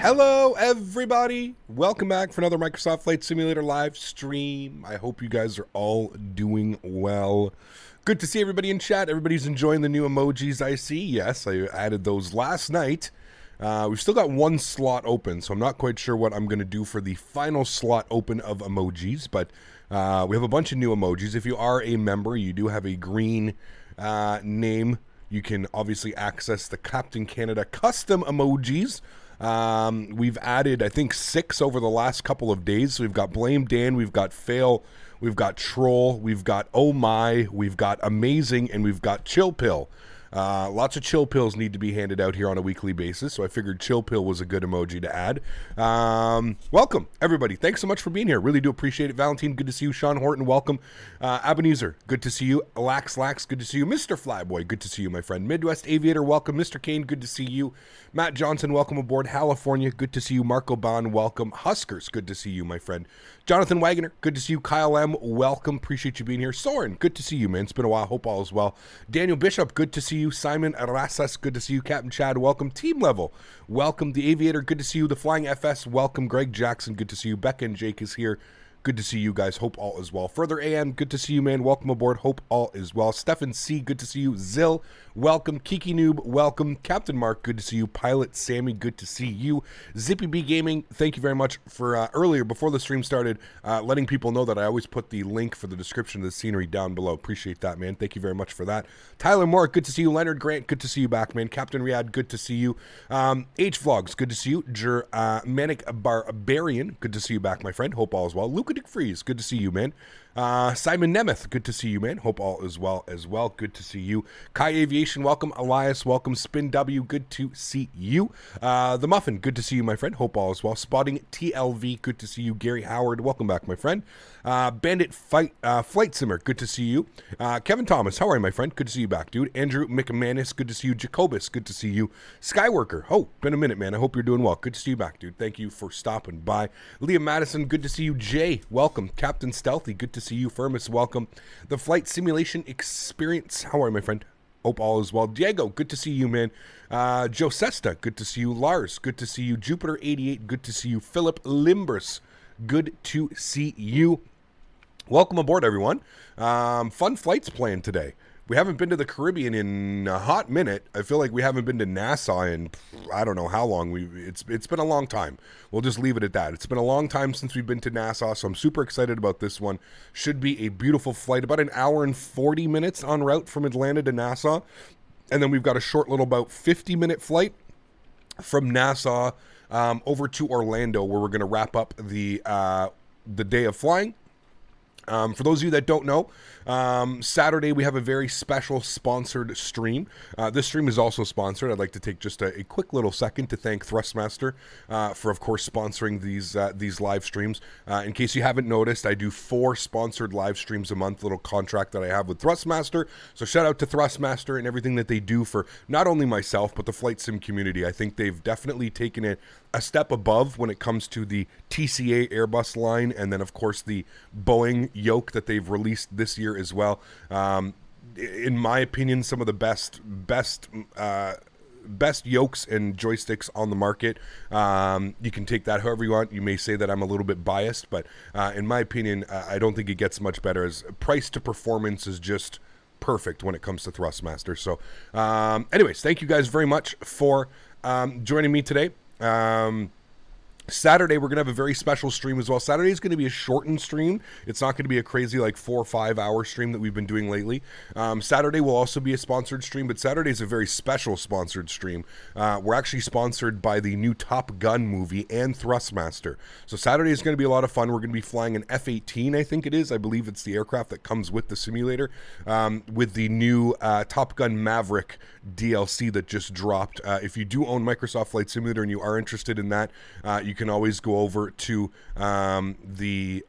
Hello, everybody. Welcome back for another Microsoft Flight Simulator live stream. I hope you guys are all doing well. Good to see everybody in chat. Everybody's enjoying the new emojis I see. Yes, I added those last night. We've still got one slot open, so I'm not quite sure what I'm going to do for the final slot open of emojis, but we have a bunch of new emojis. If you are a member, you do have a green name. You can obviously access the Captain Canada custom emojis. We've added, I think, 6 over the last couple of days. So we've got Blame Dan, we've got Fail, we've got Troll, we've got Oh My, we've got Amazing, and we've got Chill Pill. Lots of chill pills need to be handed out here on a weekly basis, so I figured chill pill was a good emoji to add. Welcome, everybody. Thanks so much for being here. Really do appreciate it. Valentine, good to see you. Sean Horton, welcome. Ebenezer, good to see you. Lax, good to see you. Mr. Flyboy, good to see you, my friend. Midwest Aviator, welcome. Mr. Kane, good to see you. Matt Johnson, welcome aboard. California, good to see you. Marco Bond, welcome. Huskers, good to see you, my friend. Jonathan Wagoner, good to see you. Kyle M, welcome. Appreciate you being here. Soren, good to see you, man. It's been a while. Hope all is well. Daniel Bishop, good to see you. Simon Arasas, good to see you. Captain Chad, welcome. Team Level, welcome. The Aviator, good to see you. The Flying FS, welcome. Greg Jackson, good to see you. Becca and Jake is here. Good to see you guys. Hope all is well. Further AM, good to see you, man. Welcome aboard. Hope all is well. Stefan C, good to see you. Zill, welcome. Kiki Noob, welcome. Captain Mark, good to see you. Pilot Sammy, good to see you. Zippy B Gaming, thank you very much for earlier, before the stream started, letting people know that I always put the link for the description of the scenery down below. Appreciate that, man. Thank you very much for that. Tyler Moore, good to see you. Leonard Grant, good to see you back, man. Captain Riyadh, good to see you. H Vlogs, good to see you. Manic Barbarian, good to see you back, my friend. Hope all is well. Luca DeFreeze, good to see you, man. Simon Nemeth, good to see you, man. Hope all is well as well. Good to see you. Kai Aviation, welcome. Elias, welcome. Spin W, good to see you. The Muffin, good to see you, my friend. Hope all is well. Spotting TLV, good to see you. Gary Howard, welcome back, my friend. Bandit Flight Simmer, good to see you. Kevin Thomas, how are you, my friend? Good to see you back, dude. Andrew McManus, good to see you. Jacobus, good to see you. Skyworker, oh, been a minute, man. I hope you're doing well. Good to see you back, dude. Thank you for stopping by. Liam Madison, good to see you. Jay, welcome. Captain Stealthy, good to see you. Firmus, welcome. The Flight Simulation Experience, how are you, my friend? Hope all is well. Diego, good to see you, man. Joe Sesta, good to see you. Lars, good to see you. Jupiter 88, good to see you. Philip Limbers, good to see you. Welcome aboard, everyone. Fun flights planned today. We haven't been to the Caribbean in a hot minute. I feel like we haven't been to Nassau in I don't know how long. It's been a long time. We'll just leave it at that. It's been a long time since we've been to Nassau, so I'm super excited about this one. Should be a beautiful flight, about an hour and 40 minutes en route from Atlanta to Nassau. And then we've got a short little about 50-minute flight from Nassau over to Orlando, where we're going to wrap up the day of flying. For those of you that don't know, Saturday we have a very special sponsored stream. This stream is also sponsored. I'd like to take just a quick little second to thank Thrustmaster for, of course, sponsoring these live streams. In case you haven't noticed, I do 4 sponsored live streams a month, little contract that I have with Thrustmaster. So shout out to Thrustmaster and everything that they do for not only myself, but the flight sim community. I think they've definitely taken it a step above when it comes to the TCA Airbus line, and then, of course, the Boeing yoke that they've released this year as well. In my opinion, some of the best yokes and joysticks on the market. You can take that however you want. You may say that I'm a little bit biased, but in my opinion, I don't think it gets much better. As price to performance is just perfect when it comes to Thrustmaster. So anyways, thank you guys very much for joining me today. Saturday, we're going to have a very special stream as well. Saturday is going to be a shortened stream. It's not going to be a crazy, like, 4 or 5 hour stream that we've been doing lately. Saturday will also be a sponsored stream, but Saturday is a very special sponsored stream. We're actually sponsored by the new Top Gun movie and Thrustmaster. So Saturday is going to be a lot of fun. We're going to be flying an F-18, I think it is. I believe it's the aircraft that comes with the simulator, with the new Top Gun Maverick DLC that just dropped. If you do own Microsoft Flight Simulator and you are interested in that, you can always go over to the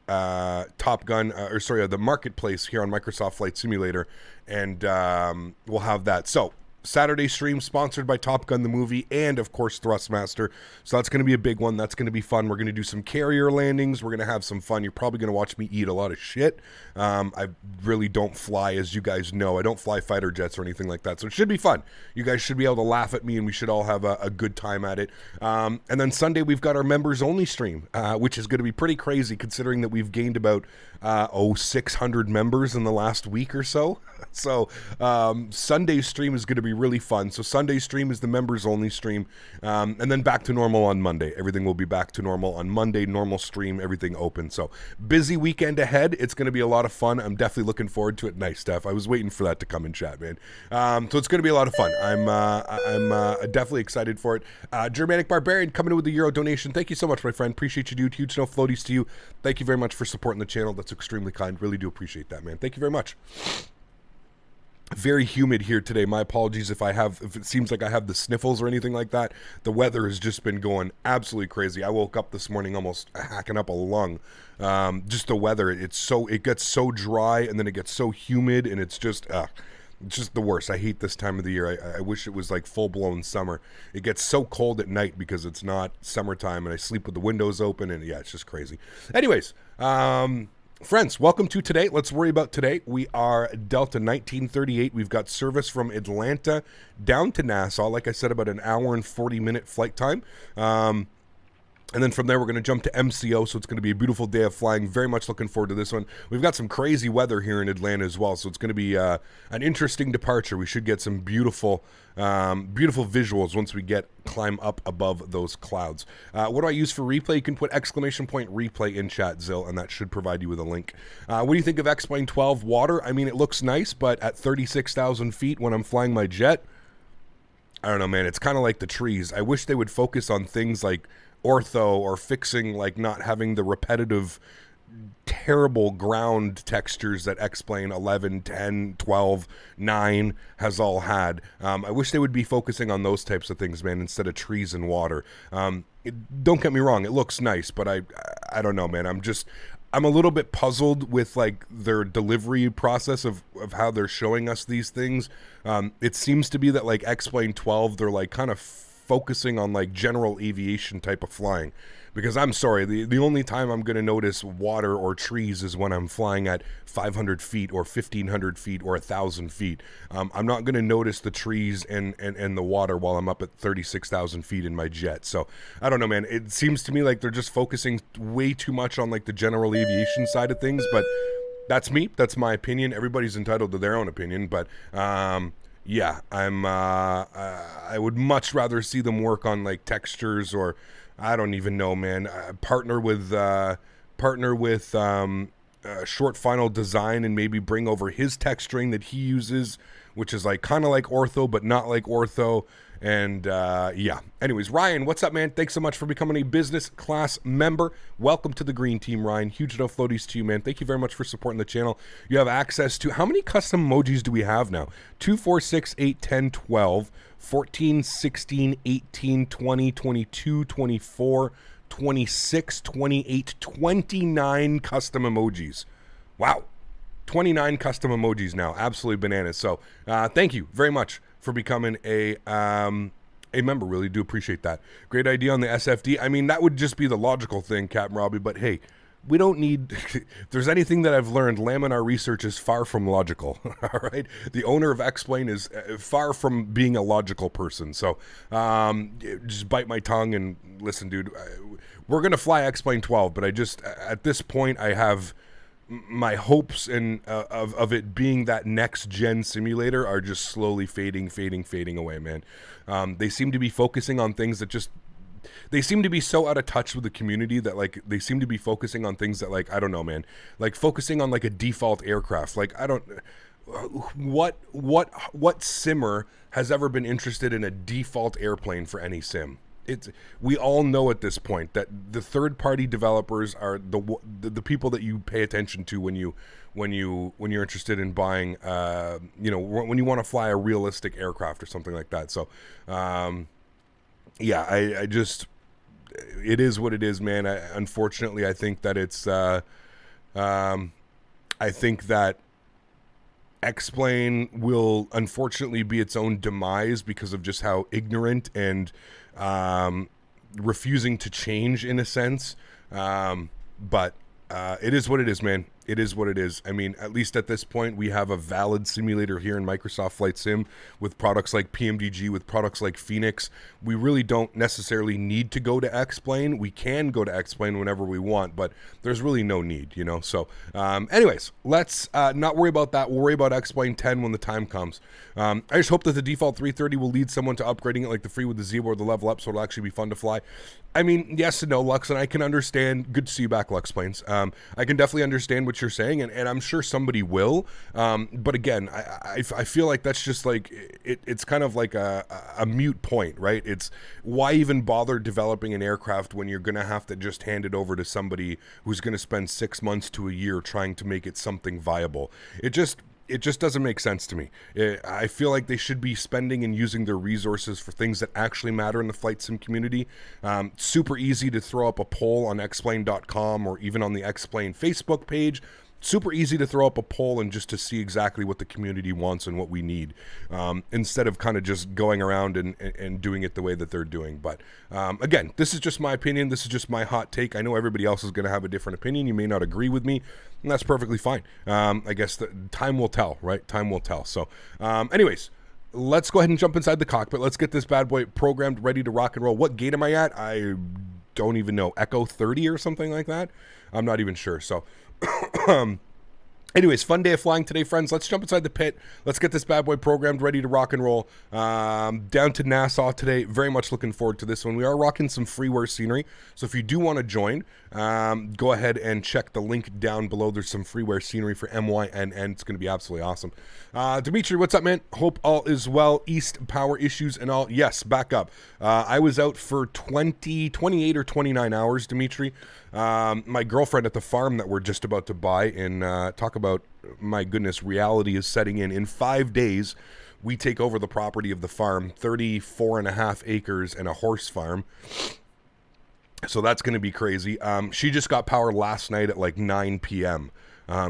Top Gun, the marketplace here on Microsoft Flight Simulator, and we'll have that. So Saturday stream sponsored by Top Gun the movie and, of course, Thrustmaster. So that's going to be a big one. That's going to be fun. We're going to do some carrier landings. We're going to have some fun. You're probably going to watch me eat a lot of shit. I really don't fly, as you guys know. I don't fly fighter jets or anything like that. So it should be fun. You guys should be able to laugh at me, and we should all have a good time at it. And then Sunday, we've got our members-only stream, which is going to be pretty crazy considering that we've gained about 600 members in the last week or so. So Sunday's stream is going to be really fun. So Sunday's stream is the members-only stream, and then back to normal on Monday. Everything will be back to normal on Monday, normal stream, everything open. So busy weekend ahead. It's going to be a lot of fun. I'm definitely looking forward to it. Nice, Steph. I was waiting for that to come in chat, man. So it's going to be a lot of fun. I'm definitely excited for it. Germanic Barbarian coming in with the Euro donation. Thank you so much, my friend. Appreciate you, dude. Huge snow floaties to you. Thank you very much for supporting the channel. That's extremely kind. Really do appreciate that, man. Thank you very much. Very humid here today. My apologies if it seems like I have the sniffles or anything like that. The weather has just been going absolutely crazy. I woke up this morning almost hacking up a lung. Just the weather. It gets so dry and then it gets so humid, and it's just the worst. I hate this time of the year. I wish it was like full-blown summer. It gets so cold at night because it's not summertime, and I sleep with the windows open, and yeah, it's just crazy. Anyways, friends, welcome to today. Let's worry about today. We are Delta 1938. We've got service from Atlanta down to Nassau. Like I said, about an hour and 40-minute flight time. And then from there, we're going to jump to MCO, so it's going to be a beautiful day of flying. Very much looking forward to this one. We've got some crazy weather here in Atlanta as well, so it's going to be an interesting departure. We should get some beautiful visuals once we climb up above those clouds. What do I use for replay? You can put ! replay in chat, Zill, and that should provide you with a link. What do you think of X-Plane 12 water? I mean, it looks nice, but at 36,000 feet when I'm flying my jet, I don't know, man. It's kind of like the trees. I wish they would focus on things like ortho or fixing, like not having the repetitive terrible ground textures that X-Plane 11, 10, 12, 9 has all had. I wish they would be focusing on those types of things, man, instead of trees and water. Don't get me wrong, it looks nice, but I don't know, man. I'm a little bit puzzled with like their delivery process of how they're showing us these things. It seems to be that like X-Plane 12, they're like kind of focusing on like general aviation type of flying, because I'm sorry, the only time I'm going to notice water or trees is when I'm flying at 500 feet or 1,500 feet or 1,000 feet. I'm not going to notice the trees and the water while I'm up at 36,000 feet in my jet. So I don't know, man. It seems to me like they're just focusing way too much on like the general aviation side of things, but that's me. That's my opinion. Everybody's entitled to their own opinion, but yeah, I would much rather see them work on like textures, or I don't even know, man. Partner with Short Final Design and maybe bring over his texturing that he uses, which is like kind of like ortho but not like ortho. And yeah, anyways, Ryan, what's up, man? Thanks so much for becoming a business class member. Welcome to the green team, Ryan. Huge enough floaties to you, man. Thank you very much for supporting the channel. You have access to, how many custom emojis do we have now? 2, 4, 6, 8, 10, 12, 14, 16, 18, 20, 22, 24, 26, 28, 29 custom emojis. Wow. 29 custom emojis now. Absolutely bananas. So thank you very much for becoming a member. Really do appreciate that. Great idea on the SFD. I mean, that would just be the logical thing, Captain Robbie, but hey, we don't need, if there's anything that I've learned, Laminar research is far from logical, all right? The owner of X-Plane is far from being a logical person, so just bite my tongue and listen, dude, we're going to fly X-Plane 12, but I just, at this point, I have my hopes and of it being that next gen simulator are just slowly fading away, man. They seem to be focusing on things that just, they seem to be so out of touch with the community that like they seem to be focusing on things that like, I don't know, man, like focusing on like a default aircraft. Like I don't, what simmer has ever been interested in a default airplane for any sim? We all know at this point that the third-party developers are the people that you pay attention to when you're interested in buying, you know, when you want to fly a realistic aircraft or something like that. So, yeah, I just, it is what it is, man. Unfortunately, I think that it's, I think that X-Plane will unfortunately be its own demise because of just how ignorant and refusing to change in a sense. But it is what it is, man. It is what it is. I mean, at least at this point, we have a valid simulator here in Microsoft Flight Sim with products like PMDG, with products like Phoenix. We really don't necessarily need to go to X-Plane. We can go to X-Plane whenever we want, but there's really no need, you know? So anyways, let's not worry about that. We'll worry about X-Plane 10 when the time comes. I just hope that the default 330 will lead someone to upgrading it like the free with the Zebra or the level up, so it'll actually be fun to fly. I mean, yes and no, Lux, and I can understand. Good to see you back, Lux Planes. I can definitely understand what you're saying, and I'm sure somebody will. But again, I feel like that's just like, it's kind of like a mute point, right? It's why even bother developing an aircraft when you're going to have to just hand it over to somebody who's going to spend 6 months to a year trying to make it something viable. It just doesn't make sense to me. I feel like they should be spending and using their resources for things that actually matter in the flight sim community. Super easy to throw up a poll on xplane.com or even on the X-Plane Facebook page. Super easy to throw up a poll and just to see exactly what the community wants and what we need, instead of kind of just going around and doing it the way that they're doing. But again, this is just my opinion. This is just my hot take. I know everybody else is going to have a different opinion. You may not agree with me, and that's perfectly fine. I guess time will tell, right? Time will tell. So anyways, let's go ahead and jump inside the cockpit. Let's get this bad boy programmed, ready to rock and roll. What gate am I at? I don't even know. Echo 30 or something like that? I'm not even sure. So anyways, fun day of flying today, friends. Let's jump inside the pit. Let's get this bad boy programmed, ready to rock and roll. Down to Nassau today. Very much looking forward to this one. We are rocking some freeware scenery, so if you do want to join, go ahead and check the link down below. There's some freeware scenery for MYNN. It's going to be absolutely awesome. Dimitri, what's up, man? Hope all is well. East power issues and all. Yes, back up. I was out for 28 or 29 hours, Dimitri. My girlfriend at the farm that we're just about to buy, and talk about, my goodness, reality is setting in. In 5 days, we take over the property of the farm, 34.5 acres and a horse farm. So that's going to be crazy. She just got power last night at like 9 p.m.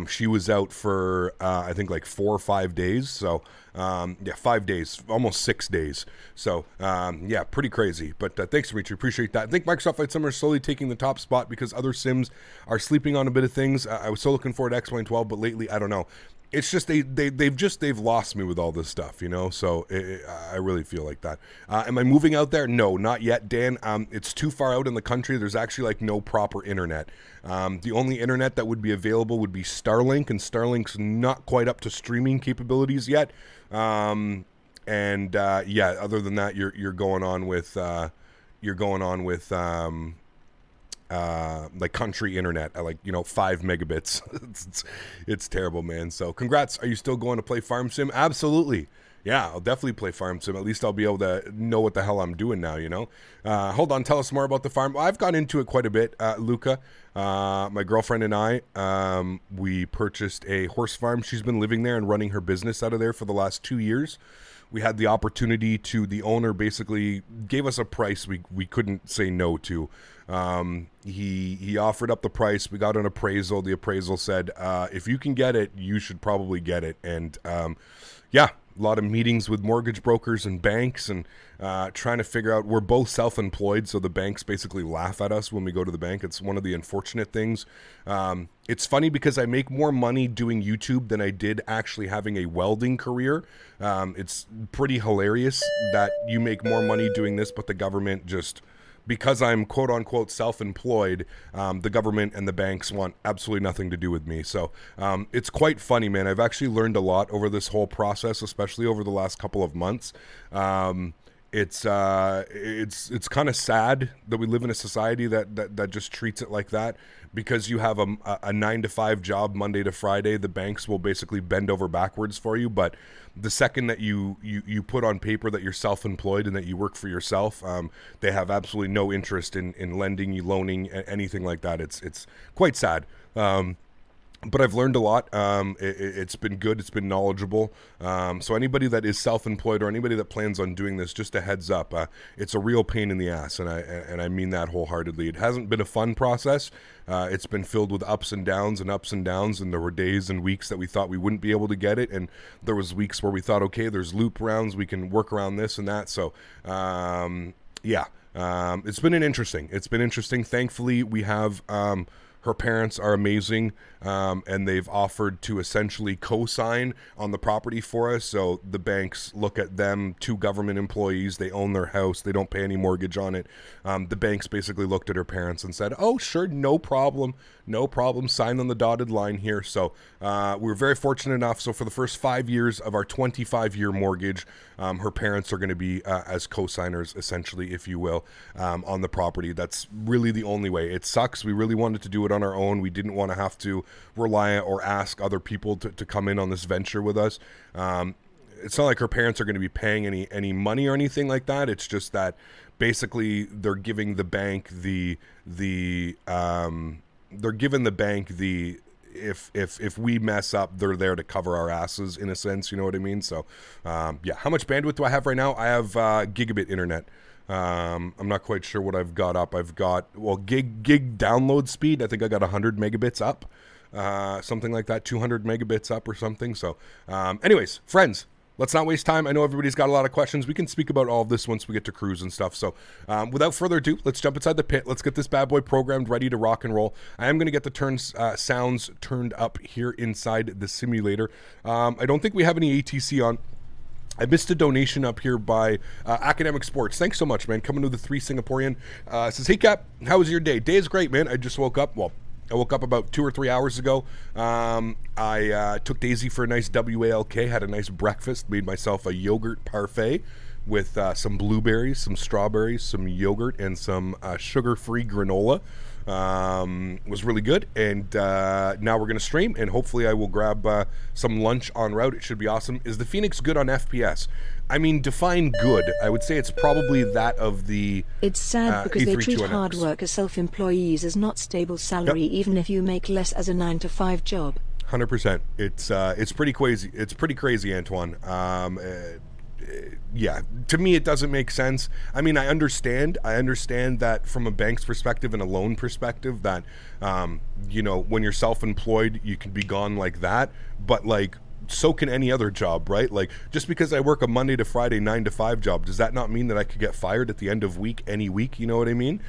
She was out for, I think, like 4 or 5 days. So, yeah, 5 days, almost 6 days. So, yeah, pretty crazy. But thanks, Dimitri. Appreciate that. I think Microsoft Flight Sim is slowly taking the top spot because other sims are sleeping on a bit of things. I was so looking forward to X-Plane 12, but lately, I don't know. It's just they've lost me with all this stuff, you know. So I really feel like that. Am I moving out there? No, not yet, Dan. It's too far out in the country. There's actually like no proper internet. The only internet that would be available would be Starlink, and Starlink's not quite up to streaming capabilities yet. Yeah, other than that, you're going on with like country internet at, like, you know, 5 megabits. It's terrible, man. So congrats. Are you still going to play Farm Sim? Absolutely. Yeah, I'll definitely play Farm Sim. At least I'll be able to know what the hell I'm doing now, you know? Hold on, tell us more about the farm. Well, I've gone into it quite a bit, Luca. My girlfriend and I, we purchased a horse farm. She's been living there and running her business out of there for the last 2 years. We had the opportunity to, the owner basically gave us a price we couldn't say no to. He offered up the price. We got an appraisal. The appraisal said, if you can get it, you should probably get it. And yeah, a lot of meetings with mortgage brokers and banks, and trying to figure out, we're both self-employed, so the banks basically laugh at us when we go to the bank. It's one of the unfortunate things. It's funny because I make more money doing YouTube than I did actually having a welding career. It's pretty hilarious that you make more money doing this, but the government just, because I'm quote unquote self-employed, the government and the banks want absolutely nothing to do with me. So it's quite funny, man. I've actually learned a lot over this whole process, especially over the last couple of months. It's kind of sad that we live in a society that just treats it like that. Because you have a 9-to-5 job Monday to Friday, the banks will basically bend over backwards for you. But the second that you put on paper that you're self-employed and that you work for yourself, they have absolutely no interest in lending you, loaning, anything like that. It's quite sad. but I've learned a lot. It's been good. It's been knowledgeable. So anybody that is self-employed or anybody that plans on doing this, just a heads up, it's a real pain in the ass, and I mean that wholeheartedly. It hasn't been a fun process. It's been filled with ups and downs, and there were days and weeks that we thought we wouldn't be able to get it, and there was weeks where we thought, okay, there's loop rounds, we can work around this and that. So yeah, it's been interesting. Thankfully, we have her parents are amazing, and they've offered to essentially co-sign on the property for us. So the banks look at them, 2 government employees, they own their house, they don't pay any mortgage on it. The banks basically looked at her parents and said, oh, sure, no problem, sign on the dotted line here. So we're very fortunate enough. So for the first 5 years of our 25-year mortgage, her parents are going to be as co-signers, essentially, if you will, on the property. That's really the only way. It sucks. We really wanted to do it on our own. We didn't want to have to rely or ask other people to come in on this venture with us. It's not like her parents are going to be paying any money or anything like that. It's just that basically they're giving the bank if we mess up, they're there to cover our asses, in a sense, you know what I mean? So yeah, how much bandwidth do I have right now? I have gigabit internet. I'm not quite sure what I've got up. I've got, well, gig download speed. I think I got 100 megabits up, something like that, 200 megabits up or something. So anyways, friends, let's not waste time. I know everybody's got a lot of questions. We can speak about all of this once we get to cruise and stuff. So without further ado, let's jump inside the pit. Let's get this bad boy programmed, ready to rock and roll. I am going to get the sounds turned up here inside the simulator. I don't think we have any ATC on. I missed a donation up here by Academic Sports. Thanks so much, man. Coming to the 3 Singaporean. Says, hey, Cap, how was your day? Day is great, man. I just woke up. Well, I woke up about 2 or 3 hours ago. I took Daisy for a nice WALK, had a nice breakfast, made myself a yogurt parfait with some blueberries, some strawberries, some yogurt, and some sugar-free granola. Was really good, and now we're going to stream, and hopefully I will grab some lunch en route. It should be awesome. Is the Phoenix good on FPS? I mean, define good. I would say it's probably that of the It's sad because they treat A32NX. hard work as self-employees as not stable salary, even if you make less as a 9-to-5 job. 100%. It's pretty crazy. It's pretty crazy, Antoine. Yeah, to me it doesn't make sense. I mean, I understand that from a bank's perspective and a loan perspective that you know, when you're self-employed you can be gone like that, but like, so can any other job, right? Like, just because I work a Monday to Friday 9-to-5 job, does that not mean that I could get fired at the end of week, any week? You know what I mean?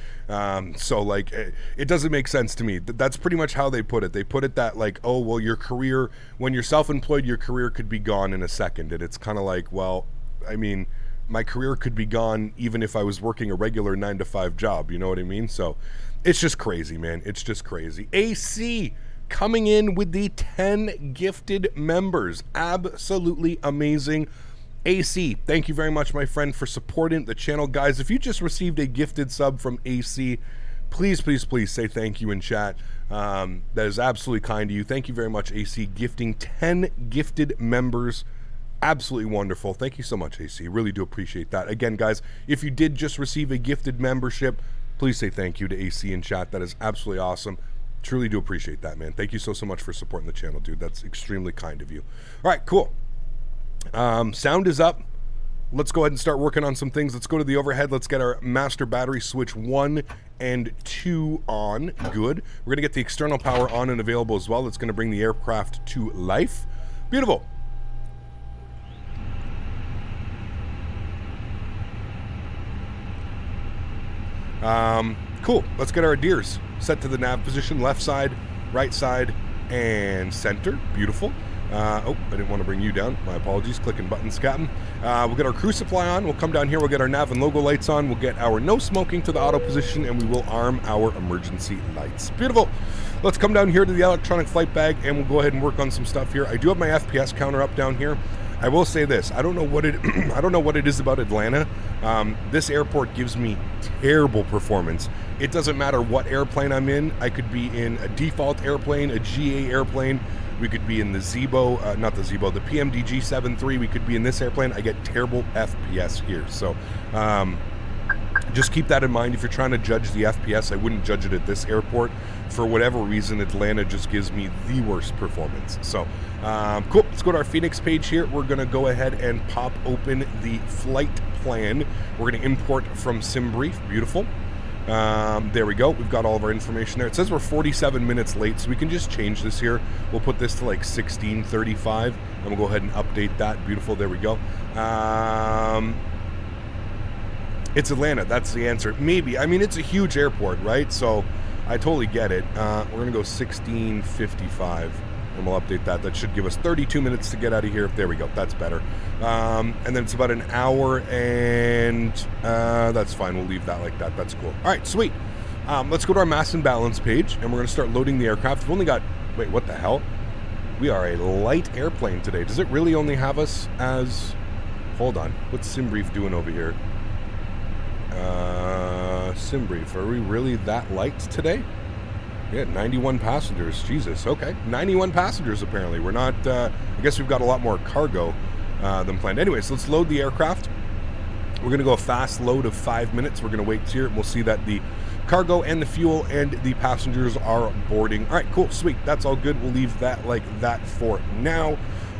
So like, it doesn't make sense to me. That's pretty much how they put it. They put it that like, oh, well, your career, when you're self-employed, your career could be gone in a second. And it's kind of like, well, I mean, my career could be gone even if I was working a regular 9-to-5 job. You know what I mean? So it's just crazy, man. It's just crazy. AC coming in with the 10 gifted members. Absolutely amazing. AC, thank you very much, my friend, for supporting the channel. Guys, if you just received a gifted sub from AC, please, please, please say thank you in chat. That is absolutely kind of you. Thank you very much, AC, gifting 10 gifted members. Absolutely wonderful. Thank you so much, AC. Really do appreciate that. Again, guys, if you did just receive a gifted membership, please say thank you to AC in chat. That is absolutely awesome. Truly do appreciate that, man. Thank you so much for supporting the channel, dude. That's extremely kind of you. All right, cool. Sound is up. Let's go ahead and start working on some things. Let's go to the overhead. Let's get our master battery switch 1 and 2 on. Good. We're going to get the external power on and available as well. It's going to bring the aircraft to life. Beautiful. Cool. Let's get our deers set to the nav position. Left side, right side, and center. Beautiful. Oh, I didn't want to bring you down. My apologies. Clicking buttons, Captain. We'll get our crew supply on. We'll come down here. We'll get our nav and logo lights on. We'll get our no smoking to the auto position, and we will arm our emergency lights. Beautiful. Let's come down here to the electronic flight bag, and we'll go ahead and work on some stuff here. I do have my FPS counter up down here. I will say this. I don't know what it is about Atlanta. This airport gives me terrible performance. It doesn't matter what airplane I'm in. I could be in a default airplane, a GA airplane. We could be in the Zebo, not the Zebo, the PMDG 73. We could be in this airplane. I get terrible FPS here. So Just keep that in mind. If you're trying to judge the FPS, I wouldn't judge it at this airport. For whatever reason, Atlanta just gives me the worst performance. So, cool. Let's go to our Phoenix page here. We're going to go ahead and pop open the flight plan. We're going to import from SimBrief. Beautiful. There we go. We've got all of our information there. It says we're 47 minutes late, so we can just change this here. We'll put this to like 16:35, and we'll go ahead and update that. Beautiful. There we go. It's Atlanta. That's the answer. Maybe. I mean, it's a huge airport, right? So I totally get it. We're going to go 16:55, and we'll update that. That should give us 32 minutes to get out of here. There we go. That's better. And then it's about an hour, and that's fine. We'll leave that like that. That's cool. All right, sweet. Let's go to our mass and balance page, and we're going to start loading the aircraft. We've only got... Wait, what the hell? We are a light airplane today. Does it really only have us as... Hold on. What's SimBrief doing over here? SimBrief, are we really that light today? Yeah, 91 passengers. Jesus, okay. 91 passengers, apparently. We're not, I guess we've got a lot more cargo than planned. Anyways, let's load the aircraft. We're going to go a fast load of 5 minutes. We're going to wait here, and we'll see that the cargo and the fuel and the passengers are boarding. All right, cool, sweet. That's all good. We'll leave that like that for now.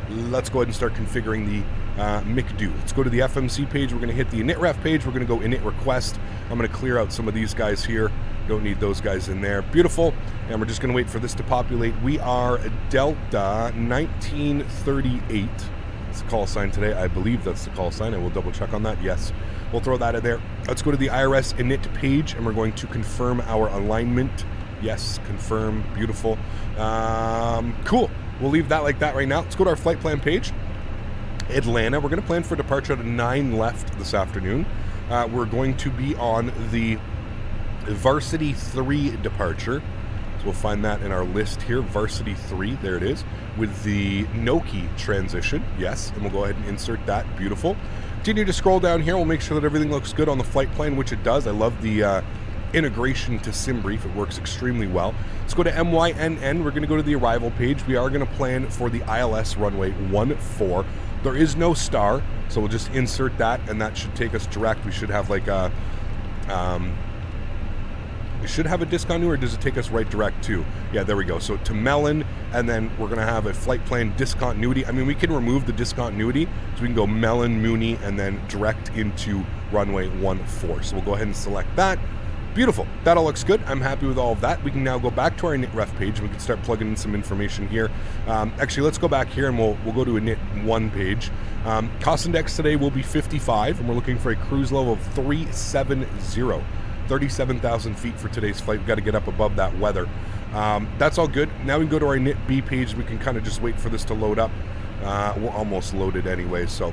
Let's go ahead and start configuring the McDo. Let's go to the FMC page. We're going to hit the initref page. We're going to go init request. I'm going to clear out some of these guys here. Don't need those guys in there. Beautiful. And we're just going to wait for this to populate. We are Delta 1938. It's the call sign today. I believe that's the call sign. I will double check on that. Yes. We'll throw that in there. Let's go to the IRS init page, and we're going to confirm our alignment. Yes, confirm. Beautiful. Cool. We'll leave that like that right now. Let's go to our flight plan page. Atlanta. We're going to plan for departure at 9 left this afternoon. We're going to be on the Varsity 3 departure. So we'll find that in our list here. Varsity 3, there it is, with the Noki transition. Yes, and we'll go ahead and insert that. Beautiful. Continue to scroll down here. We'll make sure that everything looks good on the flight plan, which it does. I love the integration to SimBrief. It works extremely well. Let's go to MYNN. We're going to go to the arrival page. We are going to plan for the ILS runway 14. There is no star, so we'll just insert that, and that should take us direct. We should have like a... we should have a discontinue, or does it take us right direct to? Yeah, there we go. So to Mellon, and then we're going to have a flight plan discontinuity. I mean, we can remove the discontinuity, so we can go Mellon, Mooney, and then direct into runway 14. So we'll go ahead and select that. Beautiful. That all looks good. I'm happy with all of that. We can now go back to our initref page, and we can start plugging in some information here. Actually, let's go back here, and we'll go to init 1 page. Cost index today will be 55, and we're looking for a cruise level of 370. 37,000 feet for today's flight. We've got to get up above that weather. That's all good. Now we can go to our init B page. We can kind of just wait for this to load up. We're almost loaded anyway, so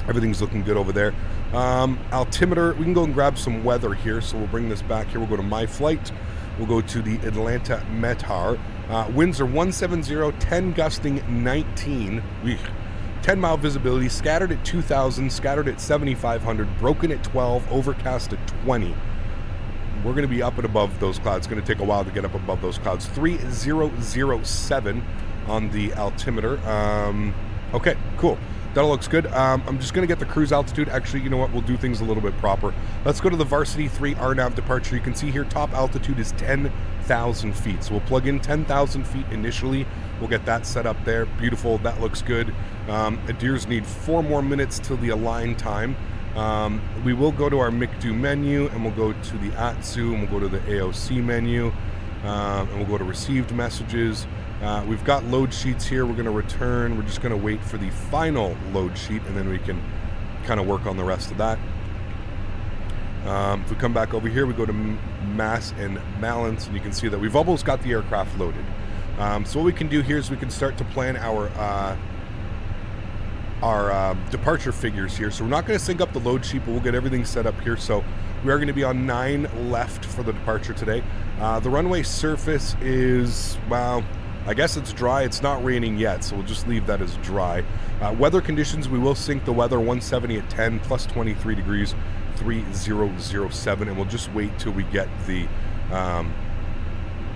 everything's looking good over there. Altimeter, we can go and grab some weather here, so we'll bring this back here. We'll go to My Flight. We'll go to the Atlanta METAR. Winds are 170, 10 gusting 19. 10-mile visibility, scattered at 2,000, scattered at 7,500, broken at 12, overcast at 20. We're going to be up and above those clouds. It's going to take a while to get up above those clouds. 3007 on the altimeter. Okay, cool. That all looks good. I'm just going to get the cruise altitude. Actually, you know what? We'll do things a little bit proper. Let's go to the Varsity 3 RNAV departure. You can see here top altitude is 10,000 feet. So we'll plug in 10,000 feet initially. We'll get that set up there. Beautiful. That looks good. Adirs need 4 more minutes till the align time. We will go to our McDo menu, and we'll go to the AtSiu, and we'll go to the AOC menu, and we'll go to received messages. We've got load sheets here. We're going to return. We're just going to wait for the final load sheet, and then we can kind of work on the rest of that. If we come back over here, we go to mass and balance, and you can see that we've almost got the aircraft loaded. So what we can do here is we can start to plan our departure figures here. So we're not going to sync up the load sheet, but we'll get everything set up here. So we are going to be on 9 left for the departure today. The runway surface is, well, I guess it's dry. It's not raining yet, so we'll just leave that as dry. Weather conditions, we will sync the weather 170 at 10, plus 23 degrees, 3007, and we'll just wait till we get the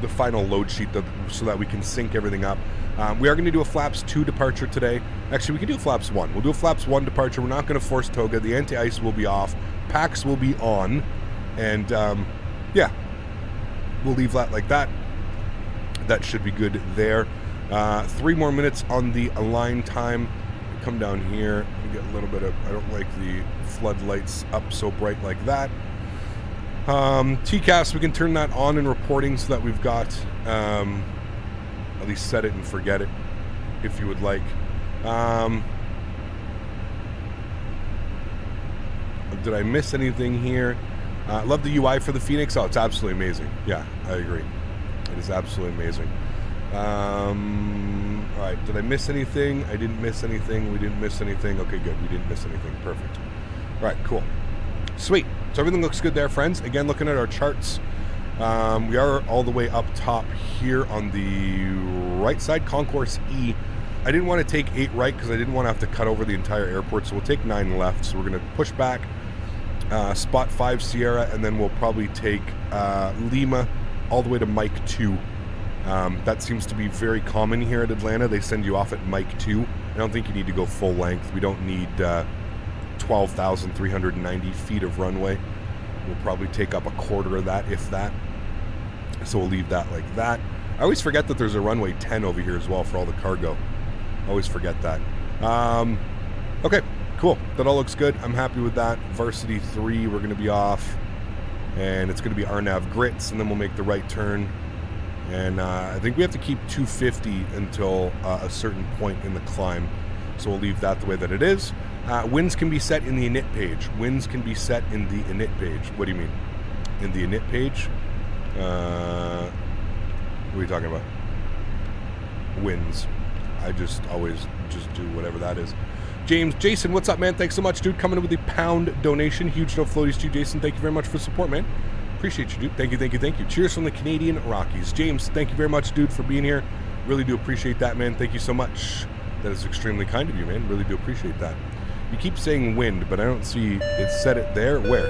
final load sheet so that we can sync everything up. We are going to do a flaps 2 departure today. Actually, we can do flaps 1. We'll do a flaps 1 departure. We're not going to force toga. The anti-ice will be off. packs will be on, and yeah, we'll leave that like that. That should be good there. 3 more minutes on the align time. Come down here and get a little bit of, I don't like the floodlights up so bright like that. TCAS, we can turn that on in reporting so that we've got, at least set it and forget it if you would like. Did I miss anything here? Love the UI for the Phoenix. Oh, it's absolutely amazing. Yeah, I agree. It is absolutely amazing. All right, did I miss anything? I didn't miss anything. We didn't miss anything. Okay, good. We didn't miss anything. Perfect. All right, cool. Sweet. So everything looks good there, friends. Again, looking at our charts, we are all the way up top here on the right side, Concourse E. I didn't want to take 8 right because I didn't want to have to cut over the entire airport, so we'll take 9 left. So we're going to push back, spot 5 Sierra, and then we'll probably take Lima all the way to Mike 2. That seems to be very common here at Atlanta. They send you off at Mike 2. I don't think you need to go full length. We don't need 12,390 feet of runway. We'll probably take up a quarter of that, if that. So we'll leave that like that. I always forget that there's a runway 10 over here as well for all the cargo. I always forget that. Okay, cool. That all looks good. I'm happy with that. Varsity 3, we're going to be off. And it's going to be RNAV grits, and then we'll make the right turn. And I think we have to keep 250 until a certain point in the climb. So we'll leave that the way that it is. Winds can be set in the init page. Winds can be set in the init page. What do you mean? In the init page? What are you talking about? Winds. I just always just do whatever that is. Jason, what's up, man? Thanks so much, dude. Coming in with the pound donation. Huge no floaties to you, Jason. Thank you very much for the support, man. Appreciate you, dude. Thank you, thank you, thank you. Cheers from the Canadian Rockies. James, thank you very much, dude, for being here. Really do appreciate that, man. Thank you so much. That is extremely kind of you, man. Really do appreciate that. You keep saying wind, but I don't see it said it there. Where?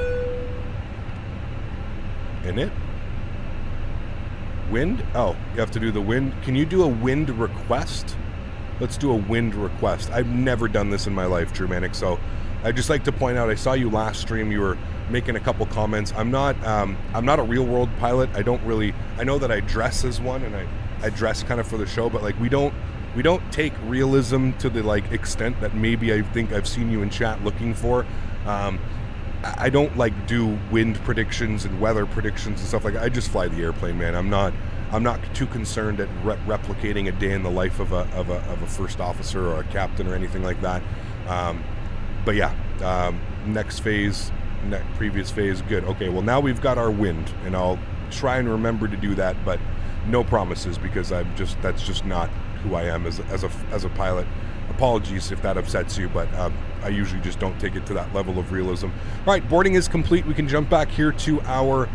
In it? Wind? Oh, you have to do the wind. Can you do a wind request? Let's do a wind request. I've never done this in my life, Germanic, so I'd just like to point out, I saw you last stream, you were making a couple comments. I'm not a real world pilot. I know that I dress as one, and I dress kind of for the show, but like we don't take realism to the like extent that maybe I think I've seen you in chat looking for. I don't like do wind predictions and weather predictions and stuff like that. I just fly the airplane, man. I'm not too concerned at replicating a day in the life of a first officer or a captain or anything like that. But yeah, next phase, previous phase, good. Okay, well now we've got our wind, and I'll try and remember to do that, but no promises because that's just not who I am as a pilot. Apologies if that upsets you, but I usually just don't take it to that level of realism. All right, boarding is complete. We can jump back here to our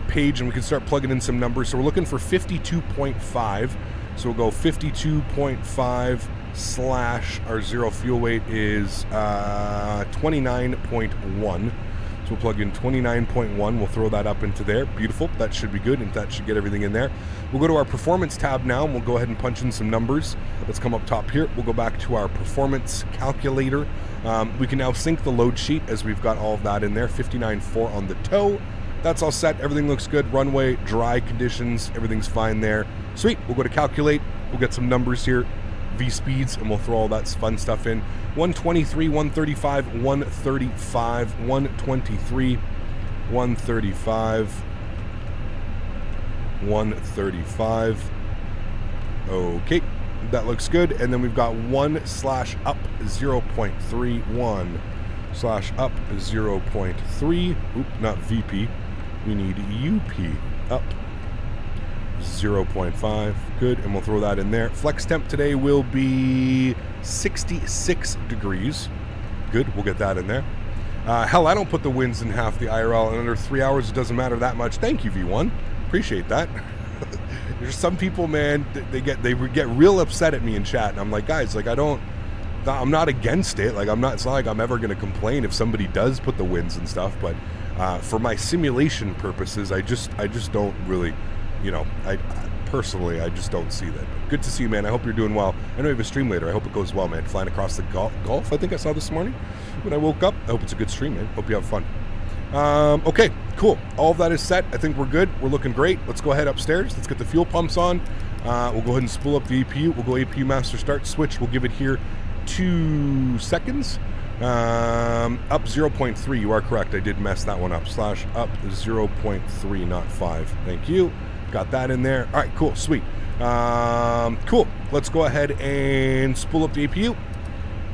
page and we can start plugging in some numbers. So we're looking for 52.5. So we'll go 52.5 / our zero fuel weight is 29.1. So we'll plug in 29.1. We'll throw that up into there. Beautiful. That should be good, and that should get everything in there. We'll go to our performance tab now, and we'll go ahead and punch in some numbers. Let's come up top here. We'll go back to our performance calculator. We can now sync the load sheet as we've got all of that in there. 59.4 on the toe. That's all set. Everything looks good. Runway, dry conditions, everything's fine there. Sweet. We'll go to calculate. We'll get some numbers here. V-speeds, and we'll throw all that fun stuff in. 123, 135, 135, 123, 135, 135. Okay, that looks good. And then we've got 1/up 0.3, 1/up 0.3. Oop, not VP. We need UP up 0.5. Good, and we'll throw that in there. Flex temp today will be 66 degrees. Good, we'll get that in there. Hell, I don't put the winds in half the IRL. In under 3 hours, it doesn't matter that much. Thank you, V1. Appreciate that. There's some people, man, they get real upset at me in chat, and I'm like, guys, like I'm not against it. Like it's not like I'm ever going to complain if somebody does put the winds and stuff, but for my simulation purposes, I just don't really, personally, I just don't see that. Good to see you, man. I hope you're doing well. I know you have a stream later. I hope it goes well, man. Flying across the Gulf, I think I saw this morning when I woke up. I hope it's a good stream, man. Hope you have fun. Okay, cool. All of that is set. I think we're good. We're looking great. Let's go ahead upstairs. Let's get the fuel pumps on. We'll go ahead and spool up the APU. We'll go APU master start switch. We'll give it here 2 seconds. Up 0.3. You are correct. I did mess that one up. Slash up 0.3, not 5. Thank you. Got that in there. All right, cool. Sweet. Cool. Let's go ahead and spool up the APU.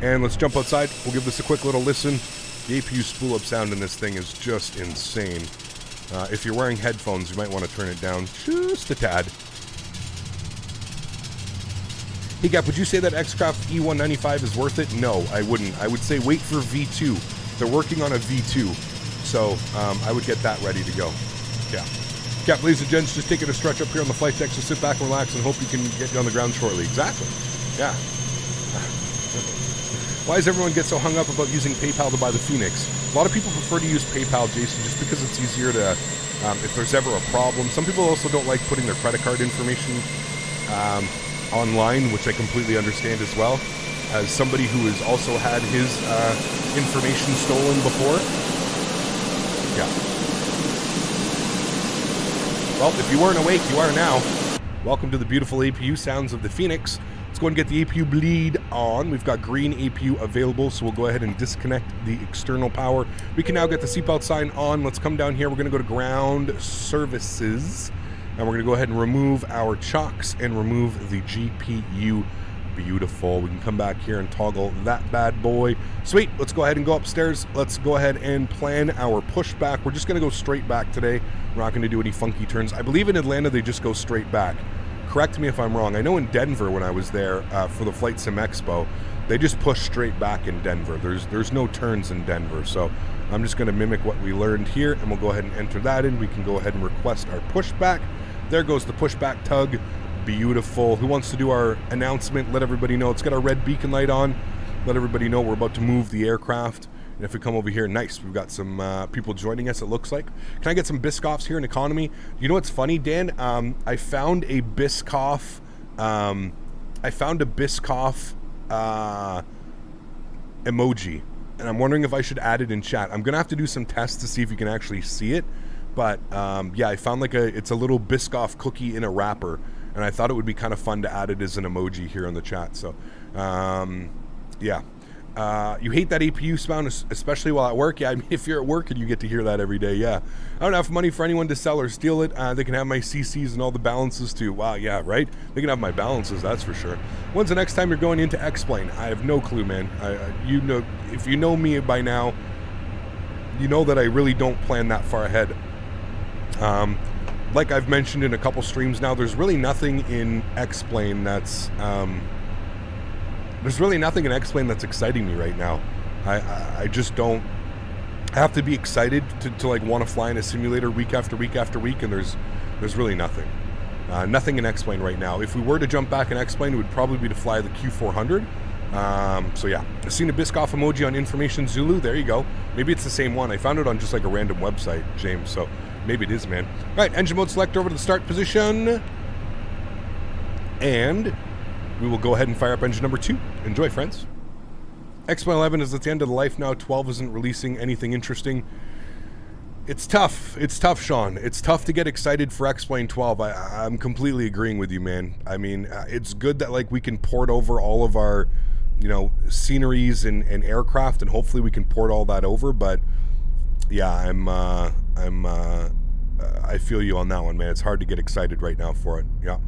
And let's jump outside. We'll give this a quick little listen. The APU spool up sound in this thing is just insane. If you're wearing headphones, you might want to turn it down just a tad. Hey Gap, would you say that X-Craft E195 is worth it? No, I wouldn't. I would say wait for V2. They're working on a V2, so I would get that ready to go. Yeah. Cap, ladies and gents, just taking a stretch up here on the flight deck, so sit back and relax and hope you can get you on the ground shortly. Exactly. Yeah. Why does everyone get so hung up about using PayPal to buy the Phoenix? A lot of people prefer to use PayPal, Jason, just because it's easier to, if there's ever a problem. Some people also don't like putting their credit card information online, which I completely understand as well. As somebody who has also had his information stolen before. Yeah. Well, if you weren't awake, you are now. Welcome to the beautiful APU sounds of the Phoenix. Let's go and get the APU bleed on. We've got green APU available, so we'll go ahead and disconnect the external power. We can now get the seatbelt sign on. Let's come down here. We're going to go to ground services. And we're going to go ahead and remove our chocks and remove the GPU. Beautiful. We can come back here and toggle that bad boy. Sweet. Let's go ahead and go upstairs. Let's go ahead and plan our pushback. We're just going to go straight back today. We're not going to do any funky turns. I believe in Atlanta they just go straight back. Correct me if I'm wrong. I know in Denver when I was there for the Flight Sim Expo, they just push straight back in Denver. There's no turns in Denver. So I'm just going to mimic what we learned here, and we'll go ahead and enter that in. We can go ahead and request our pushback. There goes the pushback tug. Beautiful. Who wants to do our announcement? Let everybody know. It's got our red beacon light on. Let everybody know we're about to move the aircraft. And if we come over here, nice. We've got some people joining us, it looks like. Can I get some Biscoffs here in economy? You know what's funny, Dan? I found a Biscoff. Emoji. And I'm wondering if I should add it in chat. I'm going to have to do some tests to see if you can actually see it. But yeah, I found it's a little Biscoff cookie in a wrapper, and I thought it would be kind of fun to add it as an emoji here in the chat. So, yeah. You hate that APU sound, especially while at work? Yeah, I mean, if you're at work and you get to hear that every day, yeah. I don't have money for anyone to sell or steal it. They can have my CCs and all the balances too. Wow, yeah, right? They can have my balances, that's for sure. When's the next time you're going into X-Plane? I have no clue, man. You know, if you know me by now, you know that I really don't plan that far ahead. Like I've mentioned in a couple streams now, there's really nothing in X-Plane that's exciting me right now. I just don't have to be excited to like want to fly in a simulator week after week after week, and there's really nothing. Nothing in X-Plane right now. If we were to jump back in X-Plane, it would probably be to fly the Q400. So yeah, I've seen a Biscoff emoji on Information Zulu. There you go. Maybe it's the same one. I found it on just like a random website, James. So maybe it is, man. All right, engine mode select over to the start position. And we will go ahead and fire up engine number 2. Enjoy, friends. X-Plane 11 is at the end of the life now. 12 isn't releasing anything interesting. It's tough. It's tough, Sean. It's tough to get excited for X-Plane 12. I'm completely agreeing with you, man. I mean, it's good that like we can port over all of our, you know, sceneries and aircraft, and hopefully we can port all that over. But yeah, I feel you on that one, man. It's hard to get excited right now for it. Yeah.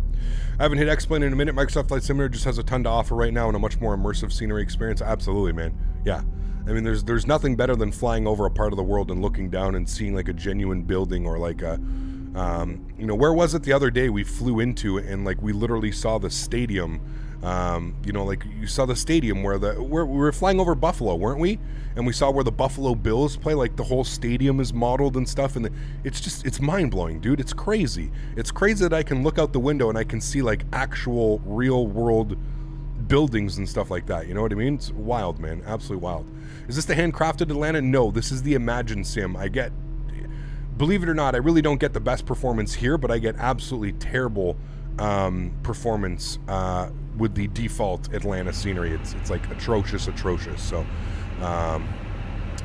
I haven't hit X-Plane in a minute. Microsoft Flight Simulator just has a ton to offer right now and a much more immersive scenery experience. Absolutely, man. Yeah. I mean, there's nothing better than flying over a part of the world and looking down and seeing like a genuine building, or like a, you know, where was it the other day we flew into and like we literally saw the stadium. You know, like you saw the stadium where we were flying over Buffalo, weren't we? And we saw where the Buffalo Bills play, like the whole stadium is modeled and stuff. And it's mind blowing, dude. It's crazy. It's crazy that I can look out the window and I can see like actual real world buildings and stuff like that. You know what I mean? It's wild, man. Absolutely wild. Is this the handcrafted Atlanta? No, this is the Imagine Sim. Believe it or not, I really don't get the best performance here, but I get absolutely terrible performance with the default Atlanta scenery. It's like atrocious. So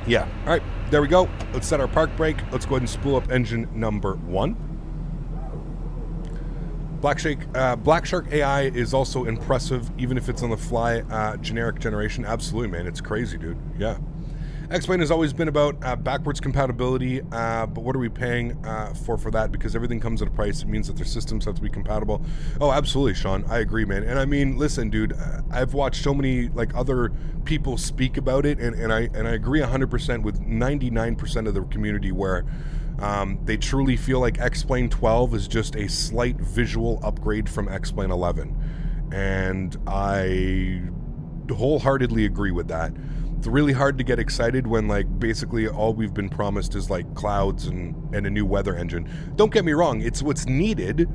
yeah. All right, there we go. Let's set our park brake. Let's go ahead and spool up engine number 1. Black Shark AI is also impressive, even if it's on the fly generic generation. Absolutely, man. It's crazy, dude. Yeah. X-Plane has always been about backwards compatibility, but what are we paying for that? Because everything comes at a price. It means that their systems have to be compatible. Oh, absolutely, Sean. I agree, man. And I mean, listen, dude, I've watched so many like other people speak about it, and I agree 100% with 99% of the community where they truly feel like X-Plane 12 is just a slight visual upgrade from X-Plane 11. And I wholeheartedly agree with that. It's really hard to get excited when like basically all we've been promised is like clouds and a new weather engine. Don't get me wrong, it's what's needed,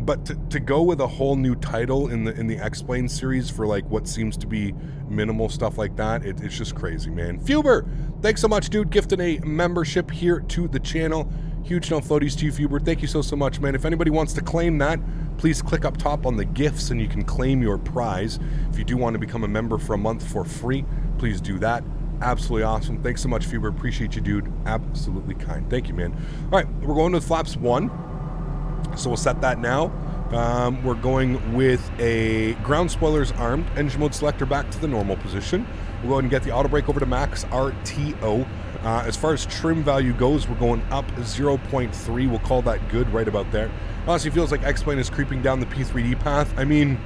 but to go with a whole new title in the X-Plane series for like what seems to be minimal stuff like that, it's just crazy, man. Fuber, thanks so much, dude, gifting a membership here to the channel. Huge no floaties to you, Fuber. Thank you so much, man. If anybody wants to claim that, please click up top on the gifts and you can claim your prize. If you do want to become a member for a month for free, please do that. Absolutely awesome. Thanks so much, Fuber. Appreciate you, dude. Absolutely kind. Thank you, man. All right, we're going with flaps 1. So we'll set that now. We're going with a ground spoilers armed, engine mode selector back to the normal position. We'll go ahead and get the auto brake over to max RTO. As far as trim value goes, we're going up 0.3. We'll call that good right about there. Honestly, feels like X-Plane is creeping down the P3D path. I mean,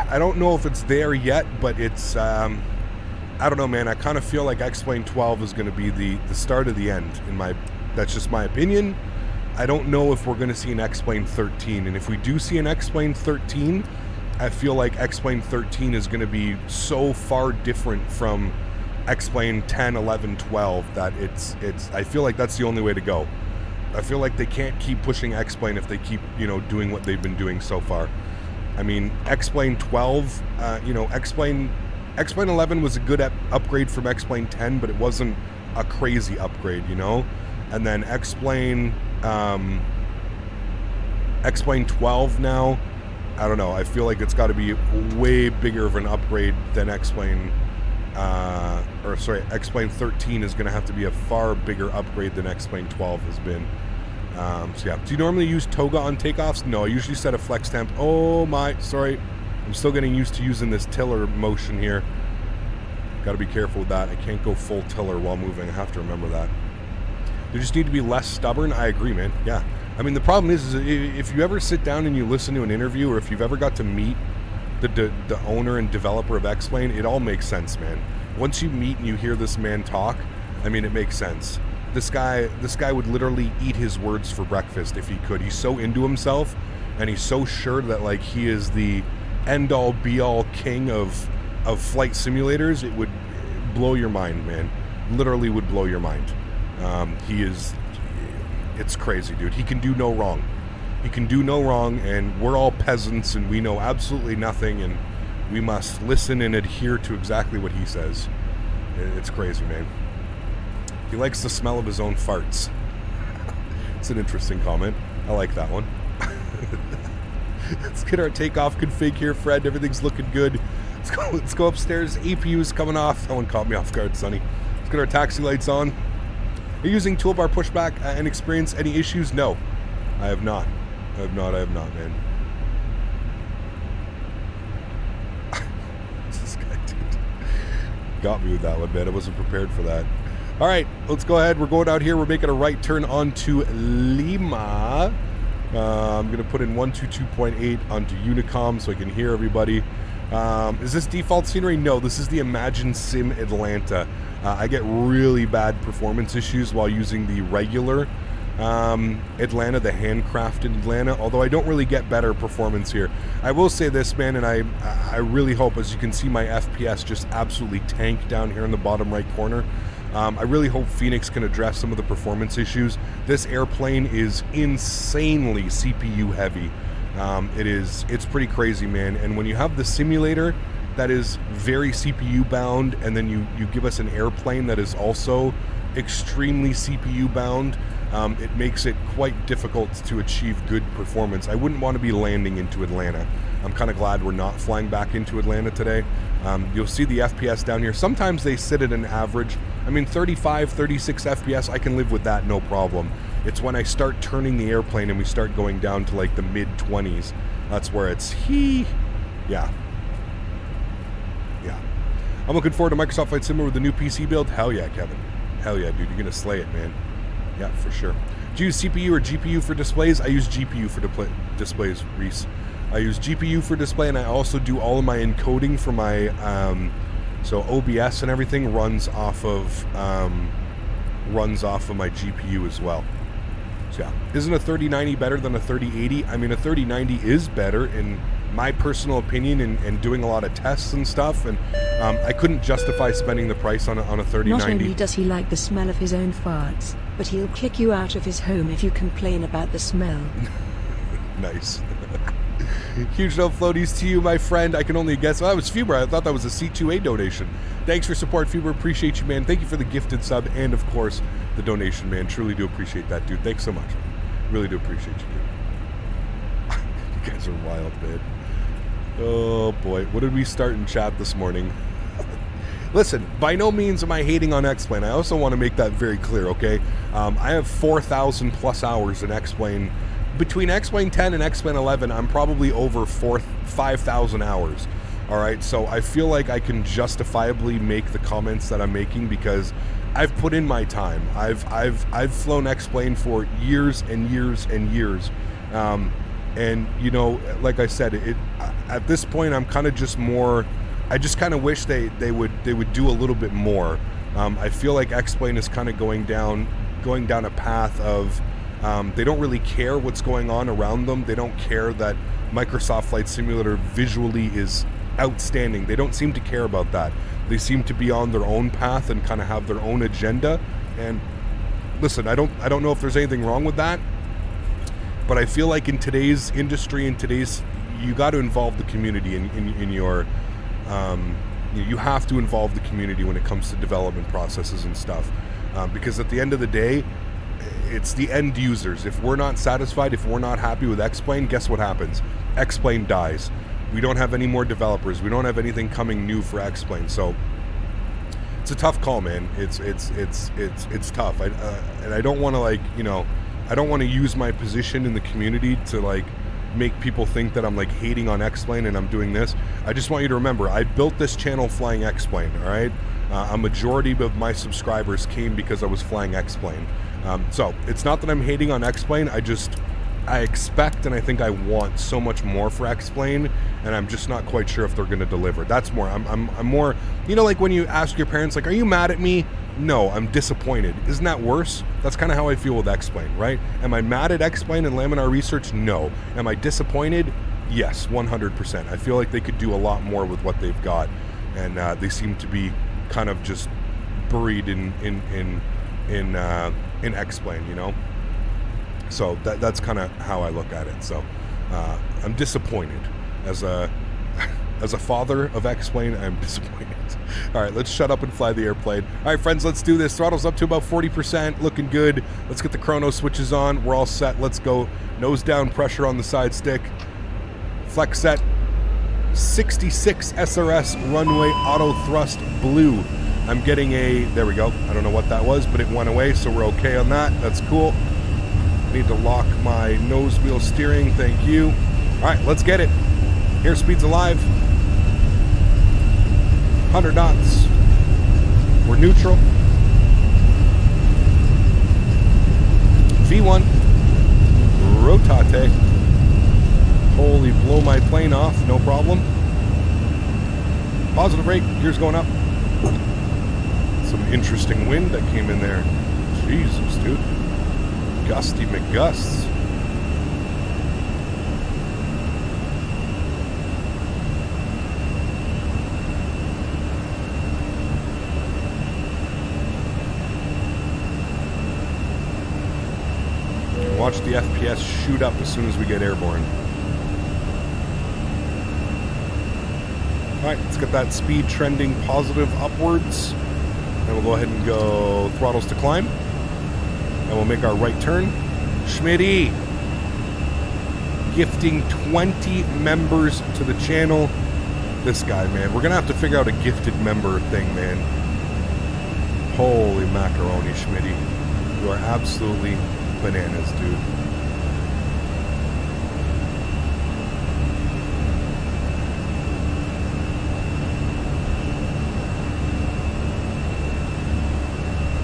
I don't know if it's there yet, but it's, I don't know, man. I kind of feel like X-Plane 12 is going to be the start of the end. That's just my opinion. I don't know if we're going to see an X-Plane 13. And if we do see an X-Plane 13, I feel like X-Plane 13 is going to be so far different from X-Plane 10, 11, 12 that I feel like that's the only way to go. I feel like they can't keep pushing X-Plane if they keep, doing what they've been doing so far. I mean, X-Plane 12, X-Plane 11 was a good upgrade from X-Plane 10, but it wasn't a crazy upgrade, And then X-Plane 12 now, I don't know. I feel like it's got to be way bigger of an upgrade than X-Plane, X-Plane 13 is going to have to be a far bigger upgrade than X-Plane 12 has been. So yeah, do you normally use toga on takeoffs? No, I usually set a flex temp. Oh my, sorry. I'm still getting used to using this tiller motion here. Got to be careful with that. I can't go full tiller while moving. I have to remember that. They just need to be less stubborn. I agree, man. Yeah. I mean, the problem is if you ever sit down and you listen to an interview, or if you've ever got to meet the owner and developer of X-Plane, it all makes sense, man. Once you meet and you hear this man talk, I mean, it makes sense. This guy would literally eat his words for breakfast if he could. He's so into himself, and he's so sure that like he is the end-all be-all king of flight simulators. It would blow your mind, man. Literally would blow your mind. It's crazy, dude. He can do no wrong. He can do no wrong, and we're all peasants, and we know absolutely nothing, and we must listen and adhere to exactly what he says. It's crazy, man. He likes the smell of his own farts. It's an interesting comment. I like that one. Let's get our takeoff config here, Fred. Everything's looking good. Let's go upstairs. APU's coming off. That one caught me off guard, Sonny. Let's get our taxi lights on. Are you using toolbar pushback and experience any issues? No, I have not. I have not, man. This guy, dude. Got me with that one, man. I wasn't prepared for that. All right, let's go ahead. We're going out here. We're making a right turn onto Lima. I'm going to put in 122.8 onto Unicom so I can hear everybody. Is this default scenery? No, this is the Imagine Sim Atlanta. I get really bad performance issues while using the regular Atlanta, the handcrafted Atlanta, although I don't really get better performance here. I will say this, man, and I really hope, as you can see, my FPS just absolutely tank down here in the bottom right corner. I really hope Phoenix can address some of the performance issues. This airplane is insanely CPU heavy. It's pretty crazy, man. And when you have the simulator that is very CPU bound, and then you give us an airplane that is also extremely CPU bound, it makes it quite difficult to achieve good performance. I wouldn't want to be landing into Atlanta. I'm kind of glad we're not flying back into Atlanta today. You'll see the FPS down here. Sometimes they sit at an average. I mean, 35, 36 FPS, I can live with that, no problem. It's when I start turning the airplane and we start going down to like the mid-20s. That's where it's yeah. I'm looking forward to Microsoft Flight Simulator with the new PC build. Hell yeah, Kevin. Hell yeah, dude. You're going to slay it, man. Yeah, for sure. Do you use CPU or GPU for displays? I use GPU for displays, Reese. I use GPU for display, and I also do all of my encoding for my... so OBS and everything runs off of my GPU as well. So yeah, isn't a 3090 better than a 3080? I mean, a 3090 is better in my personal opinion, and doing a lot of tests and stuff, and I couldn't justify spending the price on a 3090. Not only does he like the smell of his own farts, but he'll kick you out of his home if you complain about the smell. Nice. Huge no floaties to you, my friend. I can only guess. Well, that was Fuber. I thought that was a C2A donation. Thanks for support, Fuber. Appreciate you, man. Thank you for the gifted sub and, of course, the donation, man. Truly do appreciate that, dude. Thanks so much. Really do appreciate you, dude. You guys are wild, man. Oh, boy. What did we start in chat this morning? Listen, by no means am I hating on X-Plane. I also want to make that very clear, okay? I have 4,000 plus hours in X-Plane. Between X-Plane 10 and X-Plane 11, I'm probably over 5,000 hours. All right, so I feel like I can justifiably make the comments that I'm making because I've put in my time. I've flown X-Plane for years and years and years. And you know, like I said, at this point, I'm kind of just more. I just kind of wish they would do a little bit more. I feel like X-Plane is kind of going down a path of they don't really care what's going on around them. They don't care that Microsoft Flight Simulator visually is outstanding. They don't seem to care about that. They seem to be on their own path and kind of have their own agenda. And listen, I don't know if there's anything wrong with that. But I feel like in today's industry, you got to involve the community in your, you have to involve the community when it comes to development processes and stuff, because at the end of the day, it's the end users. If we're not satisfied, if we're not happy with X-Plane, guess what happens? X-Plane dies. We don't have any more developers. We don't have anything coming new for X-Plane. So it's a tough call, man. It's tough. And I don't want to I don't want to use my position in the community to make people think that I'm hating on X-Plane and I'm doing this. I just want you to remember, I built this channel flying X-Plane, all right? A majority of my subscribers came because I was flying X-Plane. So it's not that I'm hating on X-Plane. I expect and I think I want so much more for X-Plane, and I'm just not quite sure if they're going to deliver. That's more. I'm more. Like when you ask your parents, are you mad at me? No, I'm disappointed. Isn't that worse? That's kind of how I feel with X-Plane, right? Am I mad at X-Plane and Laminar Research? No. Am I disappointed? Yes, 100%. I feel like they could do a lot more with what they've got, and they seem to be kind of just buried in X-Plane, So that's kind of how I look at it. So I'm disappointed as a father of X-Plane. I'm disappointed. All right, let's shut up and fly the airplane. All right, friends, let's do this. Throttle's up to about 40%, looking good. Let's get the chrono switches on. We're all set. Let's go. Nose down, pressure on the side stick. Flex set. 66 SRS runway auto thrust blue. I'm getting there we go. I don't know what that was, but it went away, so we're okay on that. That's cool. I need to lock my nose wheel steering. Thank you. All right, let's get it. Airspeed's alive. 100 knots. We're neutral. V1. Rotate. Holy, blow my plane off. No problem. Positive rate. Gears going up. Some interesting wind that came in there. Jesus, dude. Gusty McGusts. Watch the FPS shoot up as soon as we get airborne. Alright, let's get that speed trending positive upwards. And we'll go ahead and go throttles to climb. And we'll make our right turn. Smitty gifting 20 members to the channel. This guy, man. We're going to have to figure out a gifted member thing, man. Holy macaroni, Smitty. You are absolutely bananas, dude.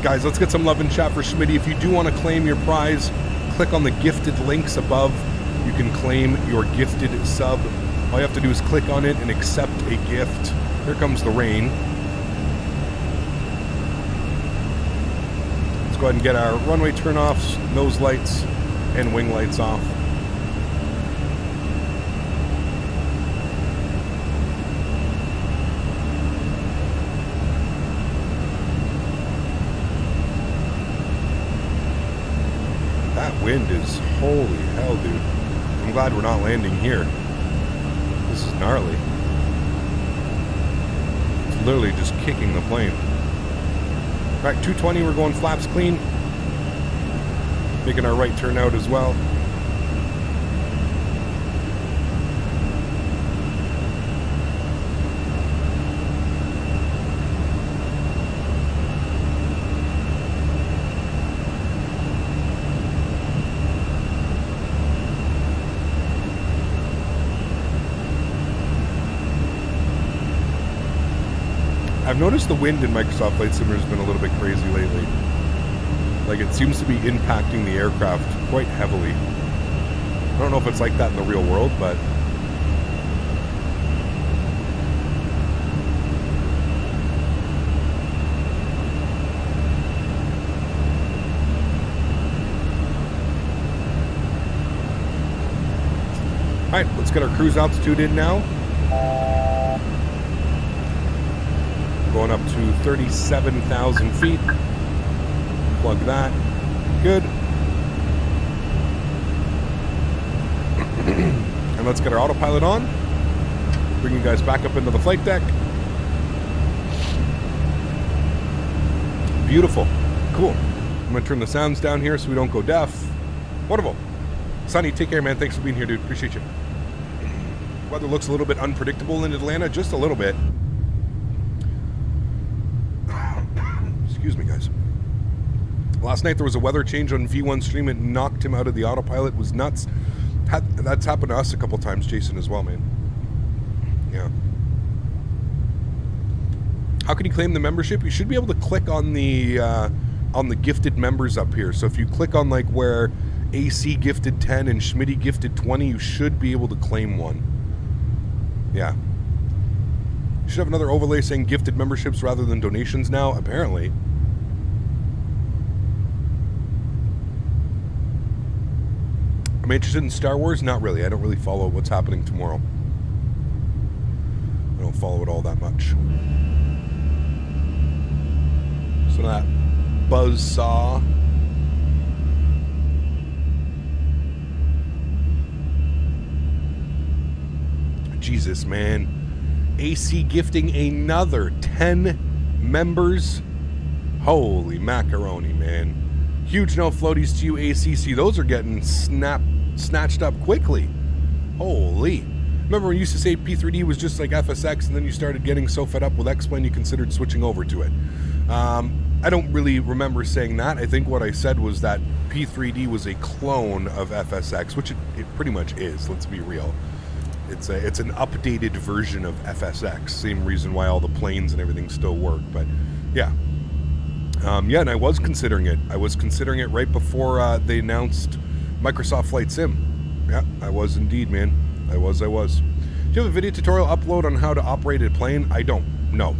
Guys, let's get some love in chat for Smitty. If you do want to claim your prize, click on the gifted links above. You can claim your gifted sub. All you have to do is click on it and accept a gift. Here comes the rain. Let's go ahead and get our runway turn-offs, nose lights, and wing lights off. Wind is holy hell, dude. I'm glad we're not landing here. This is gnarly. It's literally just kicking the plane. All right, 220, we're going flaps clean. Making our right turn out as well. I've noticed the wind in Microsoft Flight Simulator has been a little bit crazy lately. Like, it seems to be impacting the aircraft quite heavily. I don't know if it's like that in the real world, but... Alright, let's get our cruise altitude in now. Going up to 37,000 feet. Plug that. Good. And let's get our autopilot on. Bring you guys back up into the flight deck. Beautiful. Cool. I'm going to turn the sounds down here so we don't go deaf. Wonderful. Sonny, take care, man. Thanks for being here, dude. Appreciate you. Weather looks a little bit unpredictable in Atlanta. Just a little bit. Excuse me, guys. Last night there was a weather change on V1 stream. It knocked him out of the autopilot. It was nuts. That's happened to us a couple times, Jason, as well, man. Yeah. How can you claim the membership? You should be able to click on the gifted members up here. So if you click on like where AC gifted 10 and Smitty gifted 20, you should be able to claim one. Yeah. You should have another overlay saying gifted memberships rather than donations now, apparently. I'm interested in Star Wars? Not really. I don't really follow what's happening tomorrow. I don't follow it all that much. So that buzzsaw. Jesus, man. AC gifting another 10 members. Holy macaroni, man. Huge no floaties to you, ACC. Those are getting snatched up quickly. Holy. Remember when you used to say P3D was just like FSX and then you started getting so fed up with X-Plane you considered switching over to it? I don't really remember saying that. I think what I said was that P3D was a clone of FSX, which it pretty much is, let's be real. It's an updated version of FSX. Same reason why all the planes and everything still work, but yeah. Yeah, and I was considering it. I was considering it right before they announced Microsoft Flight Sim. Yeah, I was indeed, man. I was. Do you have a video tutorial upload on how to operate a plane? I don't. No.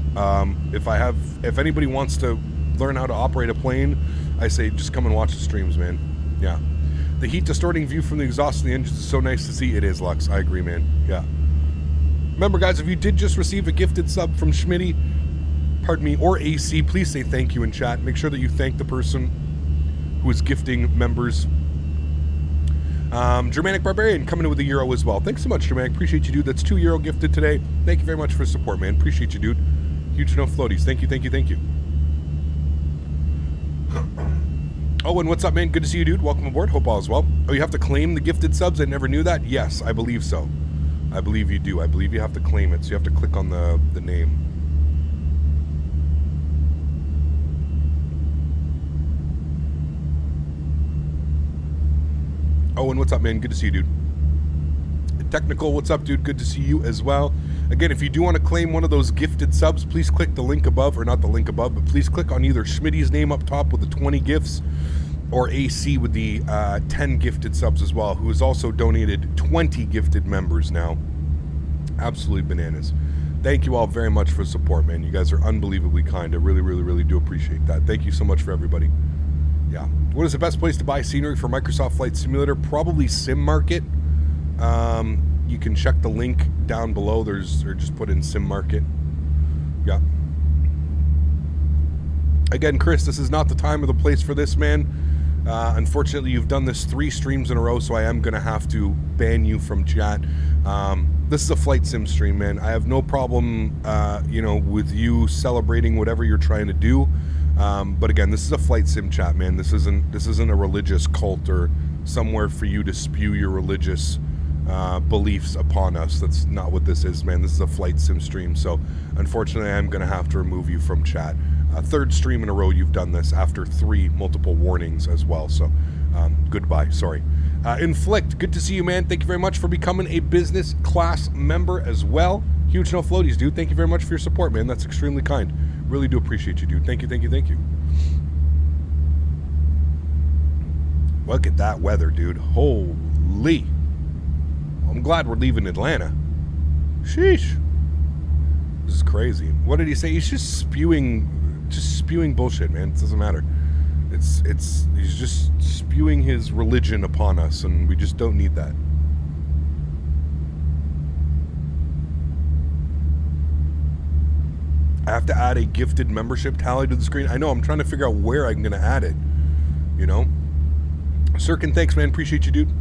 If anybody wants to learn how to operate a plane, I say just come and watch the streams, man. Yeah. The heat distorting view from the exhaust of the engines is so nice to see. It is, Lux. I agree, man. Yeah. Remember, guys, if you did just receive a gifted sub from Smitty, pardon me, or AC, please say thank you in chat. Make sure that you thank the person who is gifting members. Germanic Barbarian coming in with €1 as well. Thanks so much, Germanic. Appreciate you, dude. That's €2 gifted today. Thank you very much for support, man. Appreciate you, dude. Huge no floaties. Thank you. Oh, and what's up, man? Good to see you, dude. Welcome aboard. Hope all is well. Oh, you have to claim the gifted subs? I never knew that. Yes, I believe so. I believe you do. I believe you have to claim it, so you have to click on the name. Oh, and what's up, man? Good to see you, dude. Technical, what's up, dude? Good to see you as well. Again, if you do want to claim one of those gifted subs, please click the link above, or not the link above, but please click on either Smitty's name up top with the 20 gifts, or AC with the 10 gifted subs as well, who has also donated 20 gifted members now. Absolutely bananas. Thank you all very much for the support, man. You guys are unbelievably kind. I really, really, really do appreciate that. Thank you so much for everybody. Yeah. What is the best place to buy scenery for Microsoft Flight Simulator? Probably Sim Market. You can check the link down below. Or just put in Sim Market. Yeah. Again, Chris, this is not the time or the place for this, man. Unfortunately, you've done this 3 streams in a row, so I am going to have to ban you from chat. This is a flight sim stream, man. I have no problem, with you celebrating whatever you're trying to do. But again, this is a flight sim chat, man. This isn't a religious cult or somewhere for you to spew your religious beliefs upon us. That's not what this is, man. This is a flight sim stream, so unfortunately I'm going to have to remove you from chat. 3rd stream in a row you've done this after 3 multiple warnings as well, so goodbye, sorry. Inflict, good to see you, man. Thank you very much for becoming a business class member as well. Huge no floaties, dude. Thank you very much for your support, man. That's extremely kind. Really do appreciate you, dude. Thank you, thank you, thank you. Look at that weather, dude. Holy. I'm glad we're leaving Atlanta. Sheesh. This is crazy. What did he say? He's just spewing bullshit, man. It doesn't matter. He's just spewing his religion upon us, and we just don't need that. I have to add a gifted membership tally to the screen. I know, I'm trying to figure out where I'm going to add it. You know? Sirkin, thanks, man. Appreciate you, dude.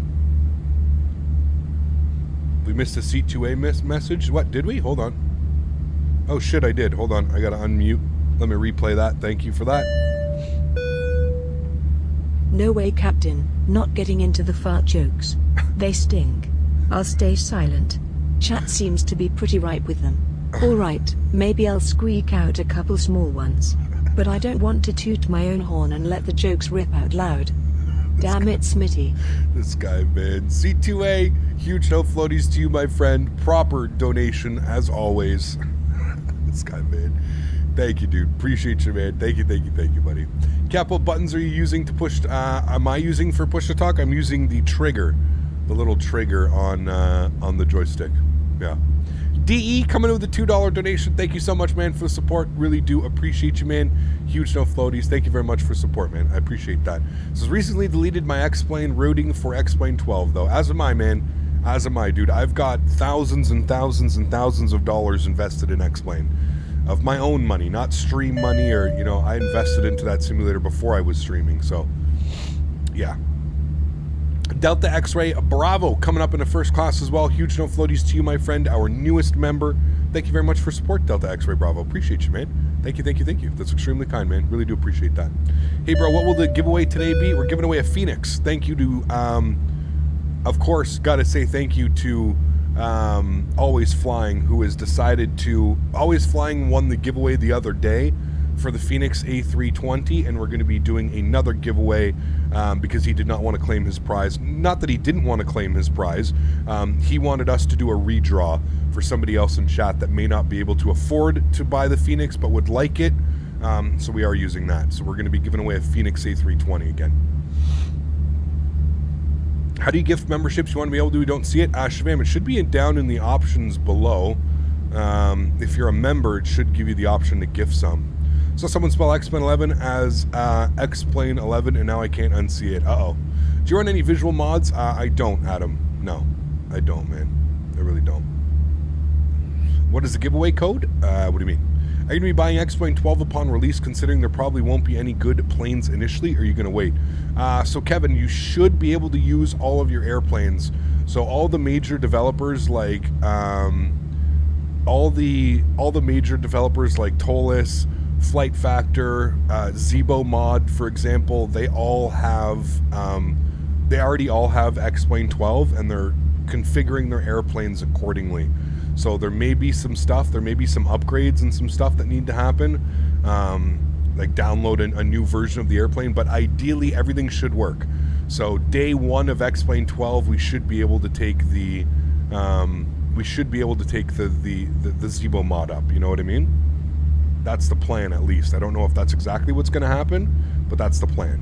We missed a C2A message. What, did we? Hold on. Oh, shit, I did. Hold on. I got to unmute. Let me replay that. Thank you for that. No way, Captain. Not getting into the fart jokes. They stink. I'll stay silent. Chat seems to be pretty ripe with them. Alright, maybe I'll squeak out a couple small ones. But I don't want to toot my own horn and let the jokes rip out loud. Damn it, Smitty. This guy, man. C2A, huge no floaties to you, my friend. Proper donation, as always. This guy, man. Thank you, dude. Appreciate you, man. Thank you, thank you, thank you, buddy. Cap, what buttons are you using to push? Am I using for push to talk? I'm using the trigger, the little trigger on the joystick. Yeah. DE coming in with a $2 donation. Thank you so much, man, for the support. Really do appreciate you, man. Huge no floaties. Thank you very much for support, man. I appreciate that. So recently deleted my X-Plane routing for X-Plane 12, though. As am I, man. As am I, dude. I've got thousands and thousands and thousands of dollars invested in X-Plane. Of my own money, not stream money, or, you know, I invested into that simulator before I was streaming, so, yeah. Delta X-Ray Bravo coming up in the first class as well. Huge no floaties to you, my friend, our newest member. Thank you very much for support, Delta X-Ray Bravo. Appreciate you, man. Thank you, thank you, thank you. That's extremely kind, man. Really do appreciate that. Hey, bro, what will the giveaway today be? We're giving away a Phoenix. Thank you to, of course, got to say thank you to AlwaysFlying, who has decided to... AlwaysFlying won the giveaway the other day for the Phoenix A320, and we're going to be doing another giveaway because he did not want to claim his prize. Not that he didn't want to claim his prize. He wanted us to do a redraw for somebody else in chat that may not be able to afford to buy the Phoenix but would like it. So we are using that. So we're going to be giving away a Phoenix A320 again. How do you gift memberships? You want to be able to, we don't see it? Shvam, it should be down in the options below. If you're a member, it should give you the option to gift some. So someone spell X-Plane 11 as X-Plane 11, and now I can't unsee it. Uh-oh. Do you run any visual mods? I don't, Adam. No, I don't, man. I really don't. What is the giveaway code? What do you mean? Are you going to be buying X-Plane 12 upon release, considering there probably won't be any good planes initially, or are you going to wait? So Kevin, you should be able to use all of your airplanes. So all the major developers like all the major developers like Tolis, Flight Factor, Zibo Mod, for example, they all have, they already all have X-Plane 12, and they're configuring their airplanes accordingly. So there may be some stuff, there may be some upgrades and some stuff that need to happen, like download a new version of the airplane, but ideally everything should work. So day one of X-Plane 12, we should be able to take the, the Zibo mod up, you know what I mean? That's the plan, at least. I don't know if that's exactly what's going to happen, but that's the plan.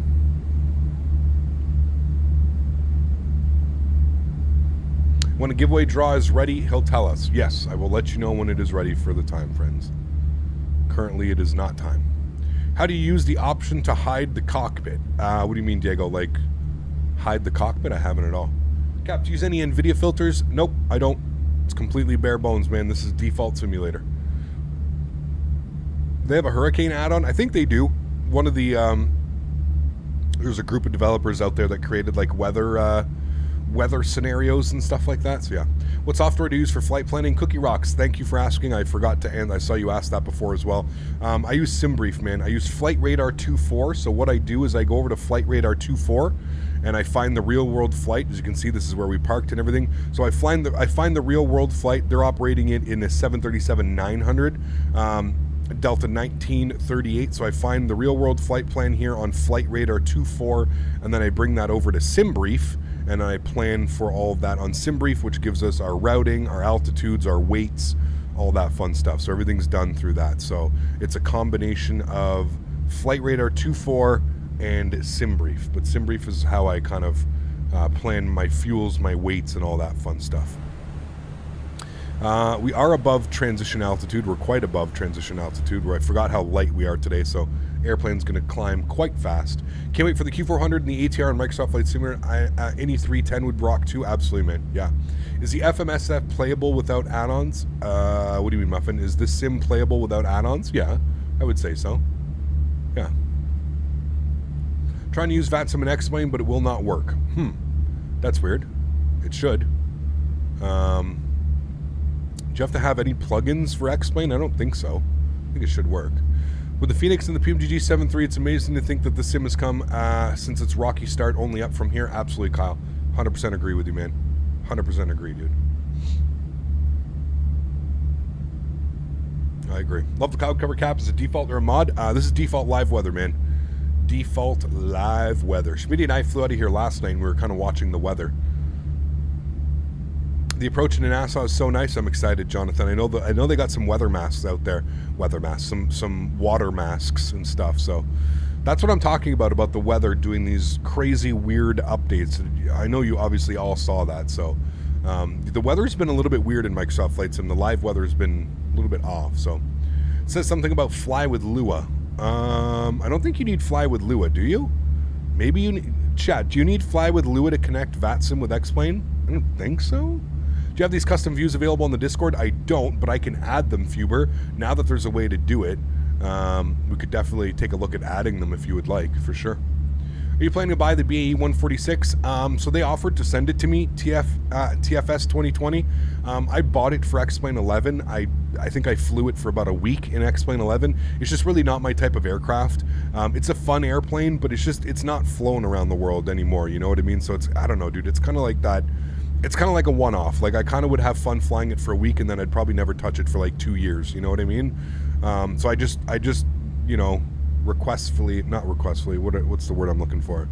When a giveaway draw is ready, he'll tell us. Yes, I will let you know when it is ready for the time, friends. Currently, it is not time. How do you use the option to hide the cockpit? What do you mean, Diego? Like, hide the cockpit? I haven't at all. Cap, do you use any NVIDIA filters? Nope, I don't. It's completely bare bones, man. This is default simulator. They have a hurricane add-on? I think they do. One of the, there's a group of developers out there that created, like, weather scenarios and stuff like that. So yeah, what software do you use for flight planning? Cookie Rocks, thank you for asking. I forgot to, and I saw you ask that before as well. I use SimBrief, man. I use Flight Radar 2.4. So what I do is I go over to Flight Radar 2.4 and I find the real world flight. As you can see, this is where we parked and everything. So I find the real world flight. They're operating it in a 737-900 Delta 1938. So I find the real world flight plan here on Flight Radar 2.4, and then I bring that over to SimBrief, and I plan for all of that on SimBrief, which gives us our routing, our altitudes, our weights, all that fun stuff. So everything's done through that. So it's a combination of Flight Radar 2.4 and SimBrief. But SimBrief is how I kind of plan my fuels, my weights, and all that fun stuff. We are above transition altitude. We're quite above transition altitude, where I forgot how light we are today, so airplane's going to climb quite fast. Can't wait for the Q400 and the ATR and Microsoft Flight Simulator. Any 310 would rock too. Absolutely, man. Yeah. Is the FMSF playable without add-ons? What do you mean, Muffin? Is this sim playable without add-ons? Yeah, I would say so. Yeah. Trying to use VATSIM and X-Plane, but it will not work. That's weird. It should. Do you have to have any plugins for X-Plane? I don't think so. I think it should work. With the Phoenix and the PMGG 7.3, it's amazing to think that the sim has come since its rocky start only up from here. Absolutely, Kyle. 100% agree with you, man. 100% agree, dude. I agree. Love the cloud cover cap. Is it default or a mod? This is default live weather, man. Default live weather. Smitty and I flew out of here last night and we were kind of watching the weather. The approach into Nassau is so nice. I'm excited, Jonathan. I know they got some weather masks out there. Weather masks, some water masks and stuff. So that's what I'm talking about the weather doing these crazy weird updates. I know you obviously all saw that. So the weather's been a little bit weird in Microsoft Flight Sim. The live weather has been a little bit off. So it says something about fly with Lua. I don't think you need fly with Lua, do you? Maybe you need, chat, do you need fly with Lua to connect VATSIM with X-Plane? I don't think so. Do you have these custom views available on the Discord? I don't, but I can add them, Fuber. Now that there's a way to do it, we could definitely take a look at adding them if you would like, for sure. Are you planning to buy the BAE 146? So they offered to send it to me, TFS 2020. I bought it for X-Plane 11. I think I flew it for about a week in X-Plane 11. It's just really not my type of aircraft. It's a fun airplane, but it's not flown around the world anymore, you know what I mean? So I don't know, dude, it's kind of like that. It's kind of like a one-off. Like, I kind of would have fun flying it for a week, and then I'd probably never touch it for like 2 years, you know what I mean? So I just, you know, what's the word I'm looking for?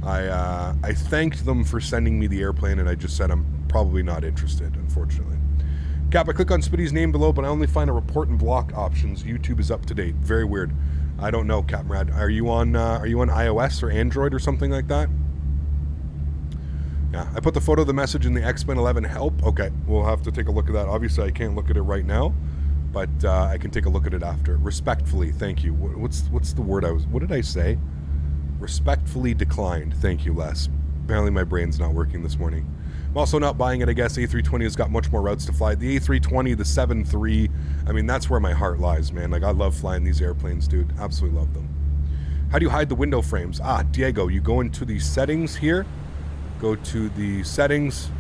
I thanked them for sending me the airplane, and I just said I'm probably not interested, unfortunately. Cap, I click on Smitty's name below, but I only find a report and block options. YouTube is up to date. Very weird. I don't know, Capmrad. Are you on iOS or Android or something like that? Yeah, I put the photo of the message in the X-Plane 11 help. Okay, we'll have to take a look at that. Obviously, I can't look at it right now, but I can take a look at it after. Respectfully, thank you. What's the word what did I say? Respectfully declined. Thank you, Les. Apparently my brain's not working this morning. I'm also not buying it, I guess. A320 has got much more routes to fly. The A320, the 7.3, I mean, that's where my heart lies, man. Like, I love flying these airplanes, dude. Absolutely love them. How do you hide the window frames? Diego, you go into the settings here. Go to the settings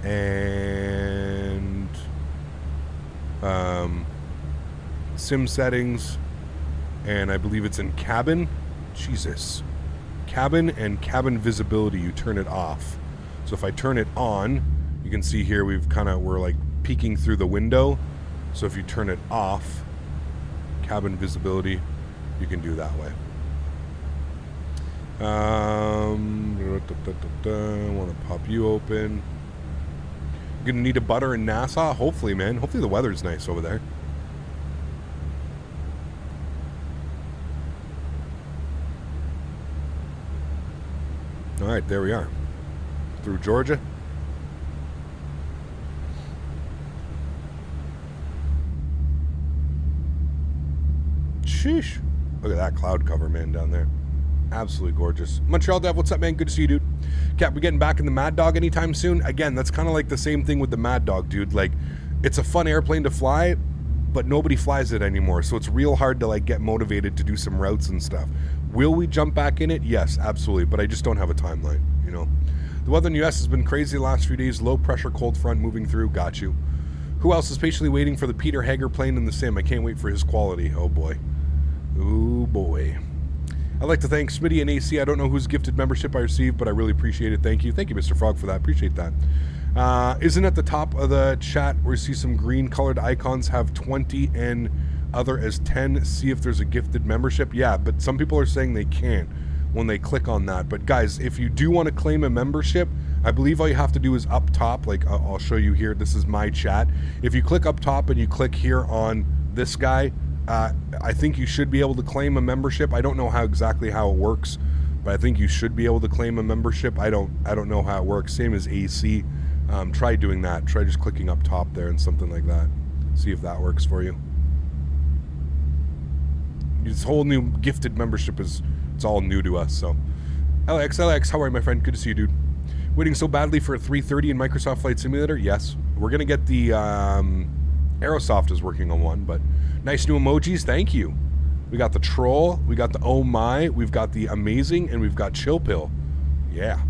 and sim settings, and I believe it's in cabin. Jesus. Cabin and cabin visibility, you turn it off. So if I turn it on, you can see here we're like peeking through the window. So if you turn it off, cabin visibility, you can do that way. I want to pop you open. You're gonna need a butter in Nassau? Hopefully, man. Hopefully the weather's nice over there. Alright, there we are. Through Georgia. Sheesh. Look at that cloud cover, man, down there. Absolutely gorgeous. Montreal Dev, what's up, man? Good to see you, dude. Cap, we getting back in the Mad Dog anytime soon? Again, that's kind of like the same thing with the Mad Dog, dude. Like, it's a fun airplane to fly, but nobody flies it anymore, so it's real hard to, like, get motivated to do some routes and stuff. Will we jump back in it? Yes, absolutely, but I just don't have a timeline, you know? The weather in the U.S. has been crazy the last few days. Low pressure cold front moving through. Got you. Who else is patiently waiting for the Peter Hager plane in the sim? I can't wait for his quality. Oh, boy. Oh, boy. I'd like to thank Smitty and AC. I don't know whose gifted membership I received, but I really appreciate it. Thank you. Thank you, Mr. Frog, for that. Appreciate that. Isn't at the top of the chat where you see some green-colored icons have 20 and other as 10? See if there's a gifted membership. Yeah, but some people are saying they can't when they click on that. But, guys, if you do want to claim a membership, I believe all you have to do is up top. Like, I'll show you here. This is my chat. If you click up top and you click here on this guy, I think you should be able to claim a membership. I don't know exactly how it works, but I think you should be able to claim a membership. I don't know how it works. Same as AC. Try doing that. Try just clicking up top there and something like that. See if that works for you. This whole new gifted membership it's all new to us. So, Alex, how are you, my friend? Good to see you, dude. Waiting so badly for a 330 in Microsoft Flight Simulator? Yes. We're gonna get the Aerosoft is working on one, but nice new emojis. Thank you. We got the troll, we got the oh my, we've got the amazing, and we've got chill pill. Yeah.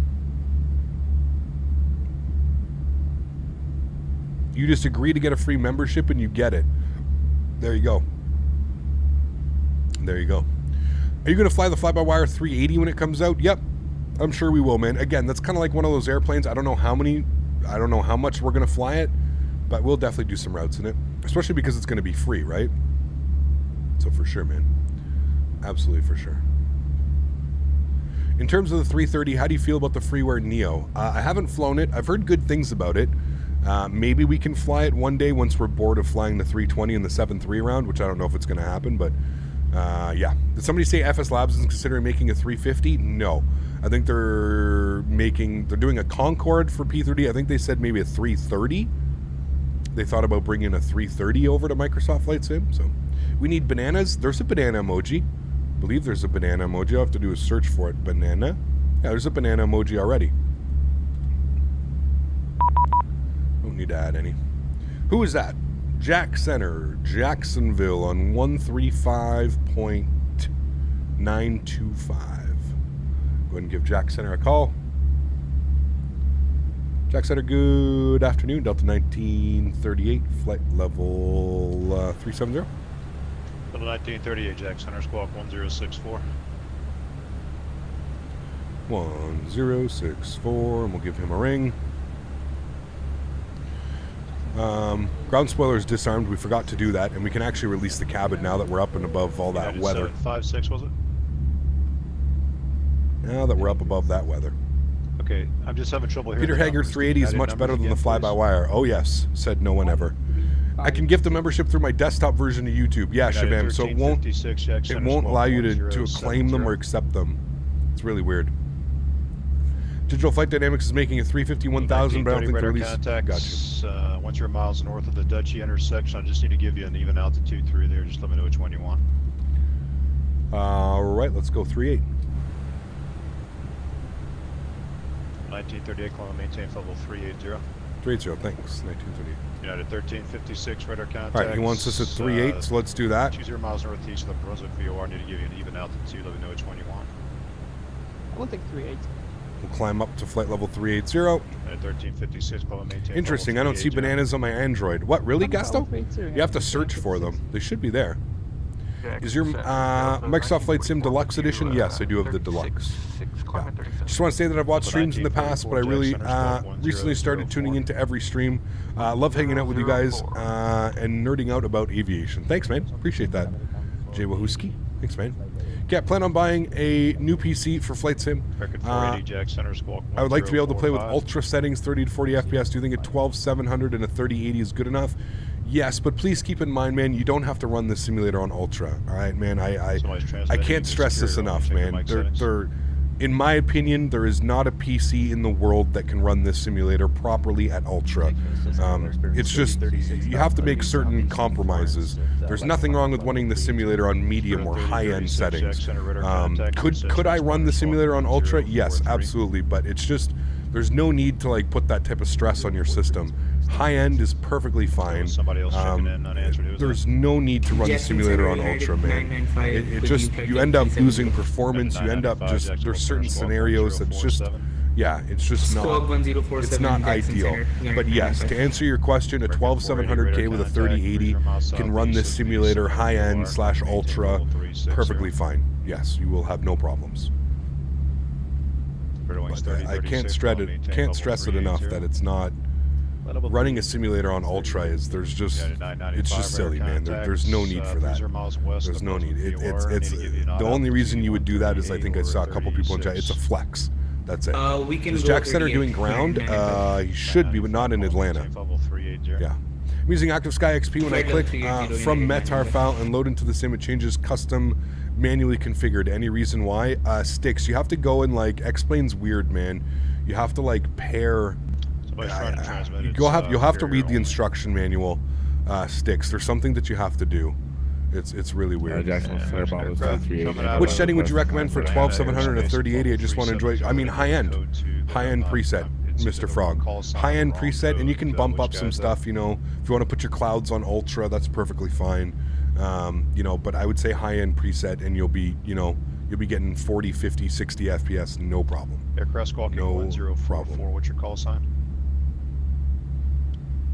You just agree to get a free membership and you get it. There you go. There you go. Are you going to fly the fly-by-wire 380 when it comes out? Yep. I'm sure we will, man. Again, that's kind of like one of those airplanes. I don't know how much we're going to fly it, but we'll definitely do some routes in it, especially because it's going to be free, right? So for sure, man. Absolutely for sure. In terms of the 330, how do you feel about the freeware Neo? I haven't flown it. I've heard good things about it. Maybe we can fly it one day once we're bored of flying the 320 and the 7.3 round, which I don't know if it's going to happen, but yeah. Did somebody say FS Labs is considering making a 350? No. I think they're doing a Concorde for P30. I think they said maybe a 330. They thought about bringing a 330 over to Microsoft Flight Sim. So we need bananas. There's a banana emoji. I believe there's a banana emoji. I'll have to do a search for it. Banana. Yeah, there's a banana emoji already. Don't need to add any. Who is that? Jack Center, Jacksonville on 135.925. Go ahead and give Jack Center a call. Jack Center, good afternoon. Delta 1938, flight level 370. Delta 1938, Jack Center, squawk 1064. 1064, and we'll give him a ring. Ground spoiler is disarmed. We forgot to do that, and we can actually release the cabin now that we're up and above all that weather. 756, was it? Now that we're up above that weather. Okay, I'm just having trouble hearing. Peter Hager 380 is much better than the fly-by-wire. Oh yes, said no one ever. I can gift a membership through my desktop version of YouTube. Yeah, Shabam. So it won't allow you to claim them or accept them. It's really weird. Digital Flight Dynamics is making a 350-1000, but I don't think the release. Gotcha. Once you're miles north of the Dutchy intersection, I just need to give you an even altitude through there. Just let me know which one you want. All right, let's go 38. 1938, climb maintain level 380. 380, thanks. 1938. United 1356, radar contact. All right, he wants us at 38, so let's do that. 20 miles northeast of the Brunswick VOR. I need to give you an even altitude. Let me know which one you want. I will take 38. We'll climb up to flight level 380. At 1356, Papa maintain. Interesting. I don't see bananas on my Android. What, really, Gusto? You have to search for them. They should be there. Is your Microsoft Flight Sim Deluxe Edition? Yes, I do have the Deluxe. Yeah. Just want to say that I've watched streams in the past, but I really recently started tuning into every stream. Love hanging out with you guys and nerding out about aviation. Thanks, man. Appreciate that. Jay Wahooski. Thanks, man. Yeah, plan on buying a new PC for Flight Sim. I would like to be able to play with ultra settings, 30 to 40 FPS. Do you think a 12700 and a 3080 is good enough? Yes, but please keep in mind, man, you don't have to run this simulator on ultra. All right, man. I can't stress this enough, man. In my opinion, there is not a PC in the world that can run this simulator properly at ultra. It's just, you have to make certain compromises. There's nothing wrong with running the simulator on medium or high-end settings. Could I run the simulator on ultra? Yes, absolutely, but it's just, there's no need to like put that type of stress on your system. High end is perfectly fine. There's no need to run the simulator on ultra, man. It just, you end up losing performance. You end up just, there's certain scenarios that's just, yeah, it's just not, it's not ideal. But yes, to answer your question, a 12700K with a 3080 can run this simulator high end / ultra perfectly fine. Yes, you will have no problems. But I can't stress it enough that it's not, running a simulator on ultra is, there's just, it's just silly, man. There's no need for that. There's no need. It's the only reason you would do that is, I think I saw a couple people in chat, it's a flex. That's it. Is Jack Center doing ground? He should be, but not in Atlanta. Yeah. I'm using Active Sky XP. When I click from Metar file and load into the sim, it changes custom manually configured. Any reason why? Sticks. You have to go and like, X-Plane's weird, man. You have to like pair. You'll have to read the instruction manual. Sticks. There's something that you have to do. It's really weird. Which setting would you recommend for 12700 and a 3080? I just want to enjoy. I mean, high end preset, Mr. Frog. High end preset, and you can bump up some stuff. You know, if you want to put your clouds on ultra, that's perfectly fine. You know, but I would say high end preset, and you'll be getting 40, 50, 60 FPS, no problem. Aircraft squawking 1044. What's your call sign?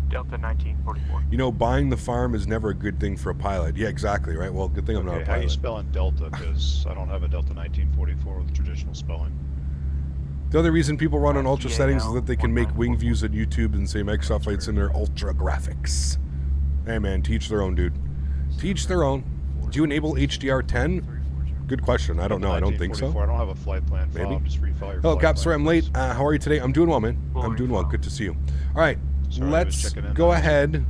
Delta 1944. You know, buying the farm is never a good thing for a pilot. Yeah, exactly, right? Well, good thing I'm not a pilot. How are you spelling Delta? Because I don't have a Delta 1944 with traditional spelling. The other reason people run on ultra settings is that they can make wing views on YouTube and say Microsoft Flight Sim their ultra graphics. Hey, man, teach their own, dude. Teach their own. Do you enable HDR10? Good question. I don't know. I don't think so. I don't have a flight plan. Maybe. Just refile your Hello, Cap. Sorry, I'm late. How are you today? I'm doing well, man. I'm doing well. Good to see you. All right. Let's go ahead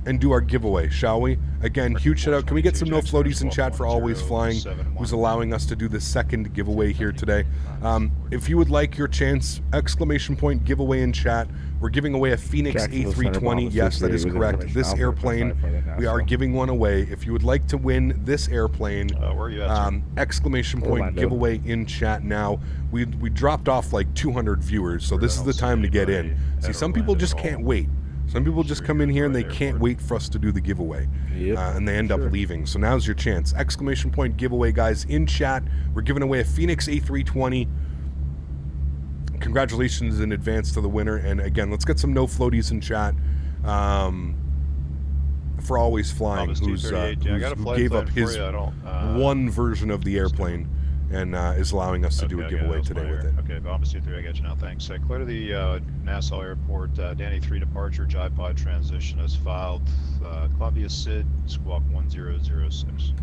and do our giveaway, shall we? Again, huge shout out. Can we get some no floaties in chat for Always Flying, who's allowing us to do the second giveaway here today? If you would like your chance, exclamation point giveaway in chat. We're giving away a Phoenix A320. Yes, that is correct. This airplane, we are giving one away. If you would like to win this airplane, exclamation point giveaway in chat now. We dropped off like 200 viewers, so this is the time to get in. See, some people just can't wait. Some people just come in here and they can't wait for us to do the giveaway, and they end up leaving. So now's your chance. Exclamation point giveaway, guys, in chat. We're giving away a Phoenix A320. Congratulations in advance to the winner. And again, let's get some no floaties in chat for Always Flying, who gave up his one version of the airplane and is allowing us to do a giveaway today with it. Okay, Bombas 23, I got you now, thanks. Clear to the Nassau Airport, Danny 3 departure, jive pod transition is filed, Columbia SID, squawk 1006.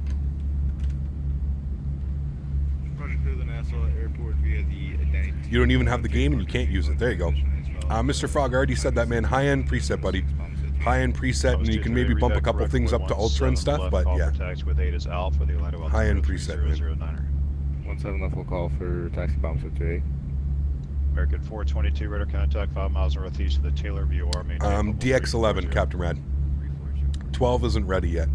Through the Nassau Airport via the Danny. You don't even have the game and you can't use it. There you go. Mr. Frog, I already said that, man. High-end preset, buddy. High-end preset, and you can maybe bump a couple things up to ultra and stuff, but yeah. High-end preset, man. 17 left will call for taxi bomb 58. American 422, radar contact 5 miles northeast of the Taylor VOR. DX11, Captain Rad. 12 isn't ready yet.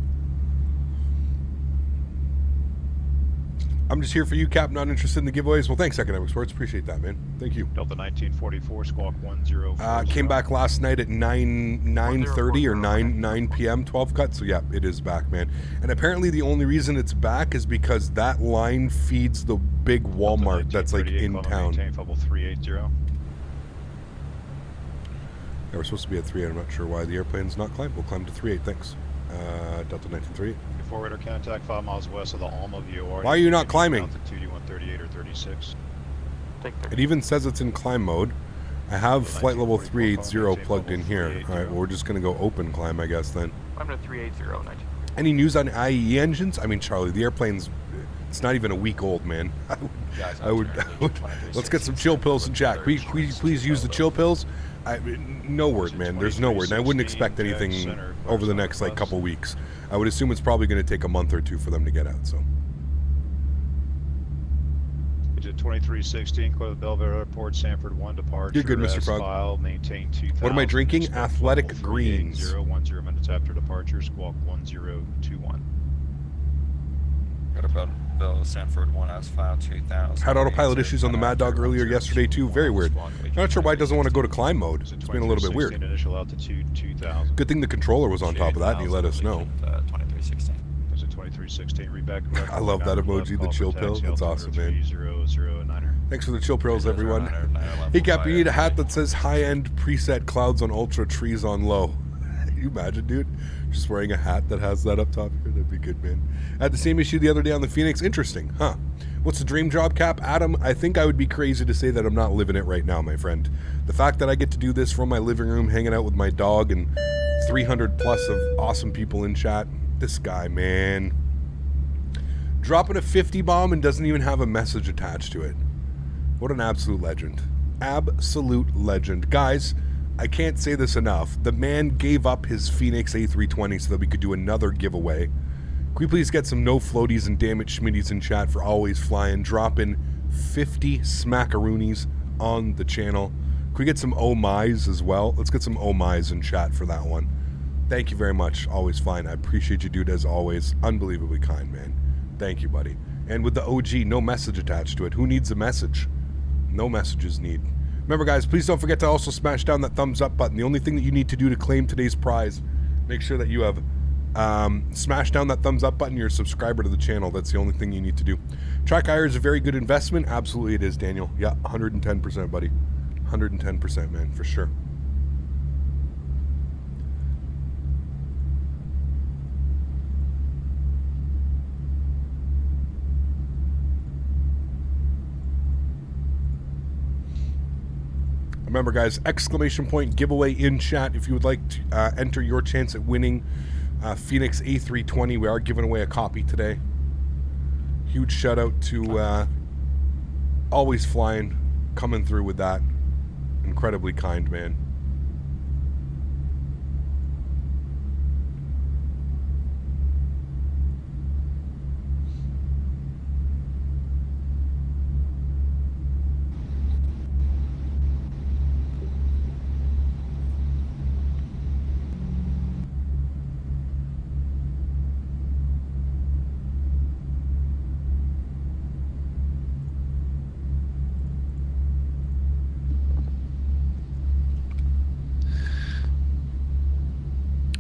I'm just here for you, Cap. Not interested in the giveaways. Well, thanks, Economic Sports. Appreciate that, man. Thank you. Delta 1944, squawk 1040. Came back last night at 9:30 or 9 p.m. 12 cut. So yeah, it is back, man. And apparently the only reason it's back is because that line feeds the big Walmart that's like in town. Maintain Fable 380. Yeah, we're supposed to be at 38. I'm not sure why the airplane's not climbed. We'll climb to 38. Thanks. Delta 1938. Forwarder contact 5 miles west of the Alma VOR. Why are you not climbing? Altitude 138 or 36. It even says it's in climb mode. I have flight level 380 plugged in here. All right, well, we're just going to go open climb, I guess, then. I'm at 380, 19. Any news on IE engines? I mean, Charlie, the airplane's, it's not even a week old, man. I would let's get some chill pills in chat. Please use the chill pills. No word, man. There's no word. And I wouldn't expect anything over the next, like, couple weeks. I would assume it's probably going to take a month or two for them to get out, so. Digit 2316, clear the Belvedere Airport, Sanford 1 departure. You're good, Mr. Frog. File, maintain 2000. What am I drinking? Athletic Greens. 010 minutes after departure, squawk 1021. Got about Bill Sanford 1S file 2000. Had autopilot issues on the Mad Dog earlier yesterday too. Very weird. I'm not sure why it doesn't want to go to climb mode. It's been a little bit weird. Initial altitude 2000. Good thing the controller was on top of that and he let us know. 2316. There's a 2316 reback. I love that emoji, the chill pills. That's awesome, man. 3009er. Thanks for the chill pills, everyone. Hey, Cap, you need a hat that says high-end preset clouds on ultra, trees on low. You imagine, dude? Just wearing a hat that has that up top here. That'd be good, man. I had the same issue the other day on the Phoenix. Interesting, huh? What's the dream job, Cap? Adam, I think I would be crazy to say that I'm not living it right now, my friend. The fact that I get to do this from my living room, hanging out with my dog, and 300 plus of awesome people in chat. This guy, man. Dropping a 50 bomb and doesn't even have a message attached to it. What an absolute legend. Absolute legend. Guys, I can't say this enough. The man gave up his Phoenix A320 so that we could do another giveaway. Can we please get some no floaties and damage Schmitties in chat for Always Flying? Drop in 50 smackaroonies on the channel. Can we get some oh my's as well? Let's get some oh my's in chat for that one. Thank you very much, Always Flying. I appreciate you, dude, as always. Unbelievably kind, man. Thank you, buddy. And with the OG, no message attached to it. Who needs a message? No messages need. Remember, guys, please don't forget to also smash down that thumbs up button. The only thing that you need to do to claim today's prize, make sure that you have smashed down that thumbs up button. You're a subscriber to the channel. That's the only thing you need to do. Track IR is a very good investment. Absolutely it is, Daniel. Yeah, 110%, buddy. 110%, man, for sure. Remember, guys, exclamation point giveaway in chat if you would like to enter your chance at winning Phoenix A320. We are giving away a copy today. Huge shout out to Always Flying coming through with that. Incredibly kind, man.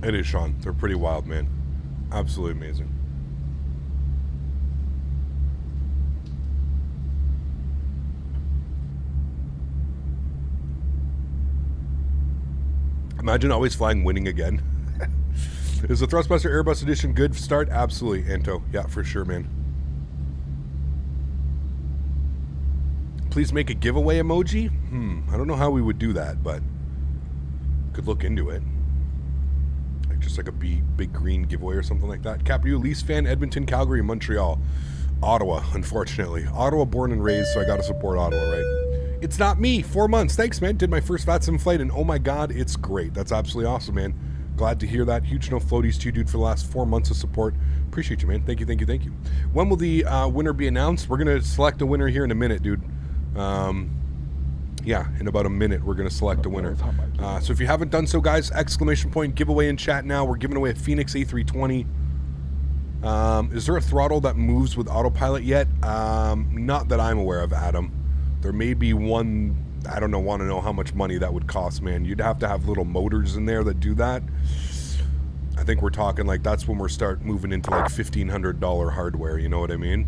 It is, Sean. They're pretty wild, man. Absolutely amazing. Imagine Always Flying winning again. Is the Thrustmaster Airbus edition good start? Absolutely, Anto. Yeah, for sure, man. Please make a giveaway emoji? I don't know how we would do that, but could look into it. Just like a big green giveaway or something like that. Cap, are you a Leafs fan? Edmonton, Calgary, Montreal? Ottawa, unfortunately. Ottawa born and raised, so I gotta support Ottawa, right? It's not me. 4 months. Thanks, man. Did my first VATSIM flight, and oh my god, it's great. That's absolutely awesome, man. Glad to hear that. Huge no floaties to you, dude, for the last 4 months of support. Appreciate you, man. Thank you, thank you, thank you. When will the winner be announced? We're gonna select a winner here in a minute, dude. Yeah, in about a minute, we're going to select a winner. So if you haven't done so, guys, exclamation point giveaway in chat now. We're giving away a Phoenix A320. Is there a throttle that moves with autopilot yet? Not that I'm aware of, Adam. There may be one. I don't know. Want to know how much money that would cost, man? You'd have to have little motors in there that do that. I think we're talking like that's when we're start moving into like $1,500 hardware. You know what I mean?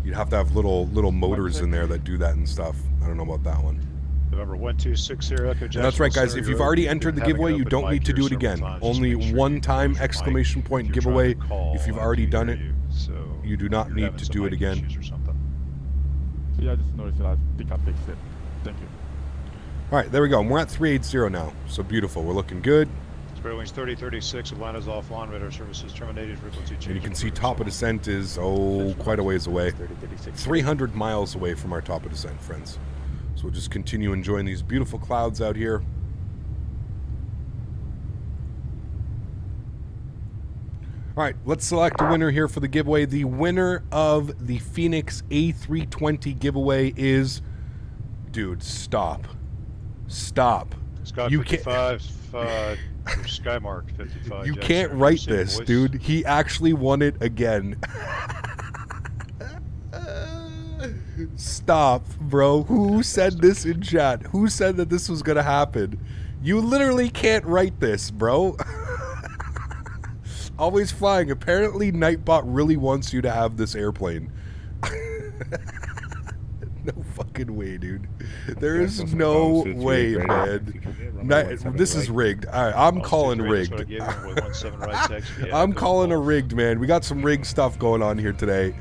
You'd have to have little motors in there that do that and stuff. I don't know about that one. November 126 Echo Jackson. That's right, guys. If you've already entered the giveaway, you don't need to do it again. Only one-time exclamation point giveaway. If you've already done it, you do not need to do it again. Yeah, I just noticed it. I think I fixed it. Thank you. All right, there we go. And we're at 380 now. So beautiful. We're looking good. Spirit Wings 3036, Atlanta's offline, radar services terminated, frequency change. And you can see top of descent is, quite a ways away. 300 miles away from our top of descent, friends. So we'll just continue enjoying these beautiful clouds out here. All right, let's select a winner here for the giveaway. The winner of the Phoenix A320 giveaway is... Dude, stop. Stop. Scott You 55, Skymark 55. You Jackson, can't write Same this, voice. dude. He actually won it again. Stop, bro. Who said this in chat? Who said that this was gonna happen? You literally can't write this, bro. Always flying. Apparently, Nightbot really wants you to have this airplane. No fucking way, dude. There is no way, man. This is rigged. All right, I'm calling rigged. I'm calling a rigged, man. We got some rigged stuff going on here today.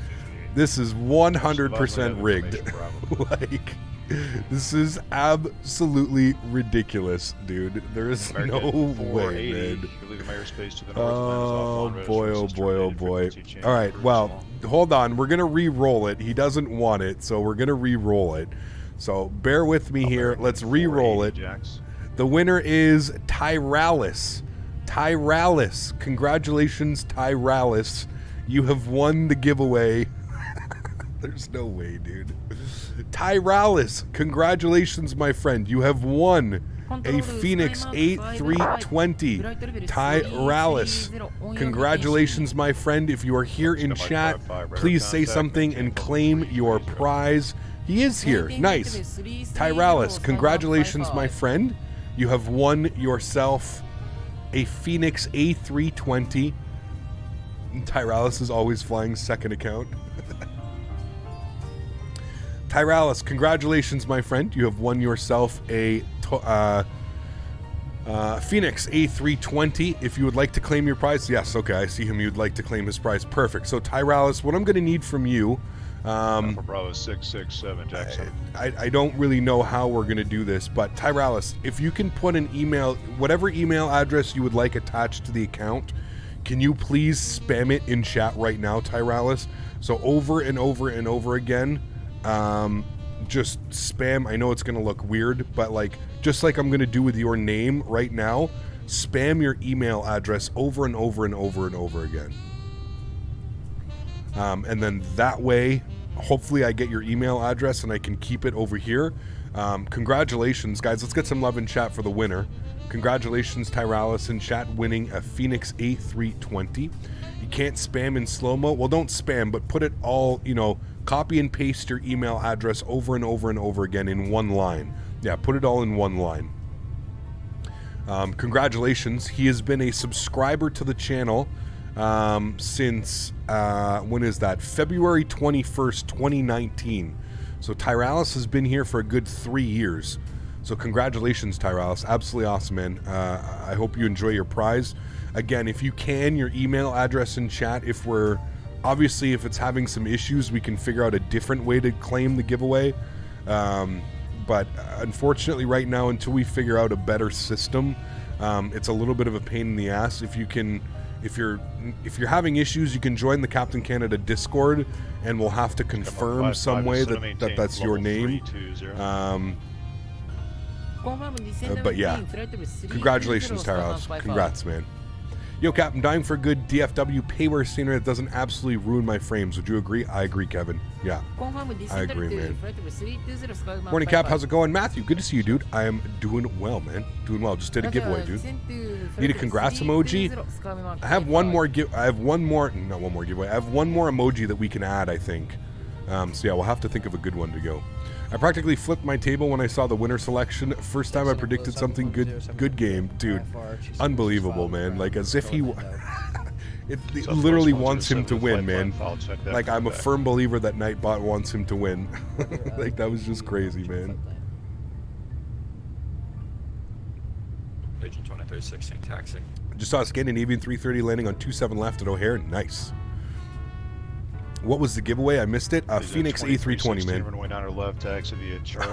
This is 100% rigged. Like, this is absolutely ridiculous, dude. There is no way, man. Oh boy, oh boy, oh boy. All right, well, hold on. We're gonna re-roll it. He doesn't want it, so we're gonna re-roll it. So bear with me here. Let's re-roll it. The winner is Tyralis. Tyralis. Congratulations, Tyralis. You have won the giveaway. There's no way, dude. Tyralis, congratulations, my friend. You have won a Phoenix A320. Tyralis, congratulations, my friend. If you are here in chat, please say something and claim your prize. He is here. Nice. Tyralis, congratulations, my friend. You have won yourself a Phoenix A320. Tyralis is always flying second account. Tyralis, congratulations, my friend. You have won yourself a Phoenix A320. If you would like to claim your prize, yes, okay, I see him. You'd like to claim his prize. Perfect. So, Tyralis, what I'm going to need from you... Bravo 667, Jackson. I don't really know how we're going to do this, but Tyralis, if you can put an email, whatever email address you would like attached to the account, can you please spam it in chat right now, Tyralis? So over and over and over again... just spam. I know it's gonna look weird, but like just like I'm gonna do with your name right now, spam your email address over and over and over and over again, and then that way hopefully I get your email address and I can keep it over here. Congratulations, guys. Let's get some love in chat for the winner. Congratulations, Tyralis, in chat, winning a Phoenix A320. You can't spam in slow-mo. Well, don't spam, but put it all, you know, copy and paste your email address over and over and over again in one line. Yeah, put it all in one line. Congratulations. He has been a subscriber to the channel since, when is that? February 21st, 2019. So Tyralis has been here for a good 3 years. So congratulations, Tyralis. Absolutely awesome, man. I hope you enjoy your prize. Again, if you can, your email address in chat. If we're... Obviously, if it's having some issues, we can figure out a different way to claim the giveaway. But unfortunately, right now, until we figure out a better system, it's a little bit of a pain in the ass. If you're having issues, you can join the Captain Canada Discord, and we'll have to confirm some way that that's your name. But yeah, congratulations, Tyralis. Congrats, man. Yo, Cap, I'm dying for a good DFW payware scenery that doesn't absolutely ruin my frames. Would you agree? I agree, Kevin. Yeah, I agree, man. Morning, Cap. How's it going? Matthew, good to see you, dude. I am doing well, man. Doing well. Just did a giveaway, dude. Need a congrats emoji? I have one more giveaway. I have one more emoji that we can add, I think. So yeah, we'll have to think of a good one to go. I practically flipped my table when I saw the winner selection. First time I predicted something good game. Dude, unbelievable, man. Like, as if he... it literally wants him to win, man. Like, I'm a firm believer that Nightbot wants him to win. Like, that was just crazy, man. Agent 2316 taxi. Just saw a Scandinavian 330 landing on 27 left at O'Hare. Nice. What was the giveaway? I missed it. Phoenix A320, man.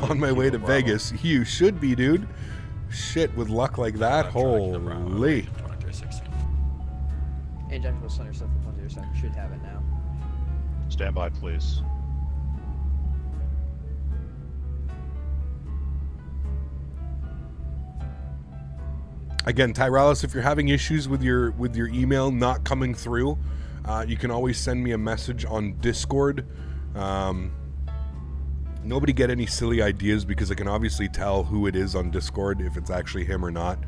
On my way to Vegas. You should be, dude. Shit, with luck like that, holy. Hey, Jacksonville Center, stuff for 107. Should have it now. Stand by, please. Again, Tyralis, if you're having issues with your email not coming through, you can always send me a message on Discord. Nobody get any silly ideas because I can obviously tell who it is on Discord if it's actually him or not.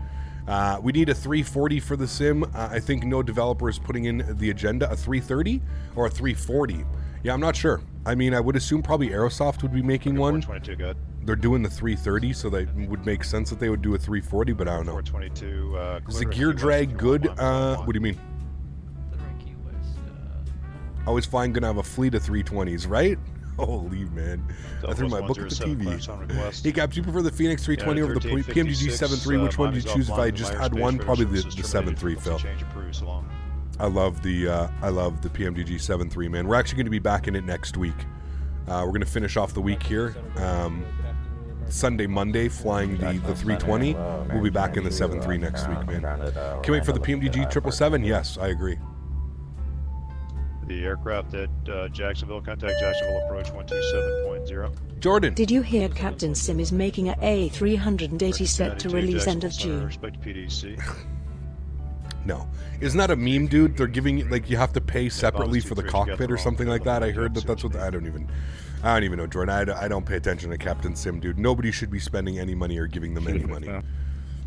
We need a 340 for the sim. I think no developer is putting in the agenda. A 330 or a 340? Yeah, I'm not sure. I mean, I would assume probably Aerosoft would be making one. 422, good. They're doing the 330, so that would make sense that they would do a 340, but I don't know. 422. Is the gear drag good? What do you mean? Always Flying gonna have a fleet of 320s, right? Holy man. I threw my book at the TV. Hey Caps, do you prefer the Phoenix 320 over the PMDG 73? Which one do you choose if I just had one? Probably the 73, Phil. I love the PMDG 73, man. We're actually going to be back in it next week. We're going to finish off the week here. Sunday, Monday, flying the 320. We'll be back in the 73 next week, man. Can't wait for the PMDG 777. Yes, I agree. The aircraft at Jacksonville, contact Jacksonville approach 127.0. Jordan. Did you hear Captain Sim is making a A380 set to release end of June? Respect PDC. No. Isn't that a meme, dude? They're giving you, like, you have to pay separately for the cockpit or something like that. I heard that's what, I don't even know, Jordan. I don't pay attention to Captain Sim, dude. Nobody should be spending any money or giving them any money.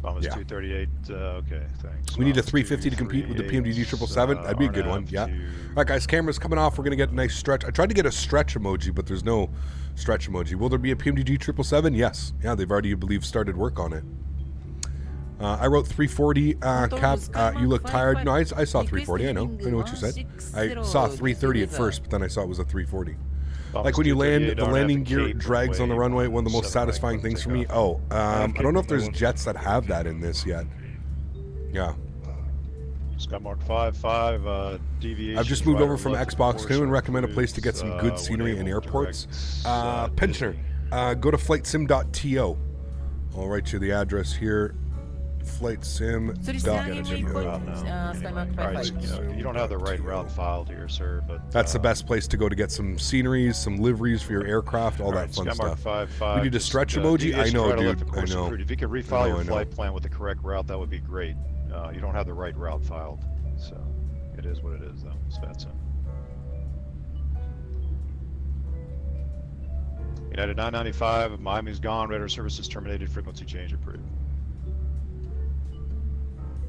Bombers 238, okay, thanks. We need a 350 to compete with the PMDG 777. That'd be a good one, yeah. All right, guys, camera's coming off. We're going to get a nice stretch. I tried to get a stretch emoji, but there's no stretch emoji. Will there be a PMDG 777? Yes. Yeah, they've already, I believe, started work on it. I wrote 340, Cap, you look tired. No, I saw 340, I know what you said. I saw 330 at first, but then I saw it was a 340. Like when you land, the landing gear drags on the runway. One of the most satisfying things for me. Oh, I don't know if there's jets that have that in this yet. Yeah. Skymark 55, deviation. I've just moved over from Xbox. Can anyone recommend a place to get some good scenery in airports? Pensioner, go to flightsim.to. I'll write you the address here. FlightSim.to. You don't have the right route filed here, sir, but that's the best place to go to get some sceneries, some liveries for your aircraft, all that fun stuff. 55, we need a stretch emoji. I know, dude. I know. If you could refile your flight plan with the correct route, that would be great. You don't have the right route filed, so it is what it is, though. It's that simple. United 995, Miami's gone. Radar services terminated. Frequency change approved.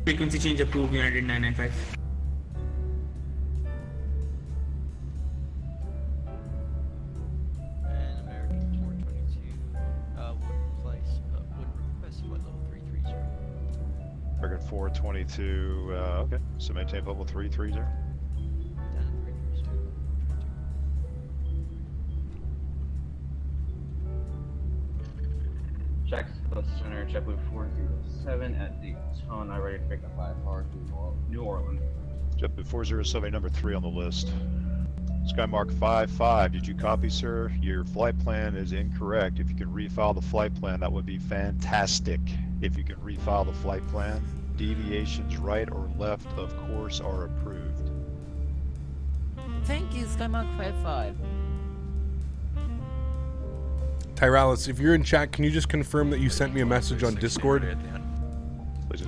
Frequency change approved, United 995. And American 422 would request what level 330? American 422, okay. So maintain level 330. Down at 330. Jacksonville Center, JetBlue 407 at Daytona, ready to pick up 5 hours to New Orleans. JetBlue 407, number 3 on the list. Skymark 55, did you copy, sir? Your flight plan is incorrect. If you can refile the flight plan, that would be fantastic. If you can refile the flight plan, deviations right or left of course are approved. Thank you, Skymark 55. Tyralis, if you're in chat, can you just confirm that you sent me a message on Discord?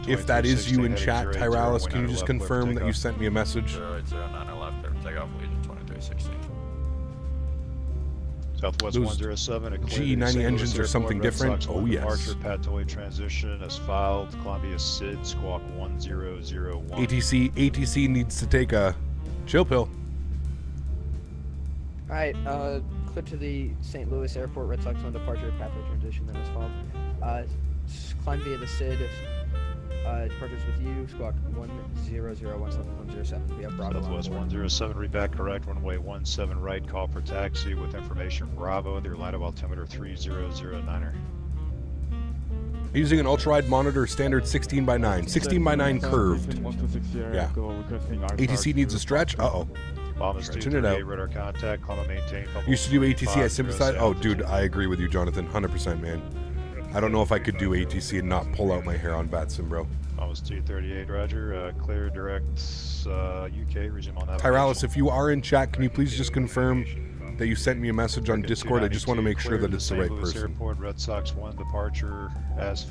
If that is you in chat, Tyralis, can you just confirm that you sent me a message? 080 left, clear for takeoff, Legion 2316. Southwest 107. GE90 engines are something different? Oh, yes. Departure, Peteni transition as filed. Columbia SID, squawk 1001. ATC needs to take a chill pill. Alright, clear to the St. Louis Airport, Red Sox 1 departure, pathway transition, then as followed. Climb via the SID, departures with you, squawk 10017 We have Bravo. Southwest 107, read back correct, runway 17 right, call for taxi with information Bravo, the line of altimeter 3009er. Using an ultra-wide monitor, standard 16:9, 16:9 curved. Yeah. ATC needs a stretch. Uh-oh. Stretching it out. Radar contact, climb and maintain. Used to do ATC, I sympathize. Oh, dude, I agree with you, Jonathan. 100%, man. I don't know if I could do ATC and not pull out my hair on VATSIM, bro. Almost 238, roger. Clear direct UK, resume on that. Tyralis, if you are in chat, can you please just confirm that you sent me a message on Discord? I just want to make sure that it's the right person. Airport, Red Sox 1 departure as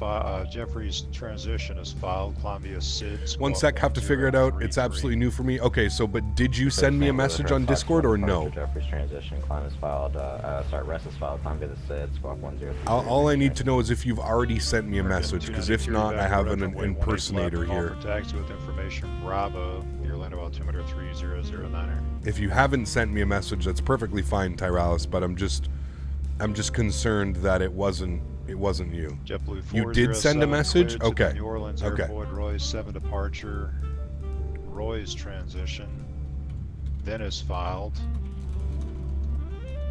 Jeffrey's transition is filed. Columbia SID. One sec, have to figure it out. It's absolutely new for me. Okay, so but did you send me a message on Discord or no? Jeffrey's transition, climb is filed. Rest is filed. Climb via the SID, squawk 10. All I need to know is if you've already sent me a message, because if not, I have an impersonator here. Taxi with information Bravo. Your land of altimeter 3009er. If you haven't sent me a message, that's perfectly fine, Tyralis. But I'm just concerned that it wasn't you. JetBlue 407, you did send a message? Okay. New Orleans Airport, Roy's 7 departure. Roy's transition. Then is filed.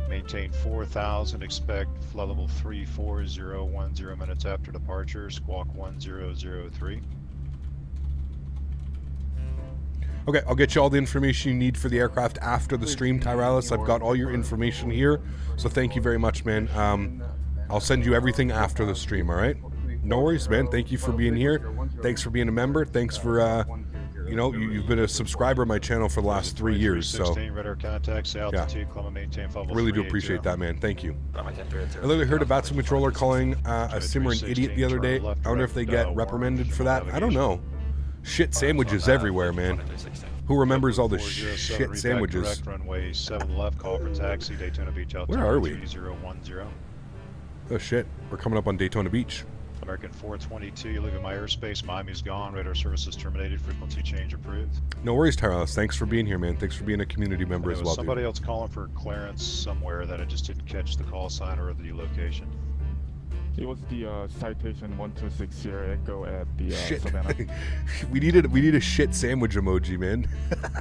Maintain 4000. Expect flight level 34010 minutes after departure. Squawk 1003. Okay, I'll get you all the information you need for the aircraft after the stream, Tyralis. I've got all your information here, so thank you very much, man. I'll send you everything after the stream, all right? No worries, man. Thank you for being here. Thanks for being a member. Thanks for, you've been a subscriber of my channel for the last 3 years, so yeah. Really do appreciate that, man. Thank you. I literally heard a VATSIM controller calling a simmer an idiot the other day. I wonder if they get reprimanded for that. I don't know. Shit sandwiches everywhere, man. Who remembers all the shit sandwiches? Runway 7 left, call for taxi, Daytona Beach. Where are we? 3010. Oh shit, we're coming up on Daytona Beach. American 422, you leave in my airspace. Miami's gone. Radar services terminated. Frequency change approved. No worries, Tyralis. Thanks for being here, man. Thanks for being a community member as well. Somebody else calling for clearance somewhere that I just didn't catch the call sign or the location. It was the citation 1260 Sierra Echo at the Savannah. we need a shit sandwich emoji, man.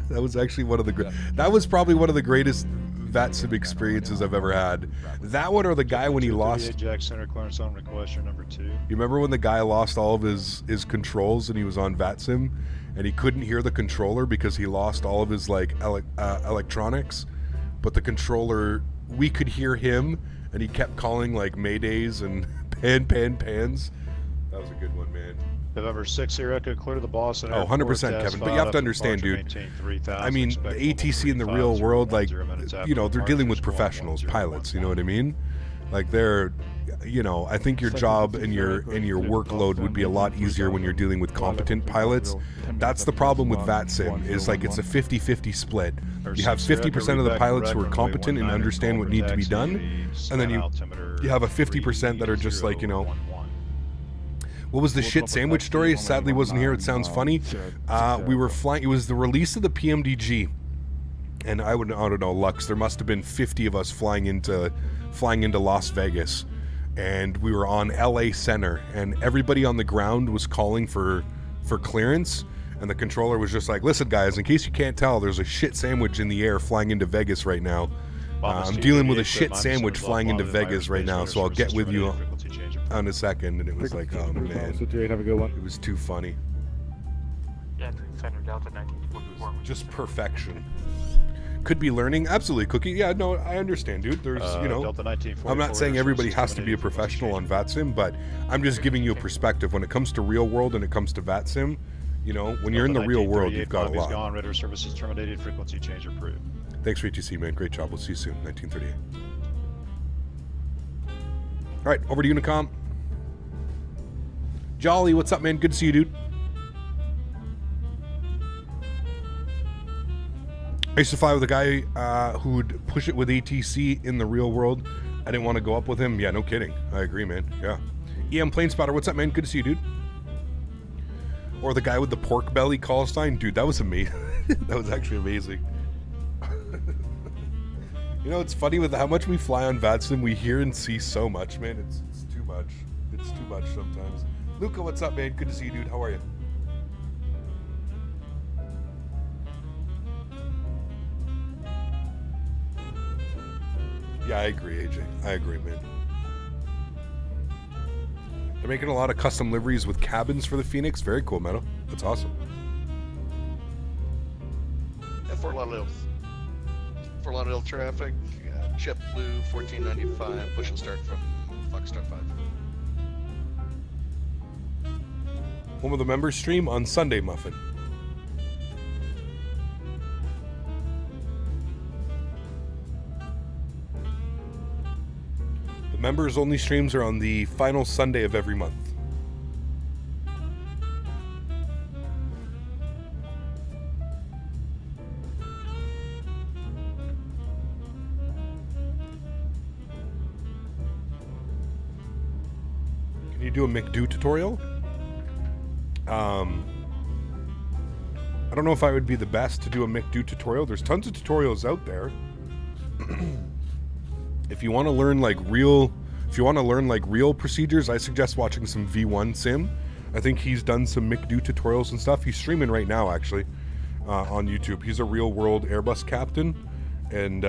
That was actually one of the that was probably one of the greatest VATSIM experiences I've ever had. That one or the guy when he lost. Jack Center clearance on request, number 2. You remember when the guy lost all of his controls and he was on VATSIM and he couldn't hear the controller because he lost all of his electronics, but the controller, we could hear him and he kept calling like maydays and pans. That was a good one, man. November 6th, Sierra Echo, clear to the Boston Airport. 100%, Kevin. But you have to understand, dude. I mean, the ATC in the real world, like, they're dealing with professionals, pilots. You know what I mean? Like, they're, I think your job and your workload would be a lot easier when you're dealing with competent pilots. That's the problem with VATSIM, is like it's a 50-50 split. You have 50% of the pilots who are competent and understand what needs to be done, and then you have a 50% that are just like, What was the shit sandwich story? Sadly wasn't here. It sounds funny. We were flying. It was the release of the PMDG, and I don't know, Lux. There must have been 50 of us flying into Las Vegas, and we were on LA Center, and everybody on the ground was calling for clearance, and the controller was just like, "Listen, guys, in case you can't tell, there's a shit sandwich in the air flying into Vegas right now. I'm dealing with a shit sandwich flying into Vegas right now, so I'll get with you on a second." And it was like, oh man, have a good one. It was too funny. Yeah, Center Delta 1944. Just perfection. Could be learning, absolutely, Cookie. Yeah, no, I understand, dude. There's, I'm not saying everybody has to be a professional on VATSIM, but I'm just giving you a perspective when it comes to real world and it comes to VATSIM. When you're in the real world, you've got a lot. Gone, radar services terminated, frequency change approved. Thanks for ATC, man. Great job. We'll see you soon. 1938. All right, over to Unicom. Jolly, what's up, man? Good to see you, dude. I used to fly with a guy who would push it with ATC in the real world. I didn't want to go up with him. Yeah, no kidding. I agree, man. Yeah. EM Plane Spotter, what's up, man? Good to see you, dude. Or the guy with the pork belly call sign. Dude, that was amazing. That was actually amazing. You know, it's funny with how much we fly on VATSIM, we hear and see so much, man. It's too much. It's too much sometimes. Luca, what's up, man? Good to see you, dude. How are you? Yeah, I agree, AJ. I agree, man. They're making a lot of custom liveries with cabins for the Phoenix. Very cool, Meadow. That's awesome. Yeah, Fort Lauderdale traffic. JetBlue 1495. Push and start from Foxtrot 5. When will the members stream? On Sunday, Muffin. Members only streams are on the final Sunday of every month. Can you do a McDo tutorial? I don't know if I would be the best to do a McDo tutorial. There's tons of tutorials out there. If you want to learn like real procedures, I suggest watching some V1 Sim. I think he's done some McDo tutorials and stuff. He's streaming right now, actually, on YouTube. He's a real world Airbus captain, and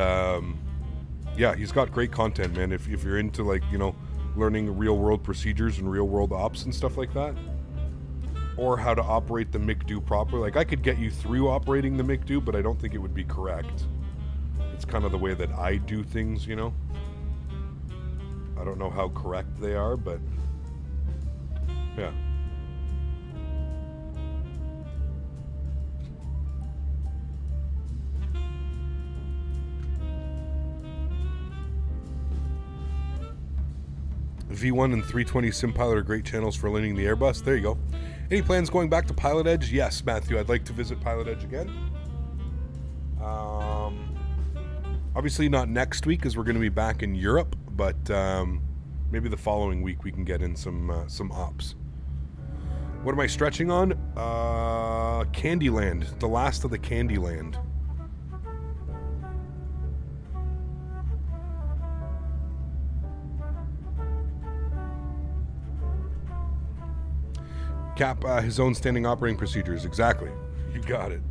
yeah, he's got great content, man. If you're into like, you know, learning real world procedures and real world ops and stuff like that, or how to operate the McDo properly. Like, I could get you through operating the McDo, but I don't think it would be correct. It's kind of the way that I do things, you know. I don't know how correct they are, but yeah. V1 and 320 SimPilot are great channels for learning the Airbus. There you go. Any plans going back to Pilot Edge? Yes, Matthew. I'd like to visit Pilot Edge again. Obviously not next week, as we're going to be back in Europe, but maybe the following week we can get in some ops. What am I stretching on? Candyland, the last of the Candyland. Cap his own standing operating procedures. Exactly. You got it.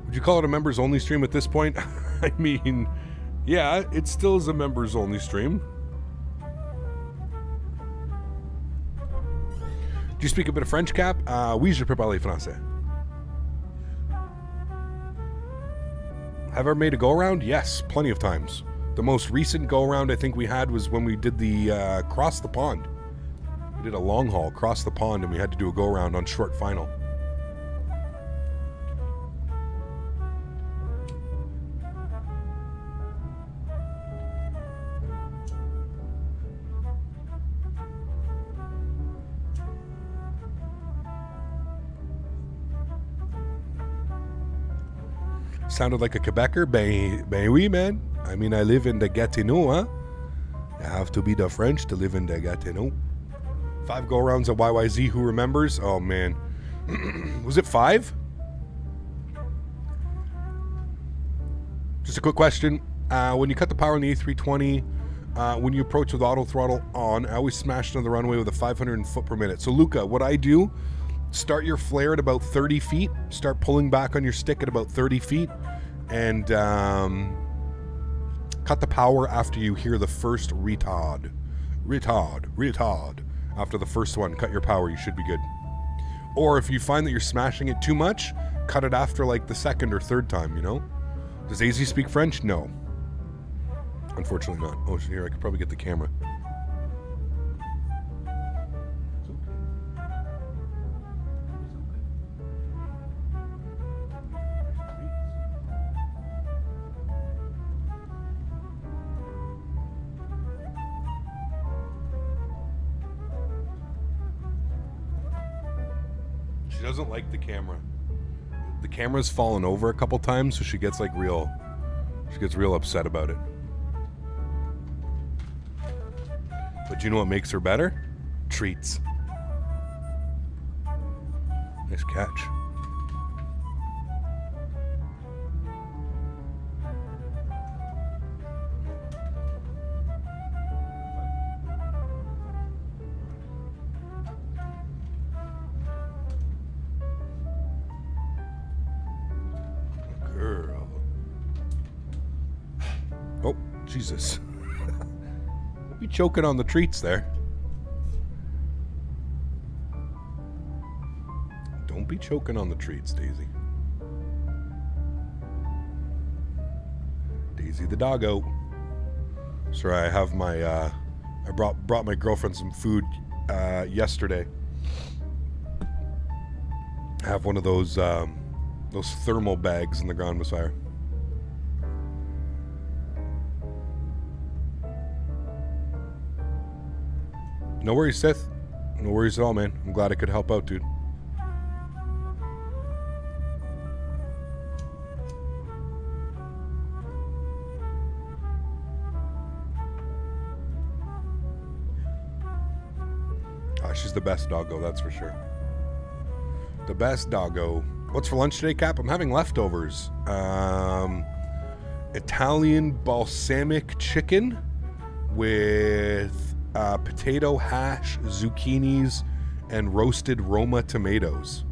Would you call it a members only stream at this point? I mean, yeah, it still is a members only stream. Do you speak a bit of French, Cap? Oui, je peux parler français. Have I ever made a go-around? Yes, plenty of times. The most recent go-around I think we had was when we did the cross the pond. We did a long haul, cross the pond, and we had to do a go-around on short final. Sounded like a Quebecer? Ben oui, man. I mean, I live in the Gatineau, huh? You have to be the French to live in the Gatineau. 5 go-arounds at YYZ, who remembers? Oh, man. Was it 5? Just a quick question. When you cut the power on the A320, when you approach with auto throttle on, I always smash on the runway with a 500 foot per minute. So, Luca, what I do, start your flare at about 30 feet, start pulling back on your stick at about 30 feet, and cut the power after you hear the first retard. After the first one, cut your power, you should be good. Or if you find that you're smashing it too much, cut it after like the second or third time, you know? Does AZ speak French? No. Unfortunately not. Oh, here, I could probably get the camera. She doesn't like the camera. The camera's fallen over a couple times, so she gets like real upset about it. But do you know what makes her better? Treats. Nice catch. Girl. Oh, Jesus. Don't be choking on the treats there. Don't be choking on the treats, Daisy. Daisy the doggo. Sorry, I have my I brought my girlfriend some food yesterday. I have one of those thermal bags in the ground beside her. No worries, Sith. No worries at all, man. I'm glad I could help out, dude. She's the best doggo, that's for sure. The best doggo. What's for lunch today, Cap? I'm having leftovers. Italian balsamic chicken with potato hash, zucchinis, and roasted Roma tomatoes.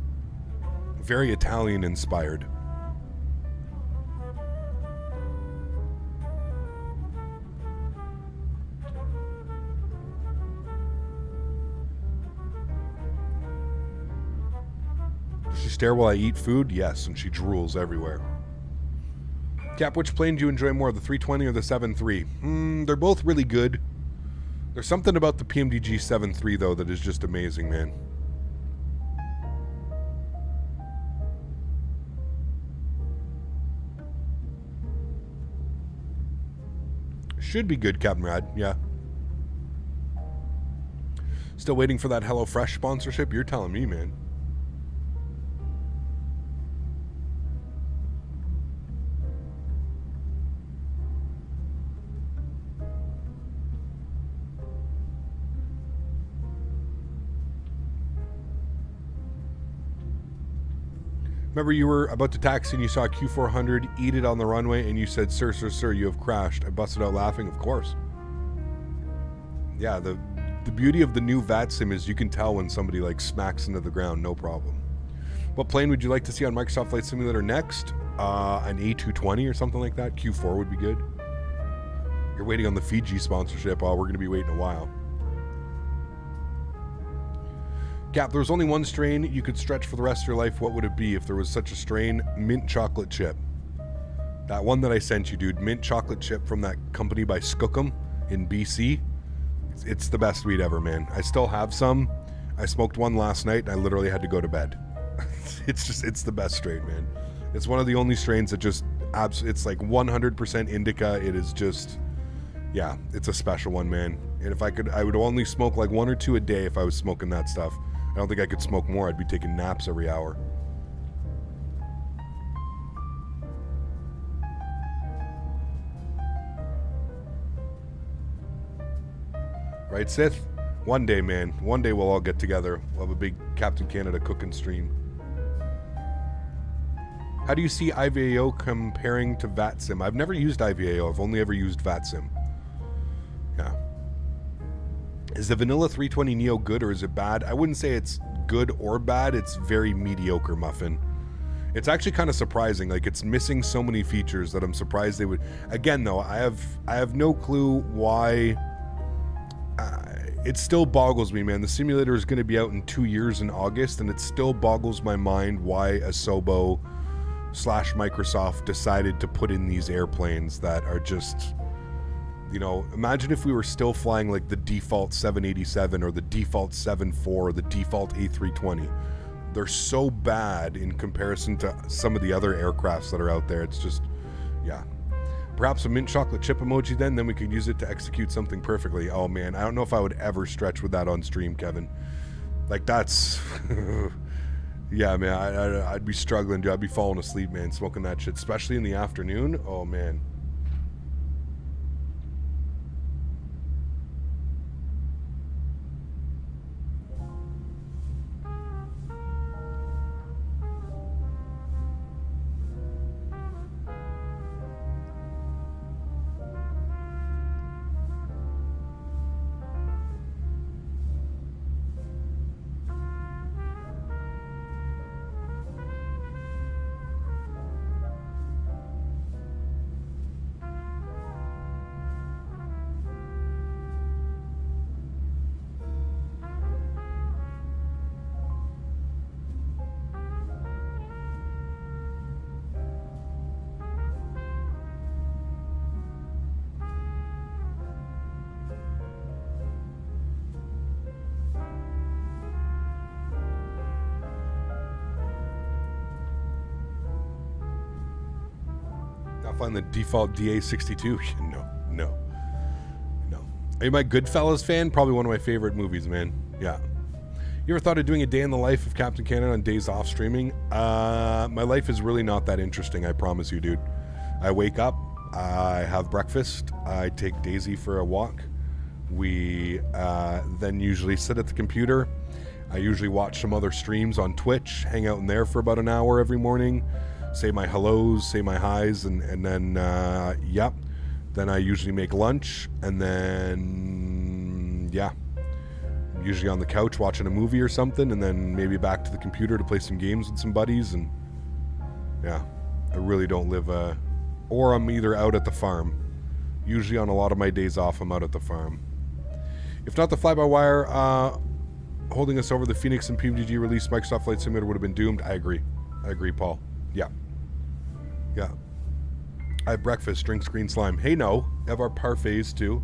Very Italian inspired. Does she stare while I eat food? Yes, and she drools everywhere. Cap, which plane do you enjoy more, the 320 or the 7.3? They're both really good. There's something about the PMDG 7.3 though that is just amazing, man. Should be good, Captain Rad, yeah. Still waiting for that HelloFresh sponsorship? You're telling me, man. Remember you were about to taxi and you saw a Q400, eat it on the runway, and you said, sir, sir, sir, you have crashed. I busted out laughing, of course. Yeah, the beauty of the new VATSIM is you can tell when somebody like smacks into the ground, no problem. What plane would you like to see on Microsoft Flight Simulator next? An A220 or something like that. Q4 would be good. You're waiting on the Fiji sponsorship. Oh, we're going to be waiting a while. Cap, there was only one strain you could stretch for the rest of your life. What would it be if there was such a strain? Mint chocolate chip. That one that I sent you, dude. Mint chocolate chip from that company by Skookum in BC. It's the best weed ever, man. I still have some. I smoked one last night and I literally had to go to bed. It's the best strain, man. It's one of the only strains that just, it's like 100% indica. It is just, yeah, it's a special one, man. And if I could, I would only smoke like 1 or 2 a day if I was smoking that stuff. I don't think I could smoke more. I'd be taking naps every hour. Right, Sith? One day, man. One day we'll all get together. We'll have a big Captain Canada cooking stream. How do you see IVAO comparing to VATSIM? I've never used IVAO. I've only ever used VATSIM. Yeah. Is the vanilla 320 Neo good or is it bad? I wouldn't say it's good or bad. It's very mediocre, Muffin. It's actually kind of surprising. Like, it's missing so many features that I'm surprised they would. Again, though, I have no clue why. It still boggles me, man. The simulator is going to be out in 2 years in August, and it still boggles my mind why Asobo / Microsoft decided to put in these airplanes that are just, you know, imagine if we were still flying like the default 787 or the default 74 or the default A320. They're so bad in comparison to some of the other aircrafts that are out there. It's just, yeah. Perhaps a mint chocolate chip emoji then we could use it to execute something perfectly. Oh man, I don't know if I would ever stretch with that on stream, Kevin. Like, that's Yeah, man, I'd be struggling, dude. I'd be falling asleep, man, smoking that shit, especially in the afternoon. Oh, man. Find the default DA62. No. Are you my Goodfellas fan? Probably one of my favorite movies, man. Yeah. You ever thought of doing a day in the life of Captain Canada on days off streaming? My life is really not that interesting, I promise you, dude. I wake up, I have breakfast, I take Daisy for a walk. We then usually sit at the computer. I usually watch some other streams on Twitch, hang out in there for about an hour every morning. Say my hellos, say my highs, and then, yep. Then I usually make lunch, and then, yeah. Usually on the couch watching a movie or something, and then maybe back to the computer to play some games with some buddies, and, yeah. I really don't live, or I'm either out at the farm. Usually on a lot of my days off, I'm out at the farm. If not the fly-by-wire, holding us over the Phoenix and PUBG release, Microsoft Flight Simulator would have been doomed. I agree, Paul. Yeah. I have breakfast, drinks green slime. Hey, no. Have our parfaits, too.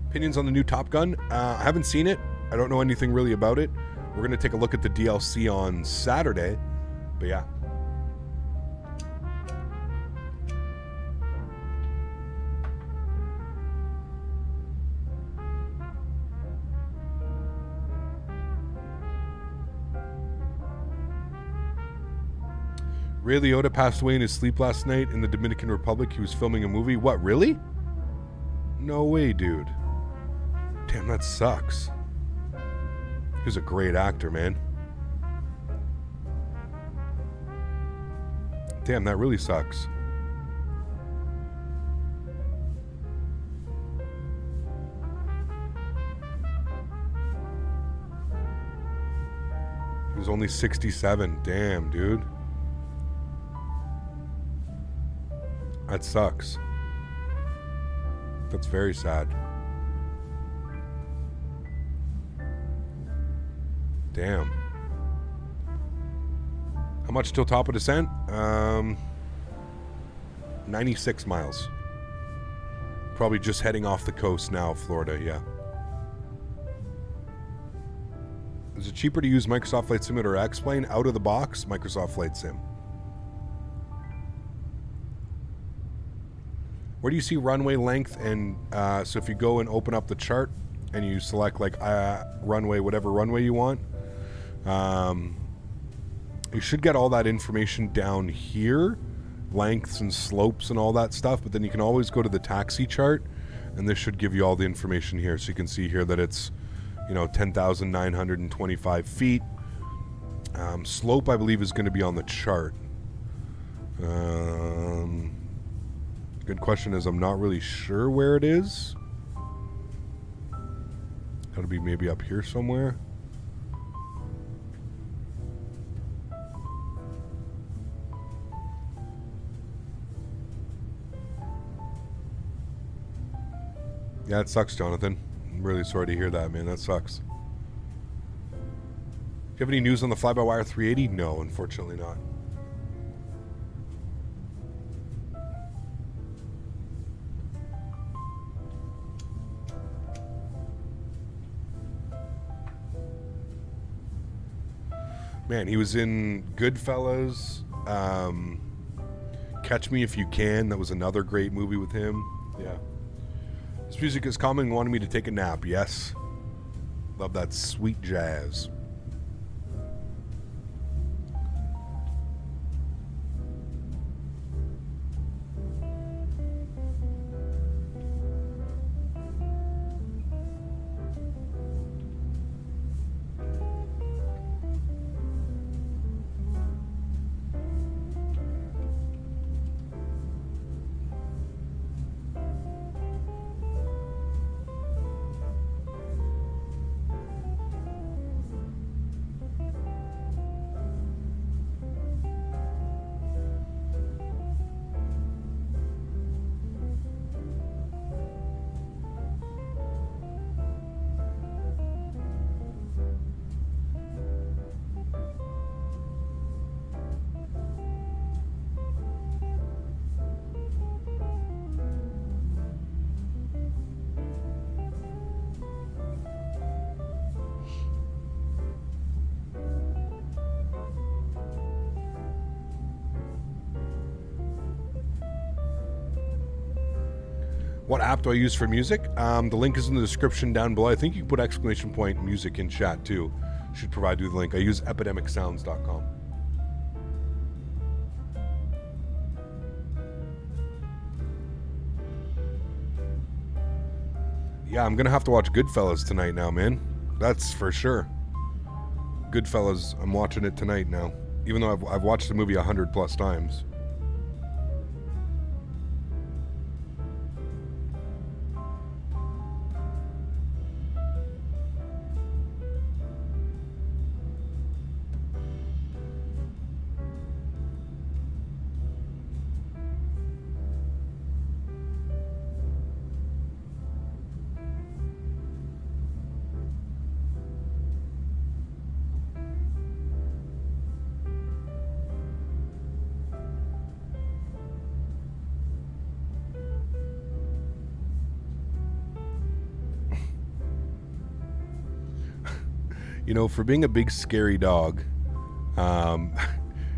Opinions on the new Top Gun? I haven't seen it. I don't know anything really about it. We're going to take a look at the DLC on Saturday. But, yeah. Ray Liotta passed away in his sleep last night in the Dominican Republic. He was filming a movie. What, really? No way, dude. Damn, that sucks. He was a great actor, man. Damn, that really sucks. He was only 67. Damn, dude. That sucks. That's very sad. Damn. How much till top of descent? 96 miles. Probably just heading off the coast now, Florida, yeah. Is it cheaper to use Microsoft Flight Simulator or X-Plane out of the box? Microsoft Flight Sim. Where do you see runway length? And so if you go and open up the chart and you select like runway, whatever runway you want, you should get all that information down here, lengths and slopes and all that stuff. But then you can always go to the taxi chart, and this should give you all the information here. So you can see here that it's, 10,925 feet. Slope, I believe, is going to be on the chart. Good question is I'm not really sure where it is. Gotta be maybe up here somewhere. Yeah, it sucks, Jonathan. I'm really sorry to hear that, man. That sucks. Do you have any news on the fly-by-wire 380? No, unfortunately not. Man, he was in Goodfellas, Catch Me If You Can. That was another great movie with him. Yeah. This music is calming, wanting me to take a nap. Yes. Love that sweet jazz. What app do I use for music? The link is in the description down below. I think you can put exclamation point music in chat too. Should provide you the link. I use epidemicsounds.com. Yeah, I'm gonna have to watch Goodfellas tonight now, man. That's for sure. Goodfellas, I'm watching it tonight now. Even though I've watched the movie 100+ times. You know, for being a big scary dog,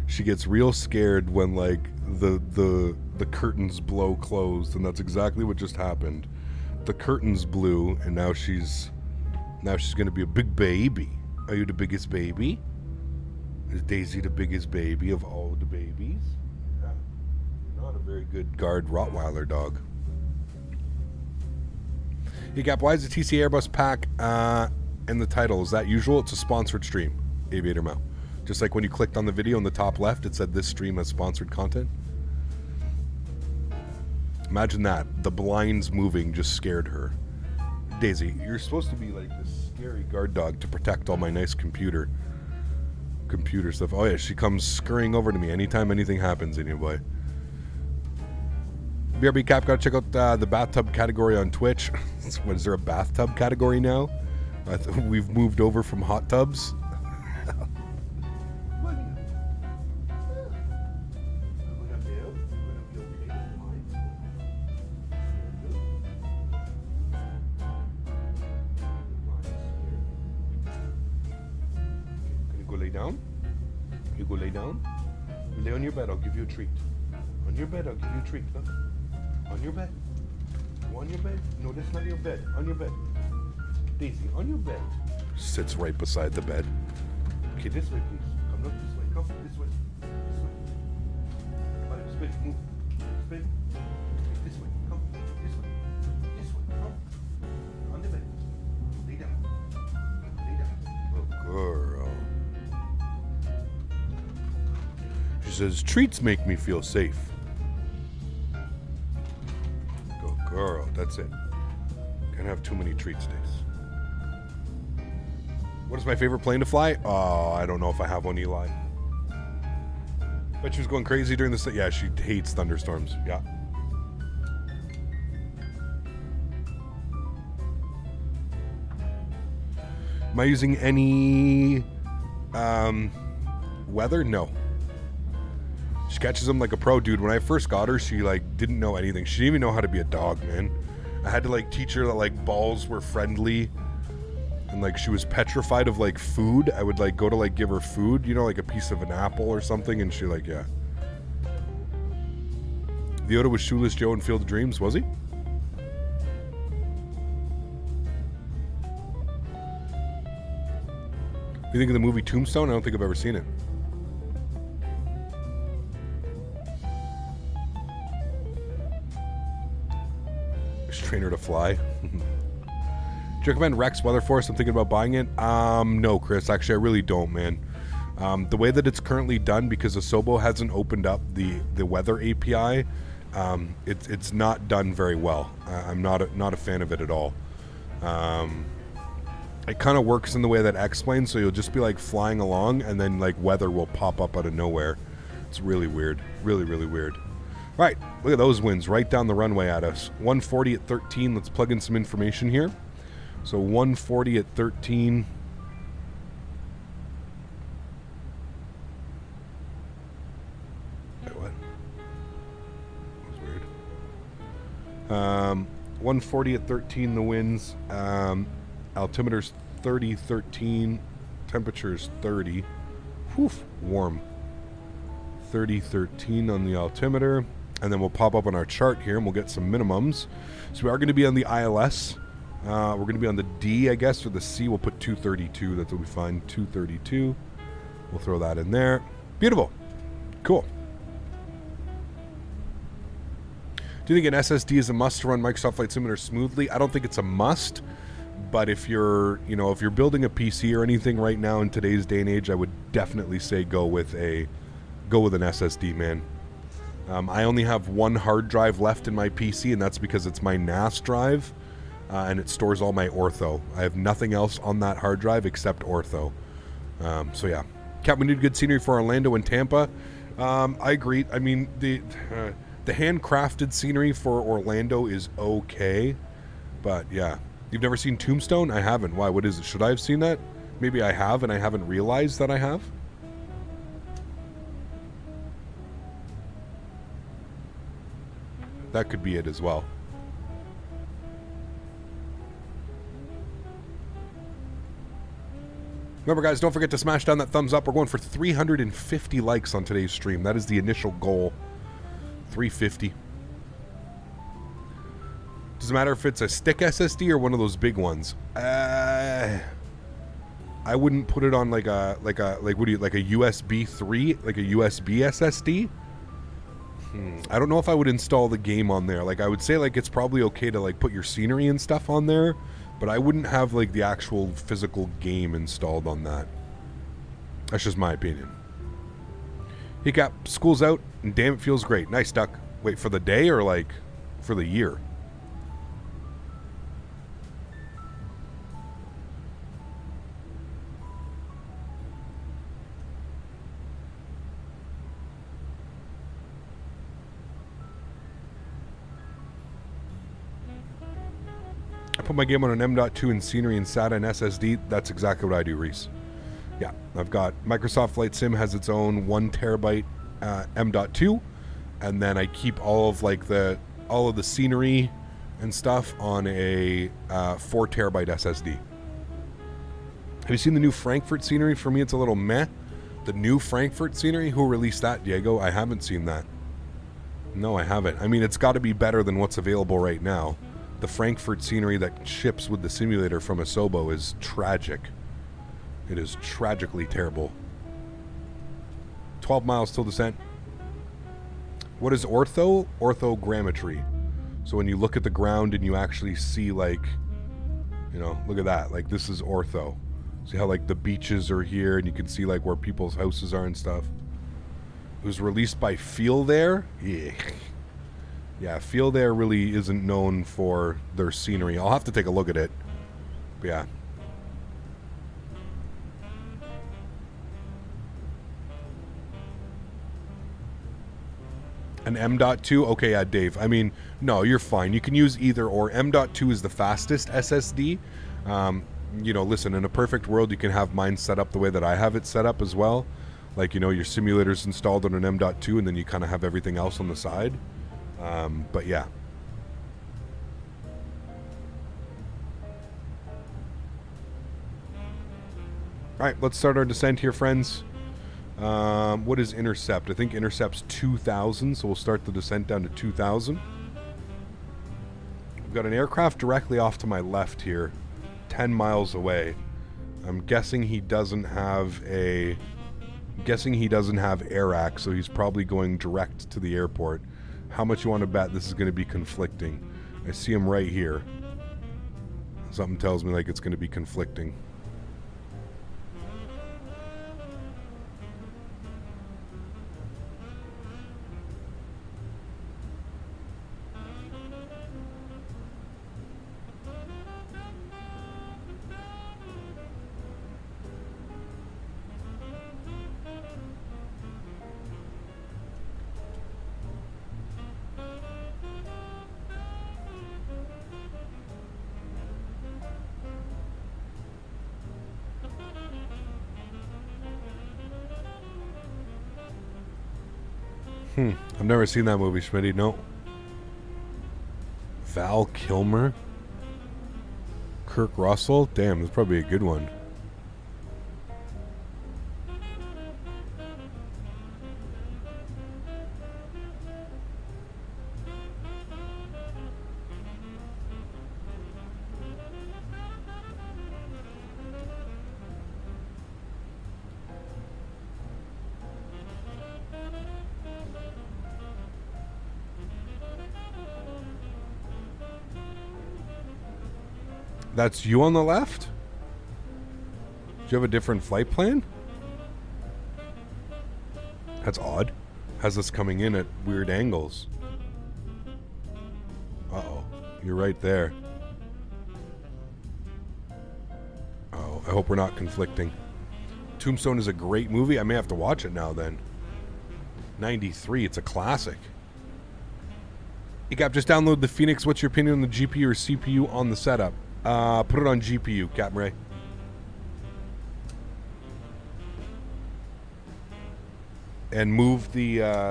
she gets real scared when like the curtains blow closed, and that's exactly what just happened. The curtains blew, and now she's gonna be a big baby. Are you the biggest baby? Is Daisy the biggest baby of all the babies? Yeah. Not a very good guard Rottweiler dog. Hey Gap, why is the TCA Airbus pack in the title? Is that usual? It's a sponsored stream, Aviator Mel. Just like when you clicked on the video in the top left, it said this stream has sponsored content. Imagine that. The blinds moving just scared her. Daisy, you're supposed to be like this scary guard dog to protect all my nice computer stuff. Oh yeah, she comes scurrying over to me anytime anything happens anyway. BRB Cap, gotta check out the bathtub category on Twitch. What, is there a bathtub category now? We've moved over from hot tubs. Can you go lay down? You go lay down? Lay on your bed, I'll give you a treat. On your bed, I'll give you a treat. Look. On your bed. Go on your bed. No, that's not your bed. On your bed. Daisy, on your bed. Sits right beside the bed. Okay, this way, please. Come look this way. Come this way. This way. All right, spin. Move. Spin. This way. Come. This way. This way. Come. On the bed. Lay down. Lay down. Oh, girl. She says, treats make me feel safe. Go, girl. That's it. Can't have too many treats, Days. What is my favorite plane to fly? Oh, I don't know if I have one, Eli. Bet she was going crazy during this. Yeah, she hates thunderstorms. Yeah. Am I using any weather? No. She catches them like a pro, dude. When I first got her, she like didn't know anything. She didn't even know how to be a dog, man. I had to like teach her that like balls were friendly. And like she was petrified of like food. I would like go to like give her food, you know, like a piece of an apple or something, and she like, yeah. The Yoda was Shoeless Joe in Field of Dreams, was he? You think of the movie Tombstone? I don't think I've ever seen it. Just train her to fly. Do you recommend Rex Weather Force? I'm thinking about buying it. No, Chris. Actually, I really don't, man. The way that it's currently done, because Asobo hasn't opened up the weather API, it's not done very well. I'm not a fan of it at all. It kind of works in the way that X-Plane, so you'll just be like flying along, and then like weather will pop up out of nowhere. It's really weird. Really, really weird. All right, look at those winds right down the runway at us. 140 at 13. Let's plug in some information here. So 140 at 13. Wait, what? That was weird. 140 at 13, the winds. Altimeter's 30, 13. Temperature's 30. Whew, warm. 30, 13 on the altimeter. And then we'll pop up on our chart here and we'll get some minimums. So we are going to be on the ILS. We're going to be on the D, I guess, or the C. We'll put 232. That's what we find, 232. We'll throw that in there. Beautiful. Cool. Do you think an SSD is a must to run Microsoft Flight Simulator smoothly? I don't think it's a must, but if you're, if you're building a PC or anything right now in today's day and age, I would definitely say go with an SSD, man. I only have one hard drive left in my PC, and that's because it's my NAS drive, and it stores all my ortho. I have nothing else on that hard drive except ortho. So yeah, Cap, we need good scenery for Orlando and Tampa. I agree. I mean, the handcrafted scenery for Orlando is okay, but yeah. You've never seen Tombstone? I haven't. Why? What is it? Should I have seen that? Maybe I have and I haven't realized that I have. That could be it as well. Remember, guys, don't forget to smash down that thumbs up. We're going for 350 likes on today's stream. That is the initial goal. 350. Does it matter if it's a stick SSD or one of those big ones? I wouldn't put it on like a USB 3, like a USB SSD. I don't know if I would install the game on there. Like, I would say like it's probably okay to like put your scenery and stuff on there, but I wouldn't have like the actual physical game installed on that. That's just my opinion. Hey Cap, school's out and damn, it feels great. Nice, Duck. Wait, for the day or like for the year? I put my game on an M.2 in scenery and SATA and SSD. That's exactly what I do, Reese. Yeah, I've got Microsoft Flight Sim has its own 1 terabyte M.2, and then I keep all of the scenery and stuff on a 4 terabyte SSD. Have you seen the new Frankfurt scenery? For me, it's a little meh. The new Frankfurt scenery? Who released that, Diego? I haven't seen that. No, I haven't. I mean, it's got to be better than what's available right now. The Frankfurt scenery that ships with the simulator from Asobo is tragic. It is tragically terrible. 12 miles till descent. What is ortho? Orthogrammetry. So when you look at the ground and you actually see, like, look at that. Like, this is ortho. See how, like, the beaches are here and you can see, like, where people's houses are and stuff. It was released by Feel There. Yeah. Yeah, Feel There really isn't known for their scenery. I'll have to take a look at it. But yeah. An M.2? Okay, yeah, Dave. I mean, no, you're fine. You can use either or. M.2 is the fastest SSD. Listen, in a perfect world, you can have mine set up the way that I have it set up as well. Like, your simulator's installed on an M.2 and then you kind of have everything else on the side. But yeah. Alright, let's start our descent here, friends. What is intercept? I think intercept's 2,000, so we'll start the descent down to 2,000. We've got an aircraft directly off to my left here, 10 miles away. I'm guessing he doesn't have AirAC, so he's probably going direct to the airport. How much you want to bet this is going to be conflicting? I see him right here. Something tells me like it's going to be conflicting. I've never seen that movie, Smitty. No. Val Kilmer? Kirk Russell? Damn, that's probably a good one. That's you on the left? Do you have a different flight plan? That's odd. Has us coming in at weird angles. Uh-oh. You're right there. Oh, I hope we're not conflicting. Tombstone is a great movie. I may have to watch it now then. 93. It's a classic. Hey, Cap, just download the Phoenix. What's your opinion on the GPU or CPU on the setup? Put it on GPU, Captain Ray. And move the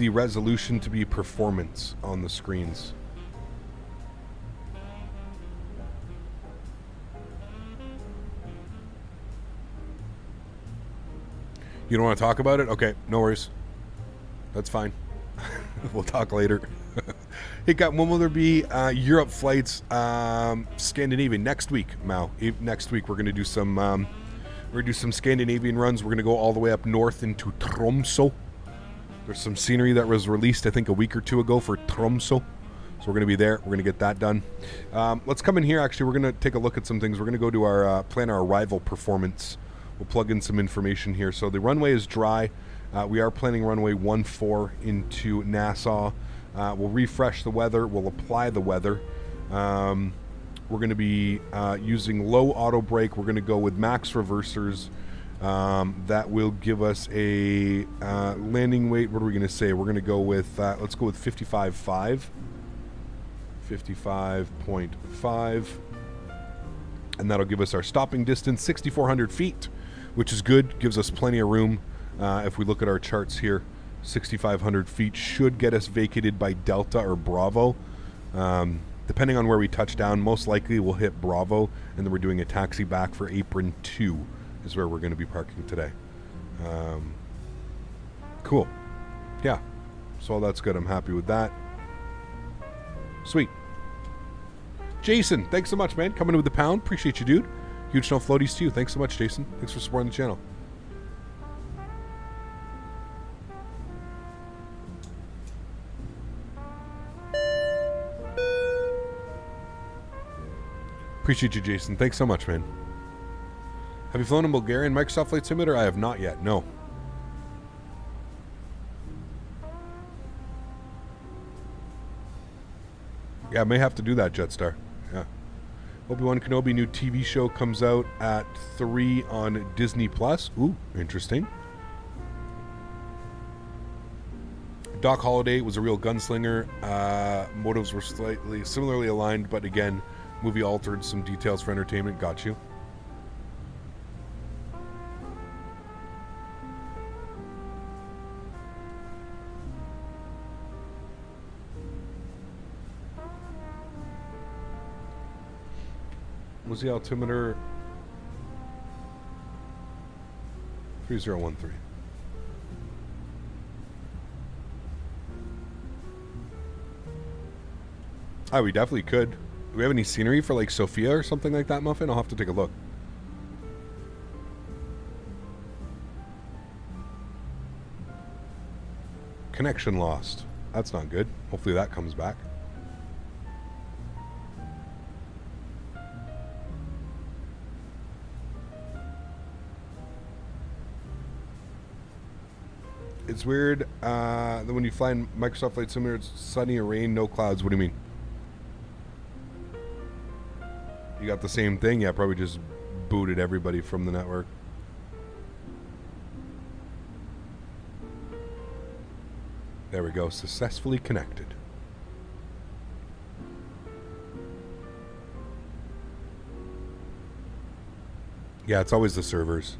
resolution to be performance on the screens. You don't want to talk about it? Okay, no worries. That's fine. We'll talk later. Hey, Cap, when will there be Europe flights, Scandinavian next week, Mao? Next week we're going to do some Scandinavian runs. We're going to go all the way up north into Tromsø. There's some scenery that was released, I think, a week or two ago for Tromsø. So we're going to be there. We're going to get that done. Let's come in here. Actually, we're going to take a look at some things. We're going to go to our plan our arrival performance. We'll plug in some information here. So the runway is dry. We are planning runway 14 into Nassau. We'll refresh the weather. We'll apply the weather. We're going to be using low auto brake. We're going to go with max reversers. That will give us a landing weight. What are we going to say? We're going to go with, let's go with 55.5. 55.5. And that'll give us our stopping distance, 6,400 feet, which is good. Gives us plenty of room. If we look at our charts here, 6,500 feet should get us vacated by Delta or Bravo. Depending on where we touch down, most likely we'll hit Bravo, and then we're doing a taxi back for apron 2 is where we're going to be parking today. Cool. Yeah. So all that's good. I'm happy with that. Sweet. Jason, thanks so much, man. Coming in with the pound. Appreciate you, dude. Huge no floaties to you. Thanks so much, Jason. Thanks for supporting the channel. Appreciate you, Jason. Thanks so much, man. Have you flown in Bulgarian Microsoft Flight Simulator? I have not yet. No. Yeah, I may have to do that, Jetstar. Yeah. Obi-Wan Kenobi new TV show comes out at 3 on Disney Plus. Ooh, interesting. Doc Holliday was a real gunslinger. Motives were slightly similarly aligned, but again, movie altered some details for entertainment. Got you. Was the altimeter 3013? Oh, we definitely could. Do we have any scenery for like Sofia or something like that, Muffin? I'll have to take a look. Connection lost. That's not good. Hopefully that comes back. It's weird that when you fly in Microsoft Flight Simulator, it's sunny or rain, no clouds. What do you mean? You got the same thing? Yeah, probably just booted everybody from the network. There we go. Successfully connected. Yeah, it's always the servers.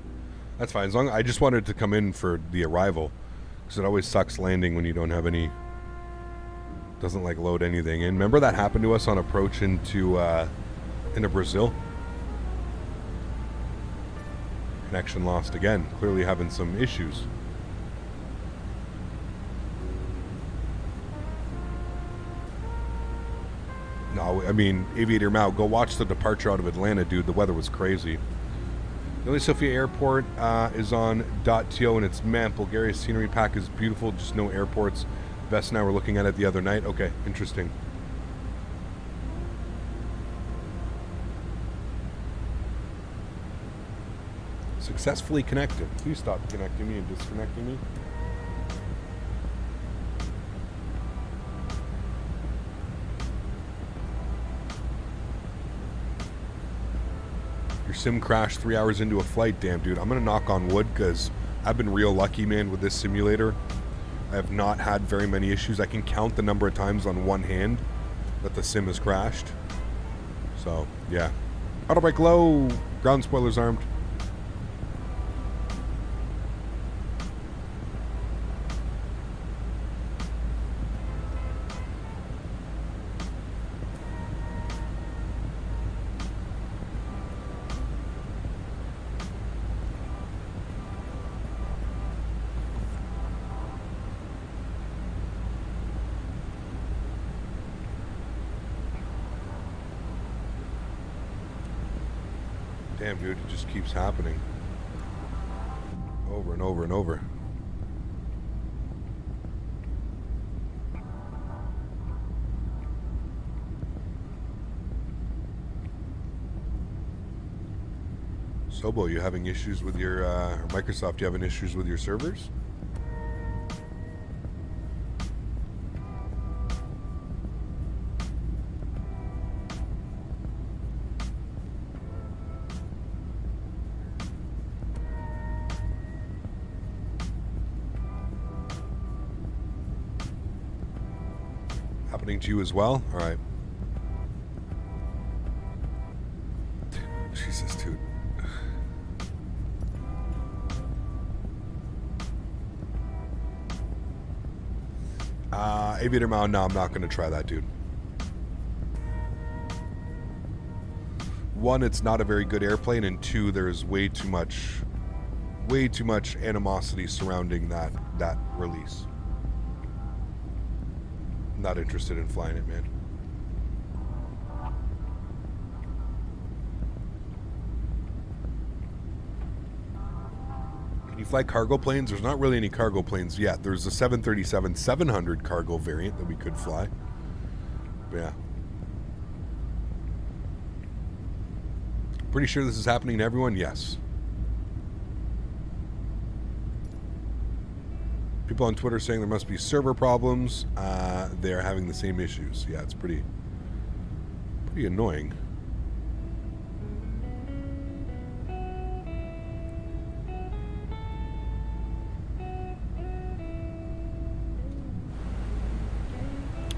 That's fine. As long I just wanted to come in for the arrival. Because it always sucks landing when you don't have any... Doesn't like load anything in. Remember that happened to us on approach into Brazil? Connection lost again. Clearly having some issues. No, I mean, Aviator Mao, go watch the departure out of Atlanta, dude. The weather was crazy. The only Sofia Airport is on .to, and it's, man, Bulgaria's scenery pack is beautiful, just no airports. Bess and I were looking at it the other night. Okay, interesting. Successfully connected. Please stop connecting me and disconnecting me. Your sim crashed 3 hours into a flight. Damn, dude. I'm going to knock on wood because I've been real lucky, man, with this simulator. I have not had very many issues. I can count the number of times on one hand that the sim has crashed. So, yeah. Auto brake low. Ground spoilers armed. Damn, dude, it just keeps happening. Over and over and over. Sobo, you having issues with your, Microsoft, you having issues with your servers? Happening to you as well? All right. Jesus, dude. Aviator Mound, no, I'm not going to try that, dude. One, it's not a very good airplane, and two, there's way too much animosity surrounding that release. Not interested in flying it, man. Can you fly cargo planes? There's not really any cargo planes yet. There's a 737-700 cargo variant that we could fly. But yeah. Pretty sure this is happening to everyone? Yes. People on Twitter saying there must be server problems. They're having the same issues. Yeah, it's pretty annoying.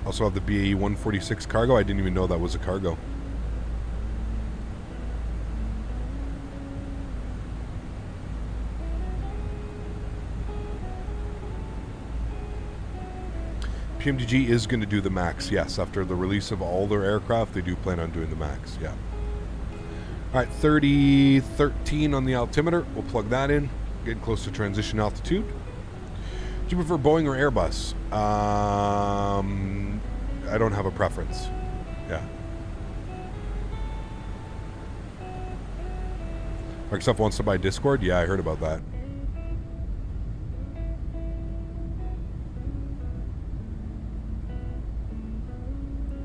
Also have the BAE 146 cargo. I didn't even know that was a cargo. PMDG is going to do the MAX, yes. After the release of all their aircraft, they do plan on doing the MAX, yeah. All right, 3013 on the altimeter. We'll plug that in. Getting close to transition altitude. Do you prefer Boeing or Airbus? I don't have a preference. Yeah. Microsoft wants to buy Discord? Yeah, I heard about that.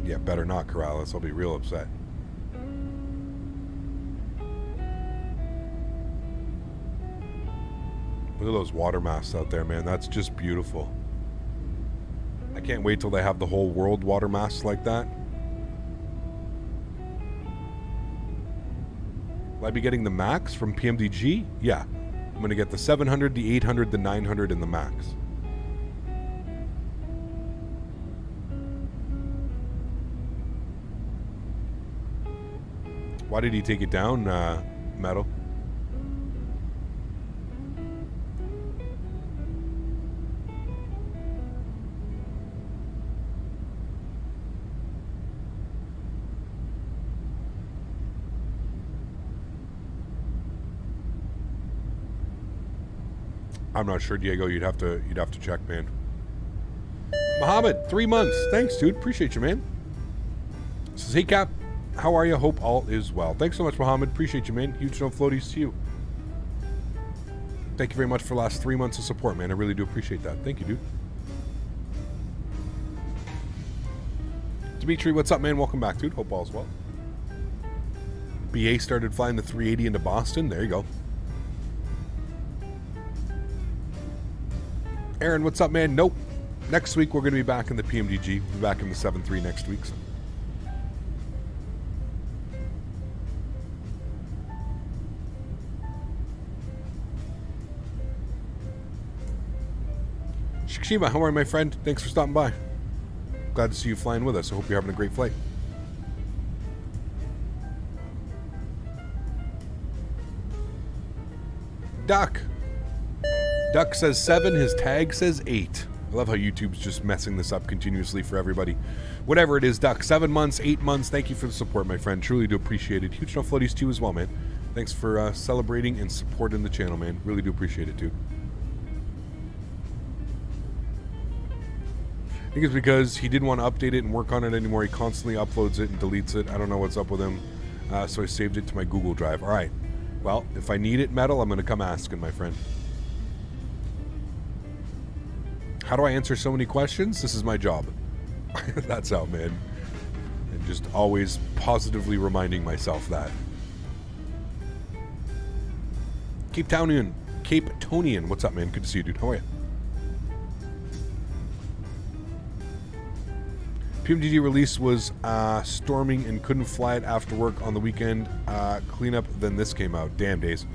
Yeah, better not, Corrales. I'll be real upset. Look at those water masts out there, man. That's just beautiful. I can't wait till they have the whole world water masts like that. Will I be getting the MAX from PMDG? Yeah. I'm going to get the 700, the 800, the 900, and the MAX. Why did he take it down, Metal? I'm not sure, Diego. You'd have to check, man. Mohammed, 3 months. Thanks, dude. Appreciate you, man. Says, hey, Cap. How are you? Hope all is well. Thanks so much, Mohammed. Appreciate you, man. Huge no floaties to you. Thank you very much for the last 3 months of support, man. I really do appreciate that. Thank you, dude. Dimitri, what's up, man? Welcome back, dude. Hope all is well. BA started flying the 380 into Boston. There you go. Erin, what's up, man? Nope. Next week, we're going to be back in the PMDG. We'll be back in the 7.3 next week. So. Shikshima, how are you, my friend? Thanks for stopping by. Glad to see you flying with us. I hope you're having a great flight. Duck. Duck says 7. His tag says 8. I love how YouTube's just messing this up continuously for everybody. Whatever it is, Duck. 7 months, 8 months. Thank you for the support, my friend. Truly do appreciate it. Huge no floaties to you as well, man. Thanks for celebrating and supporting the channel, man. Really do appreciate it, dude. I think it's because he didn't want to update it and work on it anymore. He constantly uploads it and deletes it. I don't know what's up with him. So I saved it to my Google Drive. All right. Well, if I need it, Metal, I'm going to come asking, my friend. How do I answer so many questions? This is my job. That's how, man. And just always positively reminding myself that. Cape Townian. What's up, man? Good to see you, dude. How are you? PMDG release was storming and couldn't fly it after work on the weekend. Cleanup, then this came out. Damn days.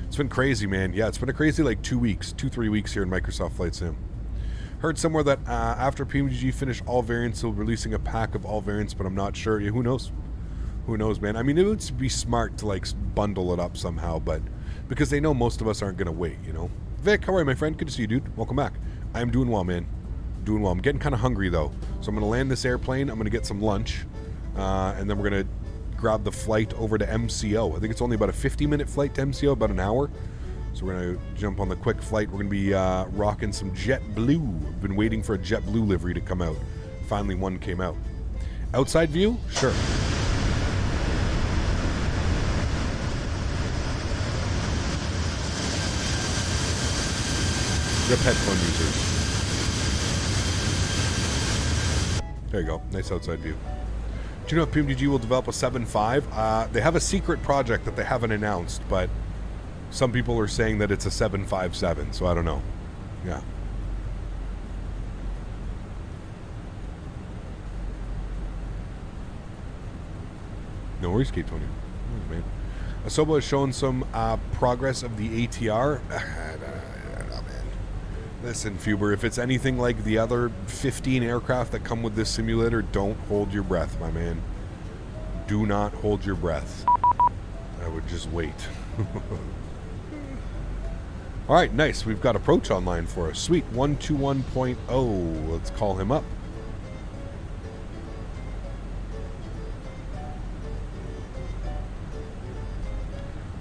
It's been crazy, man. Yeah, it's been a crazy 2-3 weeks here in Microsoft Flight Sim. Heard somewhere that after PMDG finished all variants, they'll be releasing a pack of all variants, but I'm not sure. Yeah, who knows? Who knows, man? I mean, it would be smart to bundle it up somehow, but because they know most of us aren't going to wait, you know? Vic, how are you, my friend? Good to see you, dude. Welcome back. I'm doing well, man. Doing well. I'm getting kind of hungry, though. So I'm going to land this airplane. I'm going to get some lunch. And then we're going to grab the flight over to MCO. I think it's only about a 50-minute flight to MCO, about an hour. So we're going to jump on the quick flight. We're going to be rocking some JetBlue. I've been waiting for a JetBlue livery to come out. Finally, one came out. Outside view? Sure. Rip headphone users. There you go. Nice outside view. Do you know if PMDG will develop a 7.5? They have a secret project that they haven't announced, but some people are saying that it's a 757, so I don't know. Yeah. No worries, Kate Tony. Oh, man. Asobo has shown some progress of the ATR. Listen, Fuber, if it's anything like the other 15 aircraft that come with this simulator, don't hold your breath, my man. Do not hold your breath. I would just wait. All right, nice. We've got approach online for us. Sweet. 121.0. Let's call him up.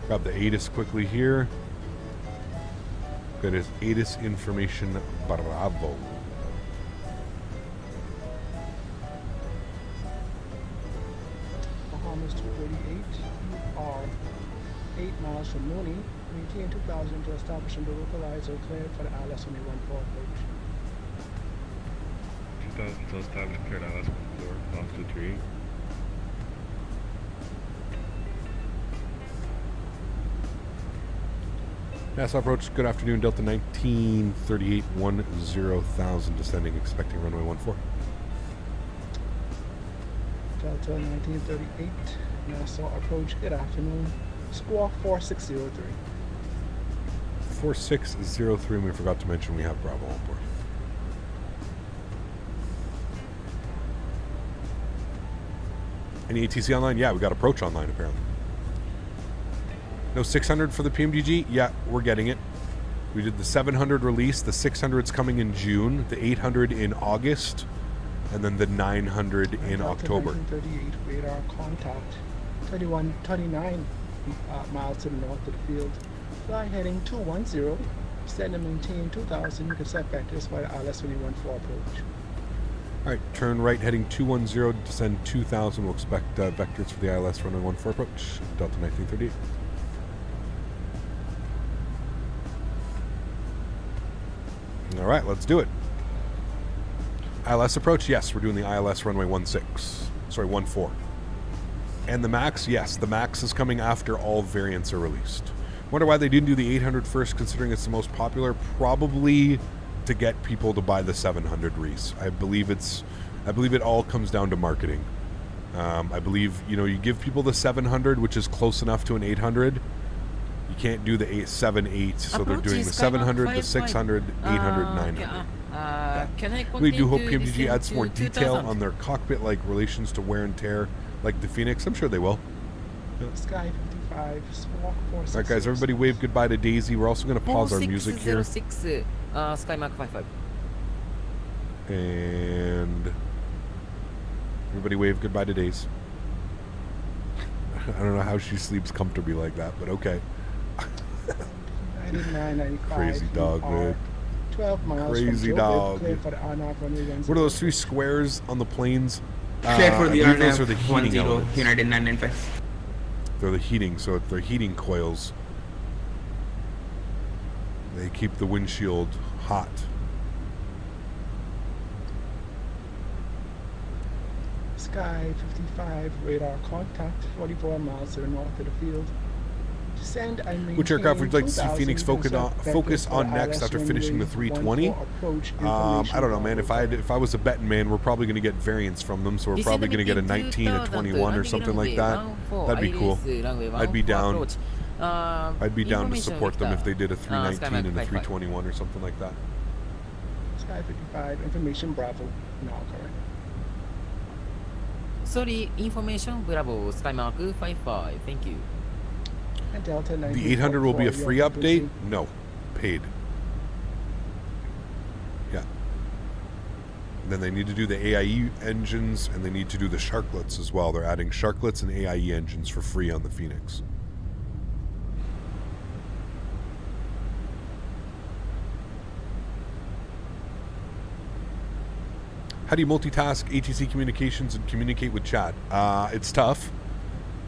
Grab the ATIS quickly here. Got his ATIS information. Bravo. Bahamas 238. You are 8 miles from Mooney. Maintain 2000 to establish and localizer cleared for the ILS only 14 approach. 2000 to establish cleared ILS 14, Box 238. Nassau approach, good afternoon, Delta 1938, 10,000, descending, expecting runway 14. Delta 1938, Nassau approach, good afternoon, squawk 4603. 4603, and we forgot to mention we have Bravo on board. Any ATC online? Yeah, we got approach online apparently. No 600 for the PMDG? Yeah, we're getting it. We did the 700 release. The 600's coming in June. The 800 in August. And then the 900 in October. 1938 radar contact. 39 miles to the north of the field. Fly heading 210. Send and maintain 2000. You can set vectors for the ILS 14 approach. All right, turn right heading 210. Descend 2000. We'll expect vectors for the ILS 14 approach. Delta 1938. All right, let's do it. ILS approach, yes, we're doing the ILS runway 14. And the MAX, yes, the MAX is coming after all variants are released. Wonder why they didn't do the 800 first, considering it's the most popular. Probably to get people to buy the 700, Reese. I believe it all comes down to marketing. I believe, you know, you give people the 700, which is close enough to an 800. You can't do the 7.8, so they're doing the 700, the 600, 800, 900. We do hope PMDG adds more detail on their cockpit-like relations to wear and tear, like the Phoenix. I'm sure they will. Sky 55, Squawk 466. All right, guys, everybody wave goodbye to Daisy. We're also going to pause our music here. 606, Sky Mark 55. And everybody wave goodbye to Daisy. I don't know how she sleeps comfortably like that, but okay. 99.95. Crazy dog, man. 12 miles Crazy from dog. Clear for the RNAV runway 10. What are those 3 squares on the planes? Clear for the I believe those are the RNAV heating 10, elements. United 995. They're the heating, so they're heating coils. They keep the windshield hot. Sky 55, radar contact, 44 miles to the north of the field. Descend and maintain. Which aircraft would you like to see 2000 Phoenix focus on next after finishing the 320? I don't know, man. If I was a betting man, we're probably going to get variants from them, so we're probably going to get a 19, a 21, or something like that. That'd be cool. I'd be down. I'd be down to support them if they did a 319 and a 321 or something like that. Sky 55, information Bravo, now correct. Sorry, information Bravo, Sky Mark 55. Thank you. And Delta 90. The 800 will be a free update? No, paid. Yeah. And then they need to do the AIE engines, and they need to do the Sharklets as well. They're adding Sharklets and AIE engines for free on the Phoenix. How do you multitask ATC communications and communicate with chat? It's tough,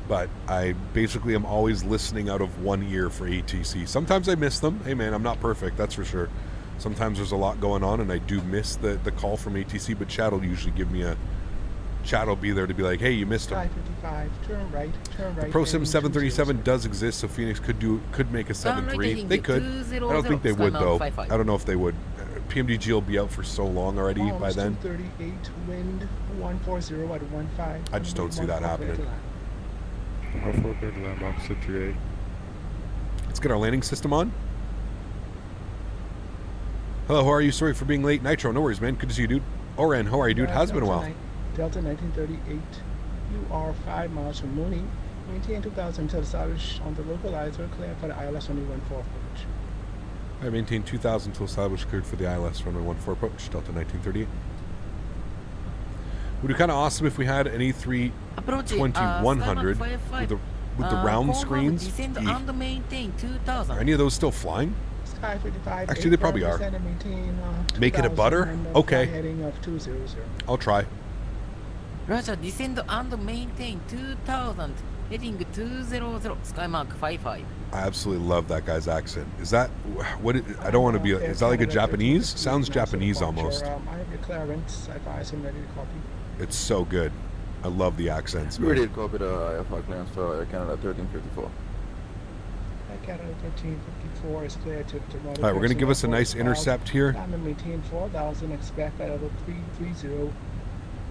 but I basically am always listening out of one ear for ATC. Sometimes I miss them. Hey man, I'm not perfect, that's for sure. Sometimes there's a lot going on and I do miss the call from ATC, but chat will usually give me a... Chat will be there to be like, hey, you missed them. 55, turn right, turn right. The ProSim 737 does exist, so Phoenix could make a 7.3. They could. I don't think they would though. I don't know if they would. PMDG will be out for so long already by then. 238, wind 140 at 15. I just don't see that happening. Let's get our landing system on. Hello, how are you? Sorry for being late. Nitro, no worries, man. Good to see you, dude. Oren, how are you, dude? Has been a while. Delta 1938, you are 5 miles from Mooney. Maintain 2000 until established on the localizer, clear for the ILS runway 14 approach. I maintain 2000 until established, cleared for the ILS runway 14 approach. Delta 1938. Would be kind of awesome if we had an A320 100 with the round screens. Are any of those still flying? Sky 55, actually, they probably are. Make it a butter? Okay. Heading of 200. I'll try. Roger, descend and maintain 2000, heading 200, Sky Mark 55. I absolutely love that guy's accent. Is that what? I don't want to be. Is that like a Japanese? Sounds Japanese almost. I have your clearance. I advise him ready to copy. It's so good. I love the accents. Man. Ready to copy the IFR clearance for Air Canada 1354. Air Canada 1354 is clear to all right, we're going to give us a nice intercept here. Time maintain 4000. Expect at level 330.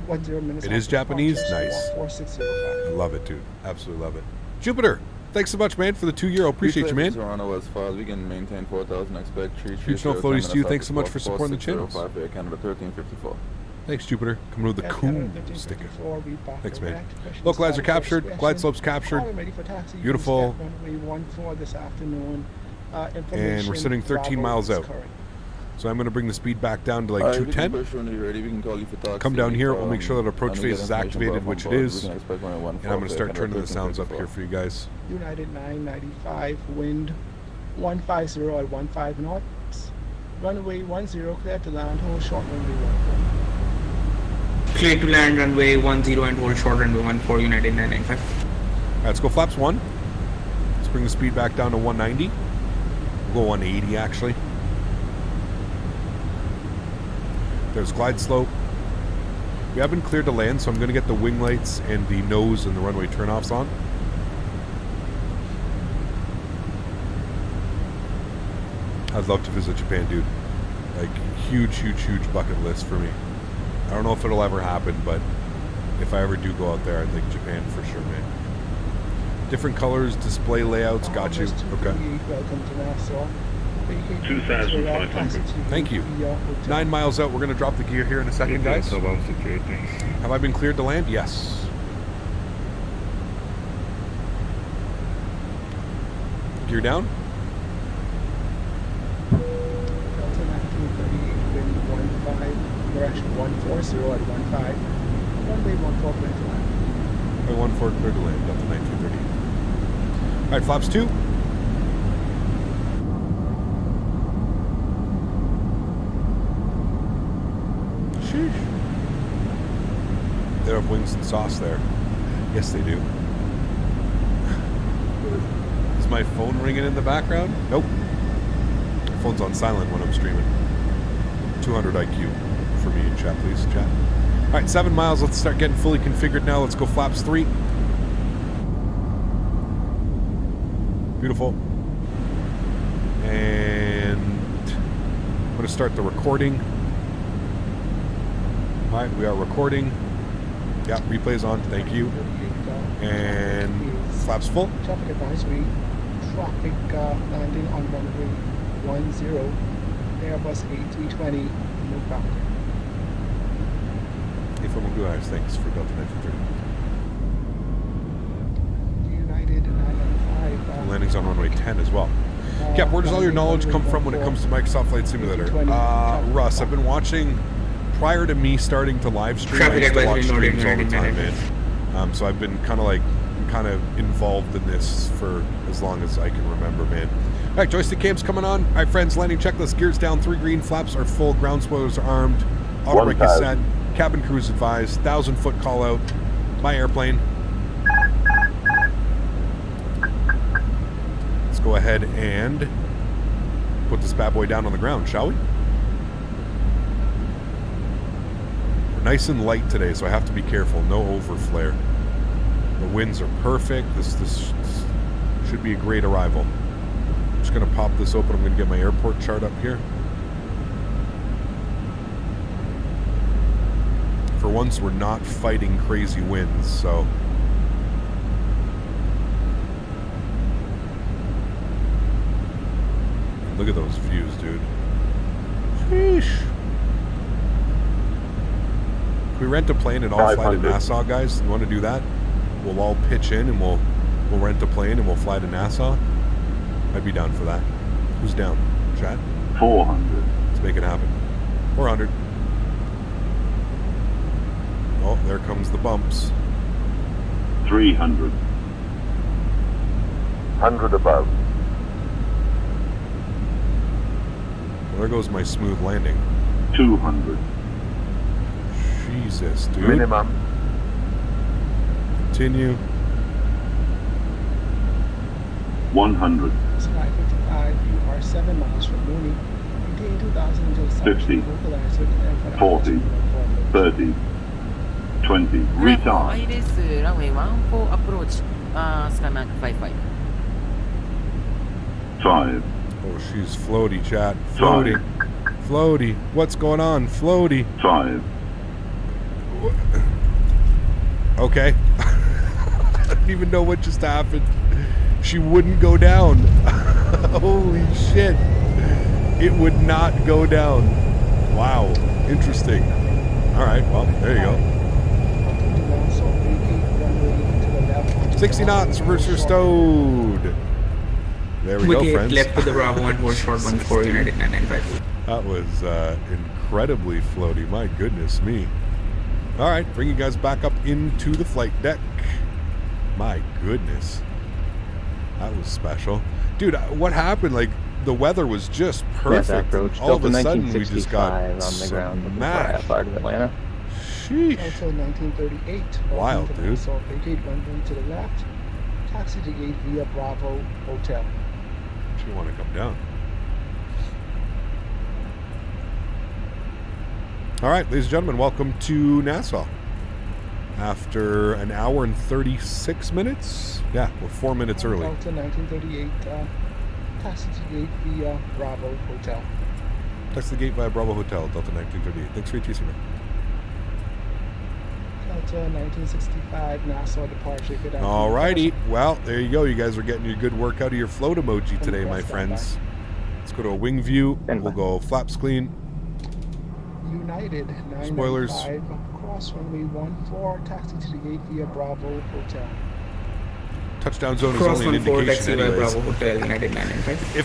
10 minutes. It is Japanese. Nice. 4605. I love it, dude. Absolutely love it. Jupiter, thanks so much, man, for the €2. Appreciate you, man. Toronto as far as we can maintain 4000. Expect 3 Huge snow floaties to you. Thanks so much for supporting the channel. Air Canada 1354. Thanks, Jupiter. Coming with the cool sticker. Thanks, man. Localizer captured. Glide slopes captured. Beautiful. And we're sitting 13 miles out. So I'm going to bring the speed back down to like 210. Come down here. We'll make sure that approach phase is activated, which it is. And I'm going to start turning the sounds up here for you guys. United 995, wind 150 at 15 knots. Runway 10, clear to land, hold short runway 14. Clear to land runway 10 and hold short runway 14, United 995. Alright, let's go flaps 1. Let's bring the speed back down to 190. We'll go 180 actually. There's glide slope. We have been cleared to land, so I'm going to get the wing lights and the nose and the runway turnoffs on. I'd love to visit Japan, dude. Like, huge, huge, huge bucket list for me. I don't know if it'll ever happen, but if I ever do go out there, I think Japan for sure, man. Different colors, display layouts, got you. Okay. Welcome to Nassau. 2,500. Thank you. 9 miles out. We're going to drop the gear here in a second, guys. Have I been cleared to land? Yes. Gear down. Delta 1938, wind 15, direction 140 at 15. Runway 14 clear to land. Runway 14 clear to land. Delta 1938. All right, flaps 2. Sheesh. They don't have wings and sauce there. Yes, they do. Is my phone ringing in the background? Nope. My phone's on silent when I'm streaming. 200 IQ for me in chat, please, chat. All right, 7 miles. Let's start getting fully configured now. Let's go flaps 3. Beautiful. And I'm going to start the recording. All right, we are recording. Yeah, replay's on. Thank you. And flaps full. Traffic advisory. Traffic landing on runway 10. Airbus A320. No factor. Hey, from Guys, thanks for Delta 1930. United 995. Landing's on runway 10 as well. Cap, where does all your knowledge come from when it comes to Microsoft Flight Simulator? Russ, I've been watching. Prior to me starting to live stream, I used to watch streams all the time, man. So I've been kind of involved in this for as long as I can remember, man. All right, joystick cam's coming on. All right, friends, landing checklist. Gears down, 3 green, flaps are full, ground spoilers are armed, auto brake is set, cabin crew's advised, 1,000-foot call out. My airplane. Let's go ahead and put this bad boy down on the ground, shall we? Nice and light today, so I have to be careful. No overflare. The winds are perfect. This should be a great arrival. I'm just going to pop this open. I'm going to get my airport chart up here. For once, we're not fighting crazy winds, so... Look at those views, dude. Sheesh. We rent a plane and all fly to Nassau, guys. You want to do that? We'll all pitch in and we'll rent a plane and we'll fly to Nassau. I'd be down for that. Who's down? Chat? 400. Let's make it happen. 400. Oh, there comes the bumps. 300. 100 above. Well, there goes my smooth landing. 200. Jesus, dude. Minimum. Continue. 100. Sky 55, you are 7 miles from Mooney. Maintain 2,000 until 50. 40. 30. 20. Retard. ランウェイ14 approach. Skymark 55. 5. Oh, she's floaty, chat. Floaty. Floaty. What's going on? Floaty. 5. Okay. I don't even know what just happened. She wouldn't go down. Holy shit. It would not go down. Wow. Interesting. Alright, well, there you go. 60 knots, reverser stowed. There we go, friends. Left to the Bravo 14 short 14 United 995. That was incredibly floaty. My goodness me. All right, bring you guys back up into the flight deck. My goodness. That was special. Dude, what happened? Like, the weather was just perfect. Yes, all of a sudden, we just got on the ground smashed. part of Atlanta. Sheesh. Also 1938. Wild, dude. So vacate runway to the left. Taxi to gate via Bravo Hotel. You want to come down. All right, ladies and gentlemen, welcome to Nassau. After an hour and 36 minutes. Yeah, we're 4 minutes early. Delta 1938, taxi to gate via Bravo Hotel. Text the gate via Bravo Hotel, Delta 1938. Thanks for your TC, man. Delta 1965, Nassau departure. Good afternoon. Alrighty. Well, there you go. You guys are getting your good work out of your float emoji today, my friends. Let's go to a wing view. We'll go flaps clean. United 995, Spoilers. cross runway 14, taxi to the gate via Bravo Hotel. Touchdown zone is Cross only an 14, indication taxi by anyways. Bravo Hotel, United 995.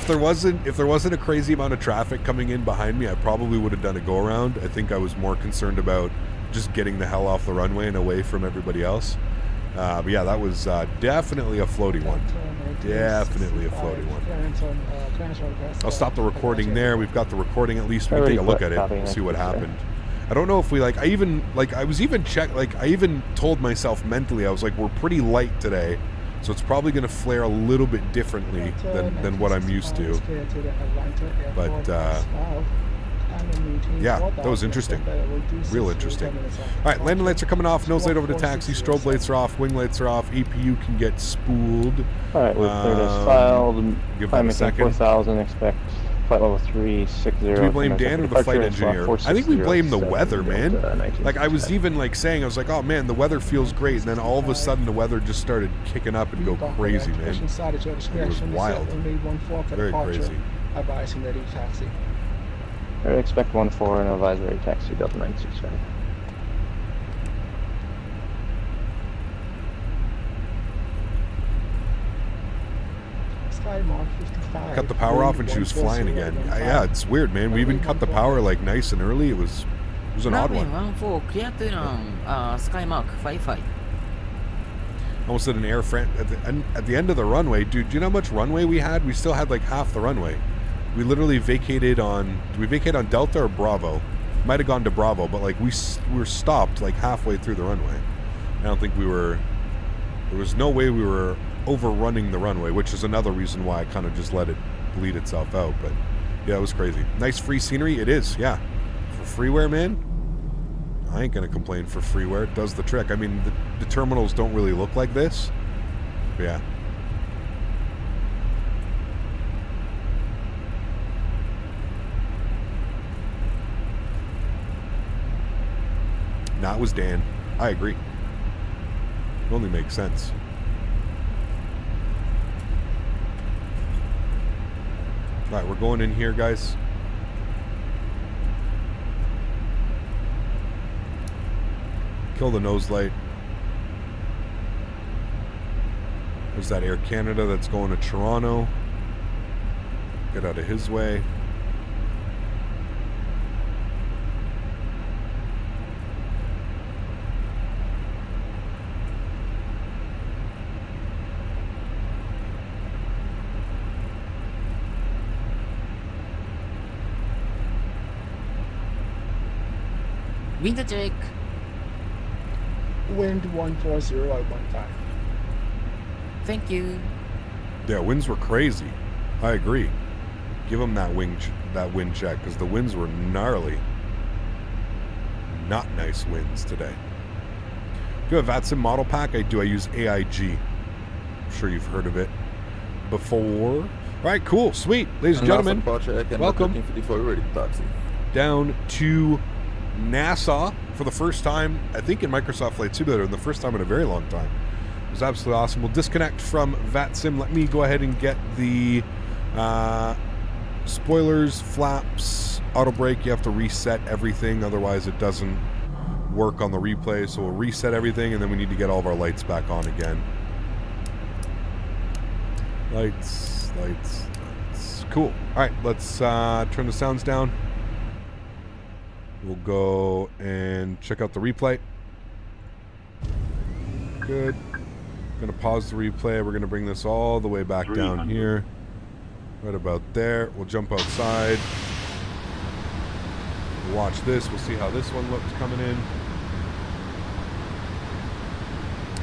If there wasn't a crazy amount of traffic coming in behind me, I probably would have done a go around. I think I was more concerned about just getting the hell off the runway and away from everybody else. But yeah, that was definitely a floaty one. Definitely a floaty one. I'll stop the recording there. We've got the recording at least. We can take a look at it and see what happened. I don't know if we I even told myself mentally, I was like, we're pretty light today. So it's probably going to flare a little bit differently than what I'm used to. But yeah, that was interesting. Real interesting. All right, landing lights are coming off. Nose light over to taxi. Strobe lights are off. Wing lights are off. APU can get spooled. All right, we're cleared as filed. Give that a second. 4,000. Expect flight level 360. Do we blame Dan or the flight engineer? I think we blame the weather, man. Like I was even saying, I was like, oh man, the weather feels great, and then all of a sudden the weather just started kicking up and go crazy, man. It was wild. Very crazy. Advising ready taxi. I expect 14 and advisory taxi Delta 965. Mark 55. Cut the power off and she was flying again. Yeah, it's weird, man. We even cut the power like nice and early. It was an odd one. 14 clear to Skymark 55. Almost at an air at the end of the runway, dude. Do you know how much runway we had? We still had like half the runway. We literally vacated on. Did we vacate on Delta or Bravo? Might have gone to Bravo, but like we were stopped like halfway through the runway. I don't think we were. There was no way we were overrunning the runway, which is another reason why I kind of just let it bleed itself out. But yeah, it was crazy. Nice free scenery. It is, yeah. For freeware, man, I ain't gonna complain for freeware. It does the trick. I mean, the terminals don't really look like this. But yeah. That was Dan. I agree. It only makes sense. All right, we're going in here, guys. Kill the nose light. There's that Air Canada that's going to Toronto. Get out of his way. Wind check. Wind 140 at 15. Thank you. Yeah, winds were crazy. I agree. Give them that wind check because the winds were gnarly. Not nice winds today. Do you have VATSIM model pack? I do. I use AIG. I'm sure you've heard of it before. All right, cool, sweet, ladies and gentlemen. Welcome down to Nassau for the first time, I think, in Microsoft Flight Simulator, and the first time in a very long time. It was absolutely awesome. We'll disconnect from VATSIM. Let me go ahead and get the spoilers, flaps, auto brake. You have to reset everything, otherwise it doesn't work on the replay. So we'll reset everything, and then we need to get all of our lights back on again. Lights. Cool. All right, let's turn the sounds down. We'll go and check out the replay. Good. Going to pause the replay. We're going to bring this all the way back down here. Right about there. We'll jump outside. We'll watch this. We'll see how this one looks coming in.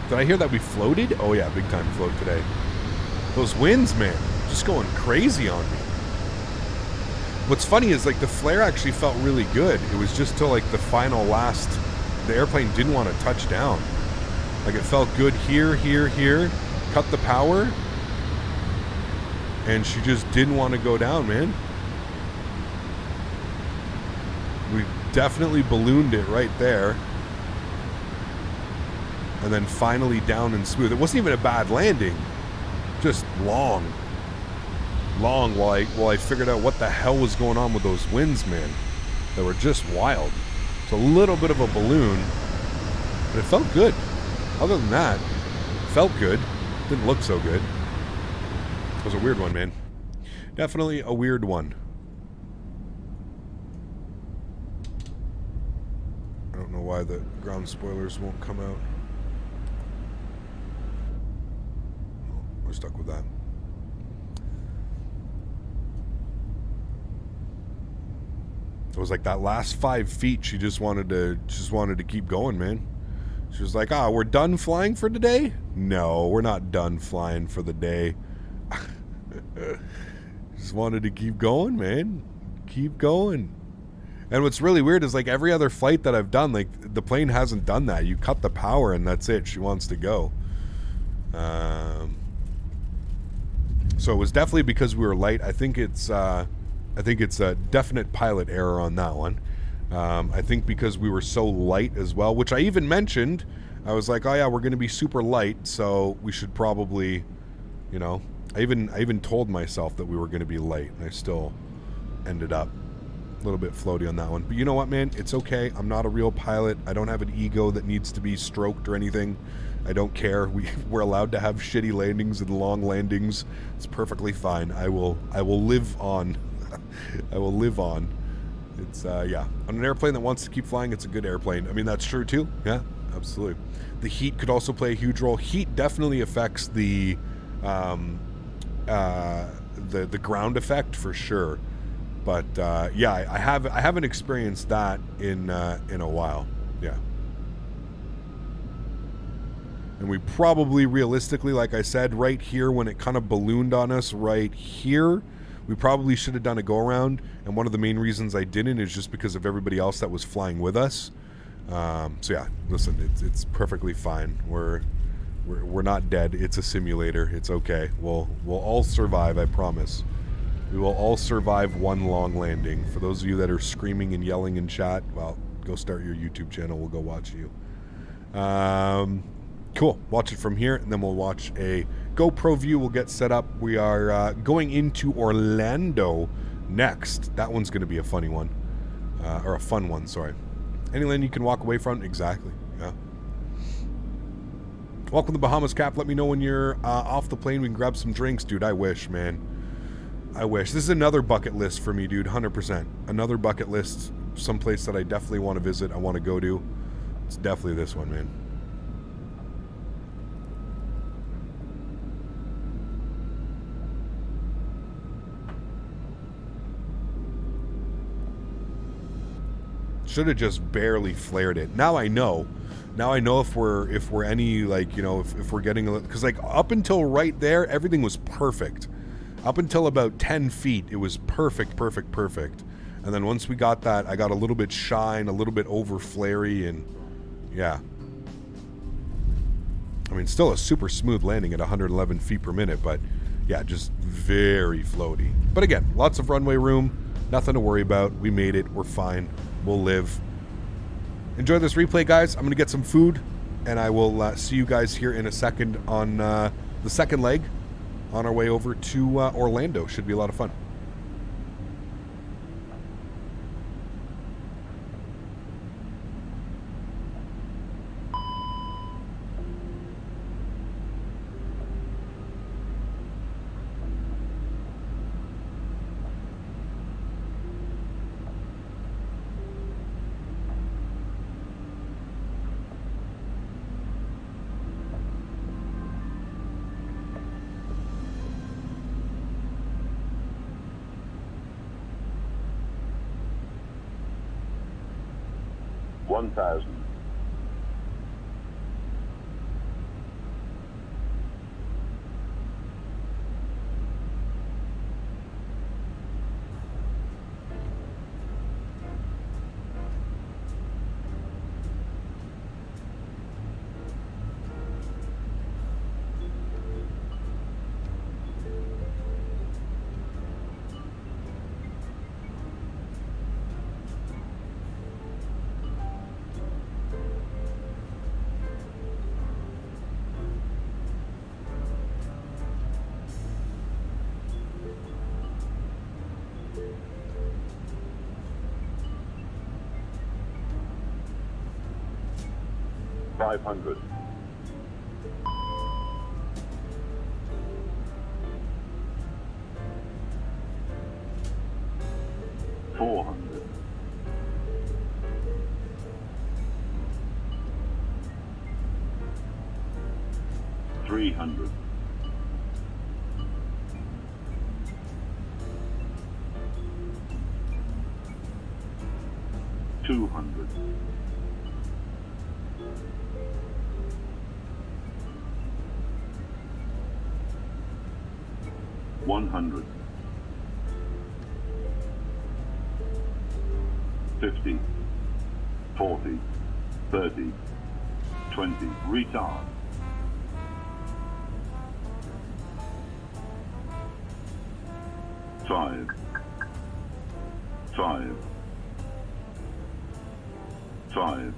Did I hear that we floated? Oh yeah, big time float today. Those winds, man, just going crazy on me. What's funny is like the flare actually felt really good. It was just till like the final last, the airplane didn't want to touch down. Like it felt good here, cut the power, and she just didn't want to go down, man. definitely ballooned it right there. And then finally down and smooth. It wasn't even a bad landing. Just long while I figured out what the hell was going on with those winds, man. They were just wild. It's a little bit of a balloon, but it felt good. Other than that, it felt good. Didn't look so good. It was a weird one, man. Definitely a weird one. I don't know why the ground spoilers won't come out. Oh, we're stuck with that. It was like that last 5 feet. She just wanted to keep going, man. She was like, we're done flying for today? No, we're not done flying for the day. Just wanted to keep going, man. Keep going. And what's really weird is like every other flight that I've done, like the plane hasn't done that. You cut the power and that's it. She wants to go. So it was definitely because we were light. I think it's a definite pilot error on that one. I think because we were so light as well, which I even mentioned. I was like, oh yeah, we're going to be super light, so we should probably, you know, I even told myself that we were going to be light, and I still ended up a little bit floaty on that one. But you know what, man? It's okay. I'm not a real pilot. I don't have an ego that needs to be stroked or anything. I don't care. We're allowed to have shitty landings and long landings. It's perfectly fine. I will live on. I will live on. It's yeah, on an airplane that wants to keep flying, it's a good airplane. I mean, that's true too. Yeah, absolutely. The heat could also play a huge role. Heat definitely affects the ground effect for sure. But yeah, I haven't experienced that in a while. Yeah. And we probably realistically, like I said, right here when it kind of ballooned on us right here, we probably should have done a go-around, and one of the main reasons I didn't is just because of everybody else that was flying with us. So yeah, listen, it's perfectly fine. We're not dead. It's a simulator. It's okay. We'll all survive, I promise. We will all survive one long landing. For those of you that are screaming and yelling in chat, well, go start your YouTube channel. We'll go watch you. Cool. Watch it from here, and then we'll watch a GoPro view. We'll get set up. We are going into Orlando next. That one's going to be a funny one. Or a fun one, sorry. Any land you can walk away from? Exactly. Yeah. Welcome to Bahamas, Cap. Let me know when you're off the plane. We can grab some drinks. Dude, I wish, man. I wish. This is another bucket list for me, dude. 100%. Another bucket list. Someplace that I definitely want to visit. I want to go to. It's definitely this one, man. Should have just barely flared it. Now I know. Now I know if we're any, like, you know, if we're getting a little, because like up until right there, everything was perfect. Up until about 10 feet, it was perfect. And then once we got that, I got a little bit shy and a little bit over flary, and yeah. I mean, still a super smooth landing at 111 feet per minute, but yeah, just very floaty. But again, lots of runway room, nothing to worry about. We made it. We're fine. We'll live. Enjoy this replay, guys. I'm going to get some food, and I will see you guys here in a second on the second leg on our way over to Orlando. Should be a lot of fun. 500. 400. 300. 200. 100. 50. 40. 30. 20. Retard. 5. 5. 5. 100.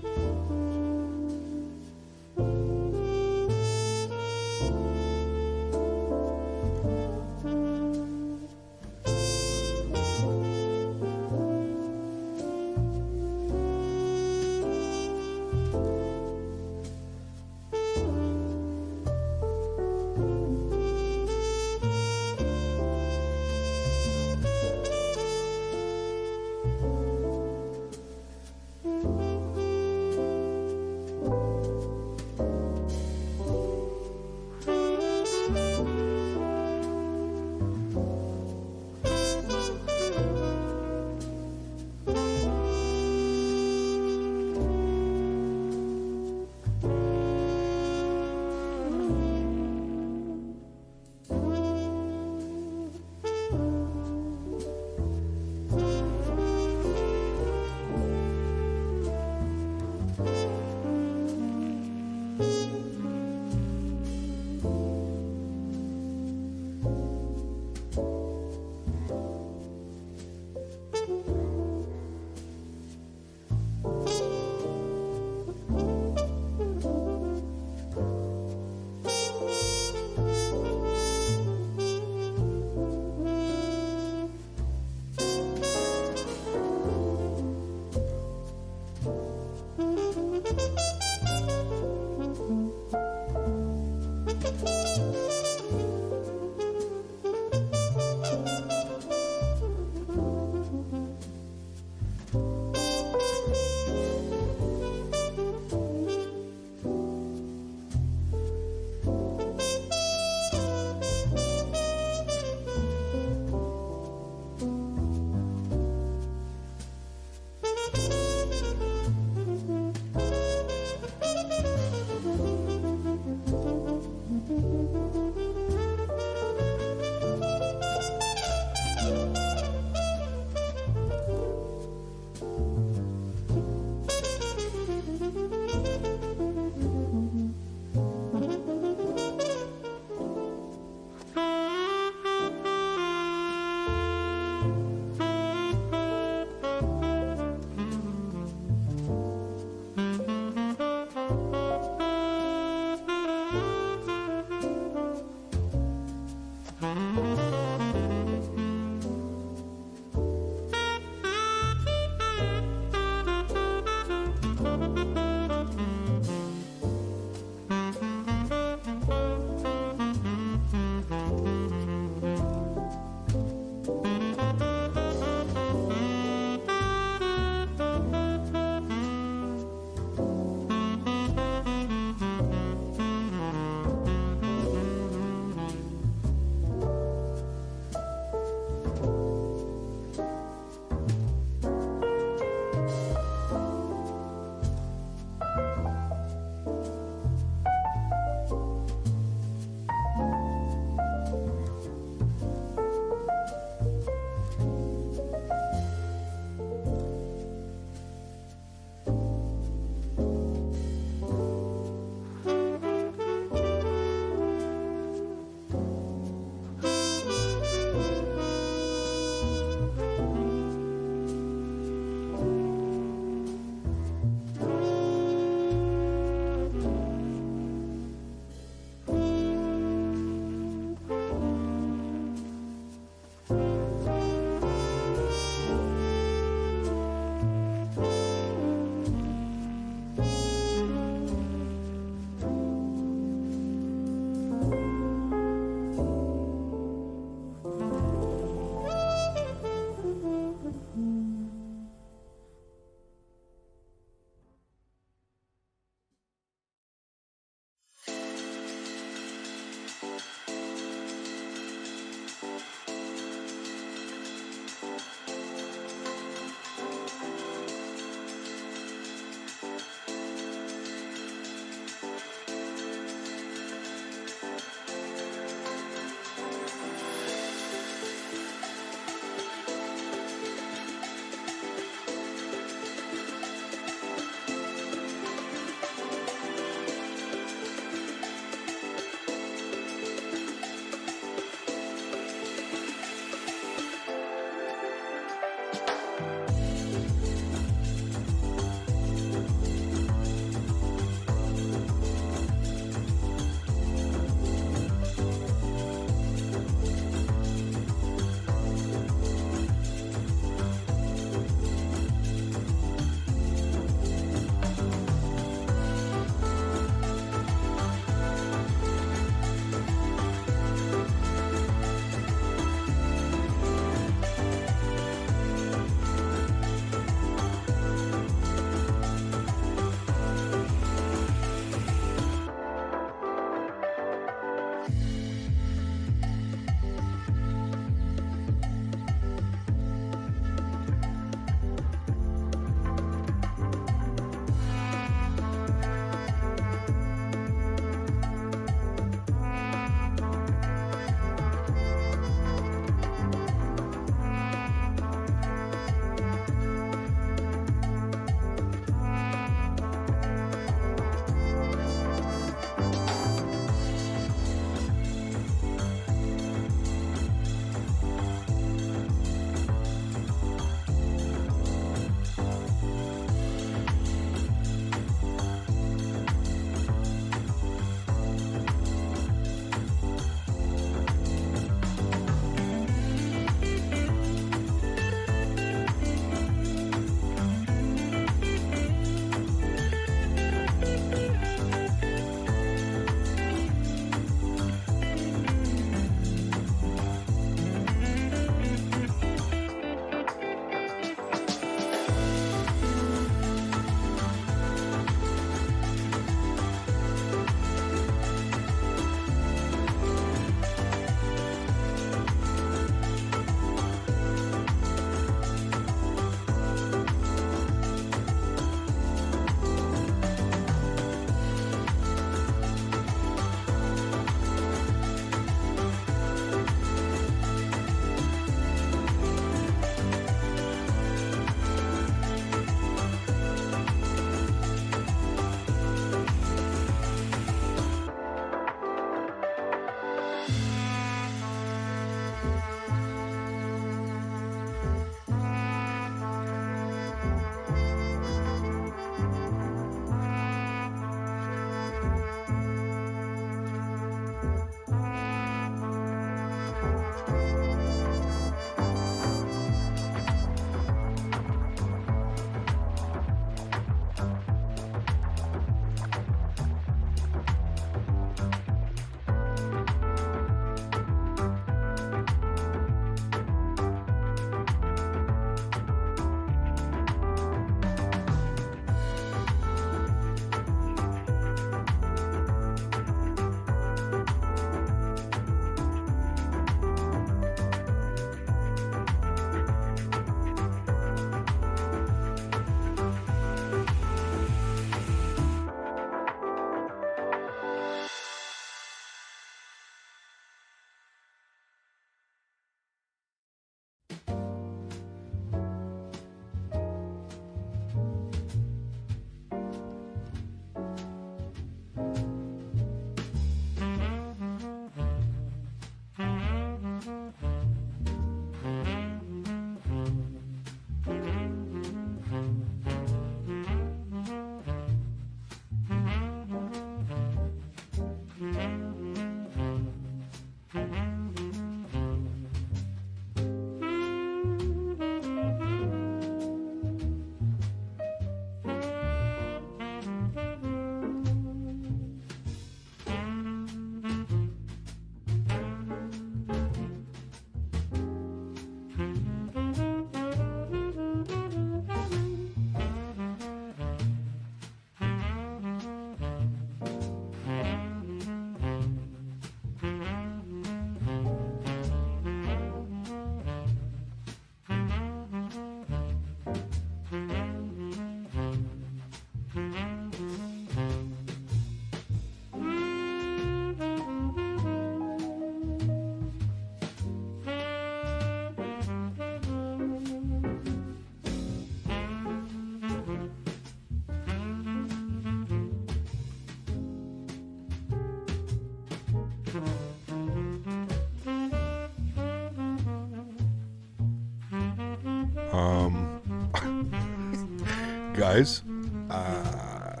Guys, I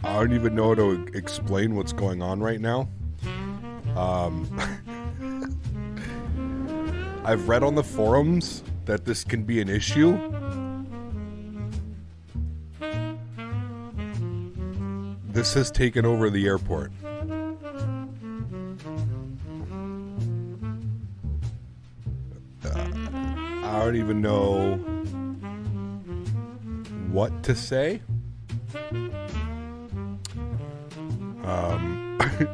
don't even know how to explain what's going on right now. I've read on the forums that this can be an issue. This has taken over the airport. I don't even know what to say.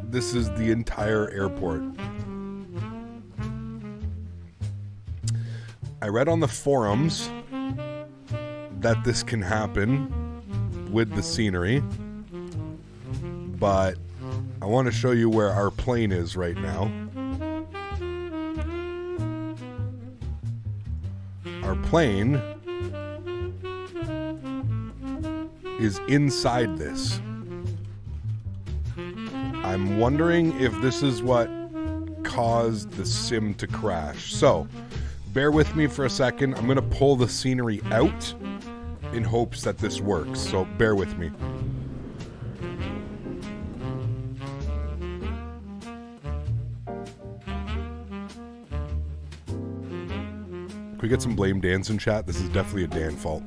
This is the entire airport. I read on the forums that this can happen with the scenery, but I want to show you where our plane is right now. Our plane is inside this. I'm wondering if this is what caused the sim to crash. So, bear with me for a second. I'm going to pull the scenery out in hopes that this works. So, bear with me. Can we get some blame Dan's in chat? This is definitely a Dan fault.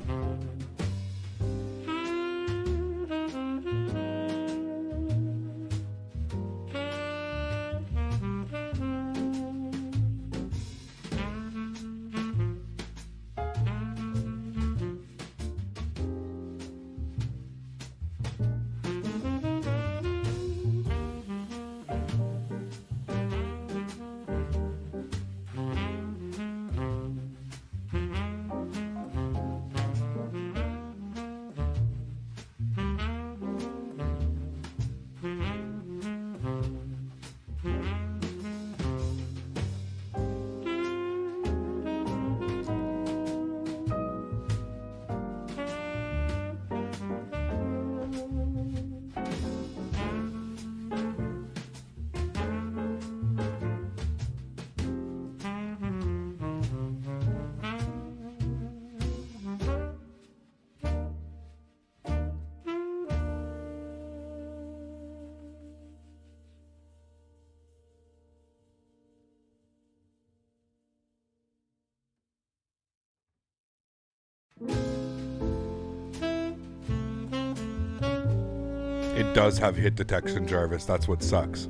It does have hit detection, Jarvis. That's what sucks.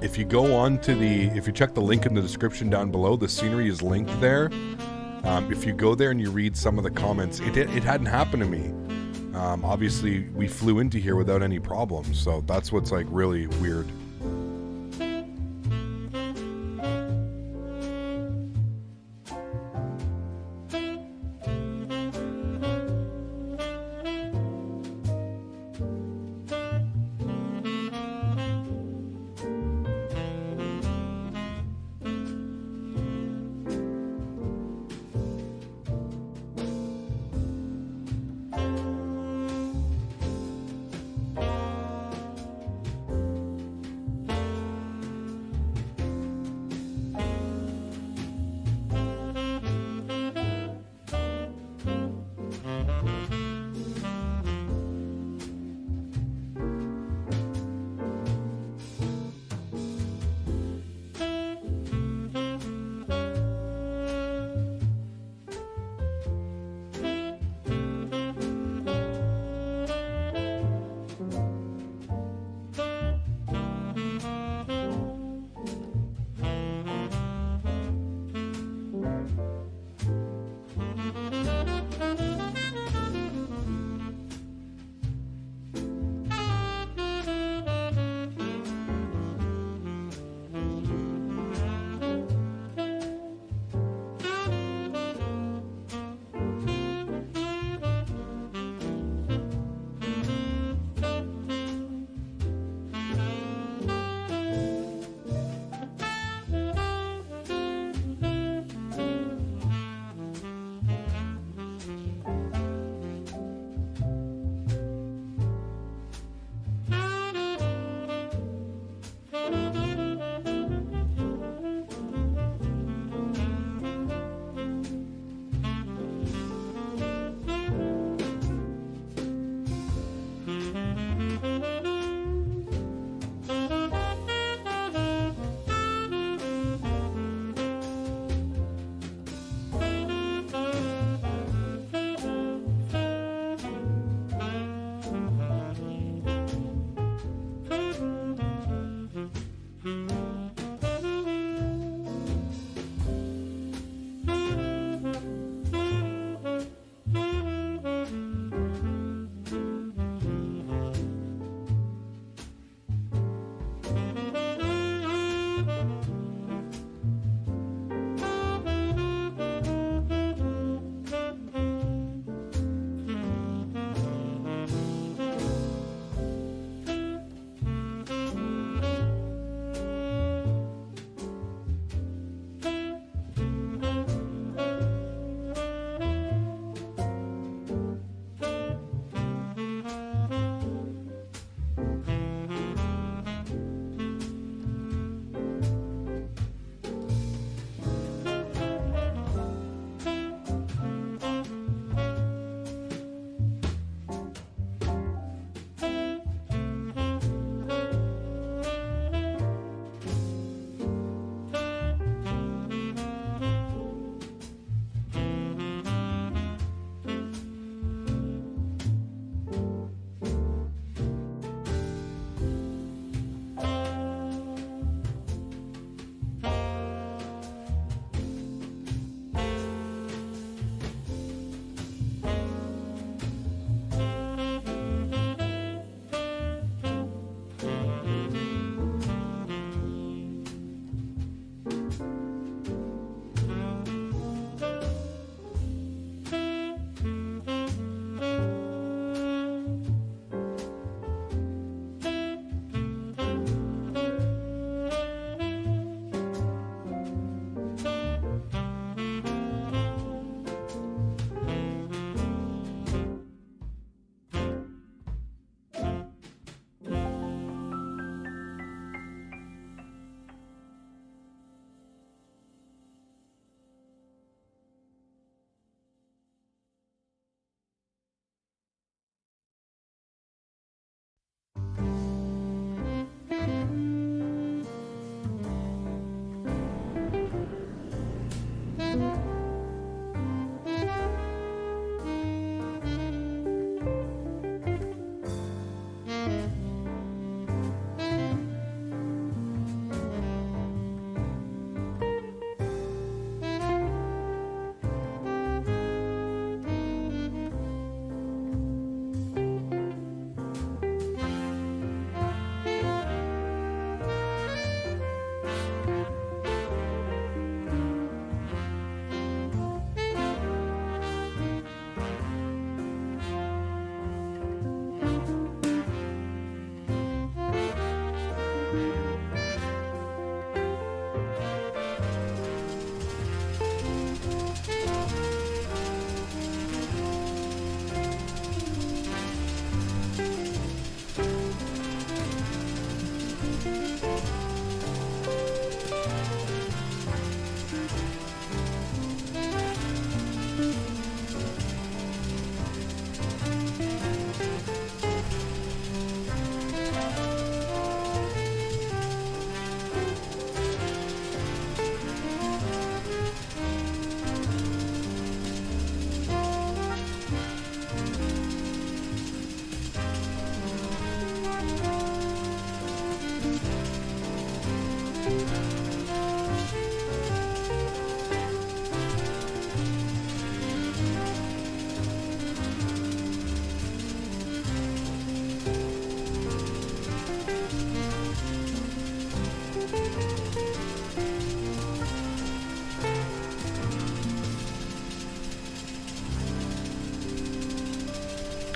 If you go on to if you check the link in the description down below, the scenery is linked there. If you go there and you read some of the comments, it hadn't happened to me. Obviously, we flew into here without any problems, so that's what's like really weird.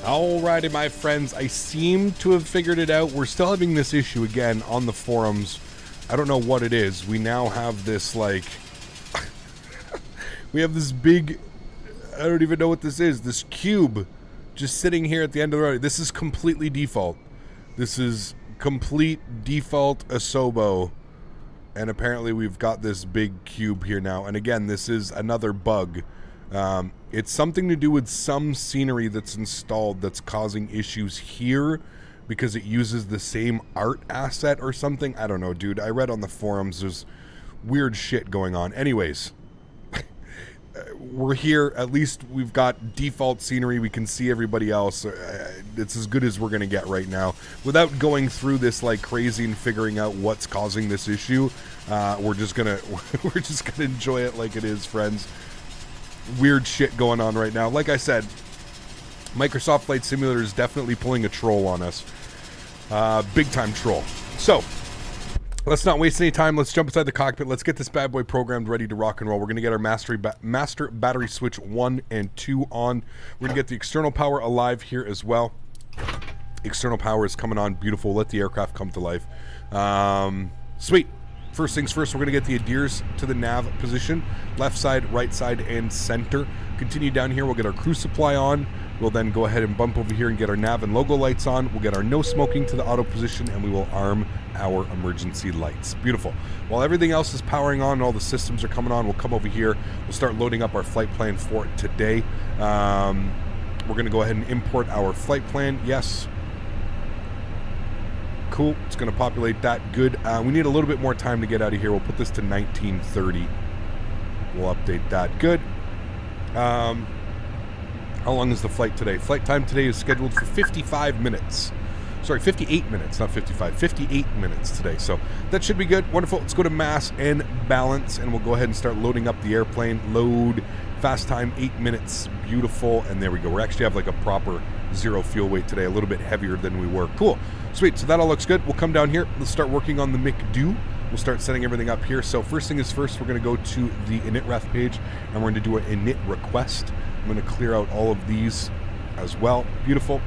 Alrighty, my friends, I seem to have figured it out. We're still having this issue again on the forums. I don't know what it is. We now have this, like... we have this big... I don't even know what this is. This cube just sitting here at the end of the road. This is completely default. This is complete default Asobo. And apparently we've got this big cube here now. And again, this is another bug. It's something to do with some scenery that's installed that's causing issues here because it uses the same art asset or something. I don't know, dude. I read on the forums there's weird shit going on. Anyways, we're here. At least we've got default scenery. We can see everybody else. It's as good as we're going to get right now. Without going through this like crazy and figuring out what's causing this issue, we're just gonna enjoy it like it is, friends. Weird shit going on right now. Like I said, Microsoft Flight Simulator is definitely pulling a troll on us. Big time troll. So, let's not waste any time. Let's jump inside the cockpit. Let's get this bad boy programmed, ready to rock and roll. We're going to get our master battery switch 1 and 2 on. We're going to get the external power alive here as well. External power is coming on. Beautiful. Let the aircraft come to life. Sweet. First things first, we're going to get the adheres to the nav position. Left side, right side, and center. Continue down here. We'll get our crew supply on. We'll then go ahead and bump over here and get our nav and logo lights on. We'll get our no smoking to the auto position, and we will arm our emergency lights. Beautiful. While everything else is powering on and all the systems are coming on, we'll come over here. We'll start loading up our flight plan for today. We're going to go ahead and import our flight plan. Yes. Cool. It's going to populate that. Good. We need a little bit more time to get out of here. We'll put this to 1930. We'll update that. Good. How long is the flight today? Flight time today is scheduled for 55 minutes. Sorry, 58 minutes, not 55. 58 minutes today. So that should be good. Wonderful. Let's go to mass and balance, and we'll go ahead and start loading up the airplane. Load. Fast time, 8 minutes. Beautiful. And there we go. We actually have like a proper zero fuel weight today. A little bit heavier than we were. Cool. Sweet. So that all looks good. We'll come down here. Let's start working on the McDo. We'll start setting everything up here. So first thing is first, we're going to go to the init page, and we're going to do an init request. I'm going to clear out all of these as well. Beautiful.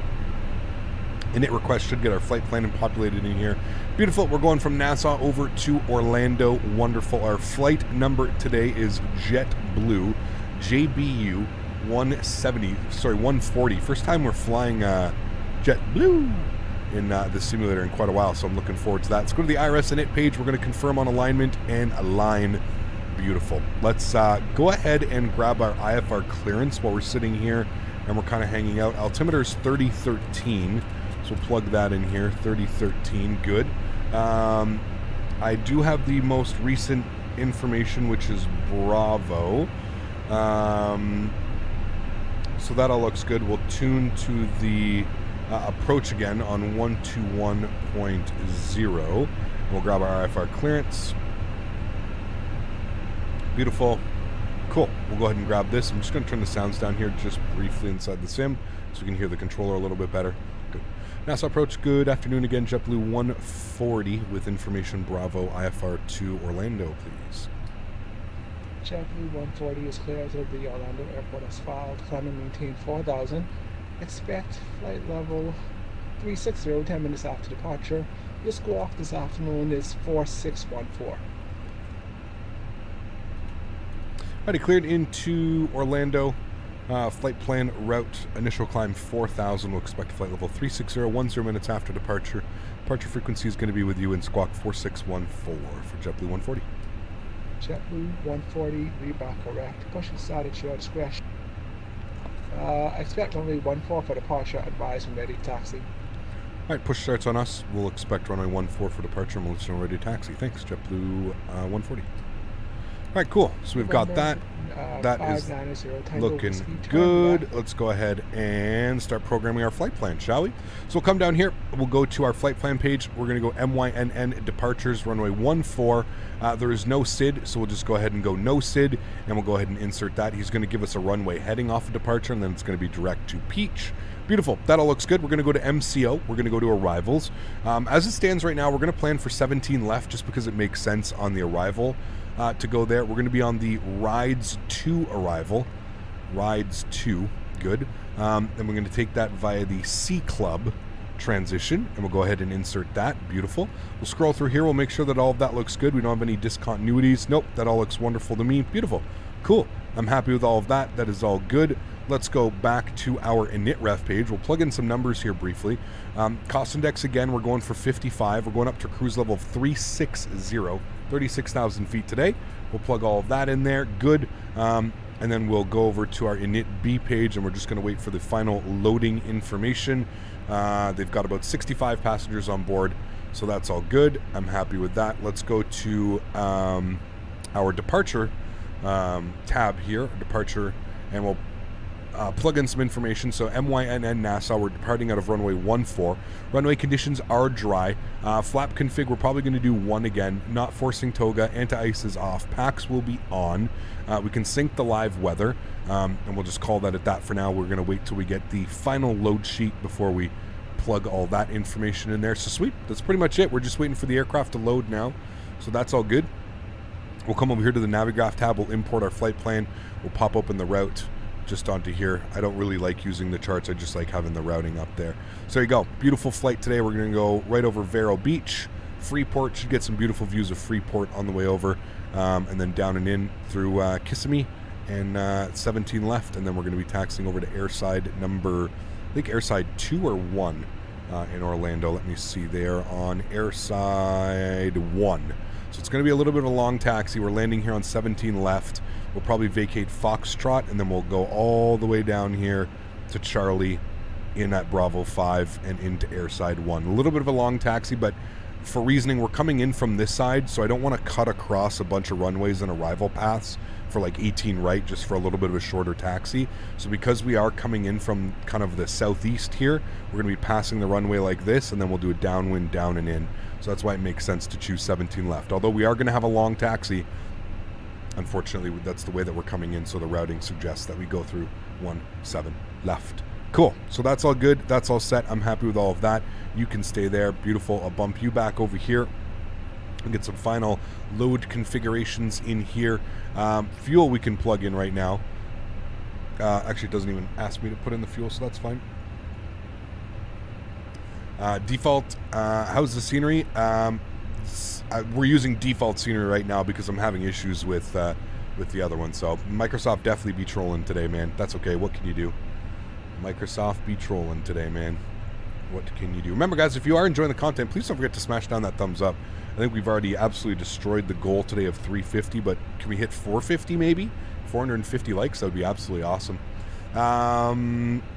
Init request should get our flight plan and populated in here. Beautiful. We're going from Nassau over to Orlando. Wonderful. Our flight number today is JetBlue JBU 140. First time we're flying JetBlue in the simulator in quite a while, so I'm looking forward to that. Let's go to the IRS init page. We're going to confirm on alignment and align. Beautiful. Let's go ahead and grab our IFR clearance while we're sitting here and we're kind of hanging out. Altimeter is 3013, so we'll plug that in here. 3013, good. I do have the most recent information, which is Bravo. So that all looks good. We'll tune to the approach again on 121.0. We'll grab our IFR clearance. Beautiful. Cool. We'll go ahead and grab this. I'm just going to turn the sounds down here just briefly inside the sim so we can hear the controller a little bit better. Good. Nassau approach. Good afternoon again. JetBlue 140 with information Bravo IFR to Orlando, please. JetBlue 140 is clear out of the Orlando airport as filed. Climb and maintain 4,000. Expect flight level 360, 10 minutes after departure. Your score off this afternoon is 4614. Alrighty, cleared into Orlando. Flight plan route, initial climb 4,000. We'll expect flight level 360, 10 minutes after departure. Departure frequency is going to be with you in squawk 4614 for JetBlue 140. JetBlue 140, read back correct. Pushing start at your discretion. Expect runway 14 for departure. Advise when ready taxi. Alright, push starts on us. We'll expect runway 14 for departure and we'll let you know ready taxi. Thanks, JetBlue 140. Alright, cool. So we've got that. That is looking good. Let's go ahead and start programming our flight plan, shall we? So we'll come down here. We'll go to our flight plan page. We're going to go MYNN departures, runway 14. There is no SID, so we'll just go ahead and go no SID, and we'll go ahead and insert that. He's going to give us a runway heading off of departure, and then it's going to be direct to Peach. Beautiful. That all looks good. We're going to go to MCO. We're going to go to arrivals. As it stands right now, we're going to plan for 17 left just because it makes sense on the arrival to go there. We're going to be on the Rides to arrival. Rides to. Good. And we're going to take that via the C Club transition, and we'll go ahead and insert that. Beautiful. We'll scroll through here. We'll make sure that all of that looks good. We don't have any discontinuities. Nope, that all looks wonderful to me. Beautiful. Cool. I'm happy with all of that. That is all good. Let's go back to our init ref page. We'll plug in some numbers here briefly. Cost index, again, we're going for 55. We're going up to cruise level of 360, 36,000 feet today. We'll plug all of that in there. Good. And then we'll go over to our init B page, and we're just going to wait for the final loading information. They've got about 65 passengers on board, so that's all good. I'm happy with that. Let's go to our departure tab here, departure, and we'll plug in some information. So MYNN Nassau, we're departing out of runway 14. Runway conditions are dry. Flap config, we're probably going to do 1 again. Not forcing toga. Anti-ice is off. Packs will be on. We can sync the live weather, and we'll just call that at that for now. We're going to wait till we get the final load sheet before we plug all that information in there. So sweet, that's pretty much it. We're just waiting for the aircraft to load now, so that's all good. We'll come over here to the Navigraph tab. We'll import our flight plan. We'll pop open the route just onto here. I don't really like using the charts. I just like having the routing up there. So there you go. Beautiful flight today. We're going to go right over Vero Beach. Freeport. Should get some beautiful views of Freeport on the way over. And then down and in through Kissimmee and 17 left. And then we're going to be taxiing over to airside number, I think airside 2 or 1 in Orlando. Let me see there on airside 1. So it's going to be a little bit of a long taxi. We're landing here on 17 left. We'll probably vacate Foxtrot, and then we'll go all the way down here to Charlie in at Bravo 5 and into airside 1. A little bit of a long taxi, but for reasoning, we're coming in from this side, so I don't want to cut across a bunch of runways and arrival paths for like 18 right, just for a little bit of a shorter taxi. So because we are coming in from kind of the southeast here, we're going to be passing the runway like this, and then we'll do a downwind down and in. So that's why it makes sense to choose 17 left. Although we are going to have a long taxi, unfortunately, that's the way that we're coming in, so the routing suggests that we go through 17 left. Cool. So that's all good. That's all set. I'm happy with all of that. You can stay there. Beautiful. I'll bump you back over here and get some final load configurations in here. Fuel we can plug in right now. Actually, it doesn't even ask me to put in the fuel, so that's fine. Default, how's the scenery? We're using default scenery right now because I'm having issues with the other one. So Microsoft definitely be trolling today, man. That's okay. What can you do? Microsoft be trolling today, man. What can you do? Remember, guys, if you are enjoying the content, please don't forget to smash down that thumbs up. I think we've already absolutely destroyed the goal today of 350, but can we hit 450 maybe? 450 likes, that would be absolutely awesome.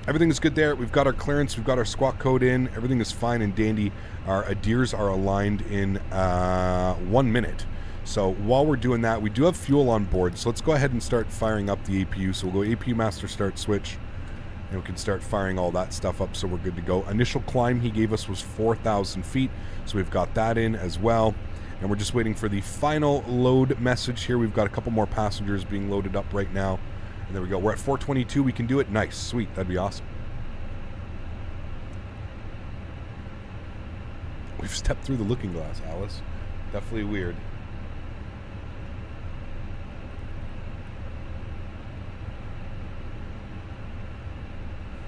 Everything is good there. We've got our clearance, we've got our squawk code in. Everything is fine and dandy. Our ADIRs are aligned in 1 minute. So while we're doing that, we do have fuel on board. So let's go ahead and start firing up the APU. So we'll go APU master start switch, and we can start firing all that stuff up, so we're good to go. Initial climb he gave us was 4,000 feet, so we've got that in as well. And we're just waiting for the final load message here. We've got a couple more passengers being loaded up right now. And there we go. We're at 422. We can do it. Nice. Sweet. That'd be awesome. We've stepped through the looking glass, Alice. Definitely weird.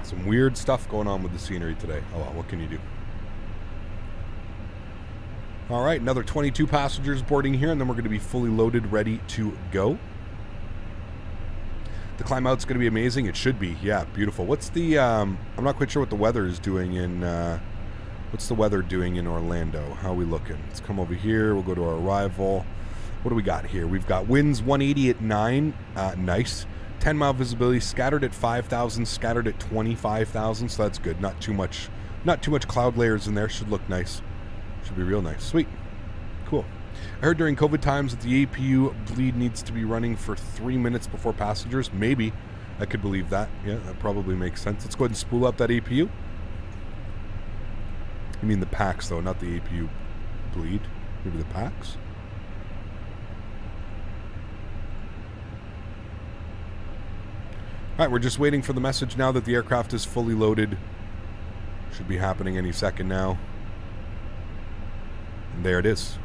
Some weird stuff going on with the scenery today. Oh well, what can you do? All right, another 22 passengers boarding here, and then we're going to be fully loaded, ready to go. The climb out's going to be amazing. It should be. Yeah, beautiful. What's the I'm not quite sure what the weather is doing in what's the weather doing in Orlando? How are we looking? Let's come over here. We'll go to our arrival. What do we got here? We've got winds 180 at 9. Nice. 10-mile visibility, scattered at 5,000, scattered at 25,000, so that's good. Not too much cloud layers in there. Should look nice. Should be real nice. Sweet. Cool. I heard during COVID times that the APU bleed needs to be running for 3 minutes before passengers. Maybe. I could believe that. Yeah, that probably makes sense. Let's go ahead and spool up that APU. You mean the packs, though, not the APU bleed. Maybe the packs? All right, we're just waiting for the message now that the aircraft is fully loaded. Should be happening any second now. And there it is.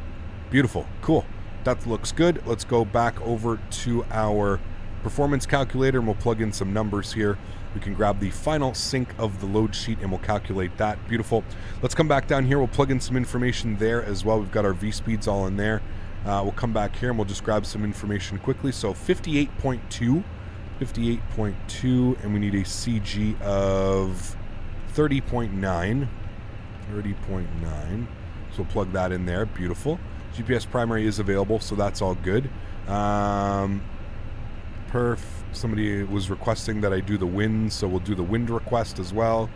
Beautiful. Cool. That looks good. Let's go back over to our performance calculator, and we'll plug in some numbers here. We can grab the final sync of the load sheet and we'll calculate that. Beautiful. Let's come back down here. We'll plug in some information there as well. We've got our V-speeds all in there. We'll come back here and we'll just grab some information quickly. So 58.2, and we need a CG of 30.9. So we'll plug that in there. Beautiful. GPS primary is available, so that's all good. Perf, somebody was requesting that I do the wind, so we'll do the wind request as well.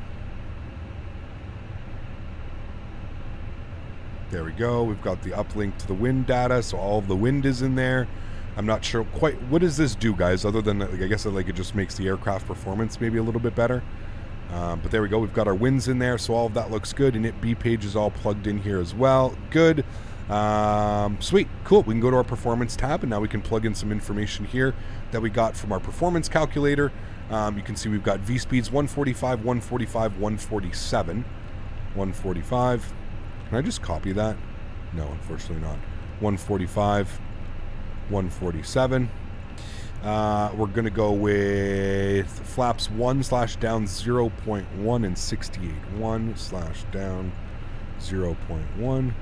There we go. We've got the uplink to the wind data, so all of the wind is in there. I'm not sure quite what does this do, guys, other than like, I guess it just makes the aircraft performance maybe a little bit better. But there we go. We've got our winds in there, so all of that looks good. And B page is all plugged in here as well. Good. Sweet. Cool. We can go to our performance tab, and now we can plug in some information here that we got from our performance calculator. You can see we've got V speeds 145, 145, 147. 145. Can I just copy that? No, unfortunately not. 145, 147. We're going to go with flaps 1/down 0.1 and 68.1/down 0.1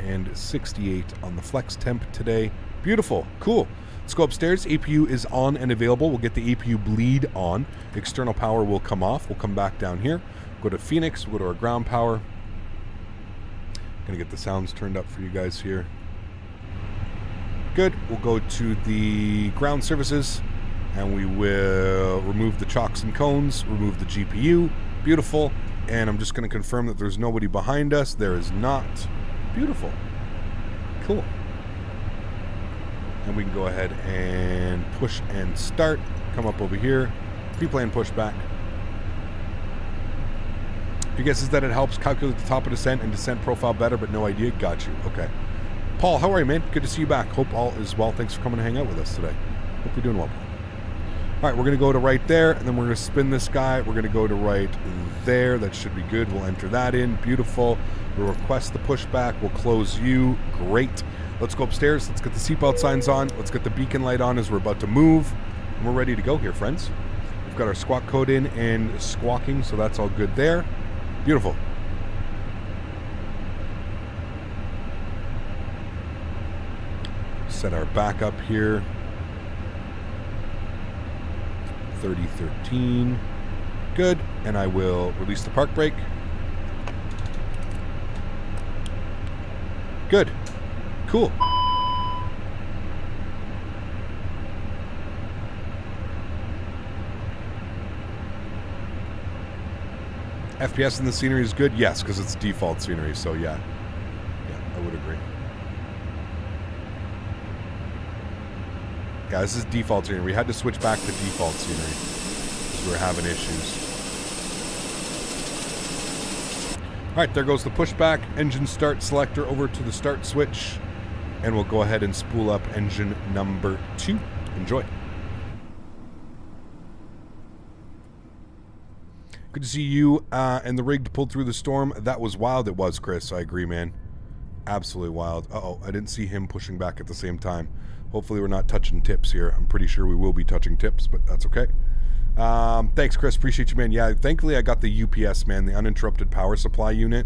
and 68 on the flex temp today. Beautiful. Cool. Let's go upstairs. APU is on and available. We'll get the APU bleed on. External power will come off. We'll come back down here. Go to Phoenix. We'll go to our ground power. Gonna get the sounds turned up for you guys here. Good. We'll go to the ground services and we will remove the chocks and cones, remove the GPU. Beautiful. And I'm just going to confirm that there's nobody behind us. There is not. Beautiful. Cool. And we can go ahead and push and start. Come up over here. Pre-plan pushback. Your guess is that it helps calculate the top of descent and descent profile better, but no idea. Got you. Okay. Paul, how are you, man? Good to see you back. Hope all is well. Thanks for coming to hang out with us today. Hope you're doing well. All right, we're going to go to right there, and then we're going to spin this guy. We're going to go to right there. That should be good. We'll enter that in. Beautiful. We'll request the pushback. We'll close you. Great. Let's go upstairs. Let's get the seatbelt signs on. Let's get the beacon light on as we're about to move. And we're ready to go here, friends. We've got our squawk code in and squawking, so that's all good there. Beautiful. Set our backup here. 3013. Good. And I will release the park brake. Good. Cool. FPS in the scenery is good? Yes, because it's default scenery, so yeah. Yeah, I would agree. Yeah, this is default scenery. We had to switch back to default scenery because we were having issues. Alright, there goes the pushback. Engine start selector over to the start switch. And we'll go ahead and spool up engine number 2. Enjoy. Good to see you and the rig pulled through the storm. That was wild. It was, Chris. I agree, man. Absolutely wild. Uh-oh, I didn't see him pushing back at the same time. Hopefully we're not touching tips here. I'm pretty sure we will be touching tips, but that's okay. Thanks, Chris. Appreciate you, man. Yeah, thankfully I got the UPS, man, the uninterrupted power supply unit.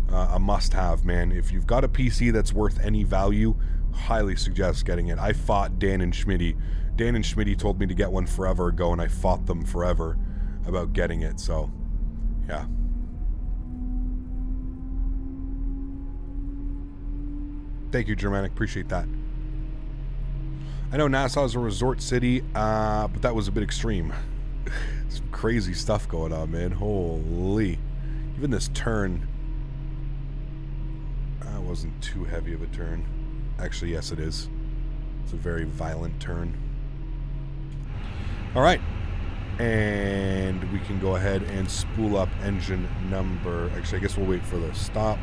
A must-have, man. If you've got a PC that's worth any value, highly suggest getting it. I fought Dan and Smitty. Dan and Smitty told me to get one forever ago, and I fought them forever about getting it, so yeah. Thank you, Germanic. Appreciate that. I know Nassau is a resort city, but that was a bit extreme. Some crazy stuff going on, man. Holy. Even this turn. That wasn't too heavy of a turn. Actually, yes, it is. It's a very violent turn. All right. And we can go ahead and spool up engine number... Actually, I guess we'll wait for the stop.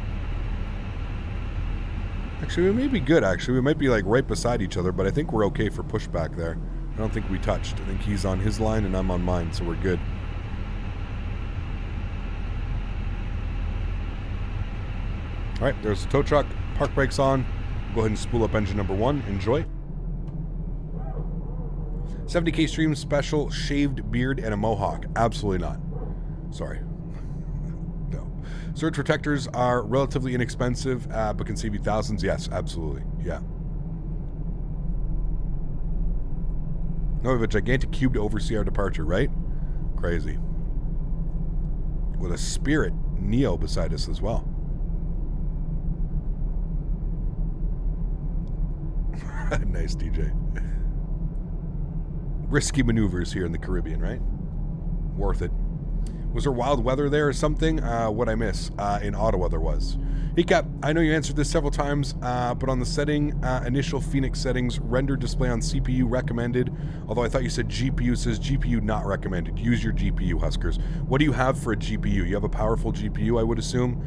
Actually, we may be good, actually. We might be, like, right beside each other, but I think we're okay for pushback there. I don't think we touched. I think he's on his line and I'm on mine, so we're good. All right, there's the tow truck. Park brakes on. Go ahead and spool up engine number 1. Enjoy. 70K stream special, shaved beard, and a mohawk. Absolutely not. Sorry. No. Surge protectors are relatively inexpensive, but can save you thousands. Yes, absolutely. Yeah. No, we have a gigantic cube to oversee our departure, right? Crazy. With a Spirit Neo beside us as well. Nice, DJ. Risky maneuvers here in the Caribbean, right? Worth it. Was there wild weather there or something? What'd I miss? In Ottawa there was. Hey Cap, I know you answered this several times, but on the setting, initial Phoenix settings, render display on CPU recommended, although I thought you said GPU. Says GPU not recommended. Use your GPU, Huskers. What do you have for a GPU? You have a powerful GPU, I would assume.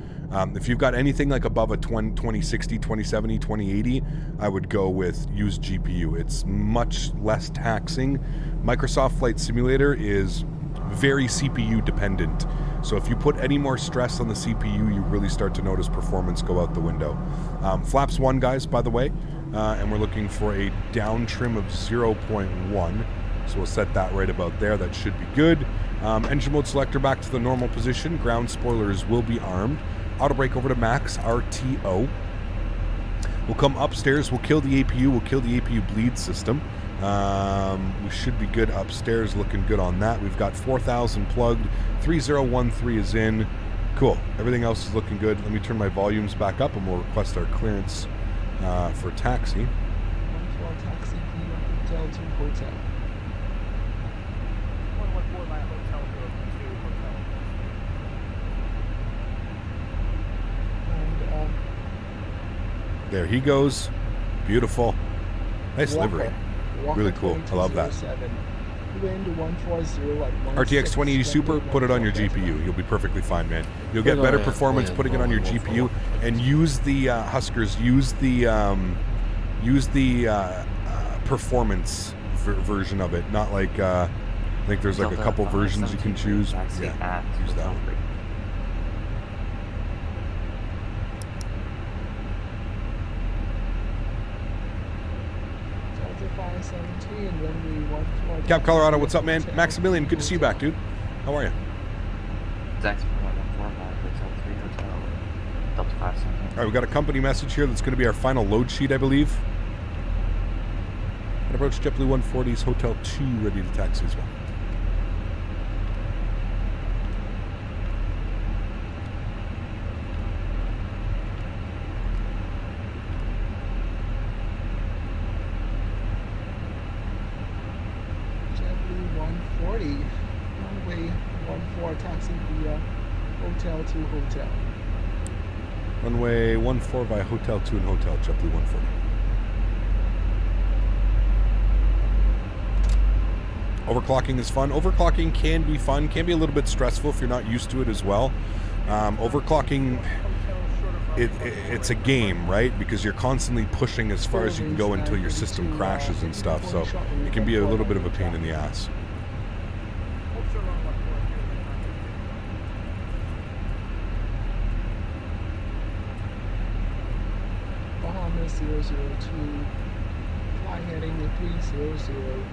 If you've got anything like above a 2060, 2070, 2080, I would go with use GPU. It's much less taxing. Microsoft Flight Simulator is very CPU dependent. So if you put any more stress on the CPU, you really start to notice performance go out the window. Flaps 1, guys, by the way, and we're looking for a down trim of 0.1. So we'll set that right about there. That should be good. Engine mode selector back to the normal position. Ground spoilers will be armed. Auto brake over to max, RTO. We'll come upstairs. We'll kill the APU. We'll kill the APU bleed system. We should be good upstairs, looking good on that. We've got 4,000 plugged, 3013 is in. Cool. Everything else is looking good. Let me turn my volumes back up and we'll request our clearance for taxi. 1-4 taxi, hotel to hotel. 114 by hotel to hotel. And there he goes. Beautiful. Nice livery. Really cool. I love that. RTX 2080 Super, put it on your GPU. You'll be perfectly fine, man. You'll get better performance putting it on your GPU, and use the Huskers. Use the performance version of it. Not like I think there's like a couple versions you can choose. Yeah, use that one. Cap Colorado, what's up, man? Maximilian, good to see you back, dude. How are you? All right, we got a company message here that's going to be our final load sheet, I believe. And approach JetBlue 140's Hotel 2, ready to taxi as well. Runway 14 taxi via hotel to hotel. Runway 14 via hotel to and hotel, JetBlue 140. Overclocking is fun. Overclocking can be fun, can be a little bit stressful if you're not used to it as well. Overclocking, it's a game, right? Because you're constantly pushing as far as you can go until your system crashes and stuff. So it can be a little bit of a pain in the ass. Bahamas 002, fly heading 300,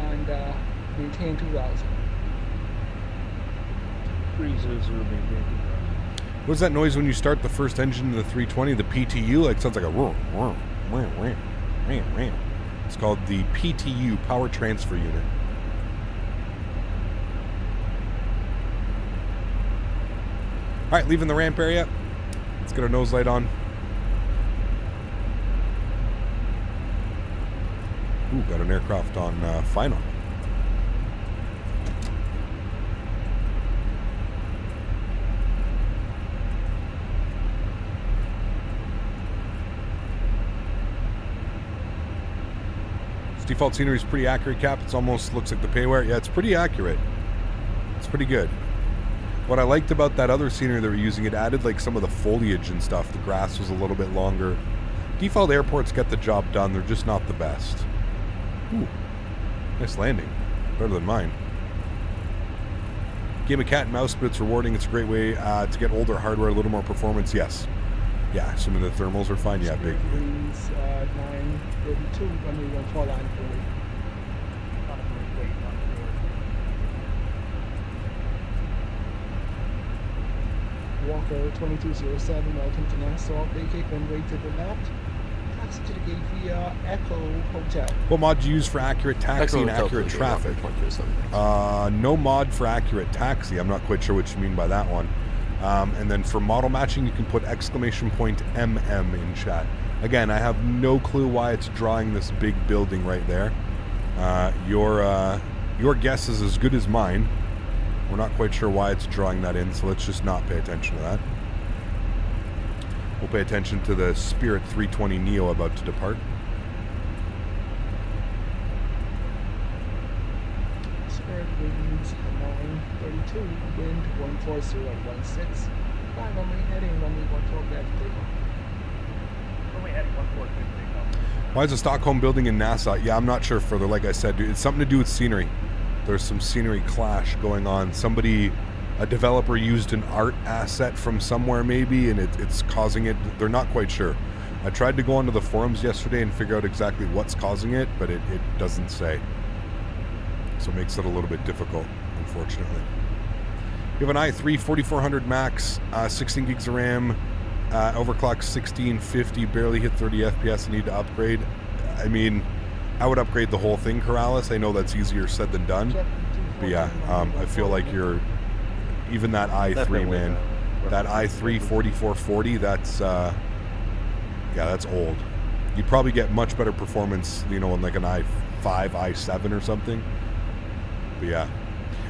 and maintain 2000. 300, maintain 2000. What's that noise when you start the first engine in the 320? The PTU? Like, sounds like a whir, whir, whir, whir, whir, whir. It's called the PTU, Power Transfer Unit. All right, leaving the ramp area. Let's get our nose light on. Ooh, got an aircraft on final. This default scenery is pretty accurate, Cap. It's almost looks like the payware. Yeah, it's pretty accurate. It's pretty good. What I liked about that other scenery they were using, it added like some of the foliage and stuff. The grass was a little bit longer. Default airports get the job done. They're just not the best. Ooh, nice landing. Better than mine. Game of cat and mouse, but it's rewarding. It's a great way to get older hardware, a little more performance. Yes. Yeah, assuming the thermals are fine. Yeah, big. 932, runway 14 line 40. Walker 2207, welcome to Nassau. Vacate runway to the left. Taxi to the gate via Echo Hotel. What mod do you use for accurate taxi and accurate traffic? No mod for accurate taxi. I'm not quite sure what you mean by that one. And then for model matching, you can put !MM in chat. Again, I have no clue why it's drawing this big building right there. Your guess is as good as mine. We're not quite sure why it's drawing that in, so let's just not pay attention to that. We'll pay attention to the Spirit 320 Neo about to depart. Spirit winds 932, wind 14016. Fly runway heading, runway 14 left takeoff. Runway heading 14 takeoff. Why is the Stockholm building in Nassau? Yeah, I'm not sure further. Like I said, dude, it's something to do with scenery. There's some scenery clash going on. A developer used an art asset from somewhere maybe, and it's causing it. They're not quite sure. I tried to go onto the forums yesterday and figure out exactly what's causing it, but it doesn't say. So it makes it a little bit difficult, unfortunately. You have an i3 4400 max, 16 gigs of RAM, overclock 1650, barely hit 30 FPS and need to upgrade. I mean, I would upgrade the whole thing, Corrales. I know that's easier said than done. But yeah, I feel like even that i3, man, that i3 4440, that's old. You'd probably get much better performance, in like an i5, i7 or something. But yeah,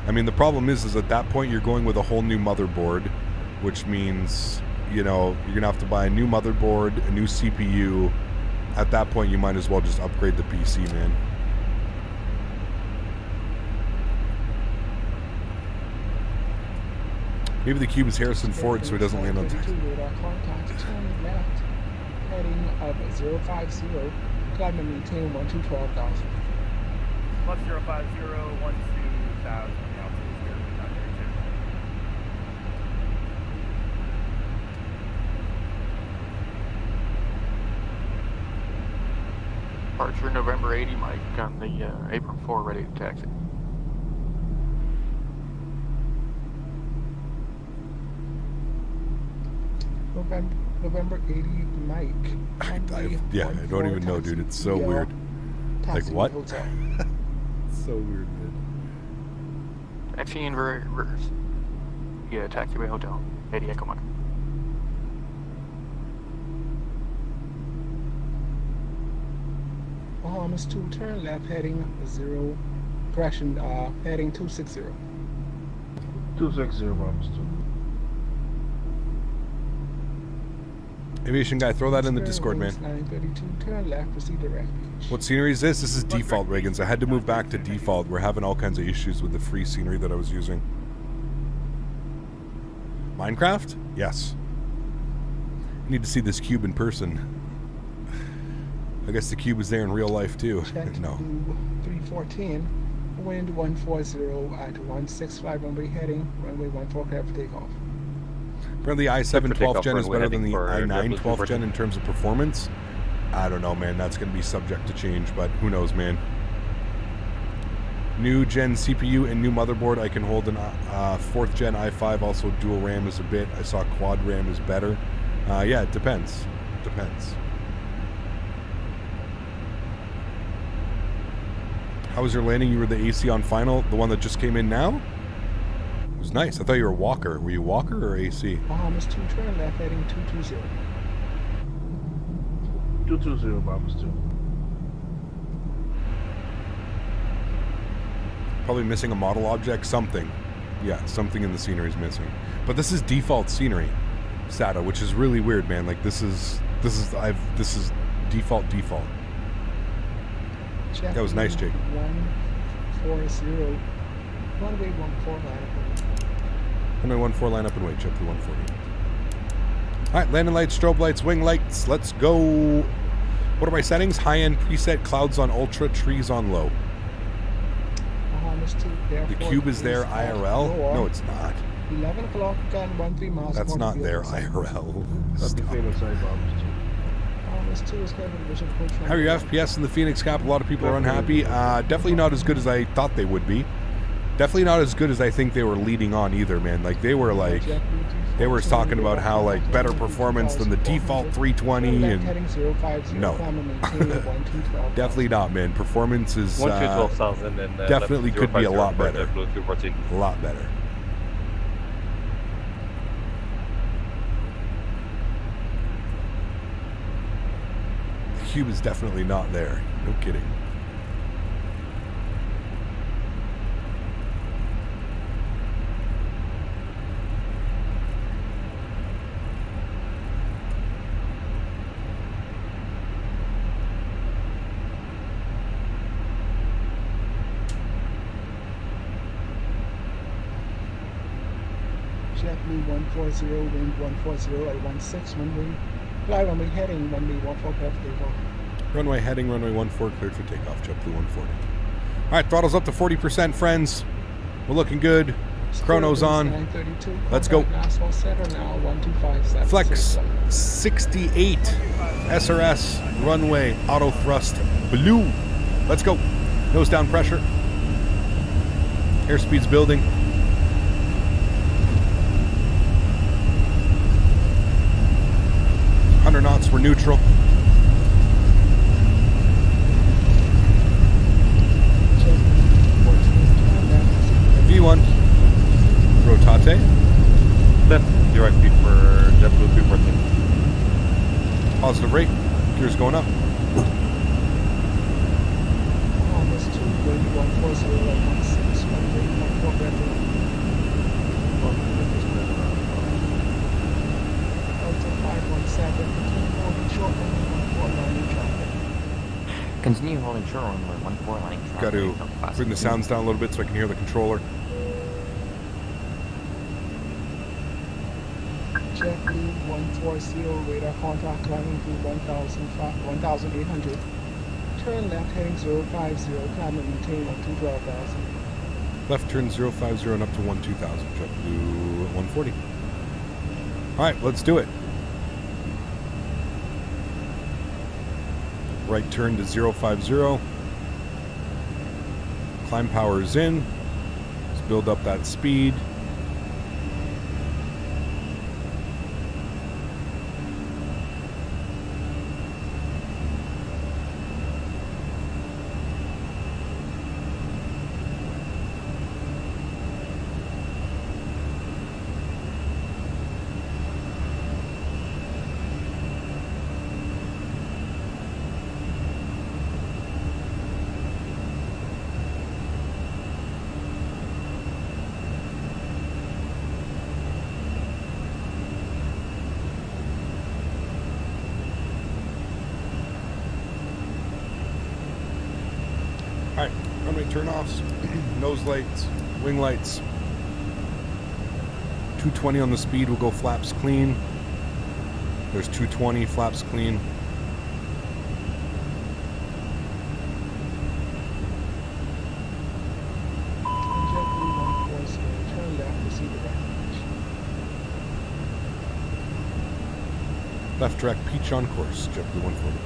I mean, the problem is at that point you're going with a whole new motherboard, which means, you're going to have to buy a new motherboard, a new CPU. At that point, you might as well just upgrade the PC, man. Maybe the cube is Harrison Ford, so he doesn't land on time. Heading up 050, climb and maintain 12,000. Plus 050, 12,000. Departure November 80, Mike, on the apron 4, ready to taxi. November 80, Mike. I don't even know, dude. It's so weird. Like what? It's so weird, man. Taxi in reverse. Yeah, taxiway hotel. 80 Echo Mike. Bahamas 2, turn left, heading 0, correction, heading 260. 260, Bahamas 2. Aviation guy, throw that in the Discord, man. 932, turn left, proceed to refuge. What scenery is this? This is default, Reagans. I had to move back to default. We're having all kinds of issues with the free scenery that I was using. Minecraft? Yes. You need to see this cube in person. I guess the cube is there in real life too. No. 314, wind 140 at 165 runway heading, runway 14 clear for takeoff. Apparently i7 12th gen is better than the i9 12th gen in terms of performance. I don't know, man. That's going to be subject to change, but who knows, man. New gen CPU and new motherboard. I can hold an 4th gen i5. Also dual RAM is a bit. I saw quad RAM is better. Yeah, it depends. Depends. How was your landing? You were the AC on final, the one that just came in now? It was nice. I thought you were Walker. Were you Walker or AC? Bahamas 2, turn left, heading 220. 220, Bahamas 2. Probably missing a model object, something. Yeah, something in the scenery is missing. But this is default scenery, SATA, which is really weird, man. Like this is default. Check that was nice, Jake. 140, runway 14 line up. Runway 14 line up and wait. Check the 140. All right, landing lights, strobe lights, wing lights. Let's go. What are my settings? High-end preset, clouds on ultra, trees on low. The cube is there IRL? No, it's not. 11 o'clock and 13 miles. That's not there IRL. That's the famous side, Bahamas 2. How are your FPS in the Phoenix Cap? A lot of people are unhappy. Definitely not as good as I thought they would be. Definitely not as good as I think they were leading on either, man. Like they were like They were talking about how like better performance than the default 320 and heading 050, no, climb and maintain 1212. definitely not, man. Performance is 12,000 and definitely could be a lot better. JetBlue A lot better. The cube is definitely not there. No kidding. JetBlue 140, wind 140 at 16, runway. Fly runway heading, runway 14 clear for takeoff. Runway heading, runway 14 cleared for takeoff. JetBlue 140. All right, throttle's up to 40%, friends. We're looking good. Chrono's on. Let's go. Flex 68 SRS runway auto thrust blue. Let's go. Nose down pressure. Airspeed's building. Knots, we're neutral. V1. Rotate. Left, you're right feet for JetBlue 214. Positive rate. Gears going up. Almost 2, wind 140 at 16, runway 14 clear for Continue holding short on 14 landing traffic. Got to bring the sounds down a little bit so I can hear the controller. JetBlue 140, radar contact climbing through 1,800. Turn left heading 050, climb and maintain up to 12,000. Left turn 050 and up to 12,000. JetBlue 140. All right, let's do it. Right turn to 050. Climb power is in. Let's build up that speed. Alright, runway turn-offs, nose lights, wing lights. 220 on the speed, we'll go flaps clean. There's 220, flaps clean. JetBlue 140, turn left to see the right. Left direct peach on course, JetBlue 140.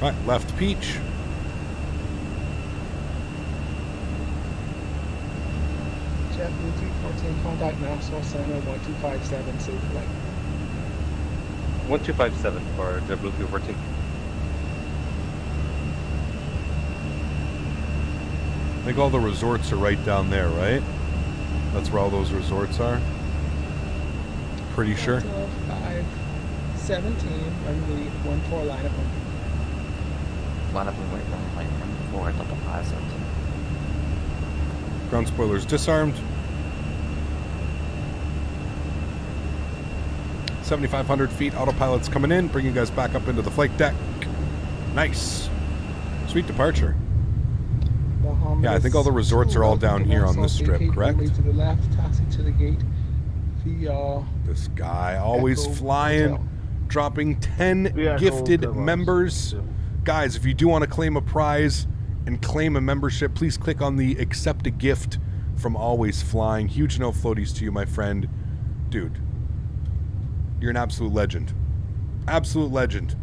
Alright, left peach. JetBlue 314, contact Nassau Center 1257, safe flight. 1257 for JetBlue 314. I think all the resorts are right down there, right? That's where all those resorts are. Pretty sure. 517, runway 14, line up. Line up and wait runway 14, double 517. Ground spoilers disarmed. 7,500 feet, autopilot's coming in, bring you guys back up into the flight deck. Nice. Sweet departure. Yeah, I think all the resorts are all down here on this strip, correct? To the left, taxi to the gate. This guy always flying, dropping 10 gifted members. Guys, if you do want to claim a prize and claim a membership, please click on the accept a gift from AlwaysFlying. Huge no floaties to you, my friend. Dude, you're an absolute legend. Absolute legend.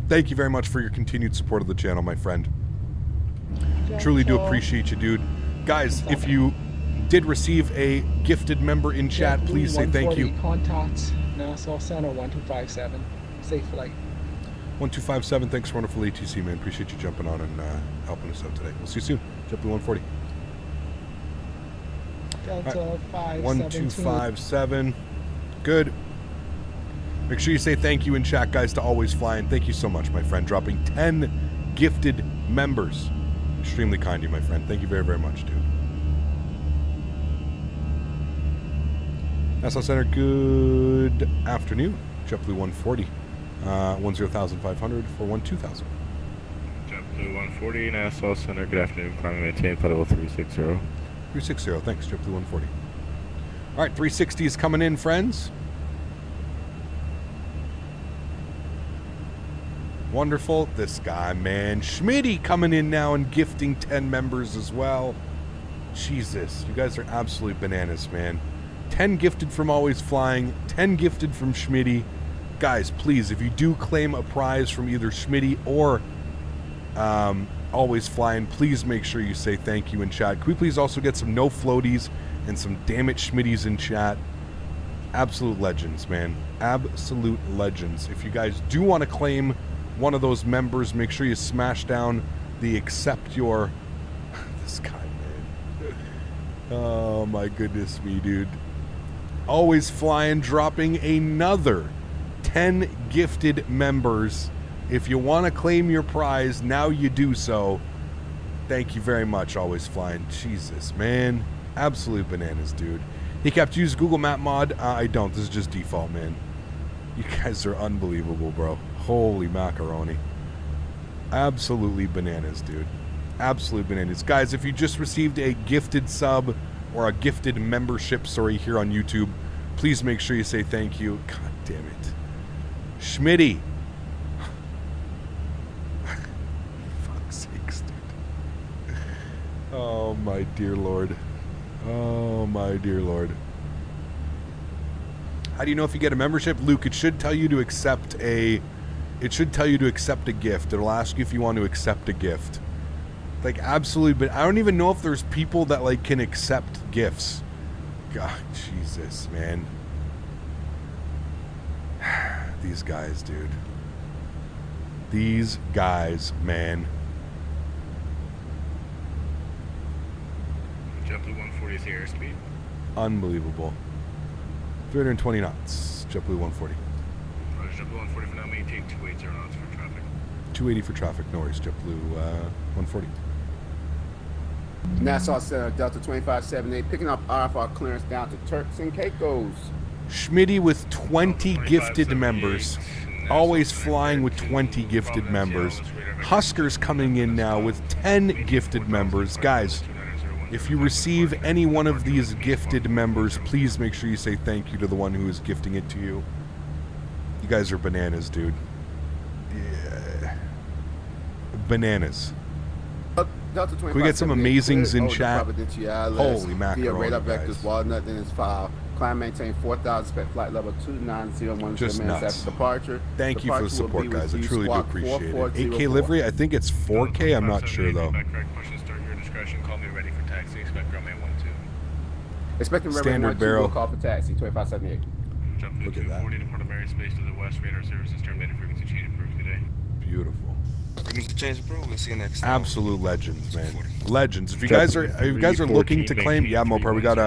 Thank you very much for your continued support of the channel, my friend. Truly do appreciate you, dude. Guys, if you did receive a gifted member in chat, please say thank you. Contact Nassau Center 1257. Safe flight. 1257, thanks for wonderful ATC, man. Appreciate you jumping on and helping us out today. We'll see you soon. JetBlue 140. Delta 517. 1257. Good. Make sure you say thank you in chat, guys, to AlwaysFlying. Thank you so much, my friend. Dropping 10 gifted members. Extremely kind of you, my friend. Thank you very, very much, dude. Nassau Center, good afternoon. JetBlue 140. 10,500 for 12,000. JetBlue 140, Nassau Center, good afternoon. Climbing maintain, flight level 360. 360, thanks, JetBlue 140. All right, 360 is coming in, friends. Wonderful. This guy, man. Smitty coming in now and gifting 10 members as well. Jesus, you guys are absolutely bananas, man. 10 gifted from AlwaysFlying, 10 gifted from Smitty. Guys, please, if you do claim a prize from either Smitty or AlwaysFlying, please make sure you say thank you in chat. Can we please also get some no floaties and some damn it Schmitties in chat? Absolute legends, man. Absolute legends. If you guys do want to claim one of those members, make sure you smash down the accept your... This guy, man. Oh, my goodness me, dude. AlwaysFlying dropping another 10 gifted members. If you want to claim your prize, now you do so. Thank you very much, AlwaysFlying. Jesus, man. Absolute bananas, dude. He kept use Google Map mod. I don't. This is just default, man. You guys are unbelievable, bro. Holy macaroni. Absolutely bananas, dude. Absolute bananas. Guys, if you just received a gifted sub or a gifted membership, sorry, here on YouTube, please make sure you say thank you. God damn it. Schmitty. Fuck's sakes, dude. Oh, my dear Lord. Oh, my dear Lord. How do you know if you get a membership? Luke, it should tell you to accept a... It should tell you to accept a gift. It'll ask you if you want to accept a gift. Like, absolutely, but I don't even know if there's people that, like, can accept gifts. God, Jesus, man. These guys, dude. These guys, man. JetBlue 140 is the airspeed. Unbelievable. 320 knots. JetBlue 140. JetBlue 140 for now, maintain 280 knots for traffic. 280 for traffic, no worries. JetBlue 140. Nassau Center, Delta 2578, picking up RFR clearance down to Turks and Caicos. Schmitty with 20 gifted members. AlwaysFlying with 20 gifted members. Husker's coming in now with 10 gifted members. Guys, if you receive any one of these gifted members, please make sure you say thank you to the one who is gifting it to you. You guys are bananas, dude. Yeah. Bananas. Can we get some amazings in chat? Holy macaroni, guys. Walnut in his file. Climb maintain 4,000, expect flight level 29010 Just minutes nuts. after departure. Thank you for the support, guys. I truly do appreciate it. 8K livery, I think it's 4K. I'm not sure, though. Expecting Standard barrel. Call for taxi, 2578. Look at that. Beautiful. Change approved. We'll see you next time. Absolute legends, man. Legends. If you guys are looking to claim, yeah, Mopar, we got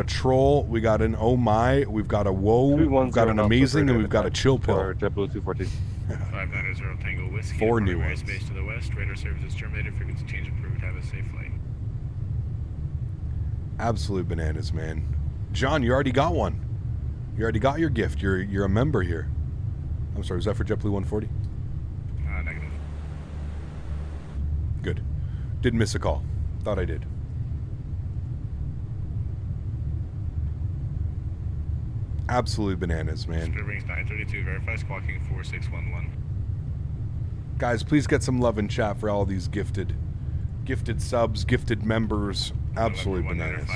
a troll, we got an oh my, we've got a whoa, we've got an amazing, and we've got a chill pill. JetBlue 214. 590 Tango Whiskey. 4 new ones. Space to the west. Radar services terminated. Frequency change approved. Have a safe flight. Absolute bananas, man. John, you already got one. You already got your gift. You're a member here. I'm sorry, was that for JetBlue 140? Negative. Good. Didn't miss a call. Thought I did. Absolute bananas, man. Spirit rings 932. Verify squawking 4611. Guys, please get some love in chat for all these gifted subs, gifted members. Absolutely bananas.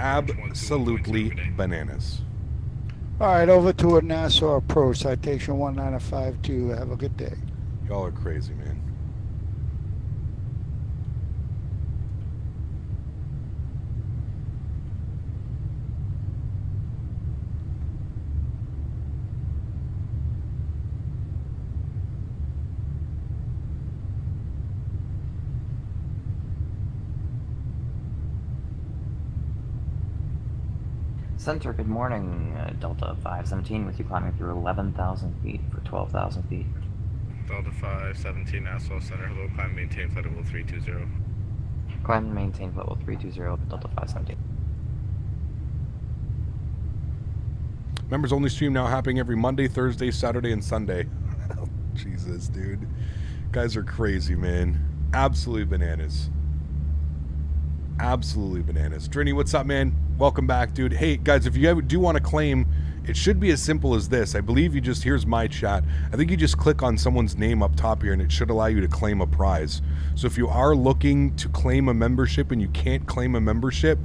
Absolutely bananas. All right, over to a Nassau approach, citation 1952. Have a good day. Y'all are crazy, man. Center, good morning. Delta 517 with you climbing through 11,000 feet for 12,000 feet. Delta 517, Nassau Center. Hello, climb, maintain flight level 320. Climb and maintain level 320, Delta 517. Members only stream now happening every Monday, Thursday, Saturday, and Sunday. Jesus, dude. Guys are crazy, man. Absolutely bananas. Absolutely bananas. Trini, what's up, man? Welcome back, dude. Hey, guys, if you do want to claim, it should be as simple as this. I believe you just, here's my chat. I think you just click on someone's name up top here and it should allow you to claim a prize. So if you are looking to claim a membership and you can't claim a membership,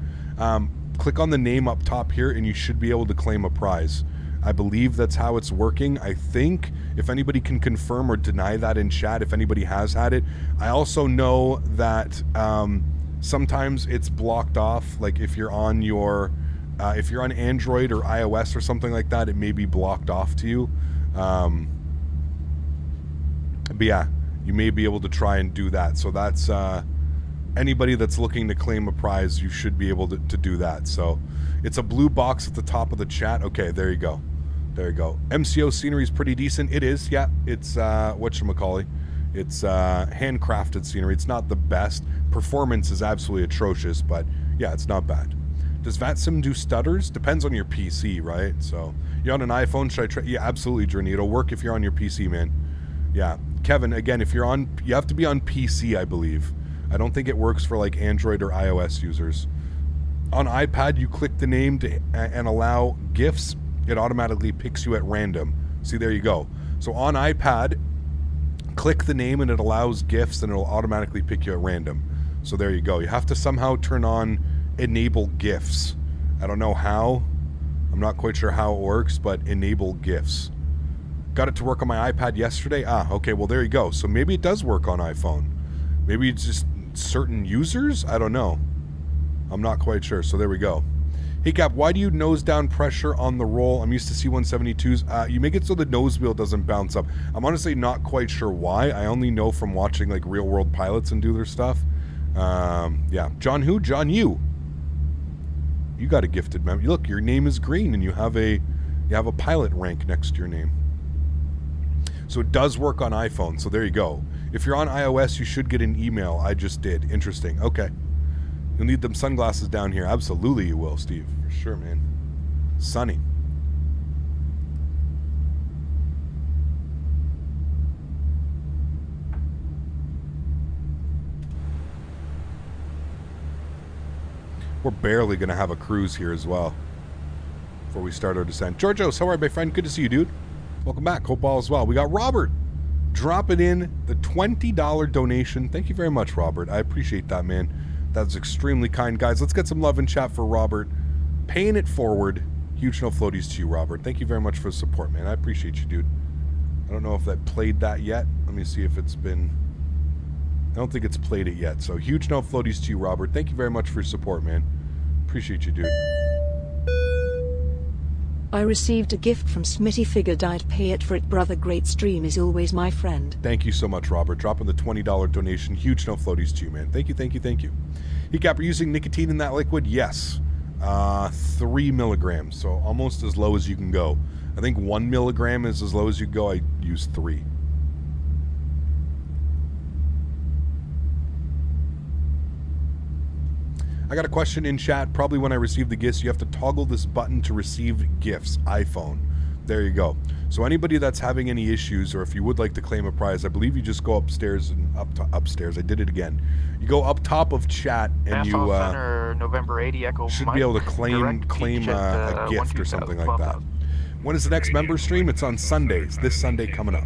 click on the name up top here and you should be able to claim a prize. I believe that's how it's working. I think if anybody can confirm or deny that in chat, if anybody has had it. I also know that sometimes it's blocked off. Like if you're on your, if you're on Android or iOS or something like that, it may be blocked off to you. But yeah, you may be able to try and do that. So that's anybody that's looking to claim a prize, you should be able to do that. So it's a blue box at the top of the chat. Okay, there you go. There you go. MCO scenery is pretty decent. It is, yeah. It's whatchamacallit. It's handcrafted scenery. It's not the best. Performance is absolutely atrocious, but yeah, it's not bad. Does VATSIM do stutters? Depends on your PC, right? So you're on an iPhone, should I try? Yeah, absolutely, Journey. It'll work if you're on your PC, man. Yeah. Kevin, again, if you're on, you have to be on PC, I believe. I don't think it works for like Android or iOS users. On iPad, you click the name and allow GIFs. It automatically picks you at random. See, there you go. So on iPad, click the name and it allows GIFs and it'll automatically pick you at random. So there you go. You have to somehow turn on enable GIFs. I don't know how. I'm not quite sure how it works, but enable GIFs. Got it to work on my iPad yesterday. Okay, well there you go. So maybe it does work on iPhone. Maybe it's just certain users? I don't know. I'm not quite sure. So there we go. Hey Cap, why do you nose down pressure on the roll? I'm used to C-172s. You make it so the nose wheel doesn't bounce up. I'm honestly not quite sure why. I only know from watching like real world pilots and do their stuff. Yeah. John who? John you. You got a gifted member. Look, your name is green and you have a pilot rank next to your name. So it does work on iPhone. So there you go. If you're on iOS, you should get an email. I just did. Interesting. Okay. You'll need them sunglasses down here. Absolutely you will, Steve. For sure, man. Sunny. We're barely going to have a cruise here as well before we start our descent. Georgios, how are you, my friend? Good to see you, dude. Welcome back. Hope all is well. We got Robert dropping in the $20 donation. Thank you very much, Robert. I appreciate that, man. That's extremely kind. Guys, let's get some love in chat for Robert. Paying it forward. Huge no floaties to you, Robert. Thank you very much for the support, man. I appreciate you, dude. I don't know if that played that yet. Let me see if it's been... I don't think it's played it yet. So huge no floaties to you, Robert. Thank you very much for your support, man. Appreciate you, dude. I received a gift from Smitty. Figured I'd pay it for it, brother. Great stream is always my friend. Thank you so much, Robert. Dropping the $20 donation. Huge no floaties to you, man. Thank you, thank you, thank you. Hecap, are you using nicotine in that liquid? Yes. 3 milligrams, so almost as low as you can go. I think 1 milligram is as low as you go. I use 3. I got a question in chat. Probably when I receive the gifts, you have to toggle this button to receive gifts. iPhone. There you go. So anybody that's having any issues, or if you would like to claim a prize, I believe you just go upstairs and upstairs. I did it again. You go up top of chat and you Center, November 80 Echo should Mike, be able to claim a gift or something like that. When is the next member stream? It's on Sundays. This Sunday coming up.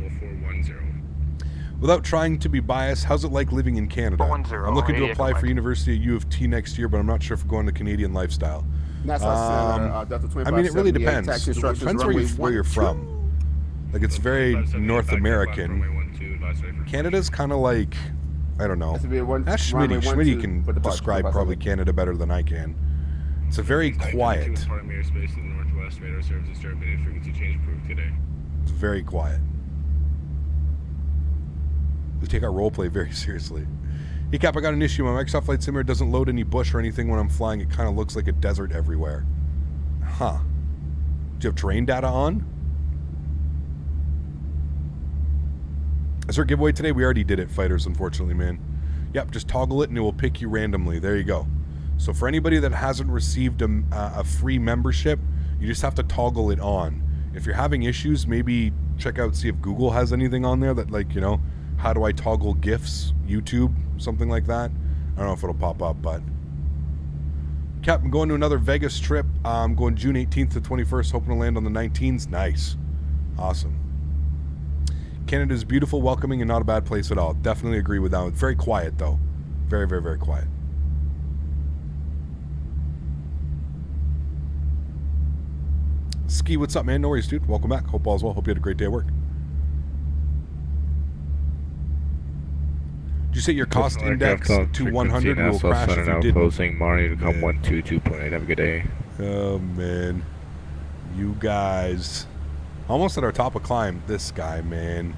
Without trying to be biased, how's it like living in Canada? I'm looking to apply for University at U of T next year, but I'm not sure if I'm going to Canadian lifestyle. I mean, it really depends. It depends where you're from. Like, it's very North American. Canada's kind of like, I don't know. Ask Smitty. Smitty can describe probably Canada better than I can. It's a very quiet. It's very quiet. We take our roleplay very seriously. Hey Cap, I got an issue. My Microsoft Flight Simulator doesn't load any bush or anything when I'm flying. It kind of looks like a desert everywhere. Huh. Do you have terrain data on? Is there a giveaway today? We already did it, fighters, unfortunately, man. Yep, just toggle it and it will pick you randomly. There you go. So for anybody that hasn't received a free membership, you just have to toggle it on. If you're having issues, maybe check out, see if Google has anything on there that, like, you know, how do I toggle GIFs, YouTube, something like that. I don't know if it'll pop up, but... Cap, I'm going to another Vegas trip. I'm going June 18th to 21st, hoping to land on the 19th. Nice. Awesome. Canada's beautiful, welcoming, and not a bad place at all. Definitely agree with that. Very quiet, though. Very, very, very quiet. Ski, what's up, man? No worries, dude. Welcome back. Hope all's well. Hope you had a great day at work. Did you say your cost index to 100 will crash if you didn't? Closing Marnie to come 122.8. Have a good day. Oh, man. You guys. Almost at our top of climb. This guy, man.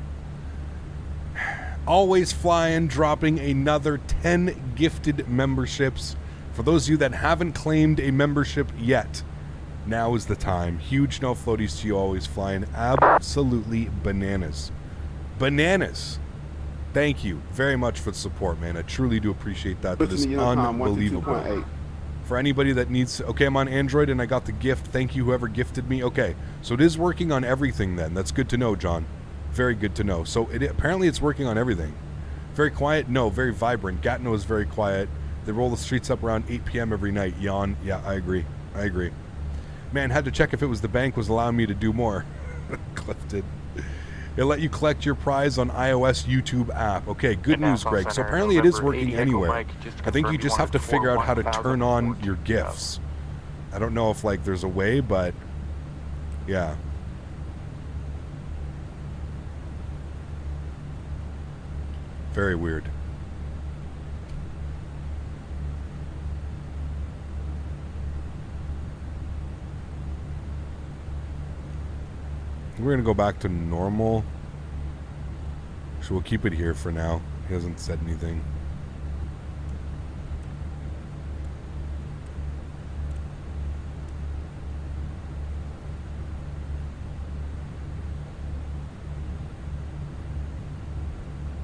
AlwaysFlying dropping another 10 gifted memberships. For those of you that haven't claimed a membership yet, now is the time. Huge no floaties to you, AlwaysFlying. Absolutely bananas. Bananas. Thank you very much for the support, man. I truly do appreciate that. That is unbelievable. For anybody that needs... Okay, I'm on Android and I got the gift. Thank you, whoever gifted me. Okay, so it is working on everything then. That's good to know, John. Very good to know. So apparently it's working on everything. Very quiet? No, very vibrant. Gatineau is very quiet. They roll the streets up around 8 p.m. every night. Yawn. Yeah, I agree. I agree. Man, had to check if it was the bank was allowing me to do more. Clifton. It'll let you collect your prize on iOS YouTube app. Okay, good news, Greg. So apparently it is working anywhere. I think you just have to figure out how to turn on your gifts. I don't know if, like, there's a way, but yeah. Very weird. We're going to go back to normal. So we'll keep it here for now. He hasn't said anything.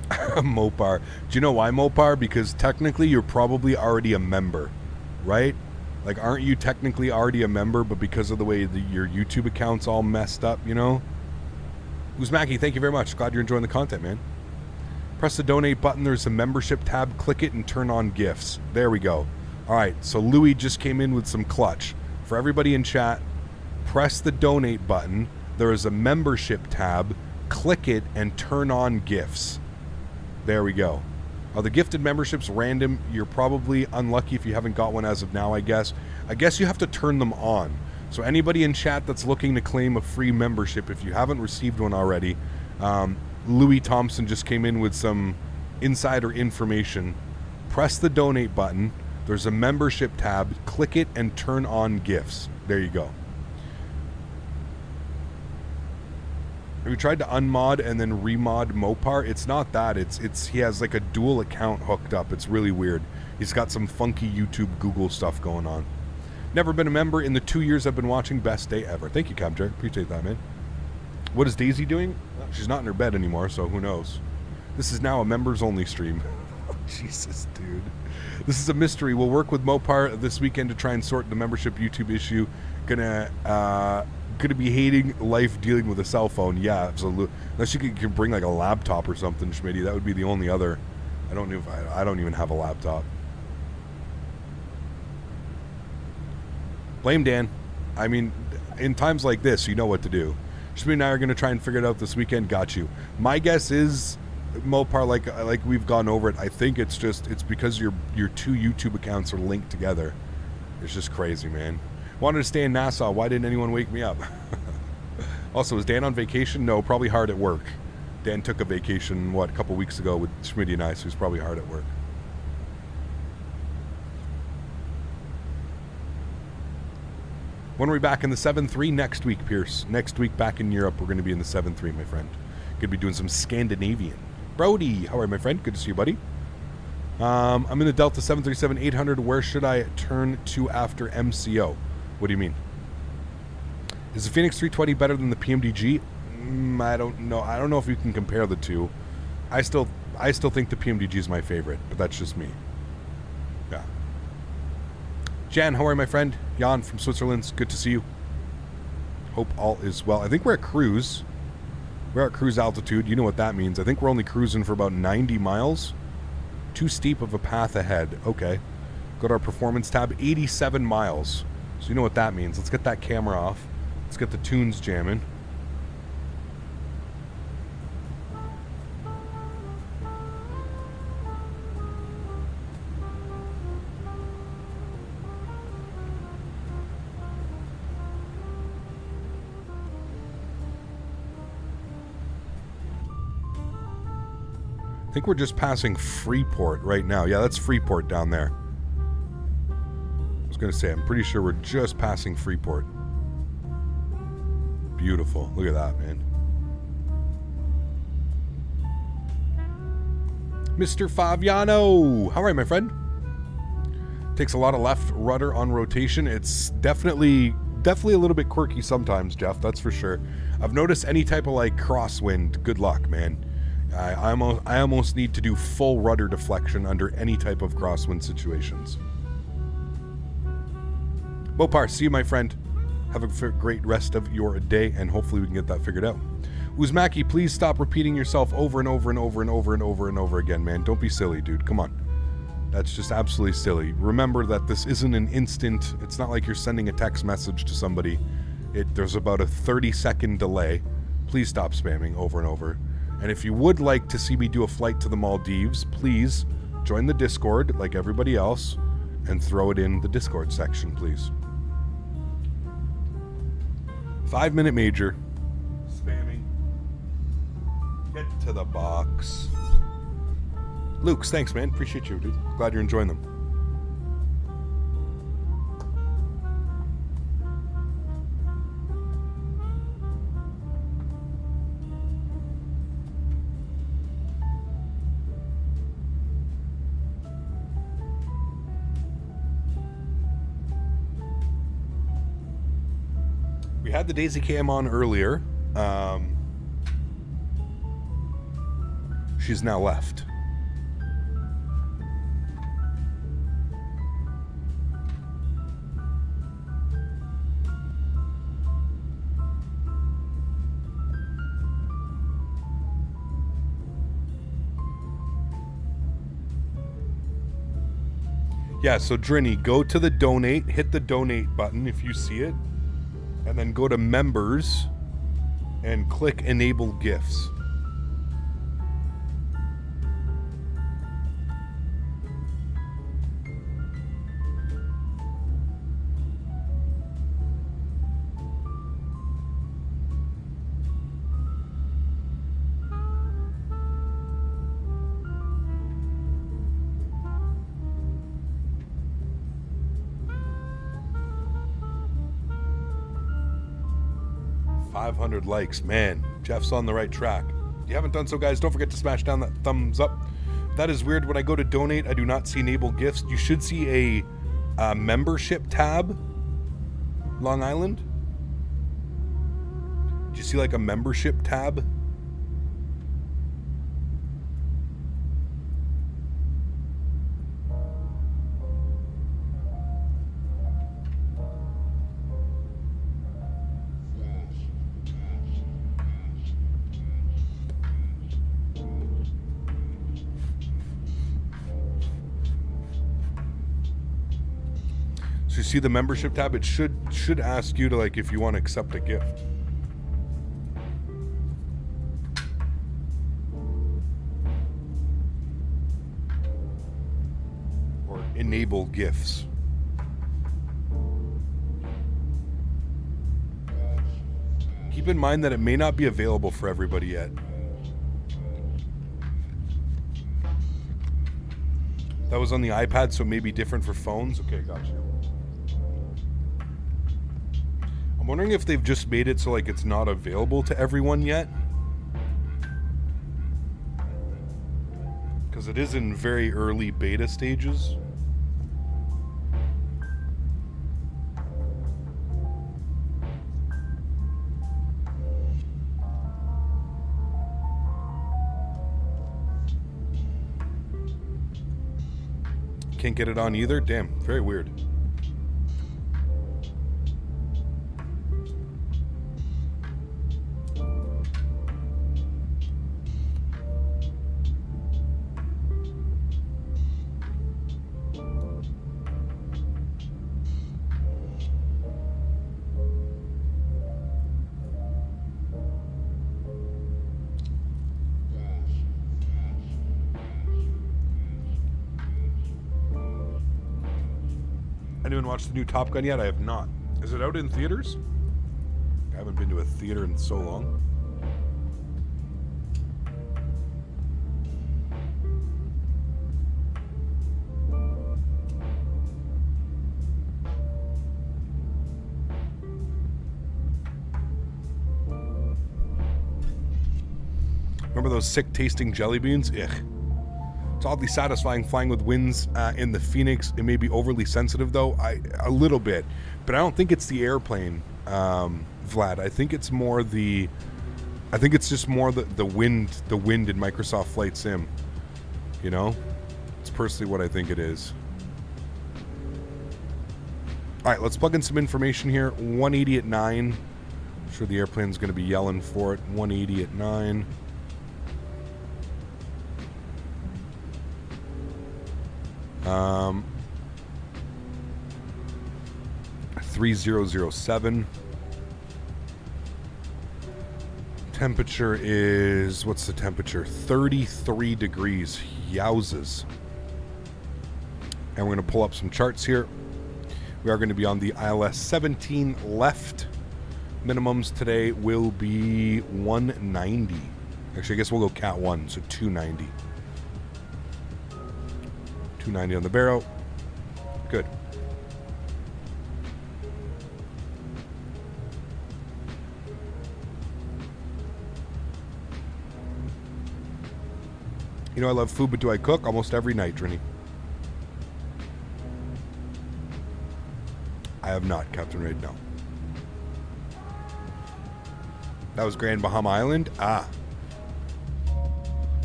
Mopar. Do you know why, Mopar? Because technically you're probably already a member, right? Like, aren't you technically already a member, but because of the way your YouTube account's all messed up, you know? Uzmaki, thank you very much. Glad you're enjoying the content, man. Press the donate button. There's a membership tab. Click it and turn on gifts. There we go. All right, so Louis just came in with some clutch. For everybody in chat, press the donate button. There is a membership tab. Click it and turn on gifts. There we go. Are the gifted memberships random? You're probably unlucky if you haven't got one as of now, I guess. I guess you have to turn them on. So anybody in chat that's looking to claim a free membership, if you haven't received one already, Louis Thompson just came in with some insider information. Press the donate button. There's a membership tab. Click it and turn on gifts. There you go. Have you tried to unmod and then remod Mopar? It's not that. It's he has like a dual account hooked up. It's really weird. He's got some funky YouTube Google stuff going on. Never been a member in the 2 years I've been watching. Best day ever. Thank you, Cabjer. Appreciate that, man. What is Daisy doing? She's not in her bed anymore, so who knows? This is now a members-only stream. Oh, Jesus, dude. This is a mystery. We'll work with Mopar this weekend to try and sort the membership YouTube issue. Gonna be hating life dealing with a cell phone. Yeah, absolutely. Unless you can bring like a laptop or something, Smitty. That would be the only other. I don't even have a laptop. Blame Dan. I mean, in times like this, you know what to do. Smitty and I are going to try and figure it out this weekend. Got you. My guess is, Mopar, like we've gone over it, I think it's because your two YouTube accounts are linked together. It's just crazy, man. Wanted to stay in Nassau. Why didn't anyone wake me up? Also, is Dan on vacation? No, probably hard at work. Dan took a vacation, a couple weeks ago with Smitty and I, so he's probably hard at work. When are we back in the 7.3? Next week, Pierce. Next week, back in Europe, we're going to be in the 7.3, my friend. Going to be doing some Scandinavian. Brody, how are you, my friend? Good to see you, buddy. I'm in the Delta 737-800. Where should I turn to after MCO? What do you mean? Is the Phoenix 320 better than the PMDG? I don't know. I don't know if you can compare the two. I still think the PMDG is my favorite, but that's just me. Yeah. Jan, how are you, my friend? Jan from Switzerland. It's good to see you. Hope all is well. I think we're at cruise. We're at cruise altitude. You know what that means. I think we're only cruising for about 90 miles. Too steep of a path ahead. Okay. Go to our performance tab. 87 miles. So you know what that means. Let's get that camera off. Let's get the tunes jamming. I think we're just passing Freeport right now. Yeah, that's Freeport down there. I was going to say, I'm pretty sure we're just passing Freeport. Beautiful. Look at that, man. Mr. Fabiano. How are you, my friend? Takes a lot of left rudder on rotation. It's definitely a little bit quirky sometimes, Jeff. That's for sure. I've noticed any type of like crosswind. Good luck, man. I almost need to do full rudder deflection under any type of crosswind situations. Bopar, see you, my friend. Have a great rest of your day, and hopefully we can get that figured out. Uzmaki, please stop repeating yourself over and over and over and over and over and over again, man. Don't be silly, dude. Come on. That's just absolutely silly. Remember that this isn't an instant. It's not like you're sending a text message to somebody. There's about a 30-second delay. Please stop spamming over and over. And if you would like to see me do a flight to the Maldives, please join the Discord like everybody else and throw it in the Discord section, please. 5-minute major. Spamming. Get to the box. Luke's, thanks, man. Appreciate you, dude. Glad you're enjoying them. We had the Daisy Cam on earlier. She's now left. Yeah, so Drini, go to the donate, hit the donate button if you see it, and then go to members and click enable gifts. Likes, man. Jeff's on the right track. If you haven't done so, guys, don't forget to smash down that thumbs up. That is weird. When I go to donate, I do not see enable gifts. You should see a membership tab. Long Island. Do you see like a membership tab? So you see the membership tab, it should ask you to, like, if you want to accept a gift. Or enable gifts. Keep in mind that it may not be available for everybody yet. That was on the iPad, so it may be different for phones. Okay, gotcha. I'm wondering if they've just made it so like it's not available to everyone yet. Because it is in very early beta stages. can't get it on either? Damn, very weird. Anyone watched the new Top Gun yet? I have not. Is it out in theaters? I haven't been to a theater in so long. Remember those sick tasting jelly beans? Ugh. It's oddly satisfying flying with winds in the Phoenix. It may be overly sensitive though, a little bit, but I don't think it's the airplane, Vlad. I think it's more the, I think it's just more the wind in Microsoft Flight Sim. You know, it's personally what I think it is. All right, let's plug in some information here. 180 at 9. I'm sure the airplane's going to be yelling for it. 180 at 9. Um, 3007. Temperature is, what's the temperature? 33 degrees. Yowzes. And we're going to pull up some charts here. We are going to be on the ILS 17 left. Minimums today will be 190. Actually, I guess we'll go Cat 1, so 290. 290 on the barrel. Good. You know I love food, but do I cook? Almost every night, Trini. I have not, Captain Raid, no. That was Grand Bahama Island? Ah.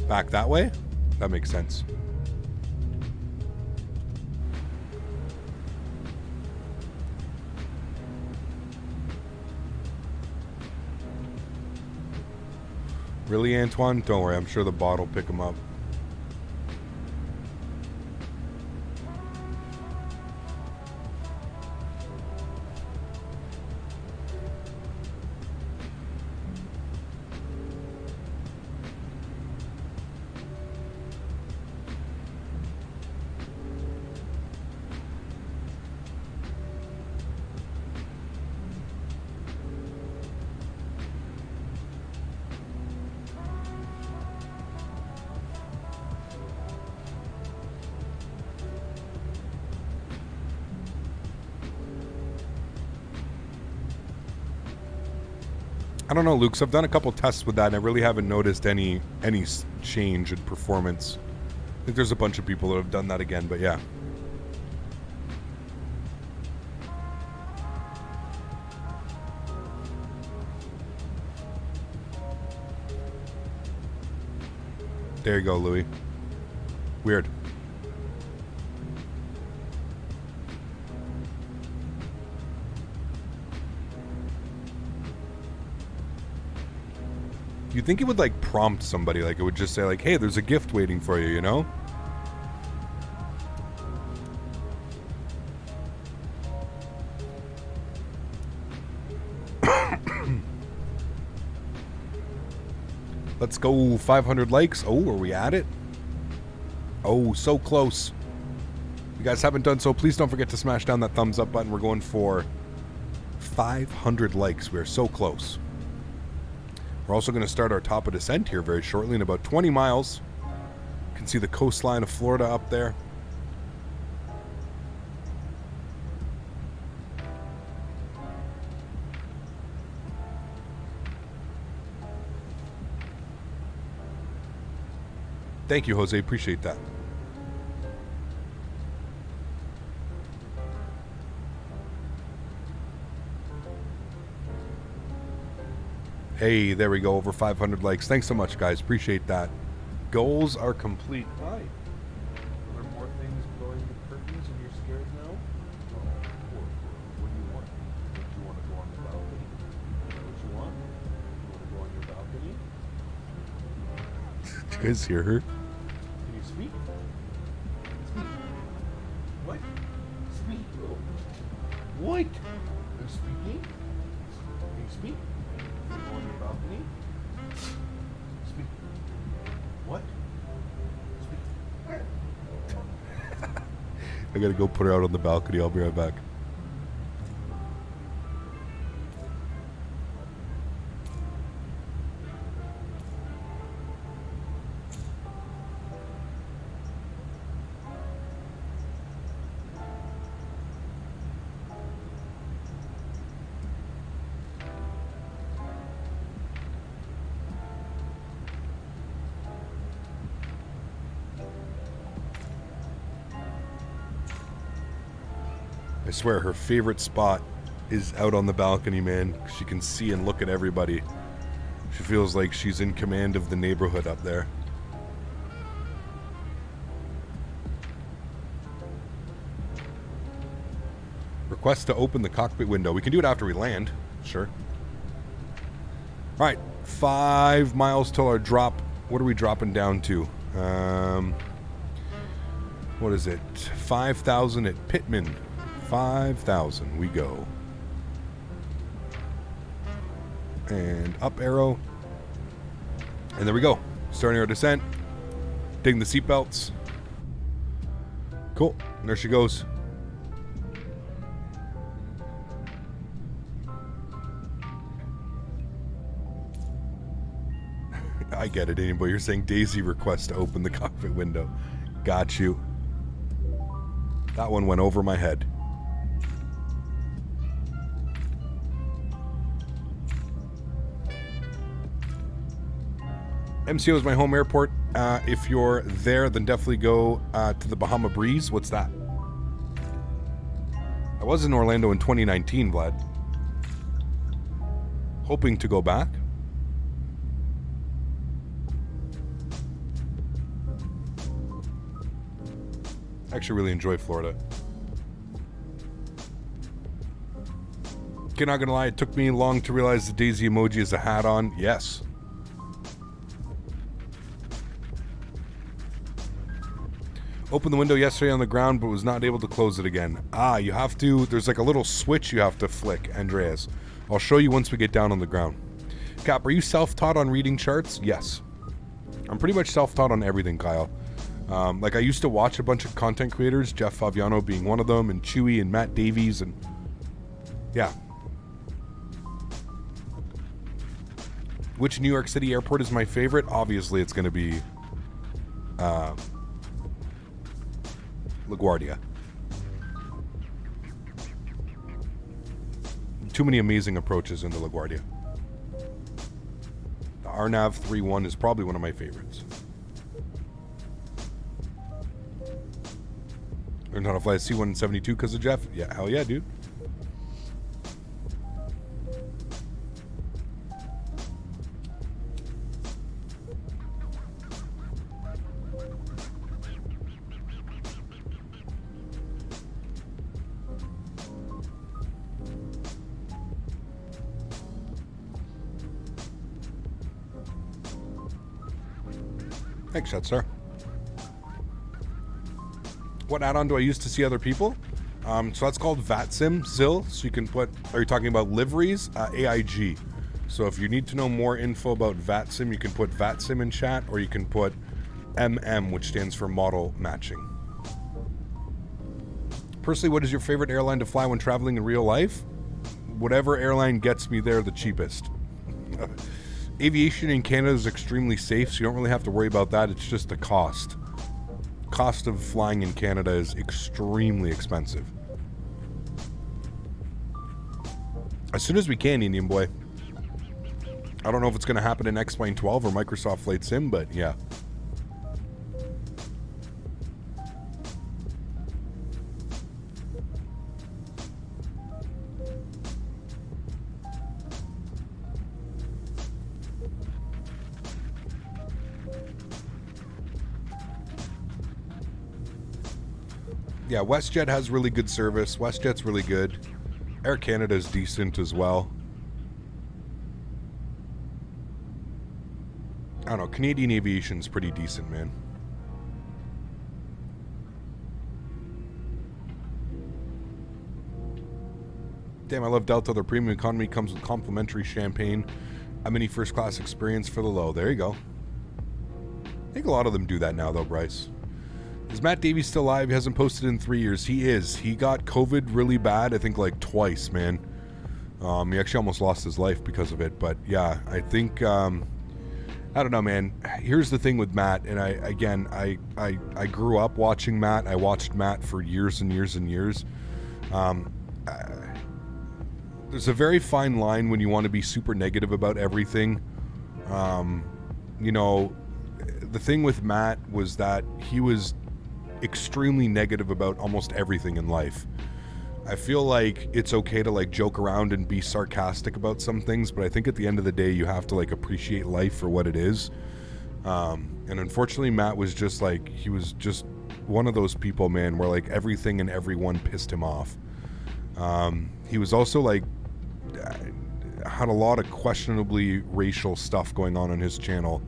Back that way? That makes sense. Really, Antoine? Don't worry, I'm sure the bot will pick him up. I don't know, Luke. So I've done a couple tests with that, and I really haven't noticed any change in performance. I think there's a bunch of people that have done that again, but yeah. There you go, Louis. Weird. You'd think it would like prompt somebody, like it would just say like, hey, there's a gift waiting for you, you know? Let's go 500 likes. Oh, are we at it? Oh, so close. If you guys haven't done so, please don't forget to smash down that thumbs up button. We're going for 500 likes. We're so close. We're also going to start our top of descent here very shortly in about 20 miles. You can see the coastline of Florida up there. Thank you, Jose. Appreciate that. Hey, there we go. Over 500 likes. Thanks so much, guys. Appreciate that. Goals are complete. Hi. Are there more things going to you guys hear her? Can you speak? Speak. What? Speak. What? You're speaking? Can you speak? Can you go on your balcony? Speak. What? Speak. I gotta go put her out on the balcony. I'll be right back. I swear her favorite spot is out on the balcony, man. She can see and look at everybody. She feels like she's in command of the neighborhood up there. Request to open the cockpit window. We can do it after we land. Sure. Alright, 5 miles till our drop. What are we dropping down to? What is it? 5,000 at Pittman. 5,000. We go. And up arrow. And there we go. Starting our descent. Taking the seatbelts. Cool. And there she goes. I get it, anybody. You're saying Daisy requests to open the cockpit window. Got you. That one went over my head. MCO is my home airport. If you're there, then definitely go to the Bahama Breeze. What's that? I was in Orlando in 2019, Vlad. Hoping to go back. I actually really enjoy Florida. Okay, not gonna lie, it took me long to realize the Daisy emoji is a hat on. Yes. Opened the window yesterday on the ground, but was not able to close it again. You have to, there's like a little switch you have to flick, Andreas. I'll show you once we get down on the ground. Cap, are you self-taught on reading charts? Yes. I'm pretty much self-taught on everything, Kyle. Like I used to watch a bunch of content creators, Jeff Fabiano being one of them, and Chewy and Matt Davies, and yeah. Which New York City airport is my favorite? Obviously, it's going to be LaGuardia. Too many amazing approaches into LaGuardia. The RNAV 3-1 is probably one of my favorites. Learned how to fly a C-172 because of Jeff? Yeah, hell yeah, dude. Thanks, sir. What add-on do I use to see other people? So that's called VATSIM, ZIL. So you can put, are you talking about liveries? AIG. So if you need to know more info about VATSIM, you can put VATSIM in chat, or you can put MM, which stands for model matching. Personally, what is your favorite airline to fly when traveling in real life? Whatever airline gets me there the cheapest. Aviation in Canada is extremely safe, so you don't really have to worry about that. It's just the cost. Cost of flying in Canada is extremely expensive. As soon as we can, Indian boy. I don't know if it's going to happen in X-Plane 12 or Microsoft Flight Sim, but yeah. Yeah, WestJet has really good service. WestJet's really good. Air Canada is decent as well. I don't know, Canadian aviation's pretty decent, man. Damn, I love Delta. Their premium economy comes with complimentary champagne, a mini first class experience for the low. There you go. I think a lot of them do that now, though, Bryce. Is Matt Davies still alive? He hasn't posted in 3 years. He is. He got COVID really bad, I think like twice, man. He actually almost lost his life because of it. But yeah, I think, I don't know, man. Here's the thing with Matt, and I grew up watching Matt. I watched Matt for years and years and years. There's a very fine line when you want to be super negative about everything. You know, the thing with Matt was that he was extremely negative about almost everything in life. I feel like it's okay to like joke around and be sarcastic about some things, but I think at the end of the day you have to like appreciate life for what it is. And unfortunately Matt was just like, he was just one of those people, man, where like everything and everyone pissed him off. He was also like had a lot of questionably racial stuff going on his channel,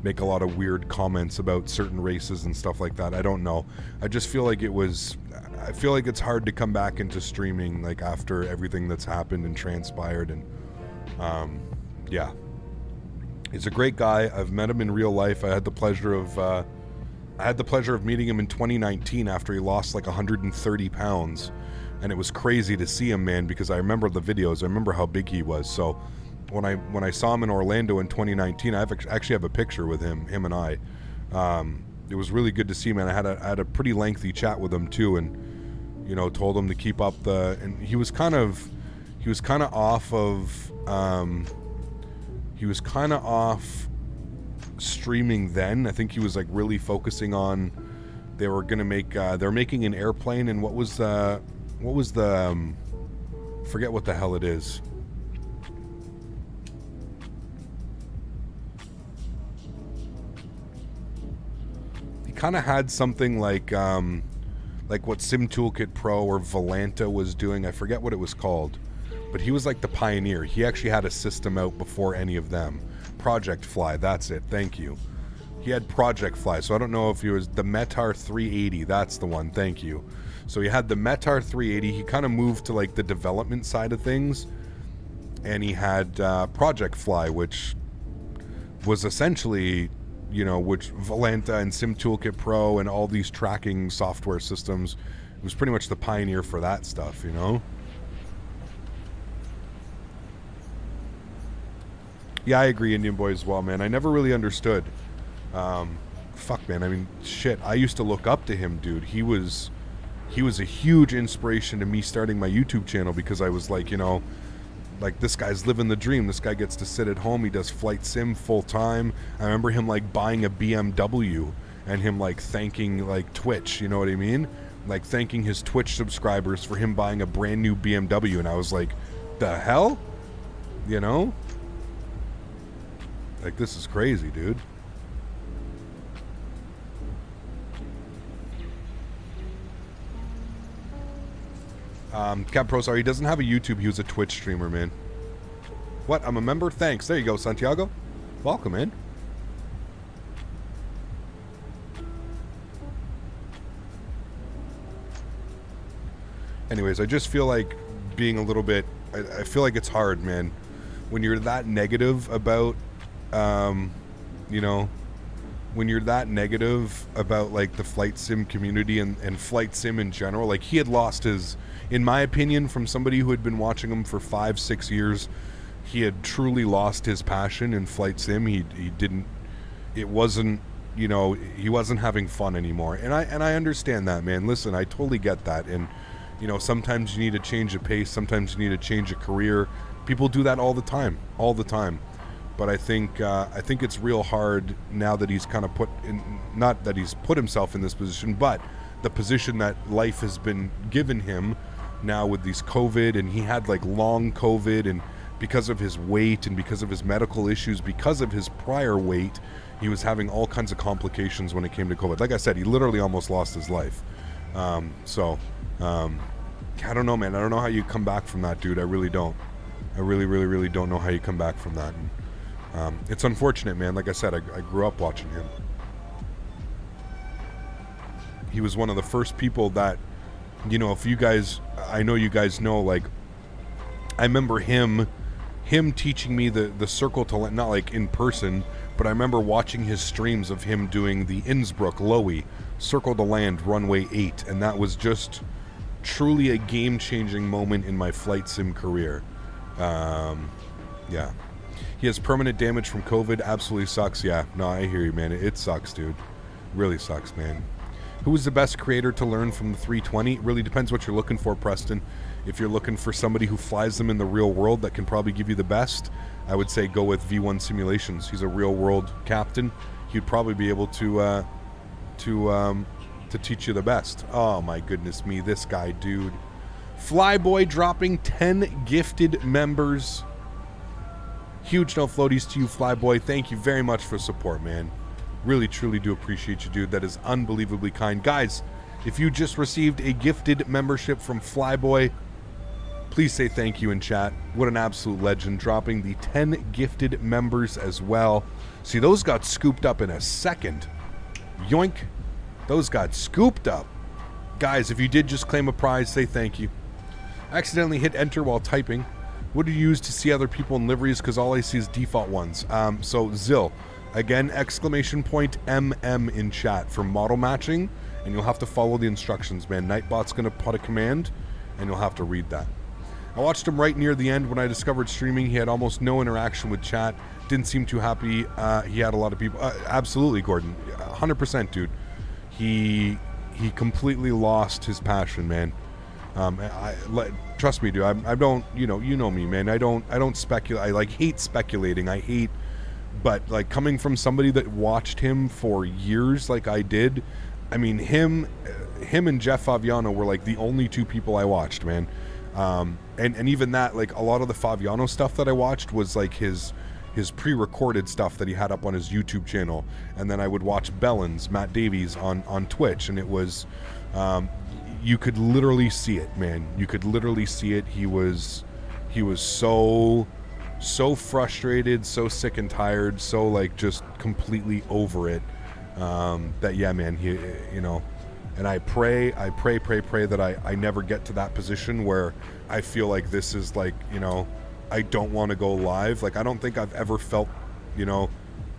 make a lot of weird comments about certain races and stuff like that. I don't know. I just feel like I feel like it's hard to come back into streaming like after everything that's happened and transpired. And yeah, he's a great guy. I've met him in real life. I had the pleasure of meeting him in 2019 after he lost like 130 pounds. And it was crazy to see him, man, because I remember the videos. I remember how big he was. So when I saw him in Orlando in 2019, I actually have a picture with him and I. It was really good to see him, and I had a pretty lengthy chat with him too, and you know, told him to keep up and he was kind of off streaming then. I think he was like really focusing on, they were making an airplane, and what was the forget what the hell it is. He kind of had something like what Sim Toolkit Pro or Volanta was doing. I forget what it was called, but he was like the pioneer. He actually had a system out before any of them. Project Fly, that's it. Thank you. He had Project Fly, so I don't know if he was the Metar 380. That's the one. Thank you. So he had the Metar 380. He kind of moved to like the development side of things, and he had Project Fly, which was essentially, you know, which Volanta and Sim Toolkit Pro and all these tracking software systems, it was pretty much the pioneer for that stuff, you know? Yeah, I agree, Indian Boy, as well, man. I never really understood. Fuck, man. I mean, shit. I used to look up to him, dude. He was a huge inspiration to me starting my YouTube channel, because I was like, you know, like, this guy's living the dream. This guy gets to sit at home. He does flight sim full time. I remember him like buying a BMW and him like thanking like Twitch, you know what I mean? Like thanking his Twitch subscribers for him buying a brand new BMW. And I was like, the hell? You know? Like, this is crazy, dude. Cap Pro, sorry, he doesn't have a YouTube. He was a Twitch streamer, man. What? I'm a member? Thanks. There you go, Santiago. Welcome, man. Anyways, I just feel like being a little bit... I feel like it's hard, man. When you're that negative about... you know... When you're that negative about, like, the flight sim community and flight sim in general, like, he had lost his... In my opinion, from somebody who had been watching him for 5-6 years, he had truly lost his passion in flight sim. He didn't... It wasn't... You know, he wasn't having fun anymore. And I understand that, man. Listen, I totally get that. And, you know, sometimes you need a change of pace. Sometimes you need a change of career. People do that all the time. All the time. But I think it's real hard now that he's kind of put in, not that he's put himself in this position, but the position that life has been given him now with these COVID, and he had like long COVID, and because of his weight and because of his medical issues, because of his prior weight, he was having all kinds of complications when it came to COVID. Like I said, he literally almost lost his life. I don't know, man. I don't know how you come back from that, dude. I really don't. I really don't know how you come back from that. And, It's unfortunate, man. Like I said, I grew up watching him. He was one of the first people that, you know, if you guys, I know you guys know, like, I remember him teaching me the circle to land, not like in person, but I remember watching his streams of him doing the Innsbruck Lowy circle to land runway 8, and that was just truly a game-changing moment in my flight sim career. Yeah. He has permanent damage from COVID. Absolutely sucks. Yeah, no, I hear you, man. It sucks, dude. Really sucks, man. Who is the best creator to learn from the 320? It really depends what you're looking for, Preston. If you're looking for somebody who flies them in the real world that can probably give you the best, I would say go with V1 Simulations. He's a real world captain. He'd probably be able to teach you the best. Oh my goodness me, this guy, dude. Flyboy dropping 10 gifted members. Huge no floaties to you, Flyboy. Thank you very much for support, man. Really, truly do appreciate you, dude. That is unbelievably kind. Guys, if you just received a gifted membership from Flyboy, please say thank you in chat. What an absolute legend. Dropping the 10 gifted members as well. See, those got scooped up in a second. Yoink. Those got scooped up. Guys, if you did just claim a prize, say thank you. I accidentally hit enter while typing. What do you use to see other people in liveries? Because all I see is default ones. So Zill. Again, exclamation point MM in chat for model matching, and you'll have to follow the instructions, man. Nightbot's going to put a command, and you'll have to read that. I watched him right near the end when I discovered streaming. He had almost no interaction with chat. Didn't seem too happy. He had a lot of people. Absolutely, Gordon. 100%, dude. He completely lost his passion, man. Trust me, dude. I don't. You know me, man. I don't speculate. I hate speculating. I hate. But like coming from somebody that watched him for years, like I did, I mean him and Jeff Favignano were like the only two people I watched, man. And even that, like a lot of the Favignano stuff that I watched was like his pre-recorded stuff that he had up on his YouTube channel, and then I would watch Bellens, Matt Davies on Twitch, and it was you could literally see it, man. You could literally see it. He was so frustrated, so sick and tired, so like just completely over it, that yeah, man, he, you know, and I pray that I never get to that position where I feel like this is like, you know, I don't want to go live. Like I don't think I've ever felt, you know,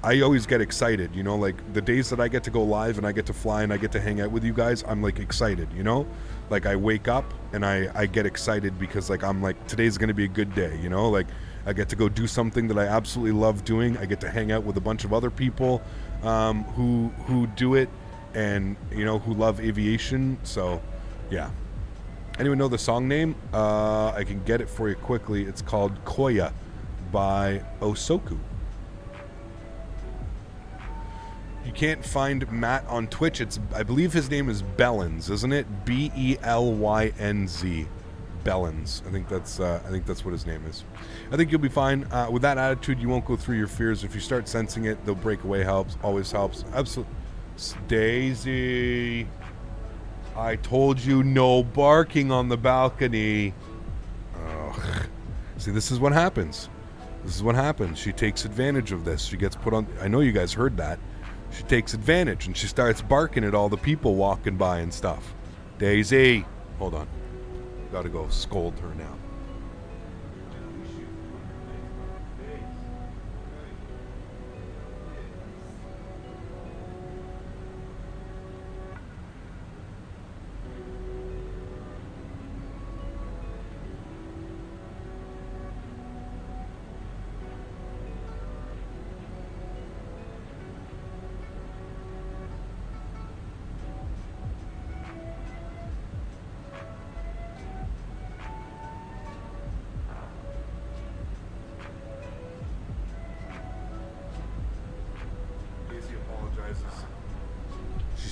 I always get excited, you know, like the days that I get to go live and I get to fly and I get to hang out with you guys, I'm like excited, you know, like I wake up and I get excited because like I'm like, today's gonna be a good day, you know, like I get to go do something that I absolutely love doing. I get to hang out with a bunch of other people who do it and, you know, who love aviation. So, yeah. Anyone know the song name? I can get it for you quickly. It's called Koya by Osoku. You can't find Matt on Twitch. I believe his name is Bellens, isn't it? Belynz. Bellens. I think that's what his name is. I think you'll be fine. With that attitude, you won't go through your fears. If you start sensing it, the breakaway helps. Always helps. Absolutely. Daisy, I told you no barking on the balcony. Ugh. See, this is what happens. This is what happens. She takes advantage of this. She gets put on. I know you guys heard that. She takes advantage and she starts barking at all the people walking by and stuff. Daisy, hold on. Gotta go scold her now.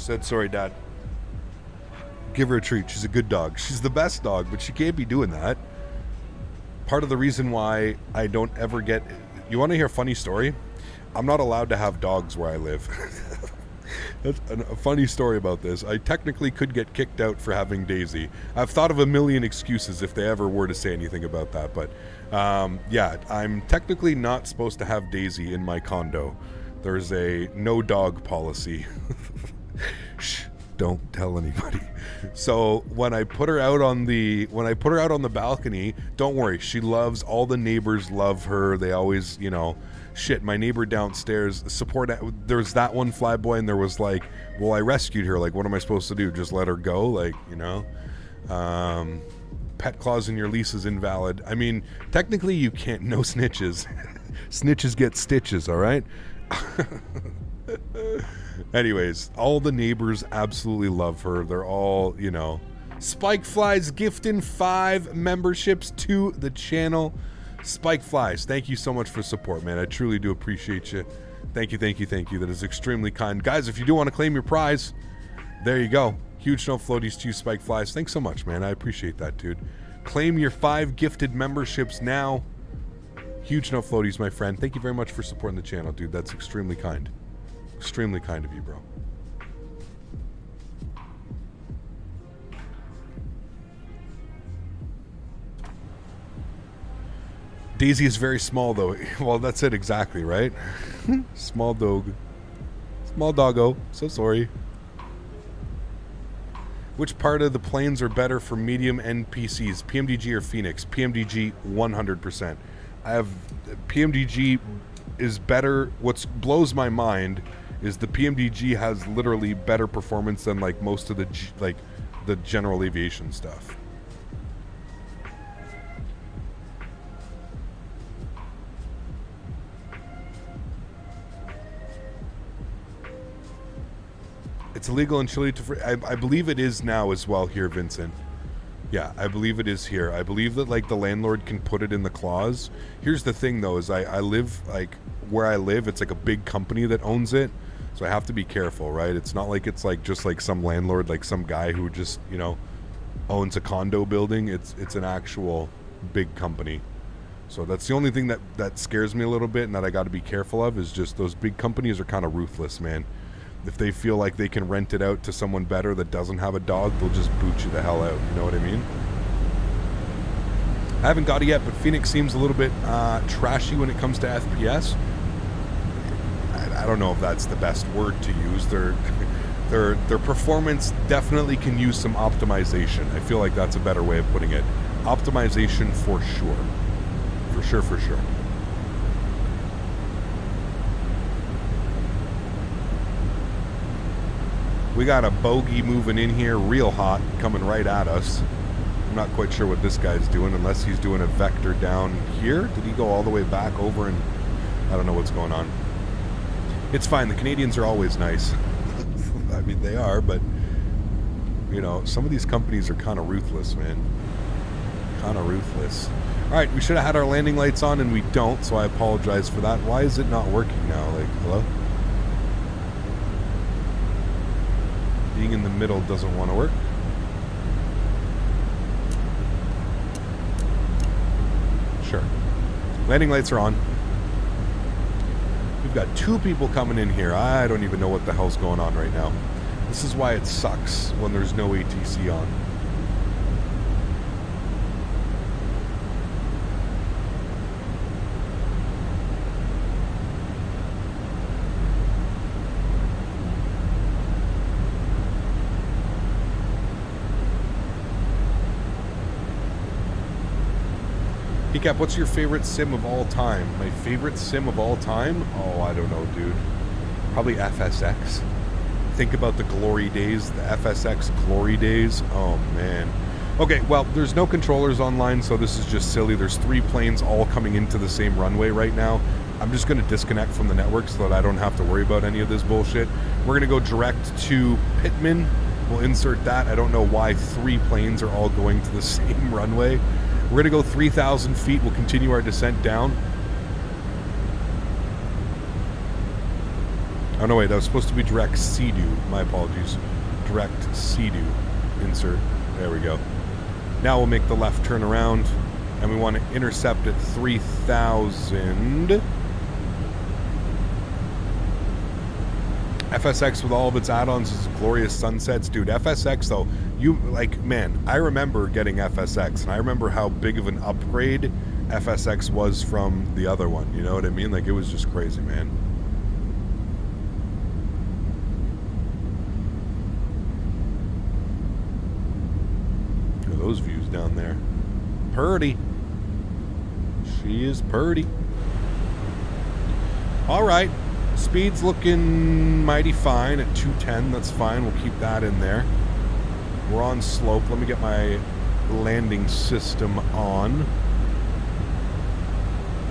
Said sorry, Dad. Give her a treat. She's a good dog. She's the best dog, but she can't be doing that. Part of the reason why I don't ever get... You want to hear a funny story? I'm not allowed to have dogs where I live. That's a funny story about this. I technically could get kicked out for having Daisy. I've thought of a million excuses if they ever were to say anything about that. But yeah, I'm technically not supposed to have Daisy in my condo. There's a no dog policy. Shh, don't tell anybody. So when I put her out on the balcony, don't worry. She loves, all the neighbors love her. They always, you know, shit, my neighbor downstairs there's that one flyboy, and there was like, well, I rescued her, like, what am I supposed to do, just let her go? Like, you know, pet clause in your lease is invalid. I mean, technically you can't, no snitches. Snitches get stitches, all right? Anyways, all the neighbors absolutely love her. They're all, you know, Spike Flies gifting 5 memberships to the channel. Spike Flies, thank you so much for support, man. I truly do appreciate you. Thank you, thank you, thank you. That is extremely kind. Guys, if you do want to claim your prize, there you go. Huge no floaties to you, Spike Flies. Thanks so much, man. I appreciate that, dude. Claim your 5 gifted memberships now. Huge no floaties, my friend. Thank you very much for supporting the channel, dude. That's extremely kind. Extremely kind of you, bro. Daisy is very small, though. Well, that's it exactly, right? Small dog. Small doggo. So sorry. Which part of the planes are better for medium NPCs? PMDG or Phoenix? PMDG 100%. I have... PMDG is better. What blows my mind is the PMDG has literally better performance than like most of the the general aviation stuff. It's illegal in Chile to... I believe it is now as well here, Vincent. Yeah, I believe it is here. I believe that like the landlord can put it in the clause. Here's the thing though, is I live like where I live, it's like a big company that owns it. So I have to be careful, right? It's not like it's like just like some landlord, like some guy who just, you know, owns a condo building. It's an actual big company. So that's the only thing that scares me a little bit and that I got to be careful of, is just those big companies are kind of ruthless, man. If they feel like they can rent it out to someone better that doesn't have a dog, they'll just boot you the hell out. You know what I mean? I haven't got it yet, but Phoenix seems a little bit trashy when it comes to FPS. I don't know if that's the best word to use. Their performance definitely can use some optimization. I feel like that's a better way of putting it. Optimization for sure. For sure, for sure. We got a bogey moving in here real hot, coming right at us. I'm not quite sure what this guy's doing, unless he's doing a vector down here. Did he go all the way back over? And I don't know what's going on. It's fine. The Canadians are always nice. I mean, they are, but, you know, some of these companies are kind of ruthless, man. Kind of ruthless. All right, we should have had our landing lights on, and we don't, so I apologize for that. Why is it not working now? Like, hello? Being in the middle doesn't want to work. Sure. Landing lights are on. We've got 2 people coming in here. I don't even know what the hell's going on right now. This is why it sucks when there's no ATC on. Cap, what's your favorite sim of all time? My favorite sim of all time? Oh, I don't know, dude. Probably FSX. Think about the glory days, the FSX glory days. Oh, man. Okay, well, there's no controllers online, so this is just silly. There's 3 planes all coming into the same runway right now. I'm just going to disconnect from the network so that I don't have to worry about any of this bullshit. We're going to go direct to Pittman. We'll insert that. I don't know why 3 planes are all going to the same runway. We're going to go 3,000 feet. We'll continue our descent down. Oh, no, wait. That was supposed to be direct Sea-Doo. My apologies. Direct Sea-Doo. Insert. There we go. Now we'll make the left turn around, and we want to intercept at 3,000. FSX with all of its add-ons is glorious sunsets. Dude, FSX though, man, I remember getting FSX, and I remember how big of an upgrade FSX was from the other one. You know what I mean? Like, it was just crazy, man. Look at those views down there. Purdy. She is purdy. All right. Speed's looking mighty fine at 210. That's fine. We'll keep that in there. We're on slope. Let me get my landing system on.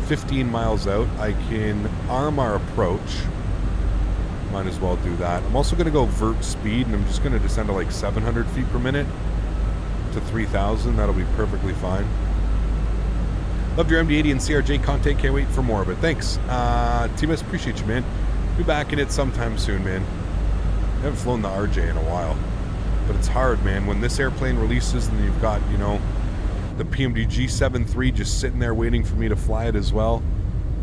15 miles out. I can arm our approach. Might as well do that. I'm also going to go vert speed, and I'm just going to descend to like 700 feet per minute to 3,000. That'll be perfectly fine. Loved your MD-80 and CRJ content. Can't wait for more, but thanks. T-Miss, appreciate you, man. Be back in it sometime soon, man. I haven't flown the RJ in a while, but it's hard, man. When this airplane releases and you've got, you know, the PMD G73 just sitting there waiting for me to fly it as well,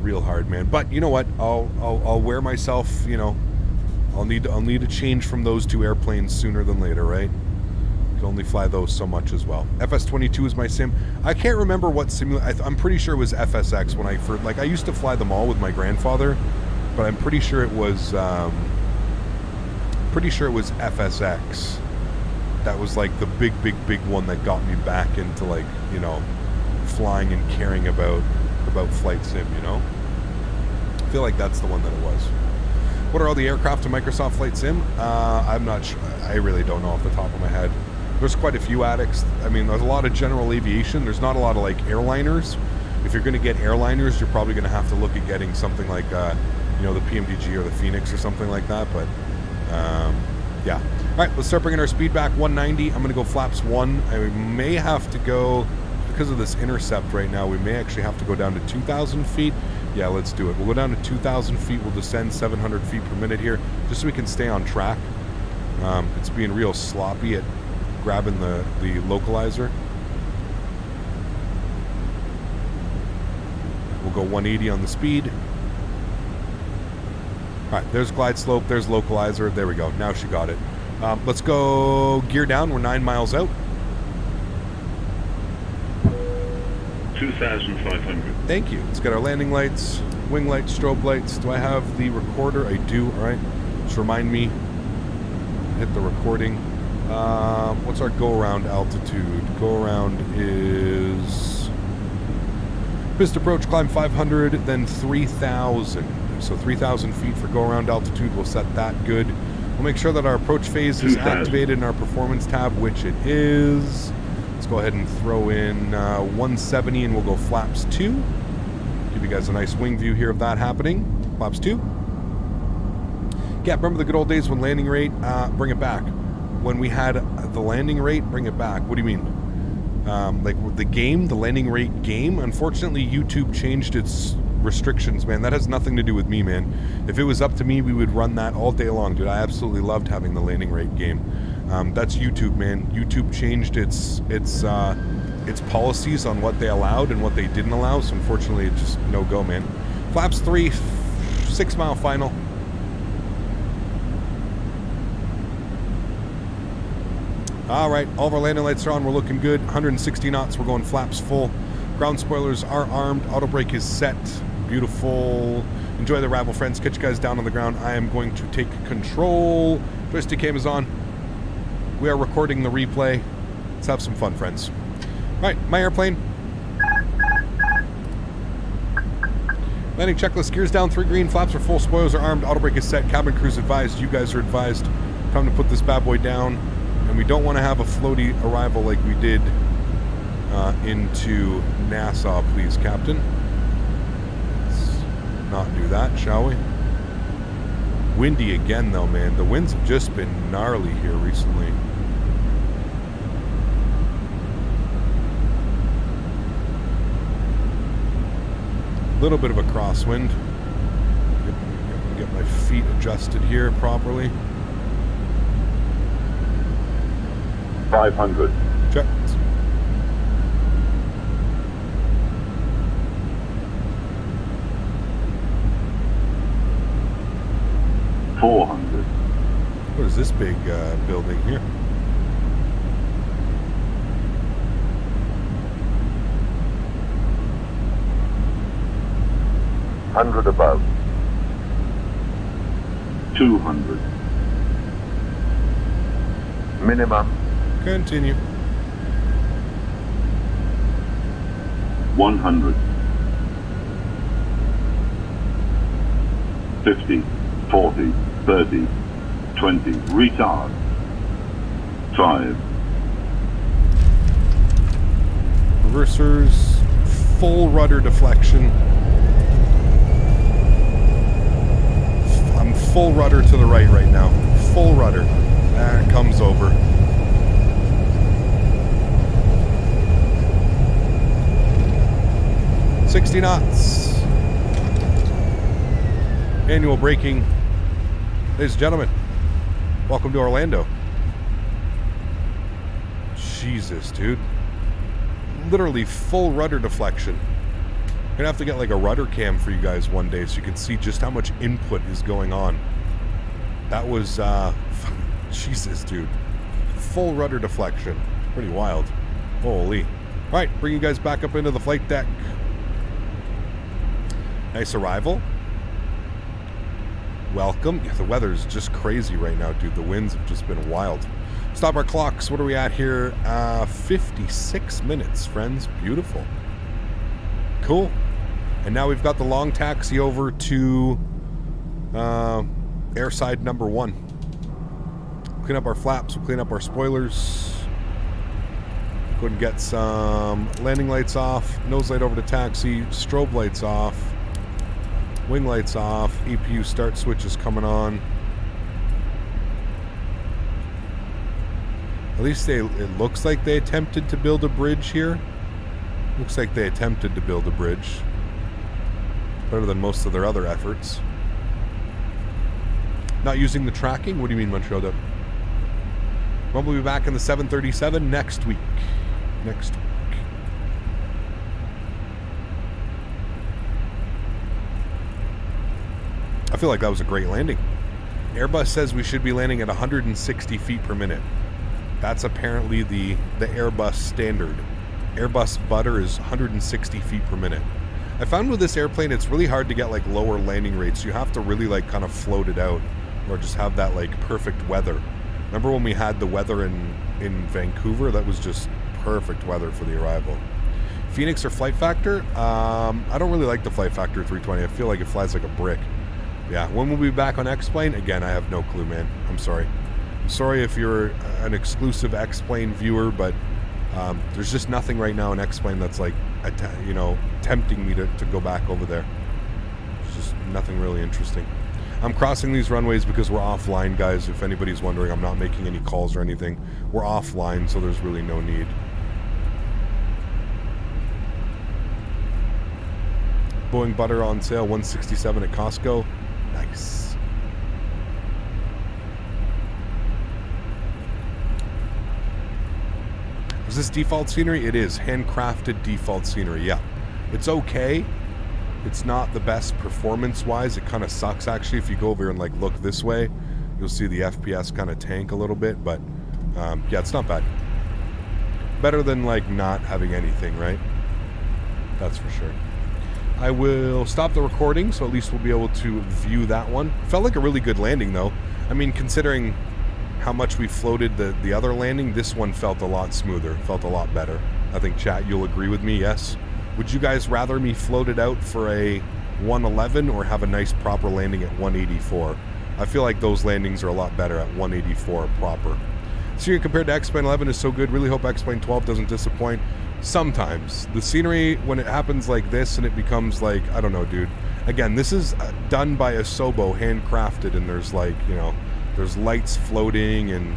real hard, man. But you know what? I'll wear myself, you know, I'll need a change from those two airplanes sooner than later, right? Can only fly those so much as well. FS22 is my sim. I can't remember what simulator. I'm pretty sure it was FSX when I first, like, I used to fly them all with my grandfather, but I'm pretty sure it was FSX. That was like the big one that got me back into, like, you know, flying and caring about flight sim, you know? I feel like that's the one that it was. What are all the aircraft in Microsoft Flight Sim? I'm not sure. I really don't know off the top of my head. There's quite a few addicts. I mean, there's a lot of general aviation. There's not a lot of, like, airliners. If you're going to get airliners, you're probably going to have to look at getting something like, you know, the PMDG or the Phoenix or something like that. But, yeah. All right, let's start bringing our speed back. 190. I'm going to go flaps 1. I may have to go, because of this intercept right now, we may actually have to go down to 2,000 feet. Yeah, let's do it. We'll go down to 2,000 feet. We'll descend 700 feet per minute here, just so we can stay on track. It's being real sloppy at grabbing the localizer. We'll go 180 on the speed. All right, there's glide slope, there's localizer. There we go. Now she got it. Let's go gear down. We're 9 miles out. 2,500. Thank you. Let's get our landing lights, wing lights, strobe lights. Do I have the recorder? I do. All right. Just remind me. Hit the recording. What's our go-around altitude? Go-around is... Pist approach, climb 500, then 3,000. So 3,000 feet for go-around altitude. We'll set that good. We'll make sure that our approach phase is activated in our performance tab, which it is. Let's go ahead and throw in 170, and we'll go flaps 2. Give you guys a nice wing view here of that happening. Flaps 2. Yeah, remember the good old days when landing rate? Bring it back. When we had the landing rate, bring it back. What do you mean? Like the game, the landing rate game? Unfortunately, YouTube changed its restrictions, man. That has nothing to do with me, man. If it was up to me, we would run that all day long, dude. I absolutely loved having the landing rate game. That's YouTube, man. YouTube changed its policies on what they allowed and what they didn't allow, so unfortunately it's just no go, man. Flaps 3, 6 mile final. All right, all of our landing lights are on. We're looking good. 160 knots. We're going flaps full. Ground spoilers are armed. Auto brake is set. Beautiful. Enjoy the rabble, friends. Catch you guys down on the ground. I am going to take control. Joystick cam is on. We are recording the replay. Let's have some fun, friends. All right, my airplane. Landing checklist. Gears down, 3 green. Flaps are full. Spoilers are armed. Auto brake is set. Cabin crew's advised. You guys are advised. Time to put this bad boy down. And we don't want to have a floaty arrival like we did into Nassau, please, Captain. Let's not do that, shall we? Windy again, though, man. The winds have just been gnarly here recently. A little bit of a crosswind. Get my feet adjusted here properly. 500. Check. $400. this big building here? Hundred above. 200. Minimum. Continue. 100. 50, 40, 30, 20. Retard. 5. Reversers. Full rudder deflection. I'm full rudder to the right now. Full rudder. That comes over. $60 knots. Annual braking. Ladies and gentlemen, welcome to Orlando. Jesus, dude. Literally full rudder deflection. I'm gonna have to get like a rudder cam for you guys one day so you can see just how much input is going on. That was, Jesus, dude. Full rudder deflection. Pretty wild. Holy. All right, bring you guys back up into the flight deck. Nice arrival. Welcome. Yeah, the weather's just crazy right now, dude. The winds have just been wild. Stop our clocks. What are we at here? 56 minutes, friends. Beautiful. Cool. And now we've got the long taxi over to airside number 1. Clean up our flaps. We'll clean up our spoilers. Go ahead and get some landing lights off. Nose light over to taxi. Strobe lights off. Wing lights off. EPU start switch is coming on. At least it looks like they attempted to build a bridge here. Looks like they attempted to build a bridge. Better than most of their other efforts. Not using the tracking? What do you mean, Montreal? We'll be back in the 737 next week. Next week. I feel like that was a great landing. Airbus says we should be landing at 160 feet per minute. That's apparently the Airbus standard. Airbus butter is 160 feet per minute. I found with this airplane, it's really hard to get like lower landing rates. You have to really like kind of float it out or just have that like perfect weather. Remember when we had the weather in Vancouver? That was just perfect weather for the arrival. Phoenix or flight factor? I don't really like the flight factor 320. I feel like it flies like a brick. Yeah, when we'll be back on X-Plane? Again, I have no clue, man. I'm sorry. I'm sorry if you're an exclusive X-Plane viewer, but there's just nothing right now in X-Plane that's like, you know, tempting me to go back over there. There's just nothing really interesting. I'm crossing these runways because we're offline, guys. If anybody's wondering, I'm not making any calls or anything. We're offline, so there's really no need. Boeing butter on sale, $167 at Costco. Nice. Is this default scenery? It is. Handcrafted default scenery, yeah. It's okay. It's not the best performance-wise. It kind of sucks, actually. If you go over here and, like, look this way, you'll see the FPS kind of tank a little bit. But, yeah, it's not bad. Better than, like, not having anything, right? That's for sure. I will stop the recording, so at least we'll be able to view that one. Felt like a really good landing, though. I mean, considering how much we floated the other landing, this one felt a lot smoother, felt a lot better. I think, chat, you'll agree with me, yes? Would you guys rather me float it out for a 111 or have a nice proper landing at 184? I feel like those landings are a lot better at 184 proper. Scenery compared to X-Plane 11 is so good. Really hope X-Plane 12 doesn't disappoint. Sometimes. The scenery, when it happens like this and it becomes like, I don't know, dude. Again, this is done by a Sobo, handcrafted, and there's like, you know, there's lights floating, and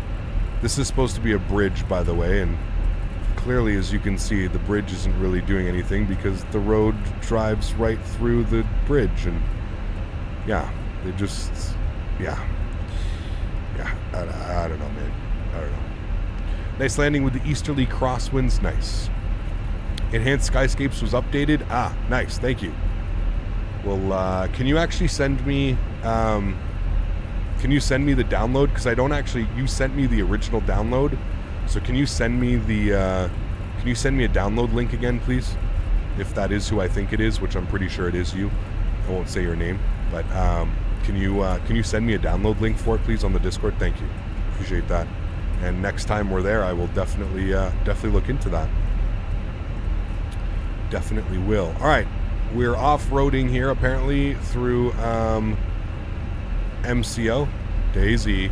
this is supposed to be a bridge, by the way, and clearly, as you can see, the bridge isn't really doing anything because the road drives right through the bridge, and yeah, they just, yeah, I don't know, man. I don't know. Nice landing with the easterly crosswinds. Nice. Enhanced Skyscapes was updated. Ah, nice. Thank you. Well, can you actually send me can you send me the download? Because I don't actually, you sent me the original download. So can you send me the, can you send me a download link again, please? If that is who I think it is, which I'm pretty sure it is you. I won't say your name, but can you send me a download link for it, please, on the Discord? Thank you. Appreciate that. And next time we're there, I will definitely look into that. Definitely will. All right, we're off-roading here apparently through MCO. Daisy,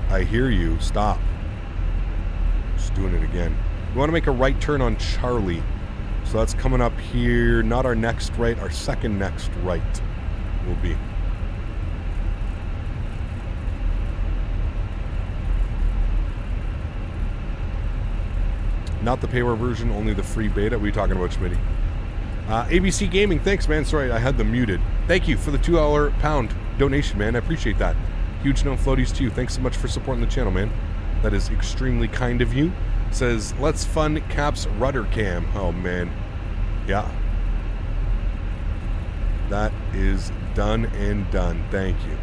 I hear you. Stop. Just doing it again. We want to make a right turn on Charlie. So that's coming up here. Not our next right, our second next right will be. Not the payware version, only the free beta. What are you talking about, Smitty? ABC Gaming, thanks, man. Sorry, I had them muted. Thank you for the $2 pound donation, man. I appreciate that. Huge no floaties to you. Thanks so much for supporting the channel, man. That is extremely kind of you. Says, let's fund Cap's rudder cam. Oh, man. Yeah. That is done and done. Thank you.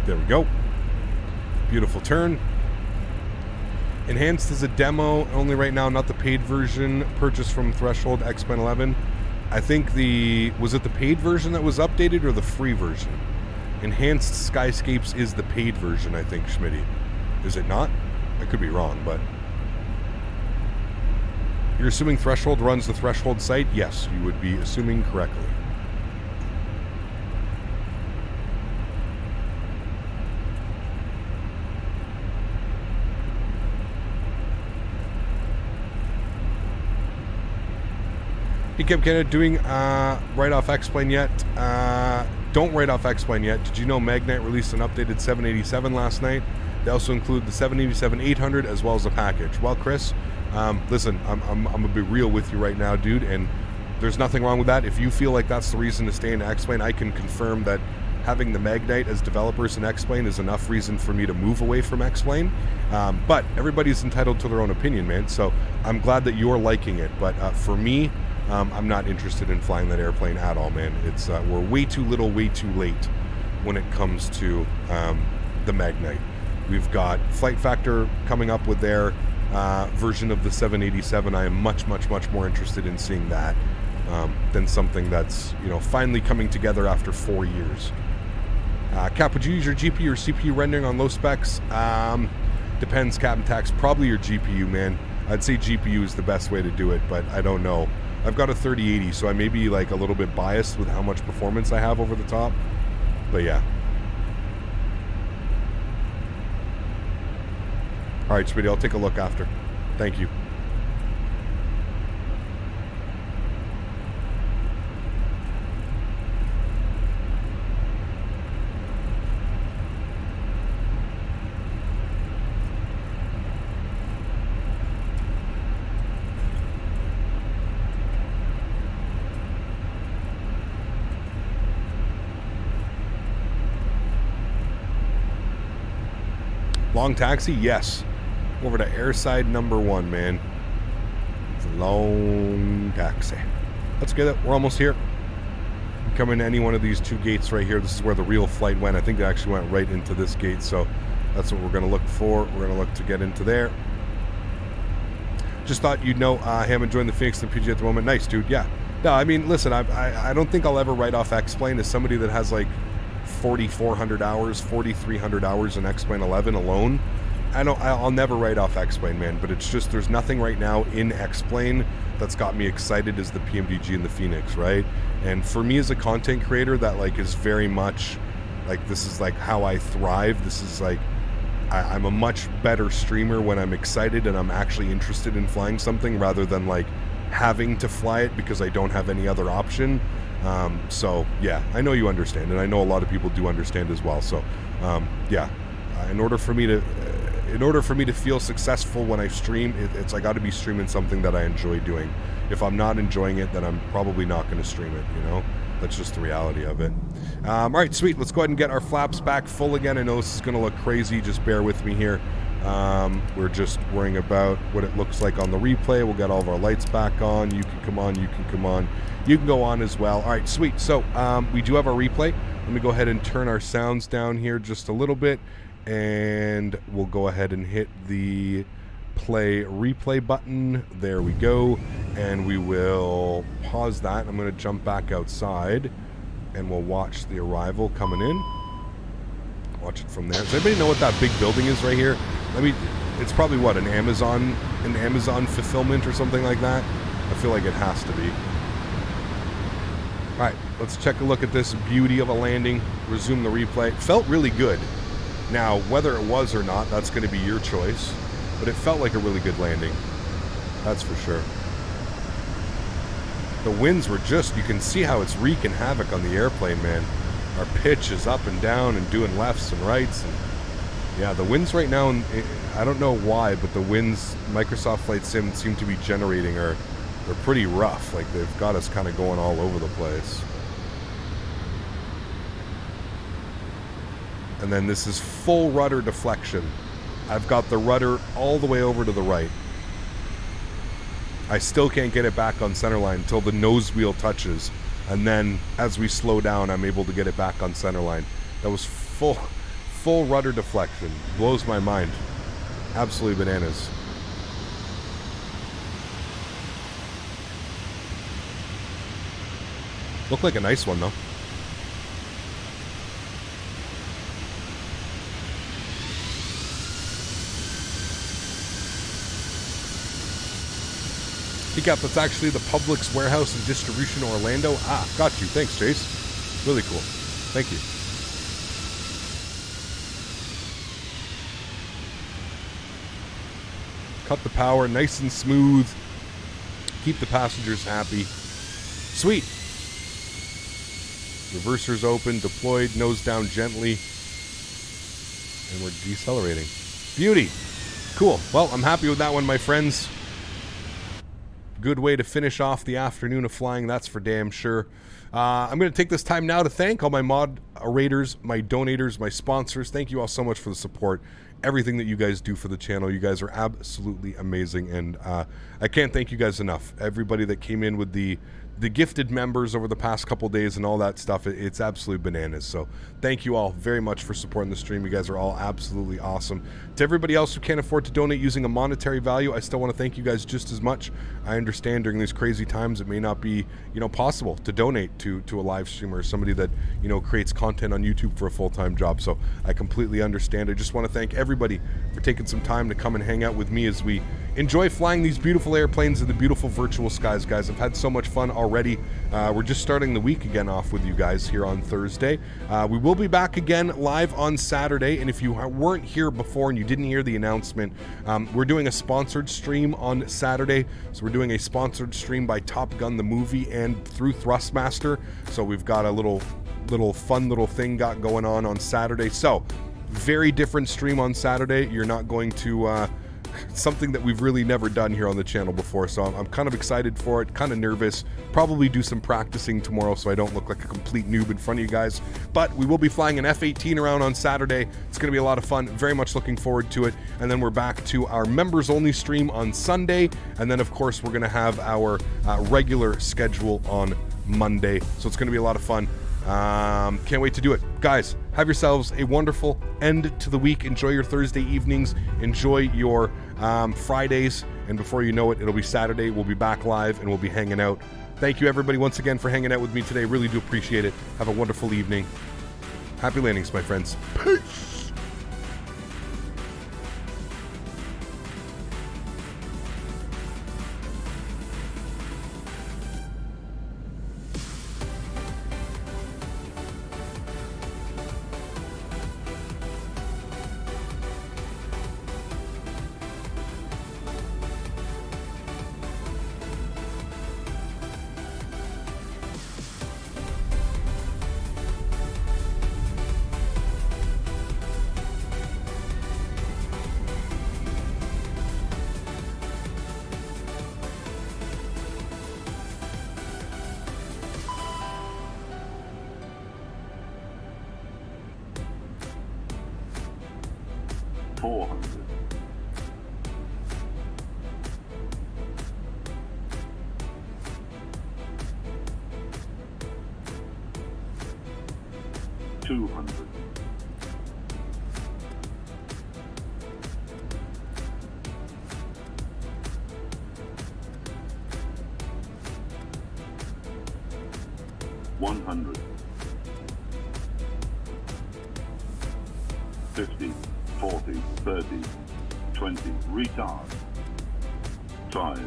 There we go. Beautiful turn. Enhanced is a demo only right now, not the paid version. Purchased from Threshold X-Men 11. I think was it the paid version that was updated or the free version? Enhanced Skyscapes is the paid version, I think, Smitty. Is it not? I could be wrong, but you're assuming Threshold runs the Threshold site? Yes, you would be assuming correctly. He kept kind of doing write-off X-Plane yet. Don't write off X-Plane yet. Did you know Magnite released an updated 787 last night? They also include the 787-800 as well as a package. Well, Chris, listen, I'm gonna be real with you right now, dude, and there's nothing wrong with that. If you feel like that's the reason to stay in X-Plane, I can confirm that having the Magnite as developers in X-Plane is enough reason for me to move away from X-Plane. But everybody's entitled to their own opinion, man. So I'm glad that you're liking it. But for me, I'm not interested in flying that airplane at all, man. It's we're way too little, way too late when it comes to the Magnite. We've got Flight Factor coming up with their version of the 787. I am much, much, much more interested in seeing that than something that's, you know, finally coming together after 4 years. Cap, would you use your GPU or CPU rendering on low specs? Depends, Captain Tax. Probably your GPU, man. I'd say GPU is the best way to do it, but I don't know. I've got a 3080, so I may be like a little bit biased with how much performance I have over the top. But yeah. All right, Smitty, I'll take a look after. Thank you. Long taxi? Yes. Over to airside number 1, man. It's a long taxi. Let's get it. We're almost here. Come into any one of these two gates right here. This is where the real flight went. I think they actually went right into this gate, so that's what we're going to look for. We're going to look to get into there. Just thought you'd know, Hammond joined the Phoenix and PG at the moment. Nice, dude. Yeah. No, I mean, listen, I don't think I'll ever write off X-Plane as somebody that has like 4,400 hours, 4,300 hours in X-Plane 11 alone. I'll never write off X-Plane, man, but it's just there's nothing right now in X-Plane that's got me excited as the PMDG and the Phoenix, right? And for me as a content creator, that like is very much like, this is like how I thrive. This is like, I'm a much better streamer when I'm excited and I'm actually interested in flying something rather than like having to fly it because I don't have any other option. So yeah, I know you understand, and I know a lot of people do understand as well. So yeah, in order for me to in order for me to feel successful when I stream, it's I got to be streaming something that I enjoy doing. If I'm not enjoying it, then I'm probably not going to stream it, you know? That's just the reality of it. All right, sweet. Let's go ahead and get our flaps back full again. I know this is going to look crazy. Just bear with me here. We're just worrying about what it looks like on the replay. We'll get all of our lights back on. You can come on. You can come on. You can go on as well. All right, sweet. So we do have our replay. Let me go ahead and turn our sounds down here just a little bit. And we'll go ahead and hit the play replay button. There we go. And we will pause that. I'm going to jump back outside and we'll watch the arrival coming in. Watch it from there. Does anybody know what that big building is right here? It's probably what, an Amazon fulfillment or something like that? I feel like it has to be. All right, let's take a look at this beauty of a landing. Resume the replay. It felt really good. Now, whether it was or not, that's going to be your choice. But it felt like a really good landing. That's for sure. The winds were just, you can see how it's wreaking havoc on the airplane, man. Our pitch is up and down and doing lefts and rights. And yeah, the winds right now, I don't know why, but the winds Microsoft Flight Sim seem to be generating they're pretty rough. Like they've got us kind of going all over the place. And then this is full rudder deflection. I've got the rudder all the way over to the right. I still can't get it back on centerline until the nose wheel touches. And then as we slow down, I'm able to get it back on centerline. That was full rudder deflection. Blows my mind. Absolutely bananas. Looked like a nice one though. Takeoff, that's actually the Publix warehouse and distribution in Orlando. Ah, got you. Thanks, Chase. Really cool. Thank you. Cut the power, nice and smooth. Keep the passengers happy. Sweet. Reversers open, deployed, nose down gently. And we're decelerating. Beauty. Cool. Well, I'm happy with that one, my friends. Good way to finish off the afternoon of flying, that's for damn sure. I'm going to take this time now to thank all my moderators, my donators, my sponsors. Thank you all so much for the support, everything that you guys do for the channel. You guys are absolutely amazing, and I can't thank you guys enough. Everybody that came in with the gifted members over the past couple days and all that stuff, it's absolutely bananas. So thank you all very much for supporting the stream. You guys are all absolutely awesome. To everybody else who can't afford to donate using a monetary value, I still want to thank you guys just as much. I understand during these crazy times it may not be, possible to donate to a live streamer or somebody that, creates content on YouTube for a full-time job. So I completely understand. I just want to thank everybody for taking some time to come and hang out with me as we enjoy flying these beautiful airplanes in the beautiful virtual skies, guys. I've had so much fun already. We're just starting the week again off with you guys here on Thursday. We will be back again live on Saturday, and if you weren't here before and you didn't hear the announcement, we're doing a sponsored stream on Saturday. So we're doing a sponsored stream by Top Gun the movie and through Thrustmaster. So we've got a little fun little thing going on Saturday. So very different stream on Saturday. You're not going to something that we've really never done here on the channel before, so I'm kind of excited for it, kind of nervous. Probably do some practicing tomorrow so I don't look like a complete noob in front of you guys, but we will be flying an F-18 around on Saturday. It's going to be a lot of fun. Very much looking forward to it. And then we're back to our members only stream on Sunday, and then of course we're going to have our regular schedule on Monday, so it's going to be a lot of fun. Can't wait to do it. Guys, have yourselves a wonderful end to the week. Enjoy your Thursday evenings. Enjoy your Fridays. And before you know it, it'll be Saturday. We'll be back live and we'll be hanging out. Thank you, everybody, once again for hanging out with me today. Really do appreciate it. Have a wonderful evening. Happy landings, my friends. Peace. 200. $100. 50, 40, 30, 20, retard. 5,